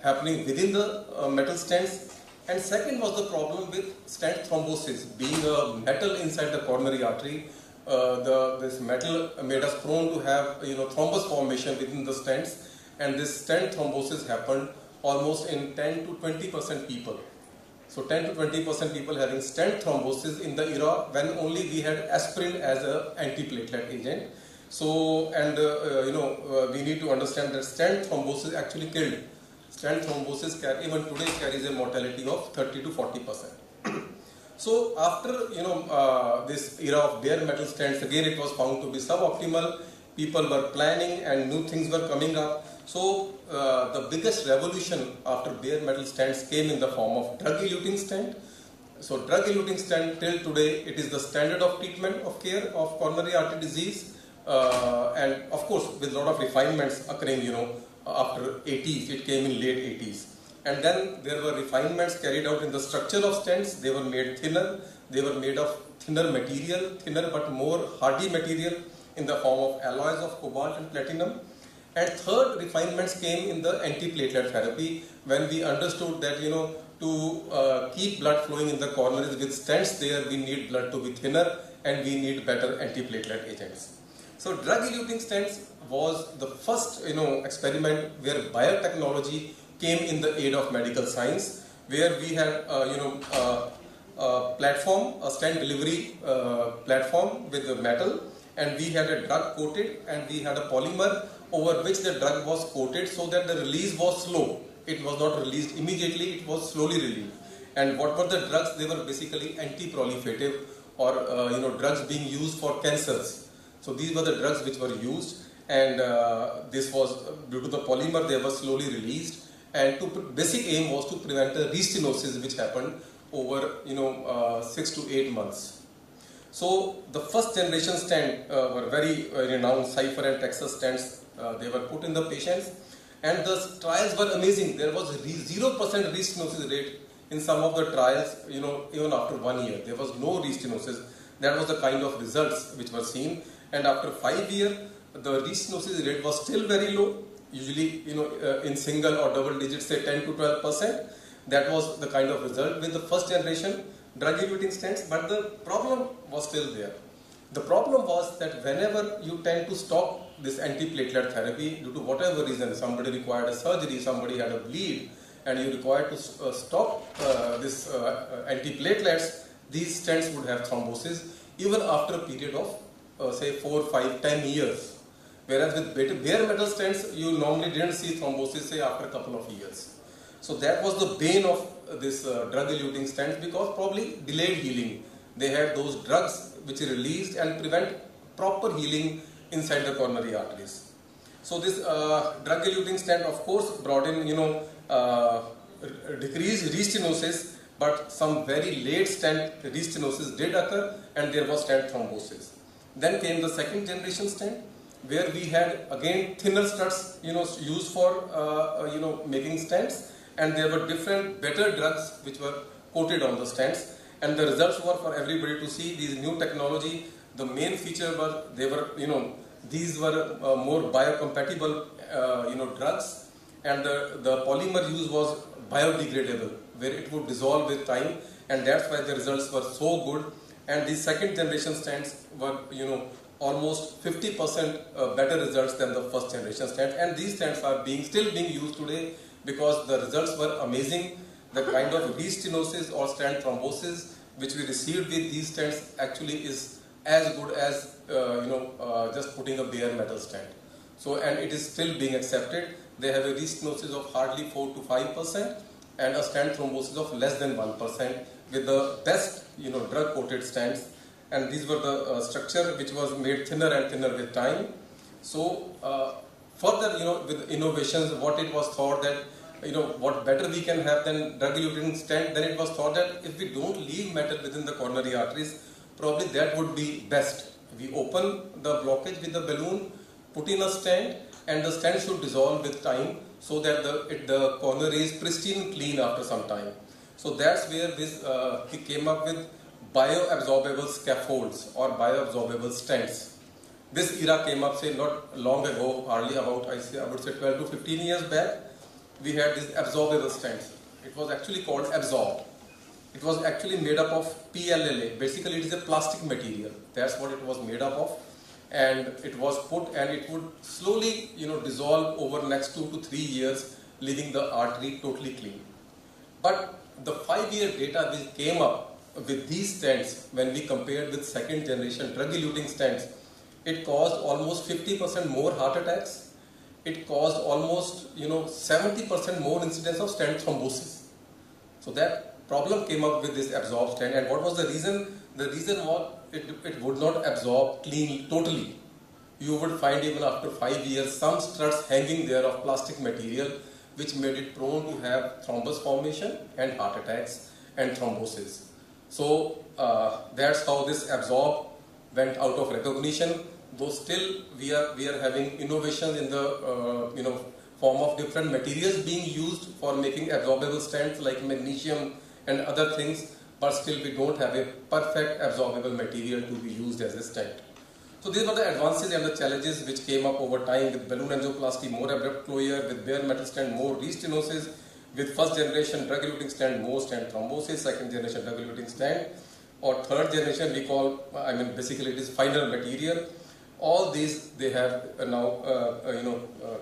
happening within the metal stents, and second was the problem with stent thrombosis. Being a metal inside the coronary artery, this metal made us prone to have thrombus formation within the stents, and this stent thrombosis happened almost in 10 to 20% people. So 10 to 20% people having stent thrombosis in the era when only we had aspirin as an antiplatelet agent. So, and we need to understand that stent thrombosis actually killed. Stent thrombosis even today carries a mortality of 30 to 40%. So after this era of bare metal stents, again it was found to be suboptimal. People were planning and new things were coming up. So the biggest revolution after bare metal stents came in the form of drug-eluting stent. So drug-eluting stent till today it is the standard of treatment of care of coronary artery disease. And of course with a lot of refinements occurring after 80s, it came in late 80s, and then there were refinements carried out in the structure of stents. They were made thinner, they were made of thinner material, thinner but more hardy material in the form of alloys of cobalt and platinum. And third refinements came in the antiplatelet therapy, when we understood that to keep blood flowing in the coronaries with stents there, we need blood to be thinner and we need better antiplatelet agents. So drug-eluting stents was the first experiment where biotechnology came in the aid of medical science, where we had a platform, a stent delivery platform with the metal, and we had a drug coated and we had a polymer over which the drug was coated so that the release was slow. It was not released immediately, it was slowly released. And what were the drugs? They were basically anti-proliferative or drugs being used for cancers. So these were the drugs which were used, and this was due to the polymer, they were slowly released, and basic aim was to prevent the restenosis which happened over 6 to 8 months. So the first generation stent were very renowned Cypher and Texas stents. They were put in the patients, and the trials were amazing. There was 0% restenosis rate in some of the trials, even after 1 year. There was no restenosis. That was the kind of results which were seen. And after 5 years, the restenosis rate was still very low, usually in single or double digits, say 10 to 12%. That was the kind of result with the first generation drug-eluting stents, but the problem was still there. The problem was that whenever you tend to stop this antiplatelet therapy due to whatever reason, somebody required a surgery, somebody had a bleed, and you required to stop this antiplatelets, these stents would have thrombosis even after a period of say 4, 5, 10 years. Whereas with bare metal stents, you normally didn't see thrombosis say after a couple of years. So that was the bane of this drug-eluting stents, because probably delayed healing. They had those drugs which released and prevent proper healing inside the coronary arteries. So this drug-eluting stent of course brought in decreased restenosis, but some very late stent restenosis did occur and there was stent thrombosis. Then came the second generation stent, where we had again thinner studs, used for making stents, and there were different better drugs which were coated on the stents, and the results were for everybody to see. These new technology, the main feature were these were more biocompatible drugs, and the polymer used was biodegradable, where it would dissolve with time, and that's why the results were so good. And these second generation stents were almost 50% better results than the first generation stents, and these stents are still being used today because the results were amazing. The kind of restenosis or stent thrombosis which we received with these stents actually is as good as just putting a bare metal stent. So, and it is still being accepted. They have a restenosis of hardly 4 to 5% and a stent thrombosis of less than 1% with the best drug coated stents. And these were the structure which was made thinner and thinner with time. So further, with innovations, what it was thought that what better we can have than drug-eluting stent, then it was thought that if we don't leave metal within the coronary arteries, probably that would be best. We open the blockage with the balloon, put in a stent, and the stent should dissolve with time so that the coronary is pristine clean after some time. So that's where we came up with bioabsorbable scaffolds or bioabsorbable stents. This era came up, say, not long ago, hardly about, I would say 12 to 15 years back. We had these absorbable stents. It was actually called Absorb. It was actually made up of PLLA. Basically, it is a plastic material. That's what it was made up of. And it was put, and it would slowly, dissolve over next 2 to 3 years, leaving the artery totally clean. But the 5-year data which came up with these stents, when we compared with second generation drug-eluting stents, it caused almost 50% more heart attacks. It caused almost 70% more incidence of stent thrombosis. So that problem came up with this absorb stent. And what was the reason? The reason was it would not absorb cleanly, totally. You would find even after 5 years some struts hanging there of plastic material, which made it prone to have thrombus formation and heart attacks and thrombosis. So that's how this absorb went out of recognition. Though still we are having innovations in the form of different materials being used for making absorbable stents like magnesium and other things, but still we don't have a perfect absorbable material to be used as a stent. So these were the advances and the challenges which came up over time with balloon angioplasty, more abrupt closure, with bare metal stent, more restenosis, with first generation drug-eluting stent, more stent thrombosis, second generation drug-eluting stent, or third generation we call, basically it is finer material. All these they have now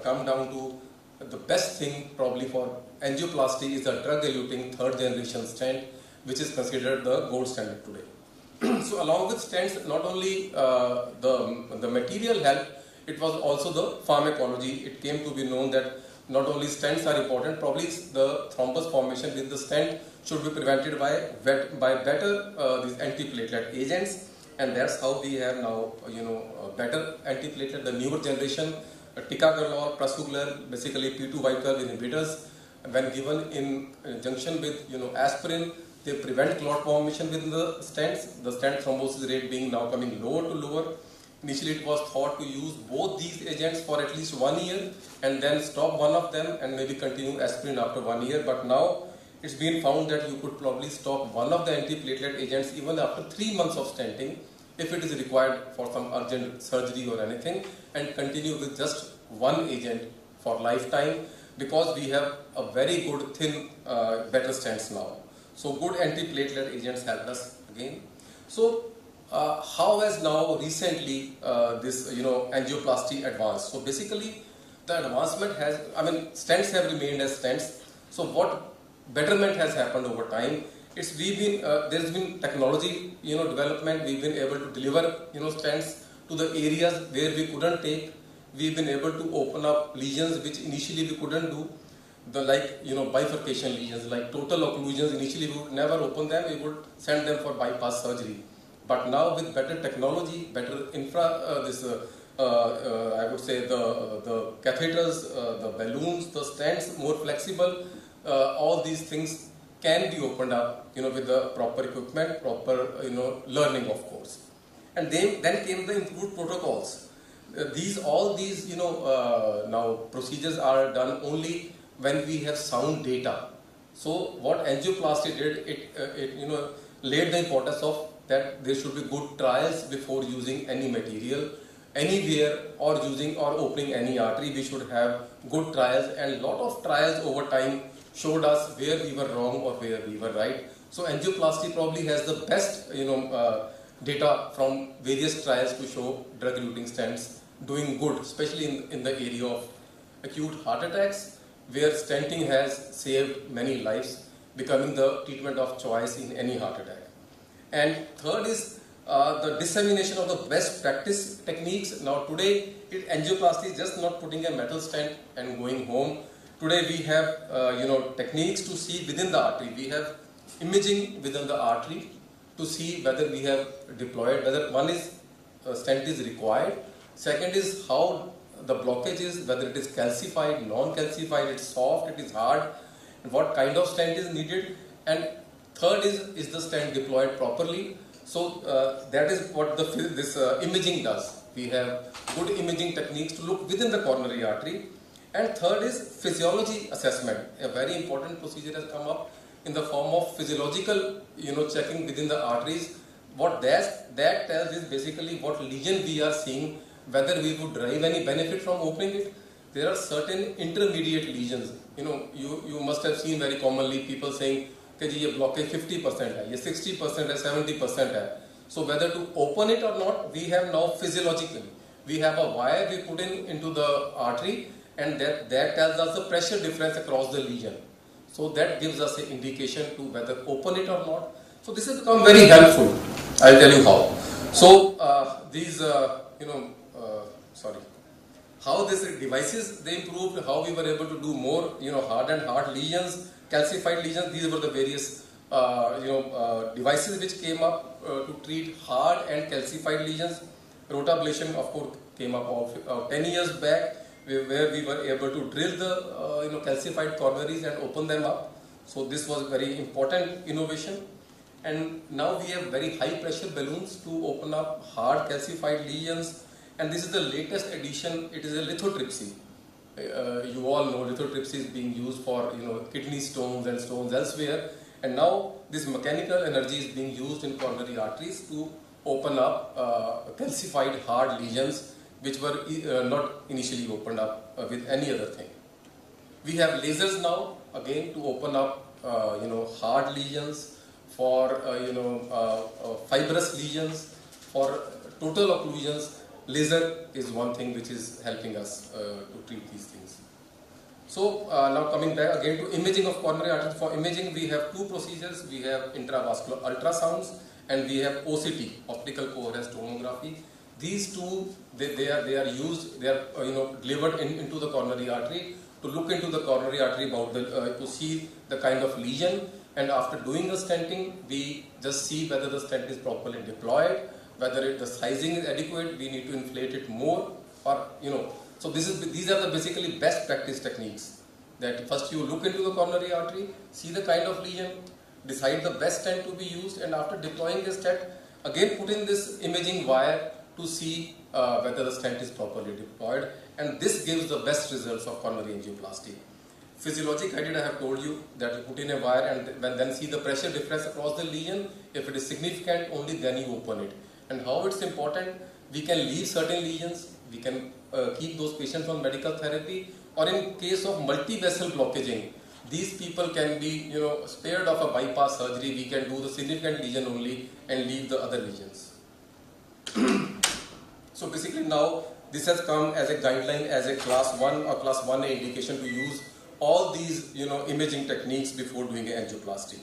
come down to the best thing probably for angioplasty is a drug-eluting third generation stent, which is considered the gold standard today. So along with stents, not only the material helped, it was also the pharmacology. It came to be known that not only stents are important, probably the thrombus formation with the stent should be prevented by better these antiplatelet agents. And that's how we have now, better antiplatelet, the newer generation, ticagrelor, prasugrel, basically P2 white curve inhibitors. When given in junction with, aspirin, they prevent clot formation within the stents. The stent thrombosis rate being now coming lower to lower. Initially, it was thought to use both these agents for at least 1 year and then stop one of them and maybe continue aspirin after 1 year. But now it's been found that you could probably stop one of the antiplatelet agents even after 3 months of stenting, if it is required for some urgent surgery or anything, and continue with just one agent for lifetime, because we have a very good thin better stents now. So good antiplatelet agents help us again. So how has now recently this angioplasty advanced? So basically the advancement has, stents have remained as stents. So what betterment has happened over time? There's been technology, development. We've been able to deliver, stents to the areas where we couldn't take. We've been able to open up lesions which initially we couldn't do. Bifurcation lesions, like total occlusions. Initially we would never open them. We would send them for bypass surgery. But now with better technology, better infra, I would say the catheters, the balloons, the stents, more flexible, all these things can be opened up, with the proper equipment, proper, learning, of course. And then came the improved protocols. All these, now procedures are done only when we have sound data. So what angioplasty did, it laid the importance of that there should be good trials before using any material, anywhere, or using or opening any artery. We should have good trials, and a lot of trials over time showed us where we were wrong or where we were right. So angioplasty probably has the best, data from various trials to show drug-eluting stents doing good, especially in the area of acute heart attacks, where stenting has saved many lives, becoming the treatment of choice in any heart attack. And third is the dissemination of the best practice techniques. Now today, angioplasty is just not putting a metal stent and going home. Today we have techniques to see within the artery. We have imaging within the artery to see whether we have deployed, whether one is stent is required. Second is how the blockage is, whether it is calcified, non-calcified, it's soft, it is hard, and what kind of stent is needed. And third is the stent deployed properly. So that is what this imaging does. We have good imaging techniques to look within the coronary artery. And third is physiology assessment. A very important procedure has come up in the form of physiological, checking within the arteries. What that tells is basically what lesion we are seeing, whether we would derive any benefit from opening it. There are certain intermediate lesions. You must have seen very commonly people saying, "Ki ye blockage 50% hai, ye 60% hai, 70% hai." So whether to open it or not, we have now physiologically, we have a wire we put into the artery, and that tells us the pressure difference across the lesion. So that gives us an indication to whether open it or not. So this has become very helpful. I'll tell you how. So how these devices they improved, how we were able to do more, hard and hard lesions, calcified lesions. These were the various devices which came up to treat hard and calcified lesions. Rotablation, of course, came up 10 years back, where we were able to drill the calcified coronaries and open them up. So this was a very important innovation. And now we have very high pressure balloons to open up hard calcified lesions. And this is the latest addition. It is a lithotripsy. You all know lithotripsy is being used for kidney stones and stones elsewhere. And now this mechanical energy is being used in coronary arteries to open up calcified hard lesions which were not initially opened up with any other thing. We have lasers now again to open up hard lesions, for fibrous lesions, for total occlusions. Laser is one thing which is helping us to treat these things. So now coming back again to imaging of coronary arteries. For imaging we have two procedures. We have intravascular ultrasounds and we have OCT, optical coherence tomography. These two they are used. They are delivered into the coronary artery to look into the coronary artery about to see the kind of lesion. And after doing the stenting, we just see whether the stent is properly deployed, whether the sizing is adequate. We need to inflate it more, or So these are the basically best practice techniques. That first you look into the coronary artery, see the kind of lesion, decide the best stent to be used, and after deploying the stent, again put in this imaging wire to see whether the stent is properly deployed, and this gives the best results of coronary angioplasty. Physiologic I have told you that you put in a wire and then see the pressure difference across the lesion. If it is significant, only then you open it. And how it's important, we can leave certain lesions, we can keep those patients on medical therapy, or in case of multi-vessel blockaging, these people can be spared of a bypass surgery. We can do the significant lesion only and leave the other lesions. So basically now this has come as a guideline, as a class 1 or class 1A indication to use all these imaging techniques before doing an angioplasty.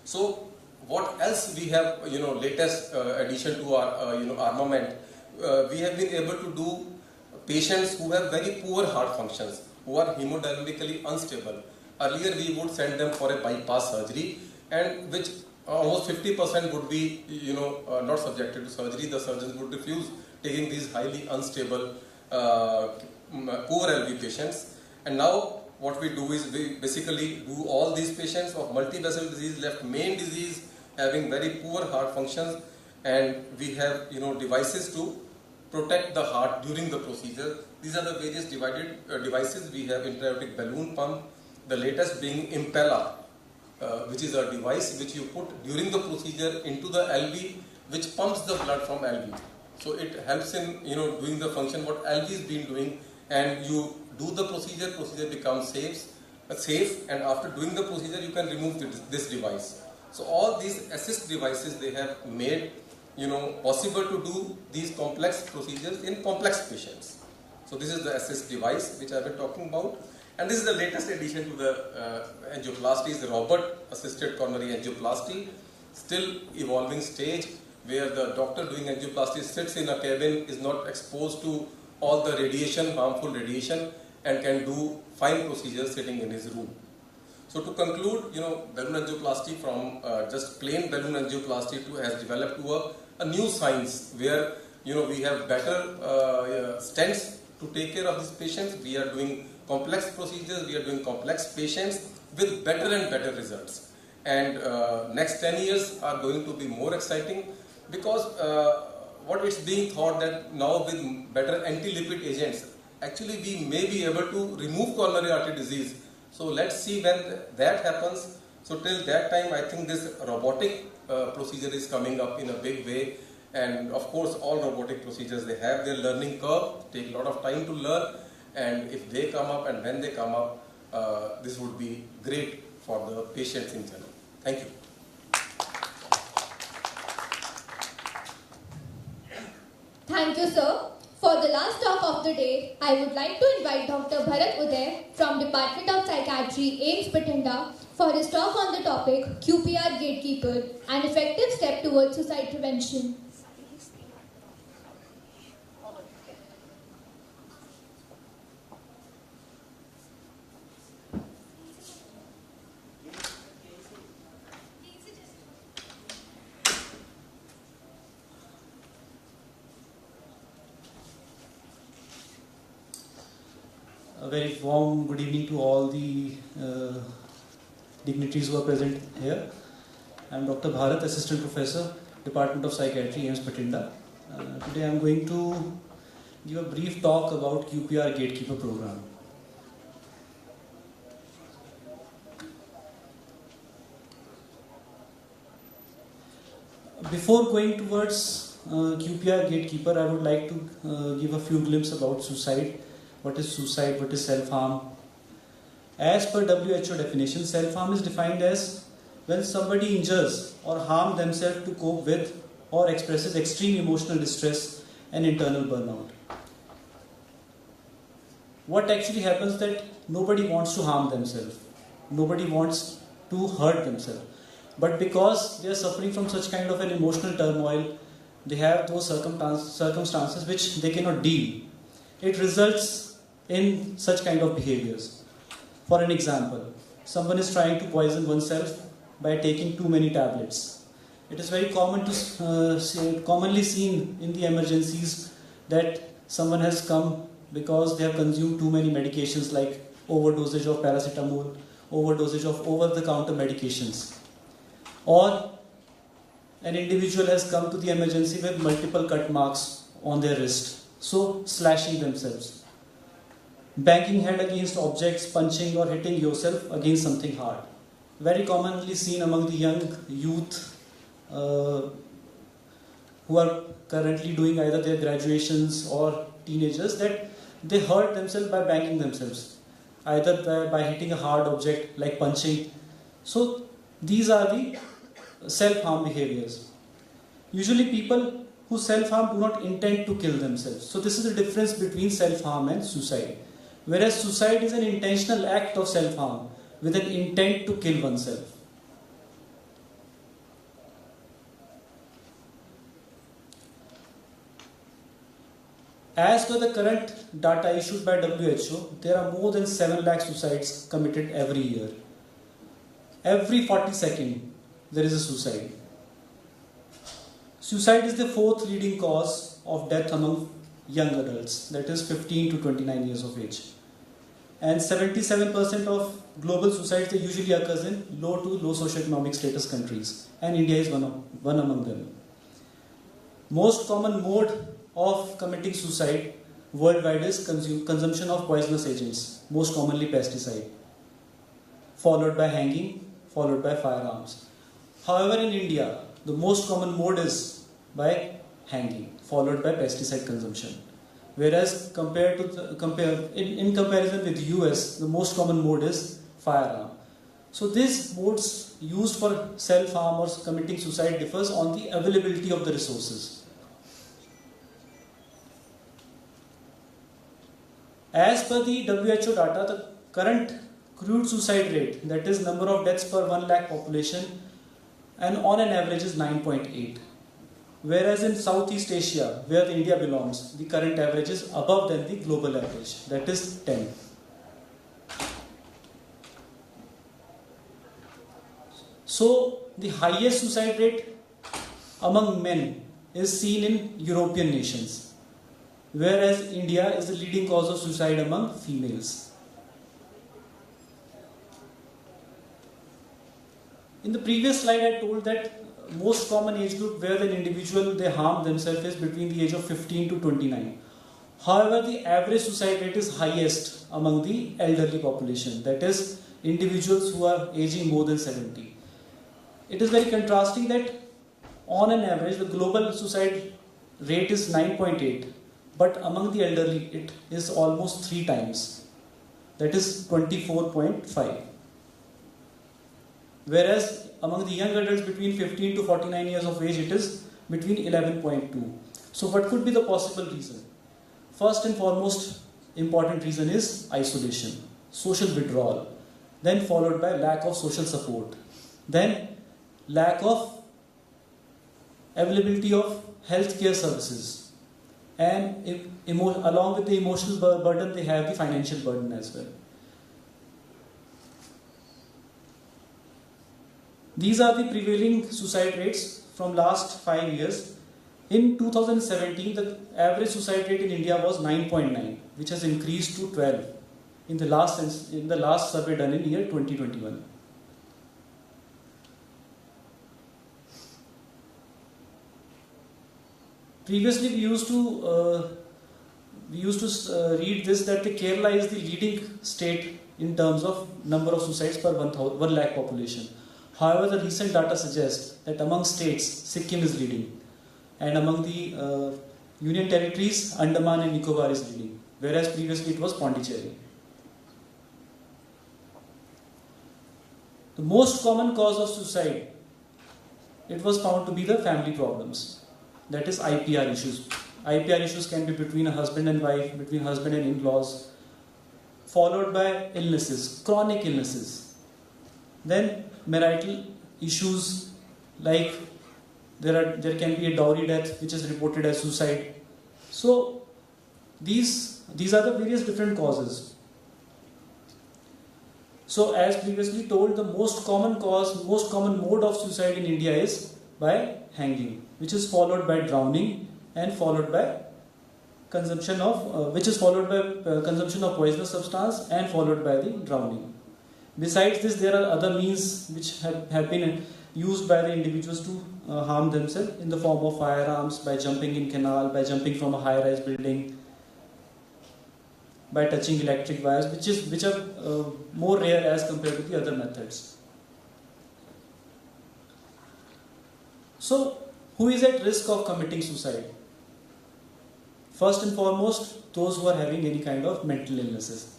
So what else we have latest addition to our armament, we have been able to do patients who have very poor heart functions, who are hemodynamically unstable. Earlier we would send them for a bypass surgery, and which almost 50% would be not subjected to surgery. The surgeons would refuse taking these highly unstable poor LV patients. And now what we do is we basically do all these patients of multivessel disease, left main disease, having very poor heart functions, and we have devices to protect the heart during the procedure. These are the various devices. We have intra-aortic balloon pump, the latest being Impella, which is a device which you put during the procedure into the LV, which pumps the blood from LV. So it helps in doing the function what LV has been doing, and you do the procedure becomes safe, and after doing the procedure you can remove this device. So all these assist devices they have made possible to do these complex procedures in complex patients. So this is the assist device which I have been talking about, and this is the latest addition to the angioplasty, is the robot assisted coronary angioplasty, still evolving stage, where the doctor doing angioplasty sits in a cabin, is not exposed to all the radiation, harmful radiation, and can do fine procedures sitting in his room. So to conclude, balloon angioplasty from just plain balloon angioplasty has developed to a new science where we have better stents to take care of these patients. We are doing complex procedures, we are doing complex patients with better and better results. And next 10 years are going to be more exciting, because what it's being thought that now with better anti-lipid agents, actually we may be able to remove coronary artery disease. So let's see when that happens. So till that time, I think this robotic procedure is coming up in a big way. And of course, all robotic procedures, they have their learning curve, take a lot of time to learn. And if they come up and when they come up, this would be great for the patients in general. Thank you. Thank you, sir. For the last talk of the day, I would like to invite Dr. Bharat Uday from Department of Psychiatry, AIIMS Bathinda, for his talk on the topic QPR Gatekeeper, an effective step towards suicide prevention. A very warm good evening to all the dignitaries who are present here. I am Dr. Bharat, Assistant Professor, Department of Psychiatry, AIIMS Bathinda. Today I am going to give a brief talk about QPR Gatekeeper program. Before going towards QPR Gatekeeper, I would like to give a few glimpses about suicide. What is suicide? What is self-harm? As per WHO definition, self-harm is defined as when somebody injures or harms themselves to cope with or expresses extreme emotional distress and internal burnout. What actually happens that nobody wants to harm themselves. Nobody wants to hurt themselves. But because they are suffering from such kind of an emotional turmoil, they have those circumstances which they cannot deal. It results in such kind of behaviors. For an example, someone is trying to poison oneself by taking too many tablets. It is very common to commonly seen in the emergencies that someone has come because they have consumed too many medications like overdosage of paracetamol, overdosage of over-the-counter medications. Or an individual has come to the emergency with multiple cut marks on their wrist, so slashing themselves. Banging head against objects, punching or hitting yourself against something hard. Very commonly seen among the young youth who are currently doing either their graduations or teenagers, that they hurt themselves by banging themselves, either by hitting a hard object like punching. So these are the self-harm behaviors. Usually people who self-harm do not intend to kill themselves. So this is the difference between self-harm and suicide. Whereas suicide is an intentional act of self-harm with an intent to kill oneself. As per the current data issued by WHO, there are more than 7 lakh suicides committed every year. Every 40 seconds, there is a suicide. Suicide is the 4th leading cause of death among young adults, that is 15 to 29 years of age. and 77% of global suicides they usually occurs in low to low socioeconomic status countries, and India is one among them. Most common mode of committing suicide worldwide is consumption of poisonous agents, most commonly pesticide, followed by hanging, followed by firearms. However, in India, the most common mode is by hanging, followed by pesticide consumption. Whereas in comparison with US, the most common mode is firearm. So these modes used for self-harm or committing suicide differs on the availability of the resources. As per the WHO data, the current crude suicide rate, that is number of deaths per 1 lakh population, and on an average is 9.8. Whereas in Southeast Asia, where India belongs, the current average is above than the global average, that is 10. So the highest suicide rate among men is seen in European nations, whereas India is the leading cause of suicide among females. In the previous slide, I told that most common age group where an individual they harm themselves is between the age of 15 to 29. However, the average suicide rate is highest among the elderly population, that is individuals who are aging more than 70. It is very contrasting that on an average the global suicide rate is 9.8, but among the elderly it is almost 3 times, that is 24.5. Whereas among the young adults between 15 to 49 years of age, it is between 11.2. So what could be the possible reason? First and foremost important reason is isolation, social withdrawal, then followed by lack of social support, then lack of availability of healthcare services, and along with the emotional burden they have the financial burden as well. These are the prevailing suicide rates from last 5 years. In 2017, the average suicide rate in India was 9.9, which has increased to 12 in the last survey done in year 2021. Previously, we used to read this that the Kerala is the leading state in terms of number of suicides per 1 lakh population. However, the recent data suggests that among states, Sikkim is leading, and among the Union Territories, Andaman and Nicobar is leading, whereas previously it was Pondicherry. The most common cause of suicide, it was found to be the family problems, that is IPR issues. IPR issues can be between a husband and wife, between husband and in-laws, followed by illnesses, chronic illnesses. Then marital issues like there can be a dowry death which is reported as suicide. So these are the various different causes. So as previously told, the most common mode of suicide in India is by hanging, which is followed by drowning and followed by consumption of poisonous substance and followed by the drowning. Besides this, there are other means which have been used by the individuals to harm themselves in the form of firearms, by jumping in canal, by jumping from a high-rise building, by touching electric wires, which are more rare as compared to the other methods. So, who is at risk of committing suicide? First and foremost, those who are having any kind of mental illnesses.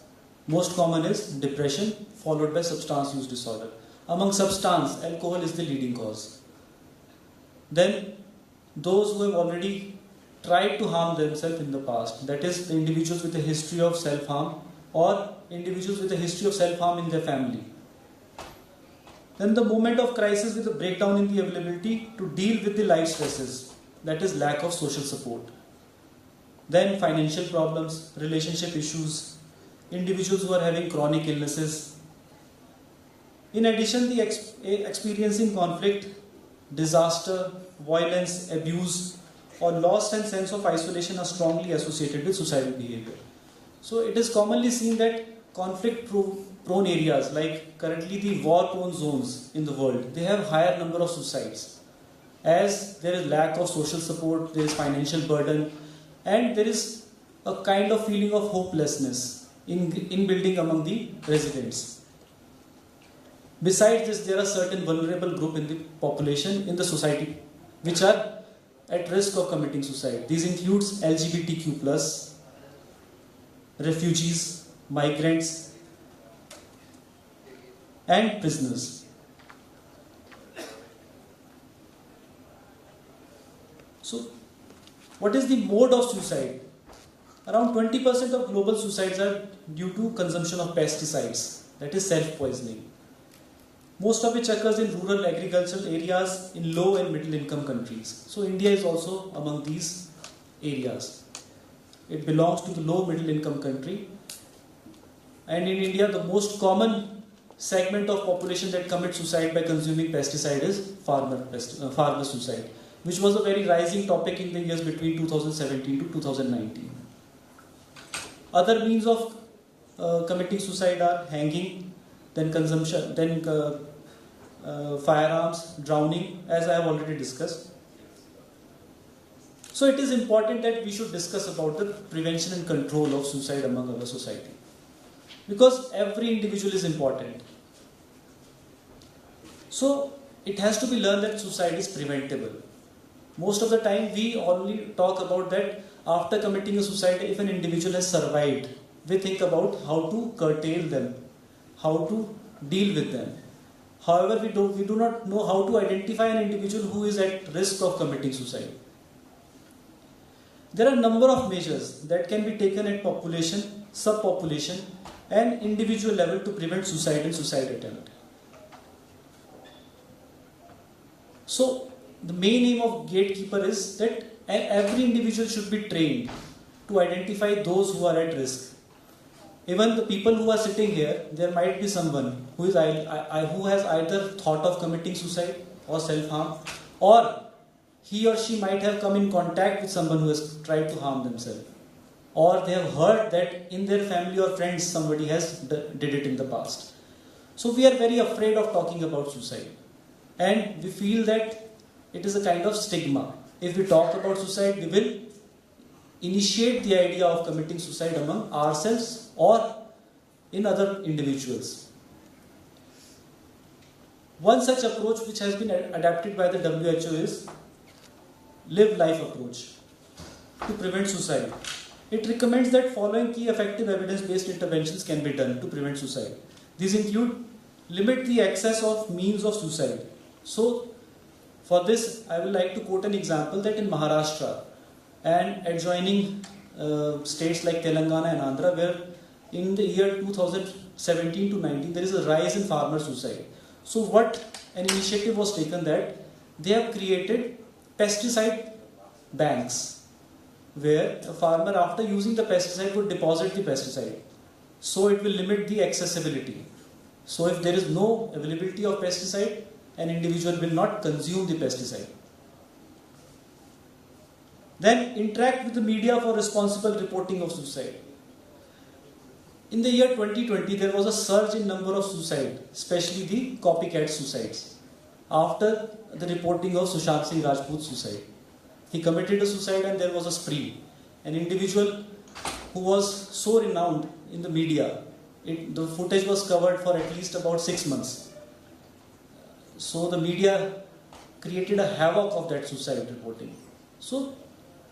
Most common is depression, followed by substance use disorder. Among substance, alcohol is the leading cause. Then, those who have already tried to harm themselves in the past, that is, the individuals with a history of self-harm or individuals with a history of self-harm in their family. Then the moment of crisis with a breakdown in the availability to deal with the life stresses, that is lack of social support. Then financial problems, relationship issues, individuals who are having chronic illnesses. In addition, the experiencing conflict, disaster, violence, abuse, or loss and sense of isolation are strongly associated with suicidal behavior. So it is commonly seen that conflict-prone areas, like currently the war-prone zones in the world, they have higher number of suicides. As there is lack of social support, there is financial burden, and there is a kind of feeling of hopelessness in building among the residents. Besides this, there are certain vulnerable groups in the population, in the society, which are at risk of committing suicide. These includes LGBTQ+, refugees, migrants, and prisoners. So, what is the mode of suicide? Around 20% of global suicides are due to consumption of pesticides, that is self-poisoning. Most of which occurs in rural agricultural areas in low and middle income countries. So India is also among these areas. It belongs to the low middle income country. And in India, the most common segment of population that commits suicide by consuming pesticide is farmer suicide, which was a very rising topic in the years between 2017 to 2019. Other means of committing suicide are hanging, then consumption, then firearms, drowning, as I have already discussed. So it is important that we should discuss about the prevention and control of suicide among our society, because every individual is important. So it has to be learned that suicide is preventable. Most of the time we only talk about that after committing a suicide, if an individual has survived, we think about how to curtail them, how to deal with them. However, we do not know how to identify an individual who is at risk of committing suicide. There are a number of measures that can be taken at population, subpopulation, and individual level to prevent suicide and suicide attempt. So, the main aim of gatekeeper is that every individual should be trained to identify those who are at risk. Even the people who are sitting here, there might be someone who has either thought of committing suicide or self-harm, or he or she might have come in contact with someone who has tried to harm themselves, or they have heard that in their family or friends somebody has did it in the past. So we are very afraid of talking about suicide, and we feel that it is a kind of stigma. If we talk about suicide, we will initiate the idea of committing suicide among ourselves or in other individuals. One such approach which has been adapted by the WHO is live life approach to prevent suicide. It recommends that following key effective evidence-based interventions can be done to prevent suicide. These include limit the access of means of suicide. So, for this, I would like to quote an example that in Maharashtra and adjoining states like Telangana and Andhra, where in the year 2017 to 19, there is a rise in farmer suicide. So what an initiative was taken that they have created pesticide banks, where a farmer after using the pesticide would deposit the pesticide. So it will limit the accessibility. So if there is no availability of pesticide, an individual will not consume the pesticide. Then interact with the media for responsible reporting of suicide. In the year 2020, there was a surge in number of suicide, especially the copycat suicides, after the reporting of Sushant Singh Rajput's suicide. He committed a suicide and there was a spree. An individual who was so renowned in the media, the footage was covered for at least about 6 months. So the media created a havoc of that suicide reporting. So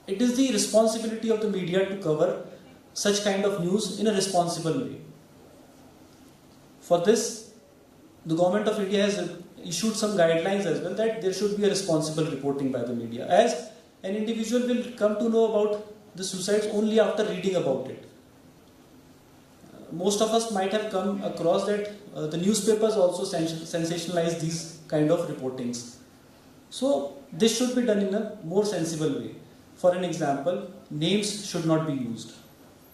it is the responsibility of the media to cover such kind of news in a responsible way. For this, the government of India has issued some guidelines as well that there should be a responsible reporting by the media, as an individual will come to know about the suicides only after reading about it. Most of us might have come across that the newspapers also sensationalize these kind of reportings. So this should be done in a more sensible way. For an example, names should not be used.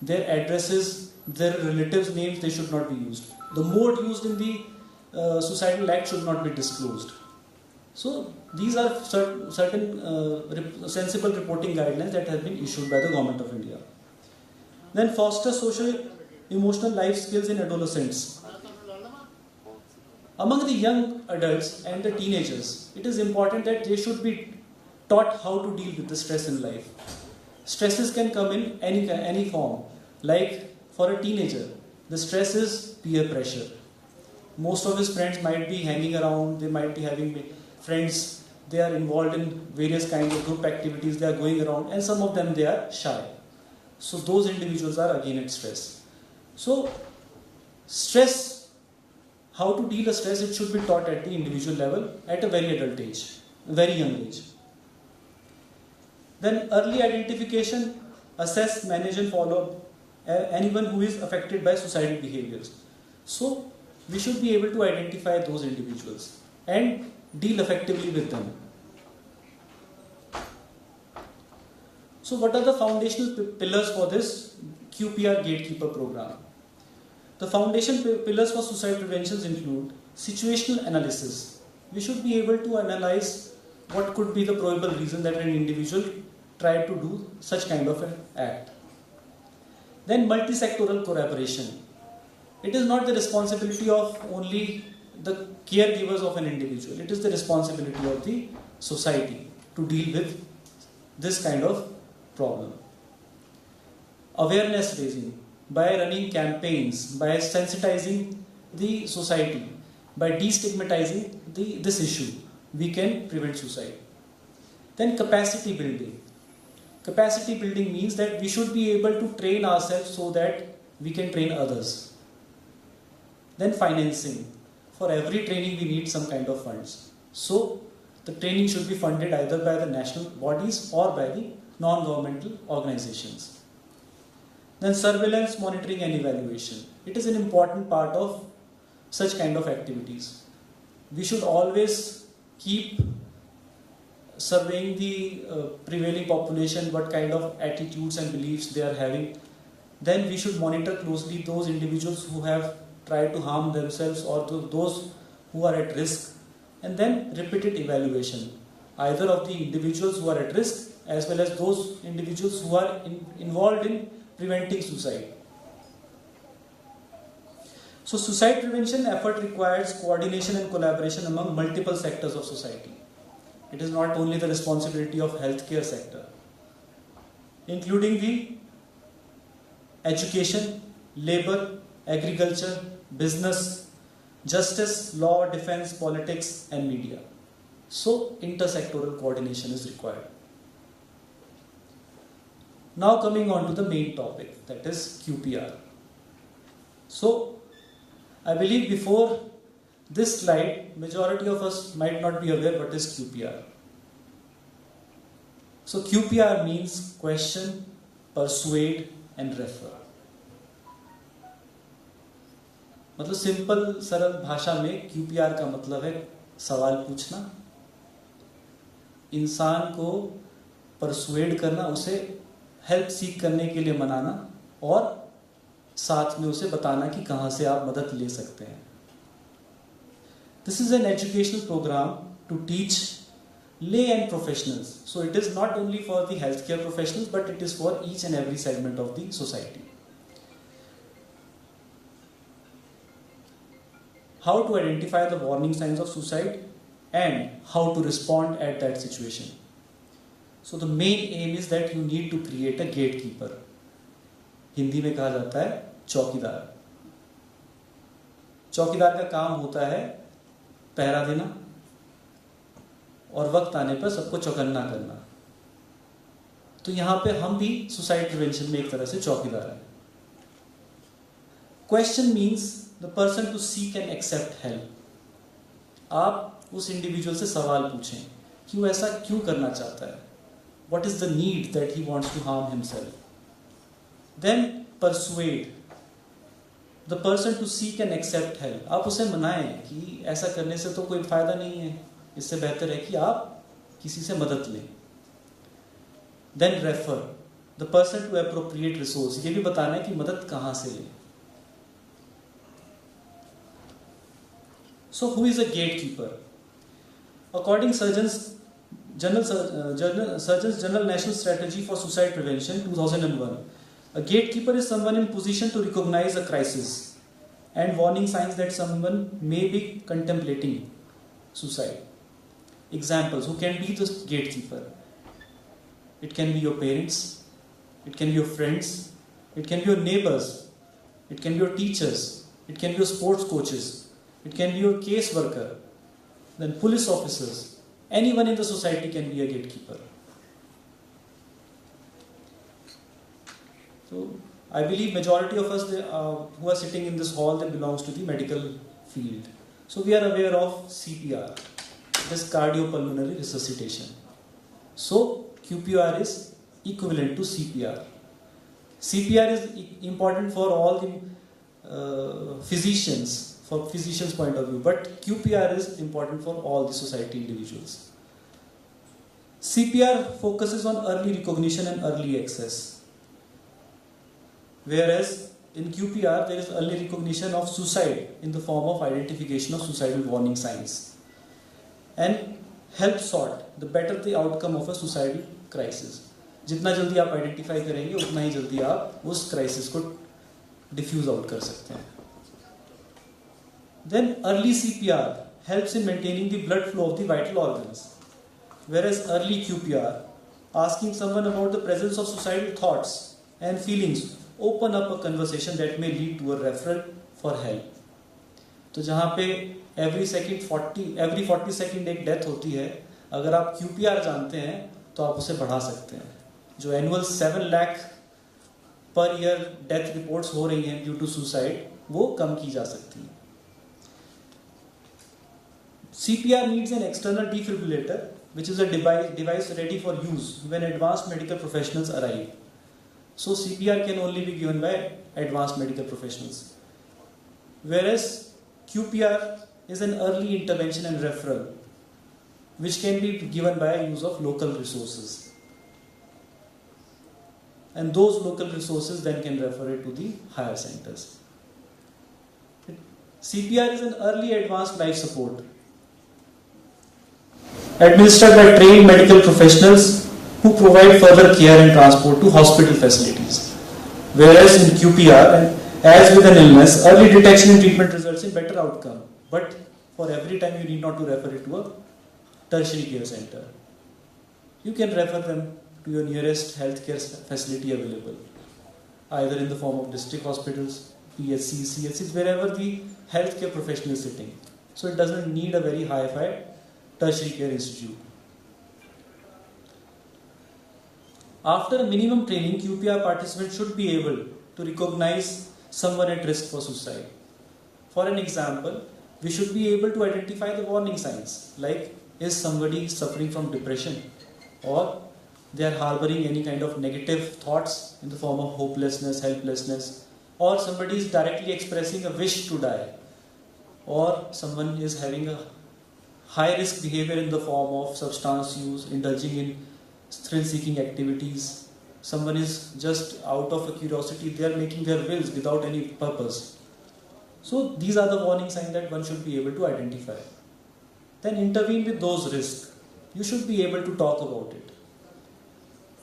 Their addresses, their relatives' names, they should not be used. The mode used in the suicidal act should not be disclosed. So these are certain sensible reporting guidelines that have been issued by the Government of India. Then foster social emotional life skills in adolescents. Among the young adults and the teenagers, it is important that they should be taught how to deal with the stress in life. Stresses can come in any form. Like for a teenager, the stress is peer pressure. Most of his friends might be hanging around, they might be having friends, they are involved in various kinds of group activities, they are going around, and some of them they are shy. So those individuals are again at stress. So stress, how to deal with stress, it should be taught at the individual level at a very adult age, very young age. Then early identification, assess, manage and follow anyone who is affected by suicidal behaviors. So we should be able to identify those individuals and deal effectively with them. So what are the foundational pillars for this QPR Gatekeeper program? The foundation pillars for suicide prevention include situational analysis. We should be able to analyze what could be the probable reason that an individual tried to do such kind of an act. Then multi-sectoral collaboration. It is not the responsibility of only the caregivers of an individual. It is the responsibility of the society to deal with this kind of problem. Awareness raising by running campaigns, by sensitizing the society, by destigmatizing this issue, we can prevent suicide. Then capacity building. Capacity building means that we should be able to train ourselves so that we can train others. Then financing. For every training we need some kind of funds. So the training should be funded either by the national bodies or by the non-governmental organizations. Then surveillance, monitoring and evaluation. It is an important part of such kind of activities. We should always keep surveying the prevailing population, what kind of attitudes and beliefs they are having. Then we should monitor closely those individuals who have tried to harm themselves or those who are at risk. And then repeated evaluation, either of the individuals who are at risk as well as those individuals who are involved in preventing suicide. So suicide prevention effort requires coordination and collaboration among multiple sectors of society. It is not only the responsibility of healthcare sector, including the education, labor, agriculture, business, justice, law, defense, politics and media. So intersectoral coordination is required. Now coming on to the main topic, that is QPR. So I believe before this slide, majority of us might not be aware what is QPR. So QPR means question, persuade and refer. मतलब simple सरल भाषा में QPR का मतलब है सवाल पूछना, इंसान को परसुएड करना, उसे हेल्प सीख करने के लिए मनाना और साथ में उसे बताना कि कहां से आप मदद ले सकते हैं. This is an educational program to teach lay and professionals. So it is not only for the healthcare professionals, but it is for each and every segment of the society. How to identify the warning signs of suicide and how to respond at that situation. So the main aim is that you need to create a gatekeeper. Hindi में कहा जाता है चौकीदार. चौकीदार का काम होता है पहरा देना और वक्त आने पर सबको चौकन्ना करना. तो यहां पे हम भी सुसाइड प्रिवेंशन में एक तरह से चौकीदार हैं. Question means the person to seek and accept help. आप उस इंडिविजुअल से सवाल पूछें कि वो ऐसा क्यों करना चाहता है. What is the need that he wants to harm himself? Then persuade the person to seek and accept help. आप उसे मनाएं कि ऐसा करने से तो कोई फायदा नहीं है, इससे बेहतर है कि आप किसी से मदद लें. Then refer the person to appropriate resource. ये भी बताना है कि मदद कहाँ से लें. So who is a gatekeeper? According Surgeons General National Strategy for Suicide Prevention 2001, A gatekeeper is someone in position to recognize a crisis and warning signs that someone may be contemplating suicide. Examples, who can be the gatekeeper? It can be your parents, it can be your friends, it can be your neighbors, it can be your teachers, it can be your sports coaches, it can be your case worker, then police officers. Anyone in the society can be a gatekeeper. So I believe majority of us who are sitting in this hall, they belongs to the medical field. So we are aware of CPR, this cardiopulmonary resuscitation. So QPR is equivalent to CPR. CPR is important for all the physicians, for physicians' point of view, but QPR is important for all the society individuals. CPR focuses on early recognition and early access, whereas in QPR there is early recognition of suicide in the form of identification of suicidal warning signs and help sort the better the outcome of a suicidal crisis. जितना जल्दी आप identify करेंगे उतना ही जल्दी आप उस crisis को diffuse out कर सकते हैं. Then early CPR helps in maintaining the blood flow of the vital organs, whereas early QPR, asking someone about the presence of suicidal thoughts and feelings, open up a conversation that may lead to a referral for help. तो जहाँ पे every 40 second एक death होती है, अगर आप QPR जानते हैं तो आप उसे बढ़ा सकते हैं. जो annual 7 lakh per year death reports हो रही हैं ड्यू टू सुसाइड, वो कम की जा सकती हैं. CPR needs an external defibrillator, which is a device ready for use when advanced medical professionals arrive. So CPR can only be given by advanced medical professionals. Whereas QPR is an early intervention and referral, which can be given by use of local resources. And those local resources then can refer it to the higher centers. CPR is an early advanced life support, administered by trained medical professionals who provide further care and transport to hospital facilities. Whereas in QPR, as with an illness, early detection and treatment results in better outcome. But for every time you need not to refer it to a tertiary care center. You can refer them to your nearest healthcare facility available, either in the form of district hospitals, PHCs, CHCs, wherever the healthcare professional is sitting. So it doesn't need a very hi-fi tertiary care institute. After a minimum training, QPR participants should be able to recognize someone at risk for suicide. For an example, we should be able to identify the warning signs, like is somebody suffering from depression, or they are harboring any kind of negative thoughts in the form of hopelessness, helplessness, or somebody is directly expressing a wish to die, or someone is having a high risk behavior in the form of substance use, indulging in thrill-seeking activities. Someone is just out of a curiosity, they are making their wills without any purpose. So these are the warning signs that one should be able to identify. Then intervene with those risks. You should be able to talk about it.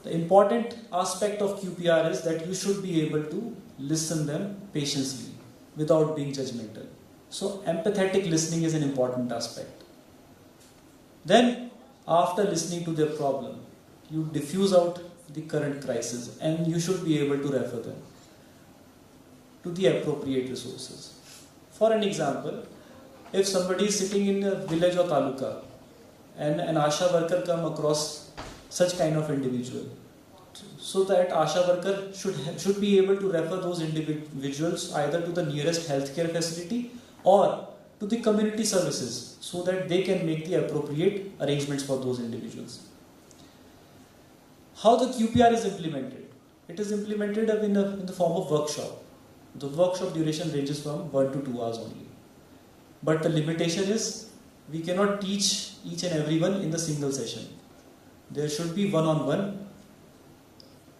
The important aspect of QPR is that you should be able to listen them patiently without being judgmental. So empathetic listening is an important aspect. Then after listening to their problem, you diffuse out the current crisis and you should be able to refer them to the appropriate resources. For an example, if somebody is sitting in a village or taluka and an ASHA worker come across such kind of individual, so that ASHA worker should be able to refer those individuals either to the nearest healthcare facility or to the community services so that they can make the appropriate arrangements for those individuals. How the QPR is implemented? It is implemented in the form of workshop. The workshop duration ranges from 1 to 2 hours only. But the limitation is we cannot teach each and everyone in the single session. There should be one-on-one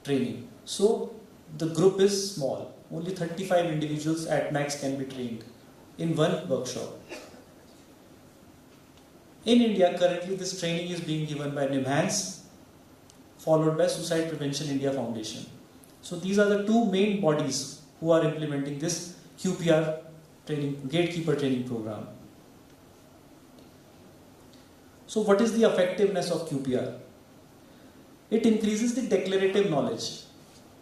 training. So the group is small. Only 35 individuals at max can be trained in one workshop. In India, currently this training is being given by NIMHANS, followed by Suicide Prevention India Foundation. So these are the two main bodies who are implementing this QPR training, gatekeeper training program. So what is the effectiveness of QPR? It increases the declarative knowledge.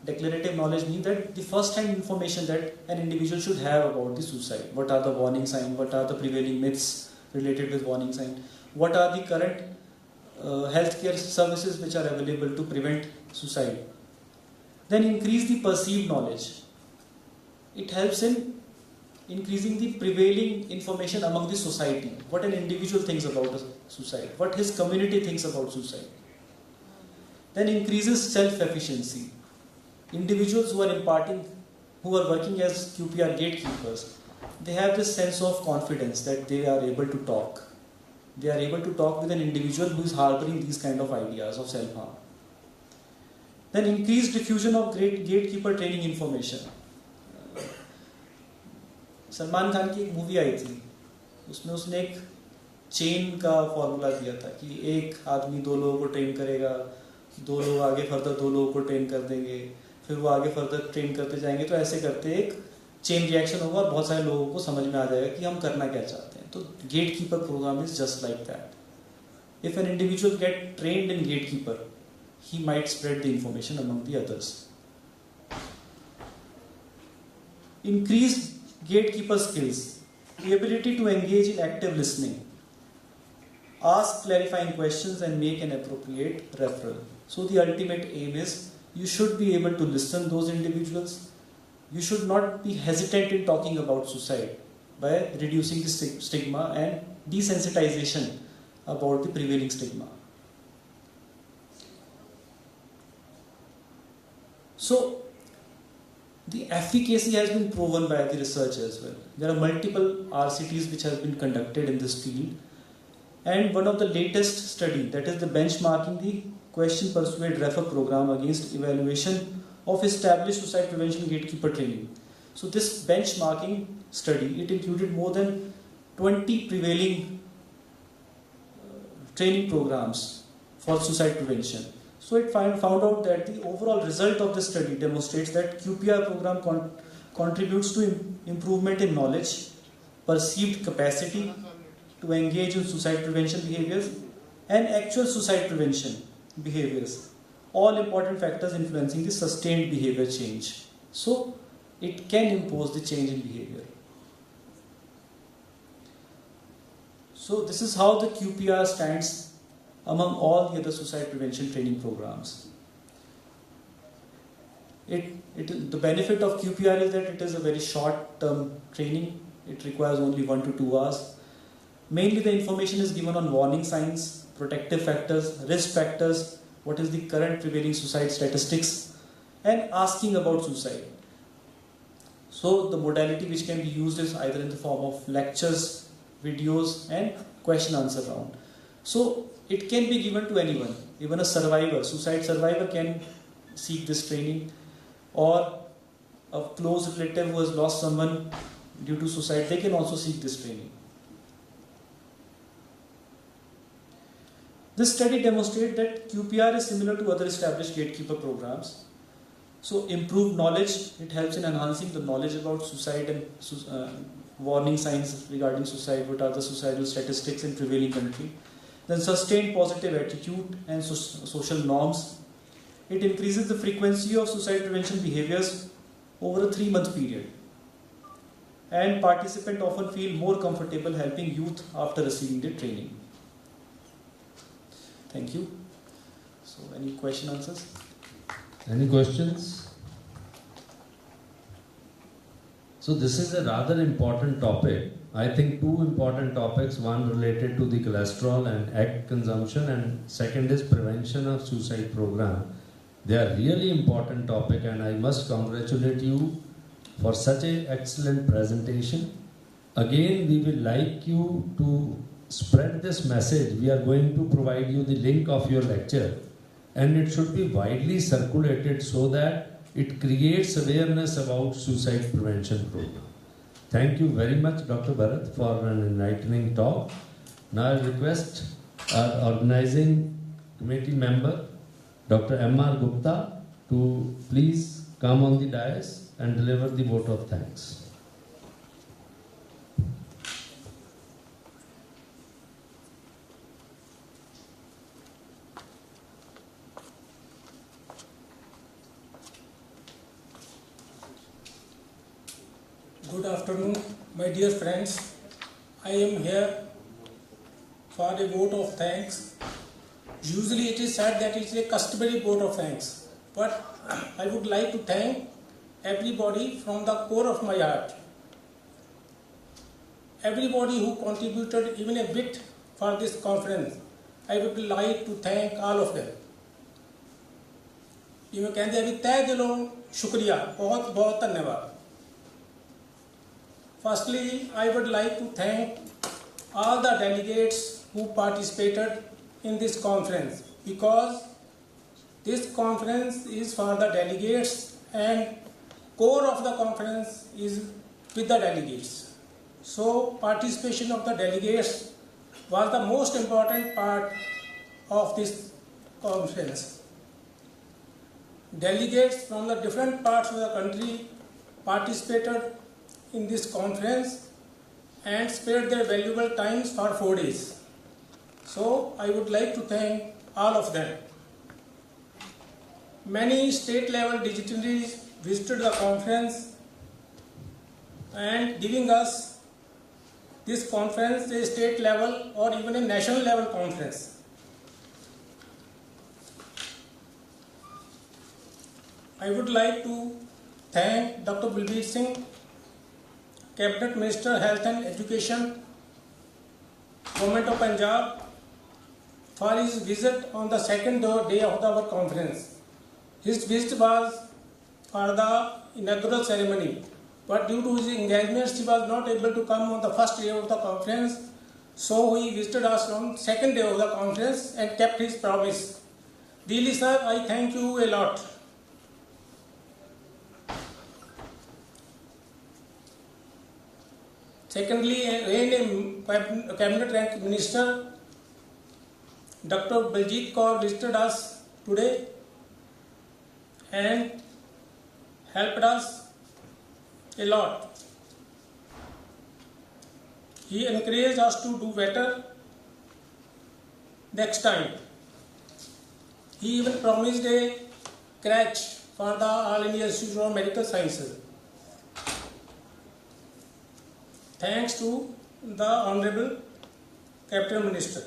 Declarative knowledge means that the first-hand information that an individual should have about the suicide. What are the warning signs? What are the prevailing myths related with warning signs? What are the current healthcare services which are available to prevent suicide? Then increase the perceived knowledge. It helps in increasing the prevailing information among the society. What an individual thinks about suicide. What his community thinks about suicide. Then increases self-efficiency. Individuals who are working as QPR gatekeepers, they have this sense of confidence that they are able to talk. They are able to talk with an individual who is harboring these kind of ideas of self-harm. Then increased diffusion of gatekeeper training information. Salman Khan की एक movie आई थी, उसमें उसने एक chain का formula दिया था कि एक आदमी 2 लोगों को ट्रेन करेगा, 2 लोग आगे फर्दर 2 लोगों को ट्रेन कर देंगे, फिर वो आगे फर्दर ट्रेन करते जाएंगे, तो ऐसे करते एक चेन रिएक्शन होगा और बहुत सारे लोगों को समझ में आ जाएगा कि हम करना क्या चाहते हैं. तो gatekeeper program is just like that. If an individual get trained in gatekeeper, he might spread the information among the others. Increased gatekeeper skills, the ability to engage in active listening, ask clarifying questions and make an appropriate referral. So the ultimate aim is you should be able to listen those individuals. You should not be hesitant in talking about suicide by reducing the stigma and desensitization about the prevailing stigma. So the efficacy has been proven by the research as well. There are multiple RCTs which have been conducted in this field, and one of the latest study, that is the benchmarking the question persuade refer program against evaluation of established suicide prevention gatekeeper training. So this benchmarking study, it included more than 20 prevailing training programs for suicide prevention. So it found out that the overall result of this study demonstrates that QPR program contributes to improvement in knowledge, perceived capacity to engage in suicide prevention behaviors, and actual suicide prevention behaviors. All important factors influencing the sustained behavior change. So it can impose the change in behavior. So this is how the QPR stands among all the other suicide prevention training programs. The benefit of QPR is that it is a very short-term training. It requires only 1 to 2 hours. Mainly the information is given on warning signs, protective factors, risk factors, what is the current prevailing suicide statistics, and asking about suicide. So the modality which can be used is either in the form of lectures, videos, and question-answer round. So it can be given to anyone, even a survivor, suicide survivor can seek this training, or a close relative who has lost someone due to suicide, they can also seek this training. This study demonstrates that QPR is similar to other established gatekeeper programs. So improved knowledge, it helps in enhancing the knowledge about suicide and warning signs regarding suicide, what are the suicidal statistics in prevailing country. Then sustained positive attitude and social norms. It increases the frequency of suicide prevention behaviors over a 3-month period. And participants often feel more comfortable helping youth after receiving the training. Thank you. So any question answers? Any questions? So this is a rather important topic. I think 2 important topics, one related to the cholesterol and egg consumption, and second is prevention of suicide program. They are really important topic, and I must congratulate you for such an excellent presentation. Again, we will like you to spread this message. We are going to provide you the link of your lecture, and it should be widely circulated so that it creates awareness about suicide prevention program. Thank you very much, Dr. Bharat, for an enlightening talk. Now I request our organizing committee member, Dr. M.R. Gupta, to please come come on the dais and deliver the vote of thanks. Good afternoon, my dear friends. I am here for a vote of thanks. Usually it is said that it is a customary vote of thanks, but I would like to thank everybody from the core of my heart. Everybody who contributed even a bit for this conference, I would like to thank all of them. जिवें कहंदे अभी तय दिलों शुक्रिया, बहुत बहुत धन्यवाद. Firstly, I would like to thank all the delegates who participated in this conference, because this conference is for the delegates and core of the conference is with the delegates. So participation of the delegates was the most important part of this conference. Delegates from the different parts of the country participated in this conference and spared their valuable times for 4 days. So I would like to thank all of them. Many state level dignitaries visited the conference and giving us this conference a state level or even a national level conference. I would like to thank Dr. Balbir Singh, Cabinet Minister, Health and Education, Government of Punjab, for his visit on the second day of our conference. His visit was for the inaugural ceremony, but due to his engagements, he was not able to come on the first day of the conference. So he visited us on second day of the conference and kept his promise. Really, sir, I thank you a lot. Secondly, a cabinet rank minister, Dr. Baljeet Kaur, visited us today and helped us a lot. He encouraged us to do better next time. He even promised a crèche for the All India Institute of Medical Sciences. Thanks to the Honorable Cabinet Minister.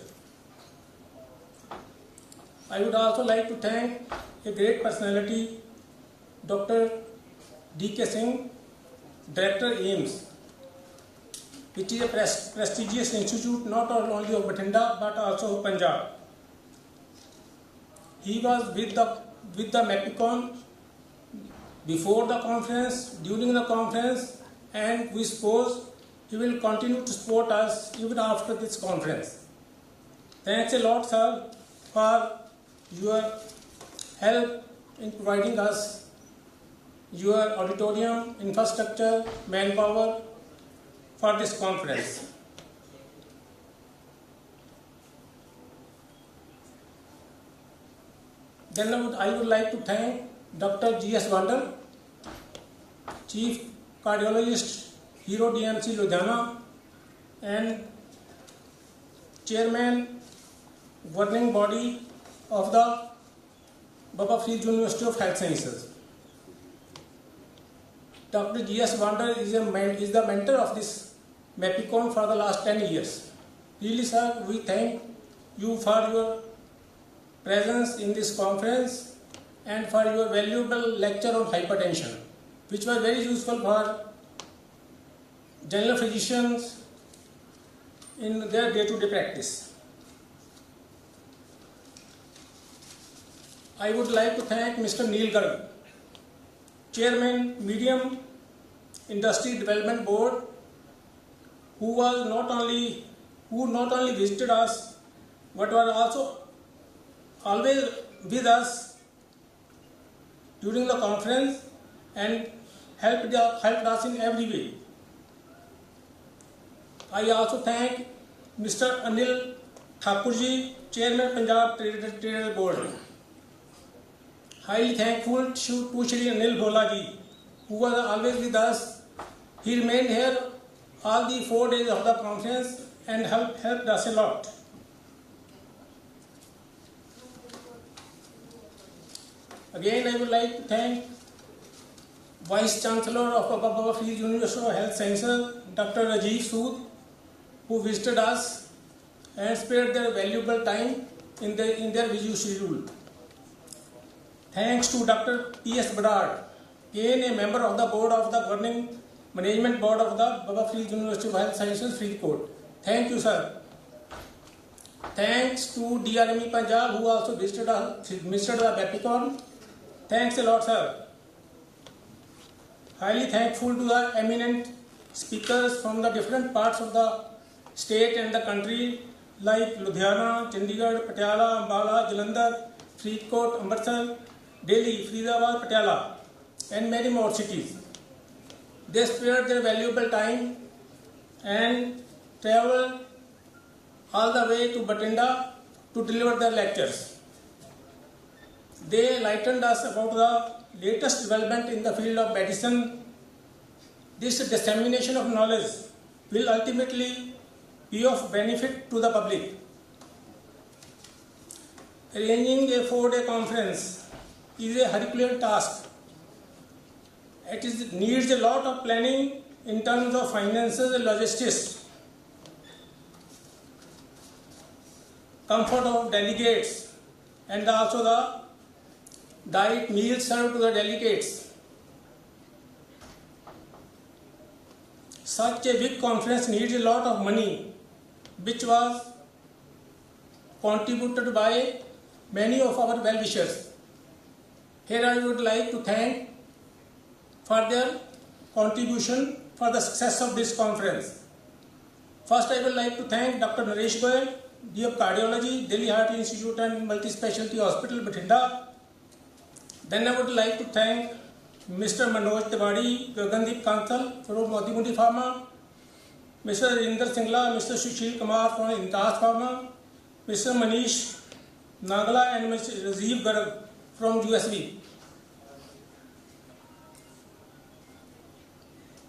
I would also like to thank a great personality, Dr. D.K. Singh, Director AIIMS, which is a prestigious institute not only of Bathinda but also of Punjab. He was with the MAPICON before the conference, during the conference, and we suppose he will continue to support us even after this conference. Thanks a lot, sir, for your help in providing us your auditorium, infrastructure, manpower for this conference. Then I would like to thank Dr. G.S. Wonder, Chief Cardiologist, Hero DMC Ludhiana, and Chairman, Governing Body of the Baba Farid University of Health Sciences. Dr. G.S. Wonder is the mentor of this MAPICON for the last 10 years. Really, sir, we thank you for your presence in this conference and for your valuable lecture on hypertension, which was very useful for general physicians in their day-to-day practice. I would like to thank Mr. Neil Garg, Chairman, Medium Industry Development Board, who not only visited us, but was also always with us during the conference and helped us in every way. I also thank Mr. Anil Thakurji, Chairman, Punjab Traders Board. Highly thankful to Shri Anil Bhola ji, who was always with us. He remained here all the 4 days of the conference and helped us a lot. Again, I would like to thank Vice Chancellor of Baba Faried University of Health Sciences, Dr. Rajiv Sood, who visited us and spared their valuable time in their busy schedule. Thanks to Dr. P.S. Badard, again a member of the board of the governing management board of the Baba Faried University of Health Sciences, Faridkot. Thank you, sir. Thanks to DRME Punjab, who also visited the MAPICON. Thanks a lot, sir. Highly thankful to the eminent speakers from the different parts of the state and the country, like Ludhiana, Chandigarh, Patiala, Ambala, Jalandhar, Faridkot, Amritsar, Delhi, Faridabad, Patiala, and many more cities. They spared their valuable time and traveled all the way to Bathinda to deliver their lectures. They enlightened us about the latest development in the field of medicine. This dissemination of knowledge will ultimately be of benefit to the public. Arranging a 4-day conference is a Herculean task. It needs a lot of planning in terms of finances and logistics, comfort of delegates, and also the diet meals served to the delegates. Such a big conference needs a lot of money, which was contributed by many of our well-wishers. Here I would like to thank for their contribution for the success of this conference. First, I would like to thank Dr. Naresh Goyal, D of Cardiology, Delhi Heart Institute and Multi-Specialty Hospital, Bathinda. Then I would like to thank Mr. Manoj Tiwari, Gagandeep Kansal from Modimundi Pharma, Mr. Rinder Singla, Mr. Sushil Kumar from Intas Pharma, Mr. Manish Nagla and Mr. Rajiv Garg from USV.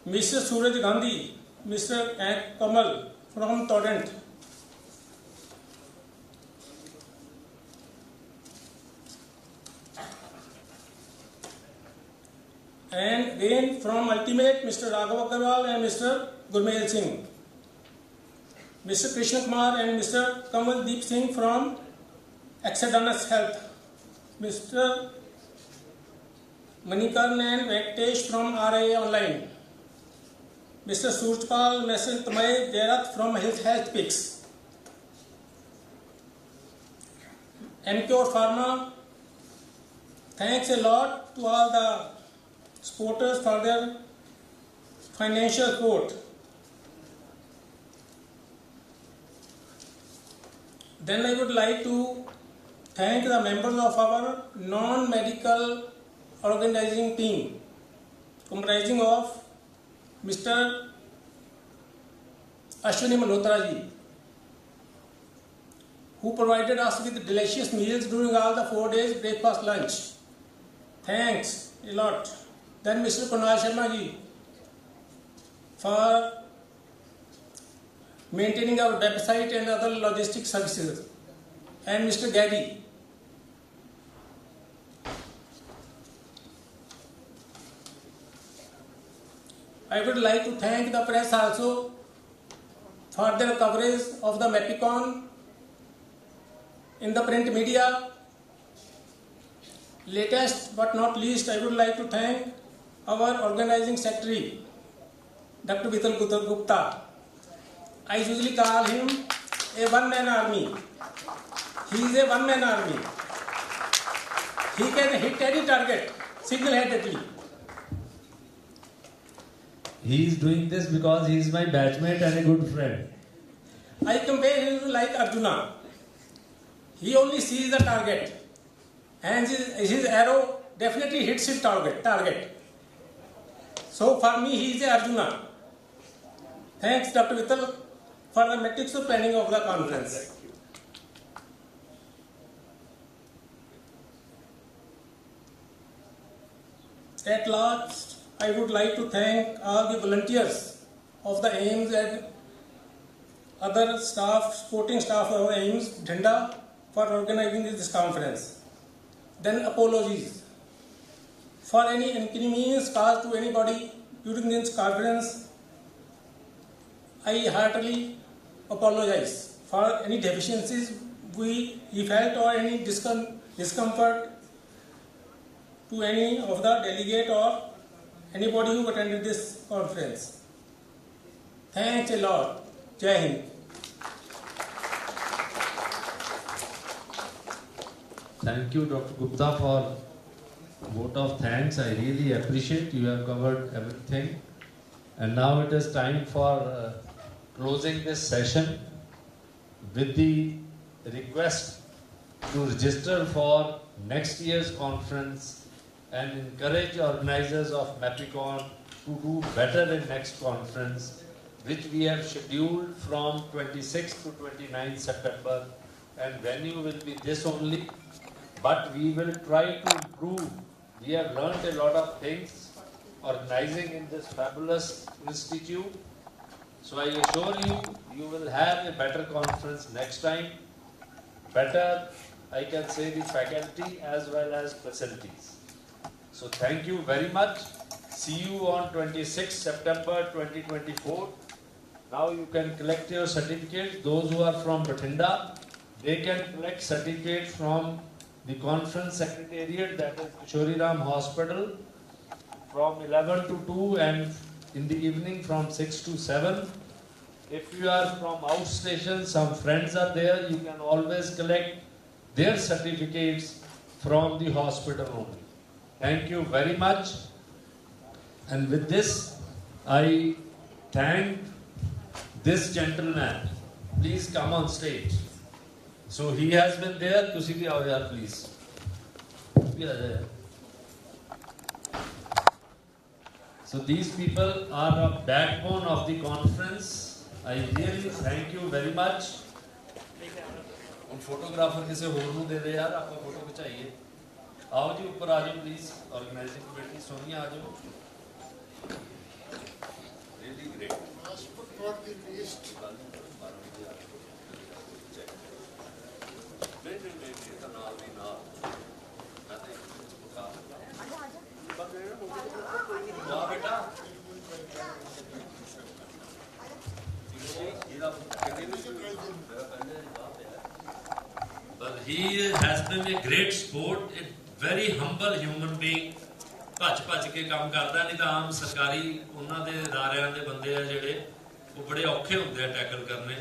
Mr. Suraj Gandhi, Mr. Kamal from Torrent. And then from Ultimate, Mr. Raghav Agarwal and Mr. Gurmail Singh. Mr. Krishna Kumar and Mr. Kamaldeep Singh from Exodanus Health. Mr. Manikarn and Venkatesh from RIA Online. Mr. Surjpal, Mr. Tamay Jayarath from Health Picks. MCure Pharma, thanks a lot to all the supporters for their financial support. Then I would like to thank the members of our non-medical organizing team, comprising of Mr. Ashwini Malhotra ji, who provided us with delicious meals during all the 4 days, breakfast, lunch. Thanks a lot. Then Mr. Kunal Sharma ji for maintaining our website and other logistic services. And Mr. Gary. I would like to thank the press also for their coverage of the MAPICON in the print media. Latest but not least, I would like to thank our organizing secretary, Dr. Vitull Gupta. I usually call him a one-man army. He is a one-man army. He can hit any target single-handedly. He is doing this because he is my batchmate and a good friend. I compare him like Arjuna. He only sees the target and his arrow definitely hits his target. So for me, he is a Arjuna. Thanks, Dr. Vitull, for the meticulous planning of the conference. At last, I would like to thank all the volunteers of the AIIMS and other staff, supporting staff of AIIMS Bathinda for organizing this conference. Then apologies for any inconvenience caused to anybody during this conference. I heartily apologize for any deficiencies we felt or any discomfort to any of the delegate or anybody who attended this conference. Thanks a lot. Jai Hind. Thank you, Dr. Gupta, for vote of thanks. I really appreciate you have covered everything. And now it is time for closing this session with the request to register for next year's conference and encourage organizers of MAPICON to do better in next conference, which we have scheduled from 26th to 29th September, and venue will be this only, but we will try to improve. We have learned a lot of things organizing in this fabulous institute. So I assure you, you will have a better conference next time. Better, I can say, the faculty as well as facilities. So thank you very much. See you on 26th September 2024. Now you can collect your certificates. Those who are from Bathinda, they can collect certificates from the conference secretariat, that is Kishoriram Hospital, from 11 to 2 and in the evening from 6 to 7. If you are from outstation, some friends are there, you can always collect their certificates from the hospital only. Thank you very much. And with this, I thank this gentleman. Please come on stage. So he has been there. Tusi bhi aao yaar, please. So these people are a backbone of the conference. I really thank you very much. उन photographer किसे होर नूं दे दे यार, आपका photo खिंचाइए. आओ जी ऊपर आ जाओ please. Organising committee Sonia आ जाओ. Really great. Well, he has been a great sport, a very humble human being. ਭੱਜ ਕੇ ਕੰਮ ਕਰਦਾ, ਨਹੀਂ ਤਾਂ ਆਮ ਸਰਕਾਰੀ ਉਹਨਾਂ ਦੇ ਅਦਾਰਿਆਂ ਦੇ ਬੰਦੇ ਆ ਜਿਹੜੇ ਉਹ ਬੜੇ ਔਖੇ ਹੁੰਦੇ ਆ ਟੈਕਲ ਕਰਨੇ.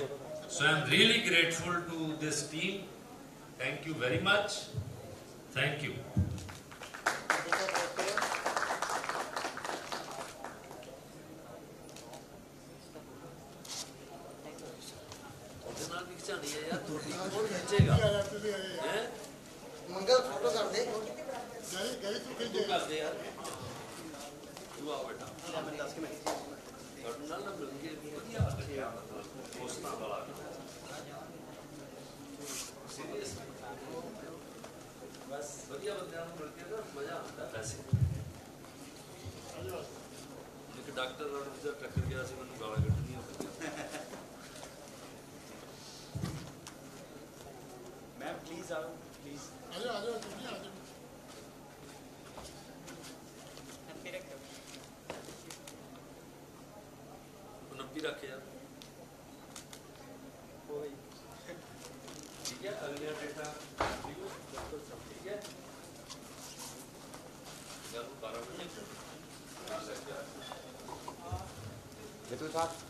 So I am really grateful to this team. Thank you very much. Thank you. Mangal photo कर दे कर दे यार. तू आ बेटा. ਨਾਲ ਮਿਲ ਕੇ ਵਧੀਆ ਲੱਗਿਆ, ਮਤਲਬ ਦੋਸਤਾਂ ਵਾਲਾ. ਸੀਰੀਅਸ ਬਸ ਵਧੀਆ ਬੰਦਿਆਂ ਨੂੰ ਮਿਲ ਕੇ ਨਾ ਮਜ਼ਾ ਆਉਂਦਾ. ਵੈਸੇ ਇੱਕ ਡਾਕਟਰ ਨਾਲ ਜਿਹੜਾ ਟੱਕਰ ਗਿਆ ਸੀ, ਮੈਨੂੰ ਗਾਲਾਂ ਕੱਢਣੀਆਂ ਪਈਆਂ. मैम प्लीज आओ, प्लीज आ जाओ, आ जाओ, आ जाओ. नब्बी रखे यार. ठीक है, अगले डेटा ठीक है. बिल्कुल साहब.